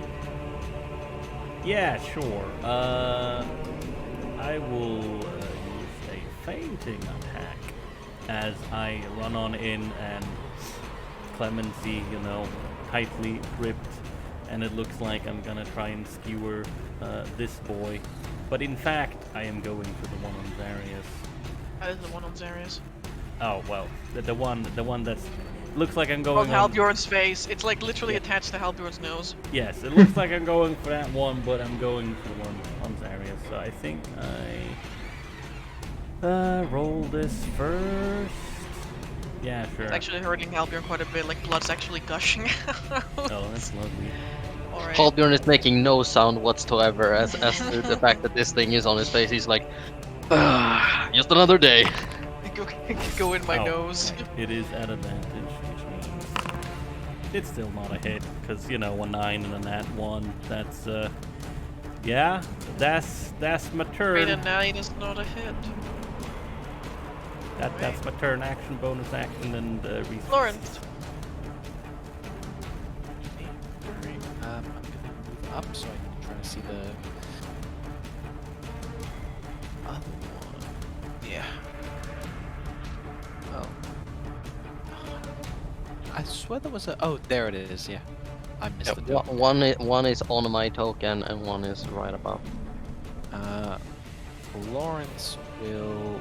yeah, sure. I will use a fainting attack as I run on in and Clemency, tightly gripped, and it looks like I'm gonna try and skewer this boy. But in fact, I am going for the one on Zarius. That is the one on Zarius. Oh well, the one that's looks like I'm On going on. Halbjorn's face. It's like literally Yeah. attached to Halbjorn's nose. Yes, it looks like I'm going for that one, but I'm going for the one on Zarius. So I think I roll this first. Yeah, sure. It's actually hurting Halbjorn quite a bit, like blood's actually gushing out. Oh, that's lovely. Alright. Halbjorn is making no sound whatsoever as the fact that this thing is on his face. He's like, just another day. Go in my Oh, nose. It is at advantage, which means it's still not a hit, because, a 9 and a nat 1, that's, yeah, that's my turn. 8 and 9 is not a hit. That's my turn, action, bonus action, and, resist. Lawrence. I'm gonna move up so I can try to see the other one. Yeah. Oh. I swear there was a. Oh, there it is. Yeah. I missed the token. One is on my token and one is right above. Lawrence will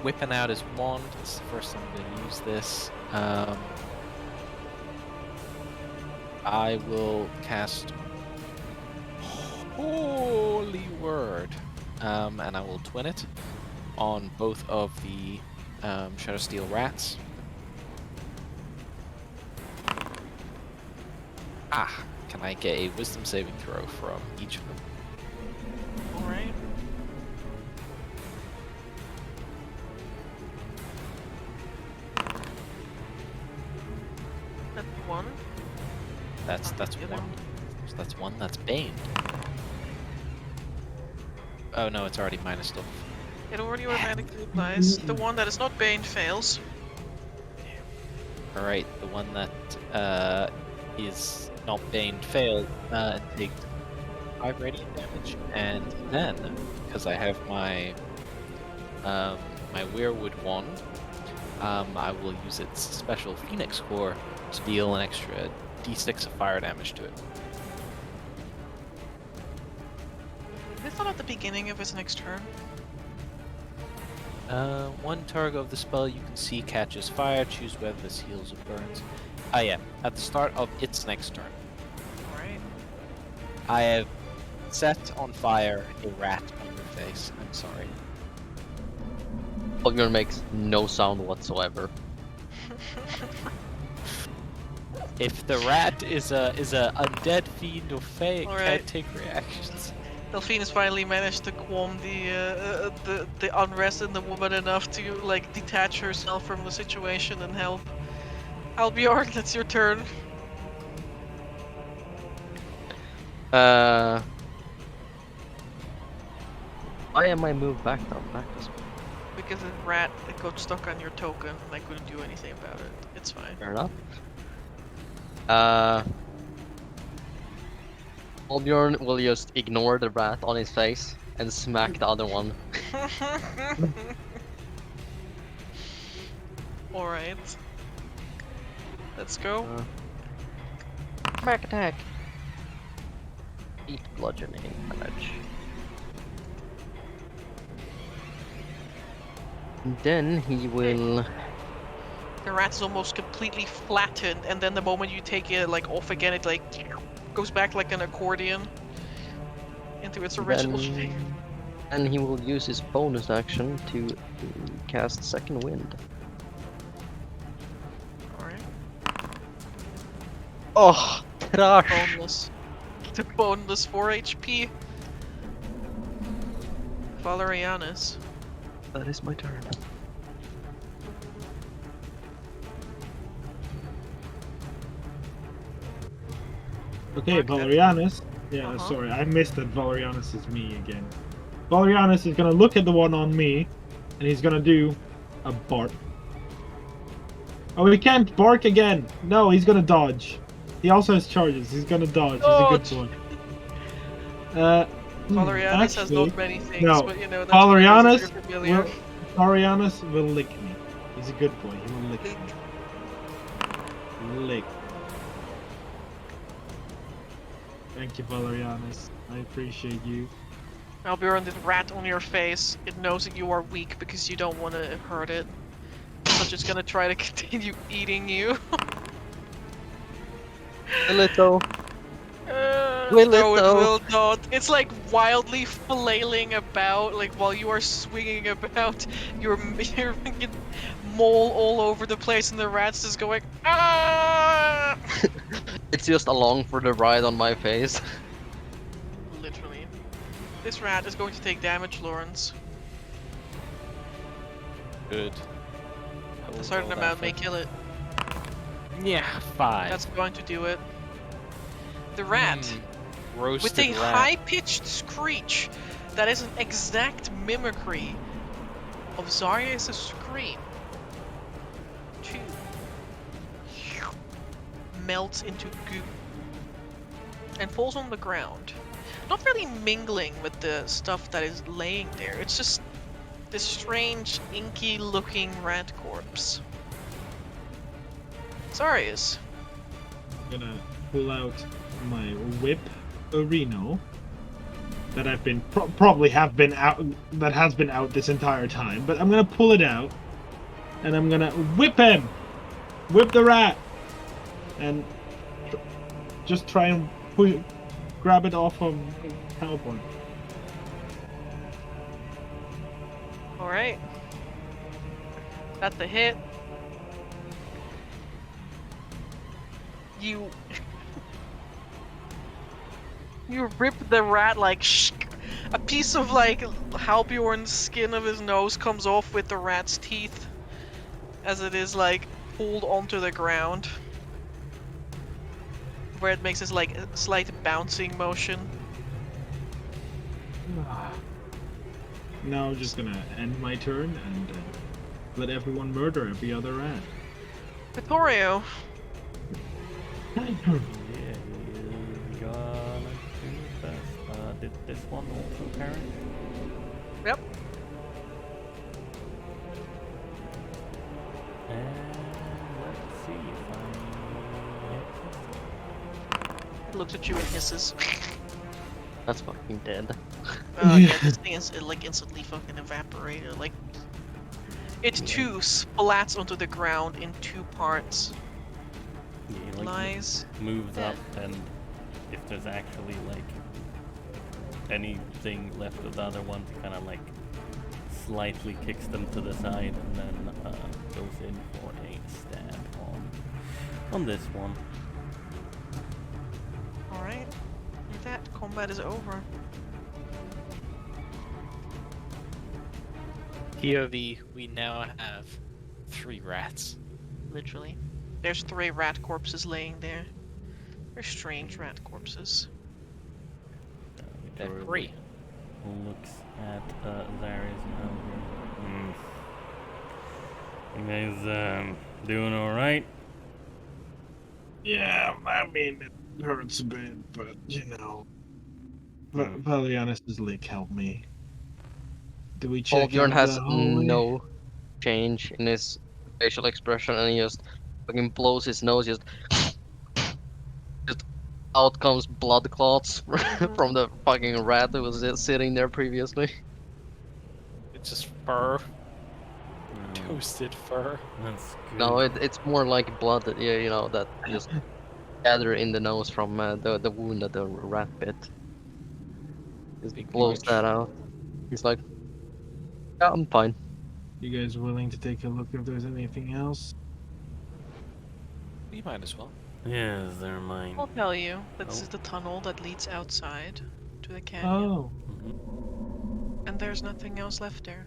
whipping out his wand. This is the first time I'm gonna use this. I will cast Holy Word, and I will twin it on both of the Shadowsteel rats. Can I get a Wisdom saving throw from each of them? Alright. That's 1. That's The other one. one. So that's one. That's Bane. Oh no, it's already minus stuff. It already automatically applies. The one that is not Bane fails. Alright, the one that is not Bane failed takes 5 radiant damage, and then because I have my my Weirwood wand, I will use its special Phoenix core to deal an extra d6 of fire damage to it. Is this not at the beginning of his next turn? One target of the spell you can see catches fire. Choose whether this heals or burns. Ah, yeah, at the start of its next turn. Alright. I have set on fire a rat on your face. I'm sorry. Halbjorn makes no sound whatsoever. If the rat is a undead fiend or fey, it Alright. can't take reactions. Delphine has finally managed to calm the unrest in the woman enough to like detach herself from the situation and help. Albion, that's your turn. Why am I moved back down? Back this way. Because the rat got stuck on your token and I couldn't do anything about it. It's fine. Fair enough. Olbjorn will just ignore the rat on his face and smack the other one. Alright. Let's go. Smack attack. 8 bludgeoning damage. And then he will. The rat is almost completely flattened, and then the moment you take it like off again, it like goes back like an accordion into its original shape. And he will use his bonus action to cast Second Wind. Alright. Oh, trash! Boneless. The boneless 4 HP. Valerianus. That is my turn. Okay, Mark that. Valerianus. Yeah, Uh-huh. sorry, I missed that Valerianus is me again. Valerianus is gonna look at the one on me, and he's gonna do a bark. Oh, he can't bark again! No, he's gonna dodge. He also has charges, he's gonna dodge. Dodge. He's a good boy. Valerianus has actually, not many things, no. but you know, that's Valerianus what it is if you're familiar. Valerianus will lick me. He's a good boy, he will lick me. Lick. Thank you, Valerianus. I appreciate you. Albion, this rat on your face, it knows that you are weak because you don't want to hurt it. So it's just gonna try to continue eating you. A little. No, Will it it though? will not. It's like wildly flailing about, like while you are swinging about. You're making mole all over the place, and the rat's just going, ah! It's just along for the ride on my face. Literally. This rat is going to take damage, Lawrence. Good. I will A certain roll that amount may for- kill it. Yeah, 5. That's going to do it. The rat, Roasted with a rat. high-pitched screech that is an exact mimicry of Zarya's scream, melts into goo and falls on the ground. Not really mingling with the stuff that is laying there. It's just this strange, inky-looking rat corpse. Zaryas. I'm gonna pull out my whip Reno that I've been probably have been out that has been out this entire time, but I'm gonna pull it out and I'm gonna whip him, whip the rat, and just try and grab it off of Hellborn. All right. That's the hit. You rip the rat like a piece of like Halbjorn's skin of his nose comes off with the rat's teeth as it is like pulled onto the ground, where it makes this like slight bouncing motion. Now I'm just gonna end my turn and let everyone murder every other rat. Vittorio. Yeah, he's gonna do his best. Did this one also parry? Yep. And let's see if I It looks at you and hisses. That's fucking dead. Yeah, this thing is like instantly fucking evaporated. Like it too splats onto the ground in 2 parts. yeah, he, like, Lies. moves dead. up, and if there's actually like anything left of the other ones, he kind of like slightly kicks them to the side and then goes in for a stab on this one. Alright. With that, combat is over. POV, we now have 3 rats. Literally. There's 3 rat corpses laying there. They're strange rat corpses. Victor free. looks at Zarius and Alger. You guys doing all right? Yeah, I mean, it hurts a bit, but Valianus's leak helped me. Do we check Bjorn out has the hallway? no change in his facial expression, and he just fucking blows his nose. Just out comes blood clots from the fucking rat that was just sitting there previously. It's just fur, No, toasted fur. that's good. No, it's more like blood that that just gather in the nose from the wound that the rat bit. Just Big blows pooch. that out. He's like, yeah, I'm fine. You guys willing to take a look if there's anything else? You might as well. Yes, they're mine. I'll tell you. This Oh. is the tunnel that leads outside to the canyon. Oh, And there's nothing else left there.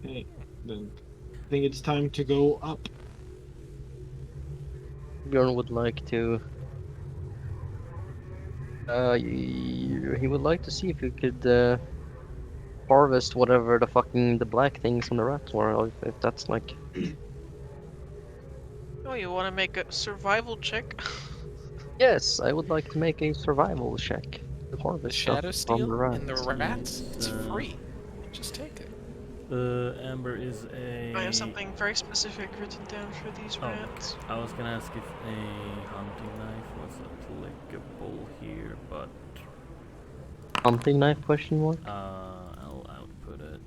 okay. Then I think it's time to go up. Bjorn would like to. He would like to see if he could harvest whatever the black things on the rats were. Or if that's like. Oh, you want to make a survival check? Yes, I would like to make a survival check to The harvest stuff from the Shadowsteel and the rats. rats. It's free. Just take it. Amber is a. I have something very specific written down for these Oh, rats. I was gonna ask if a hunting knife was applicable here, but Hunting knife question mark? I'll output it.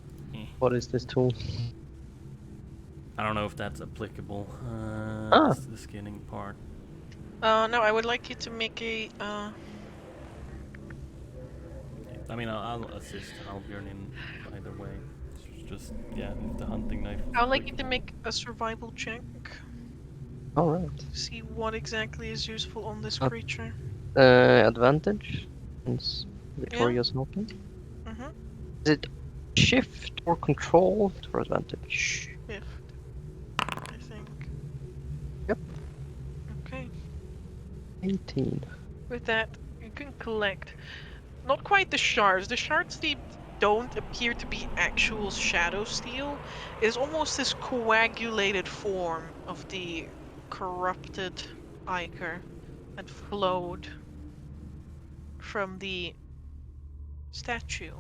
What is this tool? I don't know if that's applicable. Ah. The skinning part. No, I would like you to make a, I mean, I'll assist Halbjörn in either way. It's just, yeah, if the hunting knife. I would like you to make a survival check. Alright. See what exactly is useful on this Uh, creature. Advantage? Since Victoria's helping? Mm-hmm. Is it shift or control for advantage? Shift, I think. Yep. Okay. 18. With that, you can collect not quite the shards. The shards don't appear to be actual Shadowsteel. It is almost this coagulated form of the corrupted ichor that flowed from the statue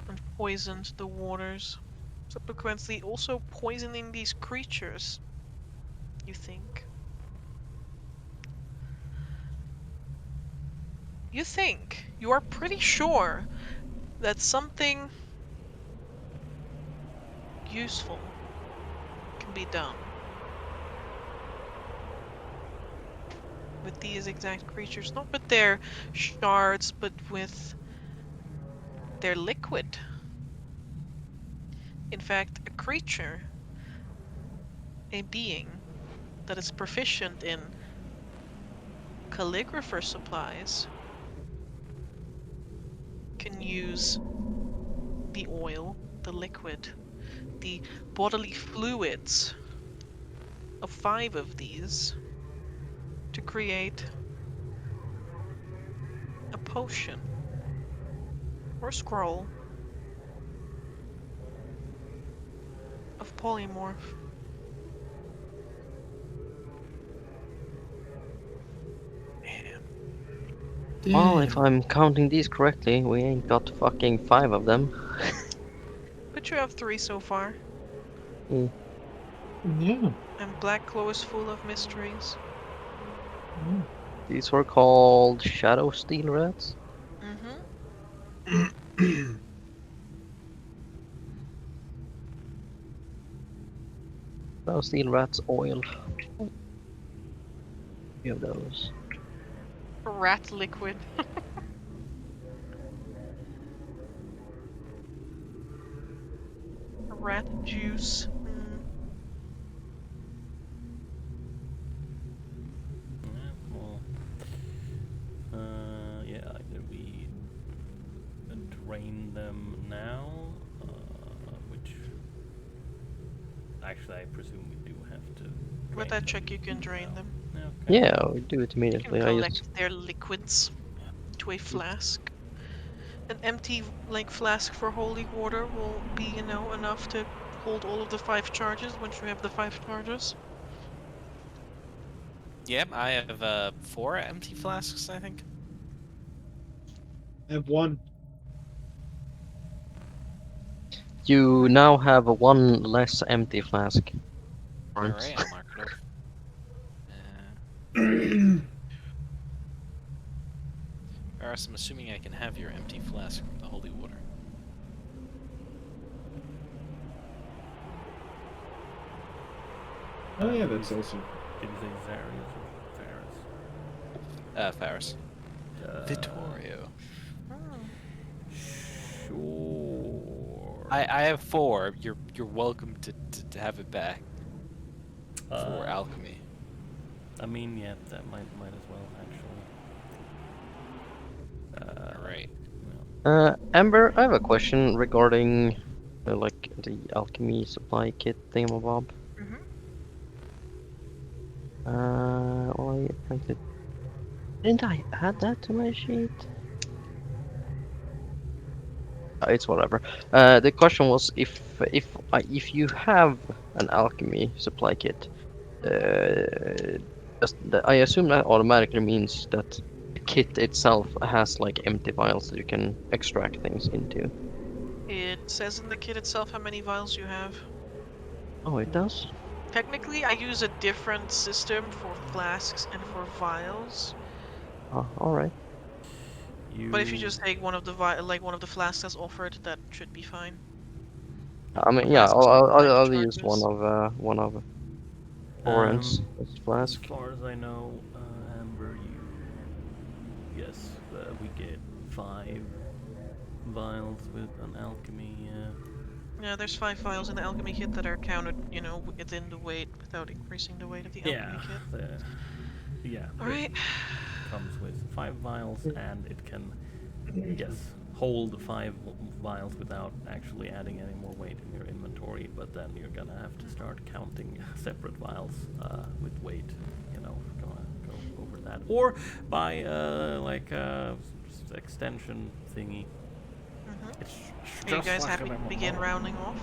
and poisoned the waters, subsequently also poisoning these creatures, you think. You are pretty sure that something useful can be done with these exact creatures, not with their shards, but with their liquid. In fact, a creature, a being that is proficient in calligrapher supplies, can use the oil, the liquid, the bodily fluids of 5 of these to create a potion or scroll of polymorph. Well, if I'm counting these correctly, we ain't got fucking 5 of them. But you have 3 so far, Yeah. and Black Claw is full of mysteries. These were called Shadowsteel rats? Mm-hmm. Shadowsteel rats oil. We have those. Rat liquid. Rat juice. Yeah, well, yeah, either we drain them now, which actually I presume we do have to. With drain that them check, you can drain now. them. Okay. Yeah, we do it You can immediately. collect their liquids to a flask. an empty like flask for holy water will be, you know, enough to hold all of the 5 charges once you have the 5 charges. Yep, I have 4 empty flasks, I think. I have one. You now have one less empty flask. Lawrence. Alright, I'll mark it off. Varus, I'm assuming I can have your empty flask from the holy water. Oh yeah, that's also. Did you say Zarius or Varus? Varus. Vittorio. Oh. Sure. I have 4. You're welcome to have it back for Uh, alchemy. I mean, yeah, that might as well actually. Alright. Amber, I have a question regarding like the alchemy supply kit thingamabob. Mhm. Well, didn't I add that to my sheet? It's whatever. The question was if you have an alchemy supply kit, I assume that automatically means that the kit itself has like empty vials that you can extract things into. It says in the kit itself how many vials you have. Oh, it does? Technically, I use a different system for flasks and for vials. Oh, alright. But if you just take one of the one of the flasks as offered, that should be fine. I mean, yeah, Flasks with 5 I'll use charges. one of Oren's As flask. far as I know, Amber, yes, we get 5 vials with an alchemy. Yeah, there's 5 vials in the alchemy kit that are counted, you know, within the weight without increasing the weight of the alchemy kit. Yeah. Alright. It comes with 5 vials, and it can, yes, hold 5 vials without actually adding any more weight in your inventory. But then you're gonna have to start counting separate vials with weight. You know, go over that, or buy like a extension thingy. It's Are you just guys like happy to begin rounding off?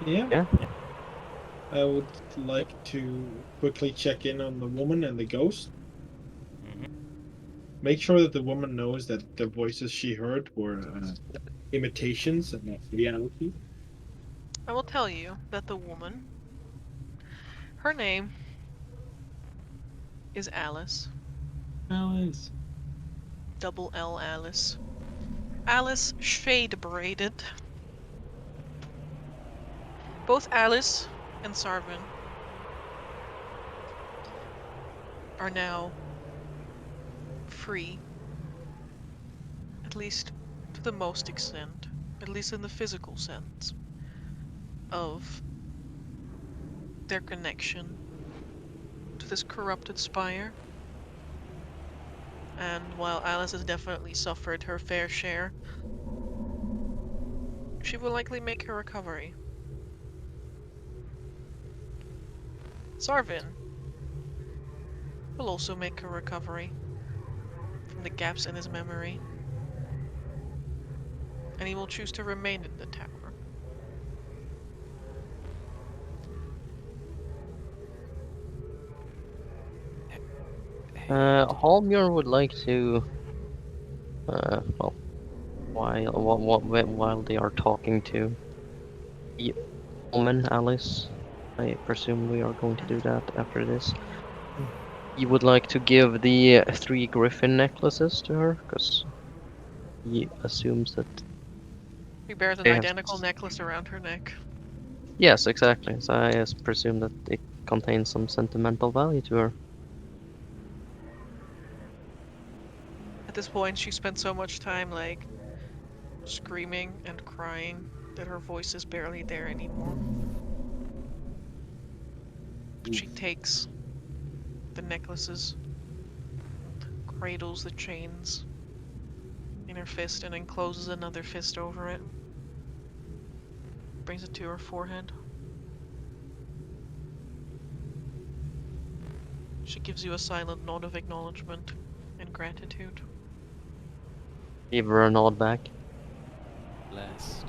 Yeah. Yeah. I would like to quickly check in on the woman and the ghost. Mhm. Make sure that the woman knows that the voices she heard were imitations and not reality. I will tell you that the woman, her name is Alice. Alice. Double L Alice. Alice shade braided. Both Alice and Sarvin are now free, at least to the most extent, at least in the physical sense, of their connection to this corrupted spire. And while Alice has definitely suffered her fair share, she will likely make her recovery. Sarvin will also make her recovery from the gaps in his memory, and he will choose to remain in the tower. Hallbjorn would like to, well, while they are talking to the woman Alice, I presume we are going to do that after this. He would like to give the 3 griffin necklaces to her, because he assumes that He bears an they have... identical necklace around her neck. Yes, exactly. So I presume that it contains some sentimental value to her. At this point, she spent so much time, like, screaming and crying that her voice is barely there anymore. But she takes the necklaces and cradles the chains in her fist and then closes another fist over it. Brings it to her forehead. She gives you a silent nod of acknowledgement and gratitude. Give her a nod back. Blessed.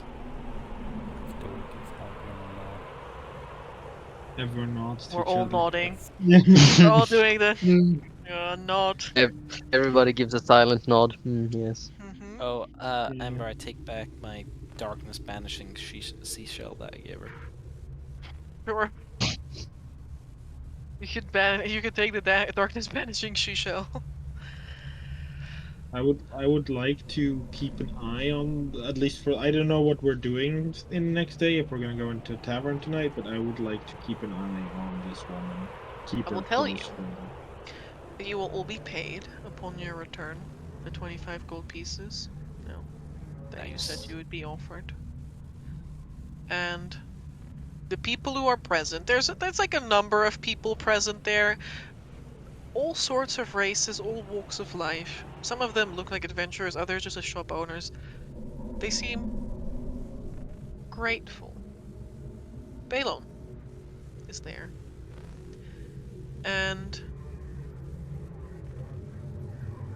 Don't give Arkhona a nod. Everyone nods to We're each all other. nodding. Yeah. We're all doing the nod. Everybody gives a silent nod. Yes. Hmm. Oh, Yeah. Amber, I take back my darkness banishing seashell that I gave her. Sure. You could take the darkness banishing seashell. I would like to keep an eye on, at least for, I don't know what we're doing in the next day, if we're gonna go into tavern tonight, but I would like to keep an eye on this woman. Keep I her will tell close you. for me. You will all be paid upon your return. The 25 gold pieces. No. That you said Nice. you would be offered. And the people who are present, there's like a number of people present there. All sorts of races, all walks of life. Some of them look like adventurers, others just as shop owners. They seem grateful. Balon is there. And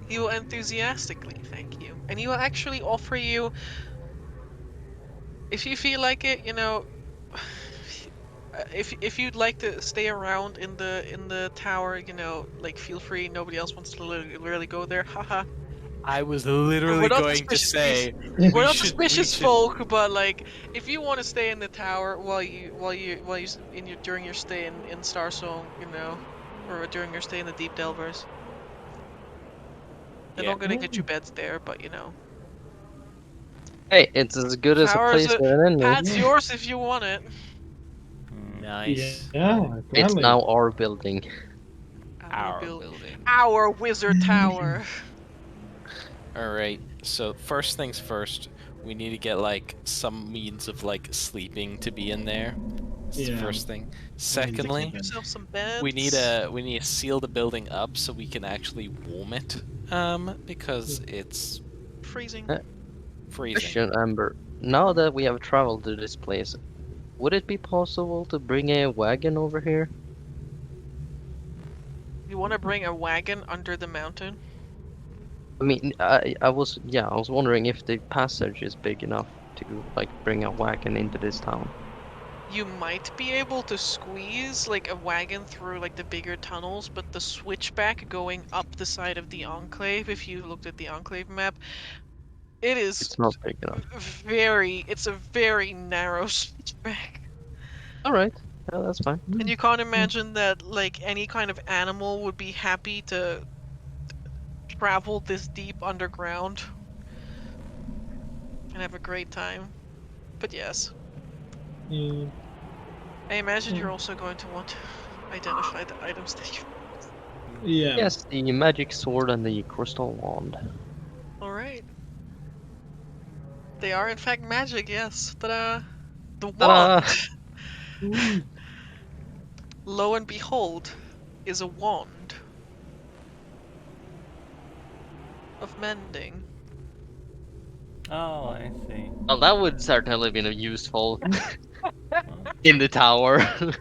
he will enthusiastically thank you. And he will actually offer you, if you feel like it, if you'd like to stay around in the tower, like feel free. Nobody else wants to really go there. Haha. I was We're literally not going to suspicious beasts. say We're we not should suspicious folk, but like, if you want to stay in the tower during your stay in Starsong, or during your stay in the Deepdelvers, they're yeah. not gonna get you beds there, but Hey, it's as good as a tower's place for an enemy. pad's yours if you want it. Nice. Yeah, It's gladly. now our building. Our building. Our wizard tower. All right. So first things first, we need to get like some means of like sleeping to be in there. That's the Yeah. first thing. need to Secondly, keep Yourself some beds. we need to seal the building up so we can actually warm it. Because it's freezing. freezing. Question, Amber. Now that we have traveled to this place, would it be possible to bring a wagon over here? You want to bring a wagon under the mountain? I mean, I was wondering if the passage is big enough to like bring a wagon into this town. You might be able to squeeze like a wagon through like the bigger tunnels, but the switchback going up the side of the Enclave, if you looked at the Enclave map, it is It's not big enough. it's a very narrow switchback. All right, yeah, that's fine. And you can't imagine that like any kind of animal would be happy to travel this deep underground and have a great time. But yes, Yeah. I imagine you're also going to want to identify the items that you... Yeah. Yes, the magic sword and the crystal wand. Alright. They are in fact magic, yes. Ta-da! The Ta-da! wand! Lo and behold, is a wand of mending. Oh, I see. Well, that would certainly be useful Well, in the tower. yeah.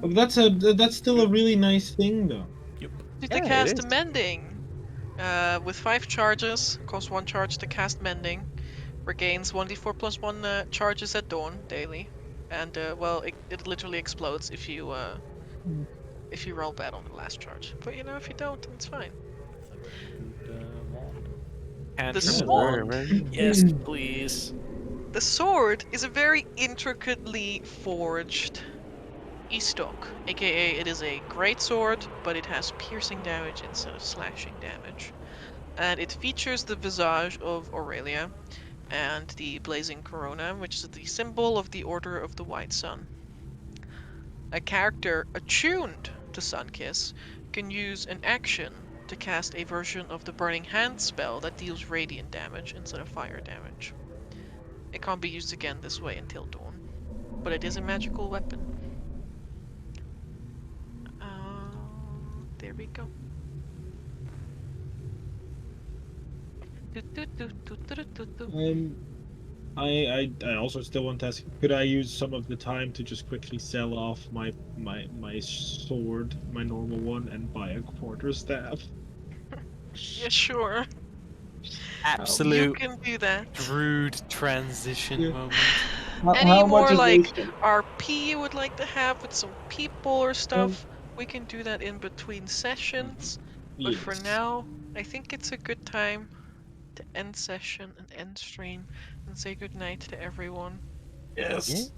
But that's still a really nice thing, though. Yep. To Yeah, it cast is. mending. With 5 charges, costs 1 charge to cast mending. Regains 1d4 plus 1 charges at dawn daily. And well, it literally explodes if you roll bad on the last charge. But if you don't, then it's fine. It's a very good wand. Cantrip The wand. sword. Yes, please. The sword is a very intricately forged e-stock, aka it is a great sword, but it has piercing damage instead of slashing damage. And it features the visage of Aurelia and the blazing corona, which is the symbol of the Order of the White Sun. A character attuned to Sunkiss can use an action to cast a version of the Burning Hand spell that deals radiant damage instead of fire damage. It can't be used again this way until dawn, but it is a magical weapon. There we go. I also still want to ask, could I use some of the time to just quickly sell off my sword, my normal one, and buy a quarterstaff? Yeah, sure. You Absolute can do that. rude transition Yeah. moment. Any How much more is like wasted? RP you would like to have with some people or Um, stuff, we can do that in between sessions. But for Yes. now, I think it's a good time to end session and end stream and say goodnight to everyone. Yes.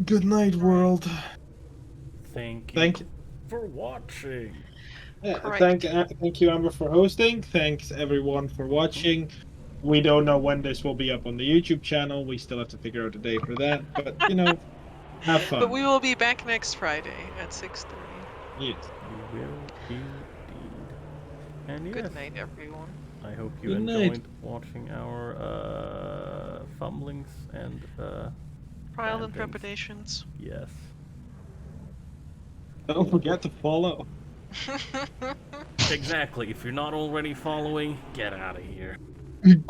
Good night, Right. world. Thank you Thank for watching. Correct. thank you, Amber, for hosting. Thanks everyone for watching. We don't know when this will be up on the YouTube channel. We still have to figure out a day for that. But have But fun. we will be back next Friday at 6:30. Yes. You will indeed. And yes, Good night, everyone. I hope you Good night. enjoyed watching our fumblings and Trials and rantings. trepidations. Yes. Don't forget to follow. Exactly. If you're not already following, get out of here.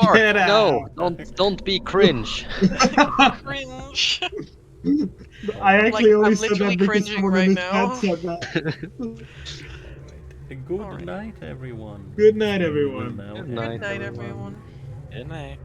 Mark, Get no, out. don't be cringe. Cringe. I I'm actually only I'm said literally that because cringing someone in right the chat now. said that. Good Alright. night, everyone. Good night, We will everyone. now Good end night, Good night, everyone. everyone. Good night.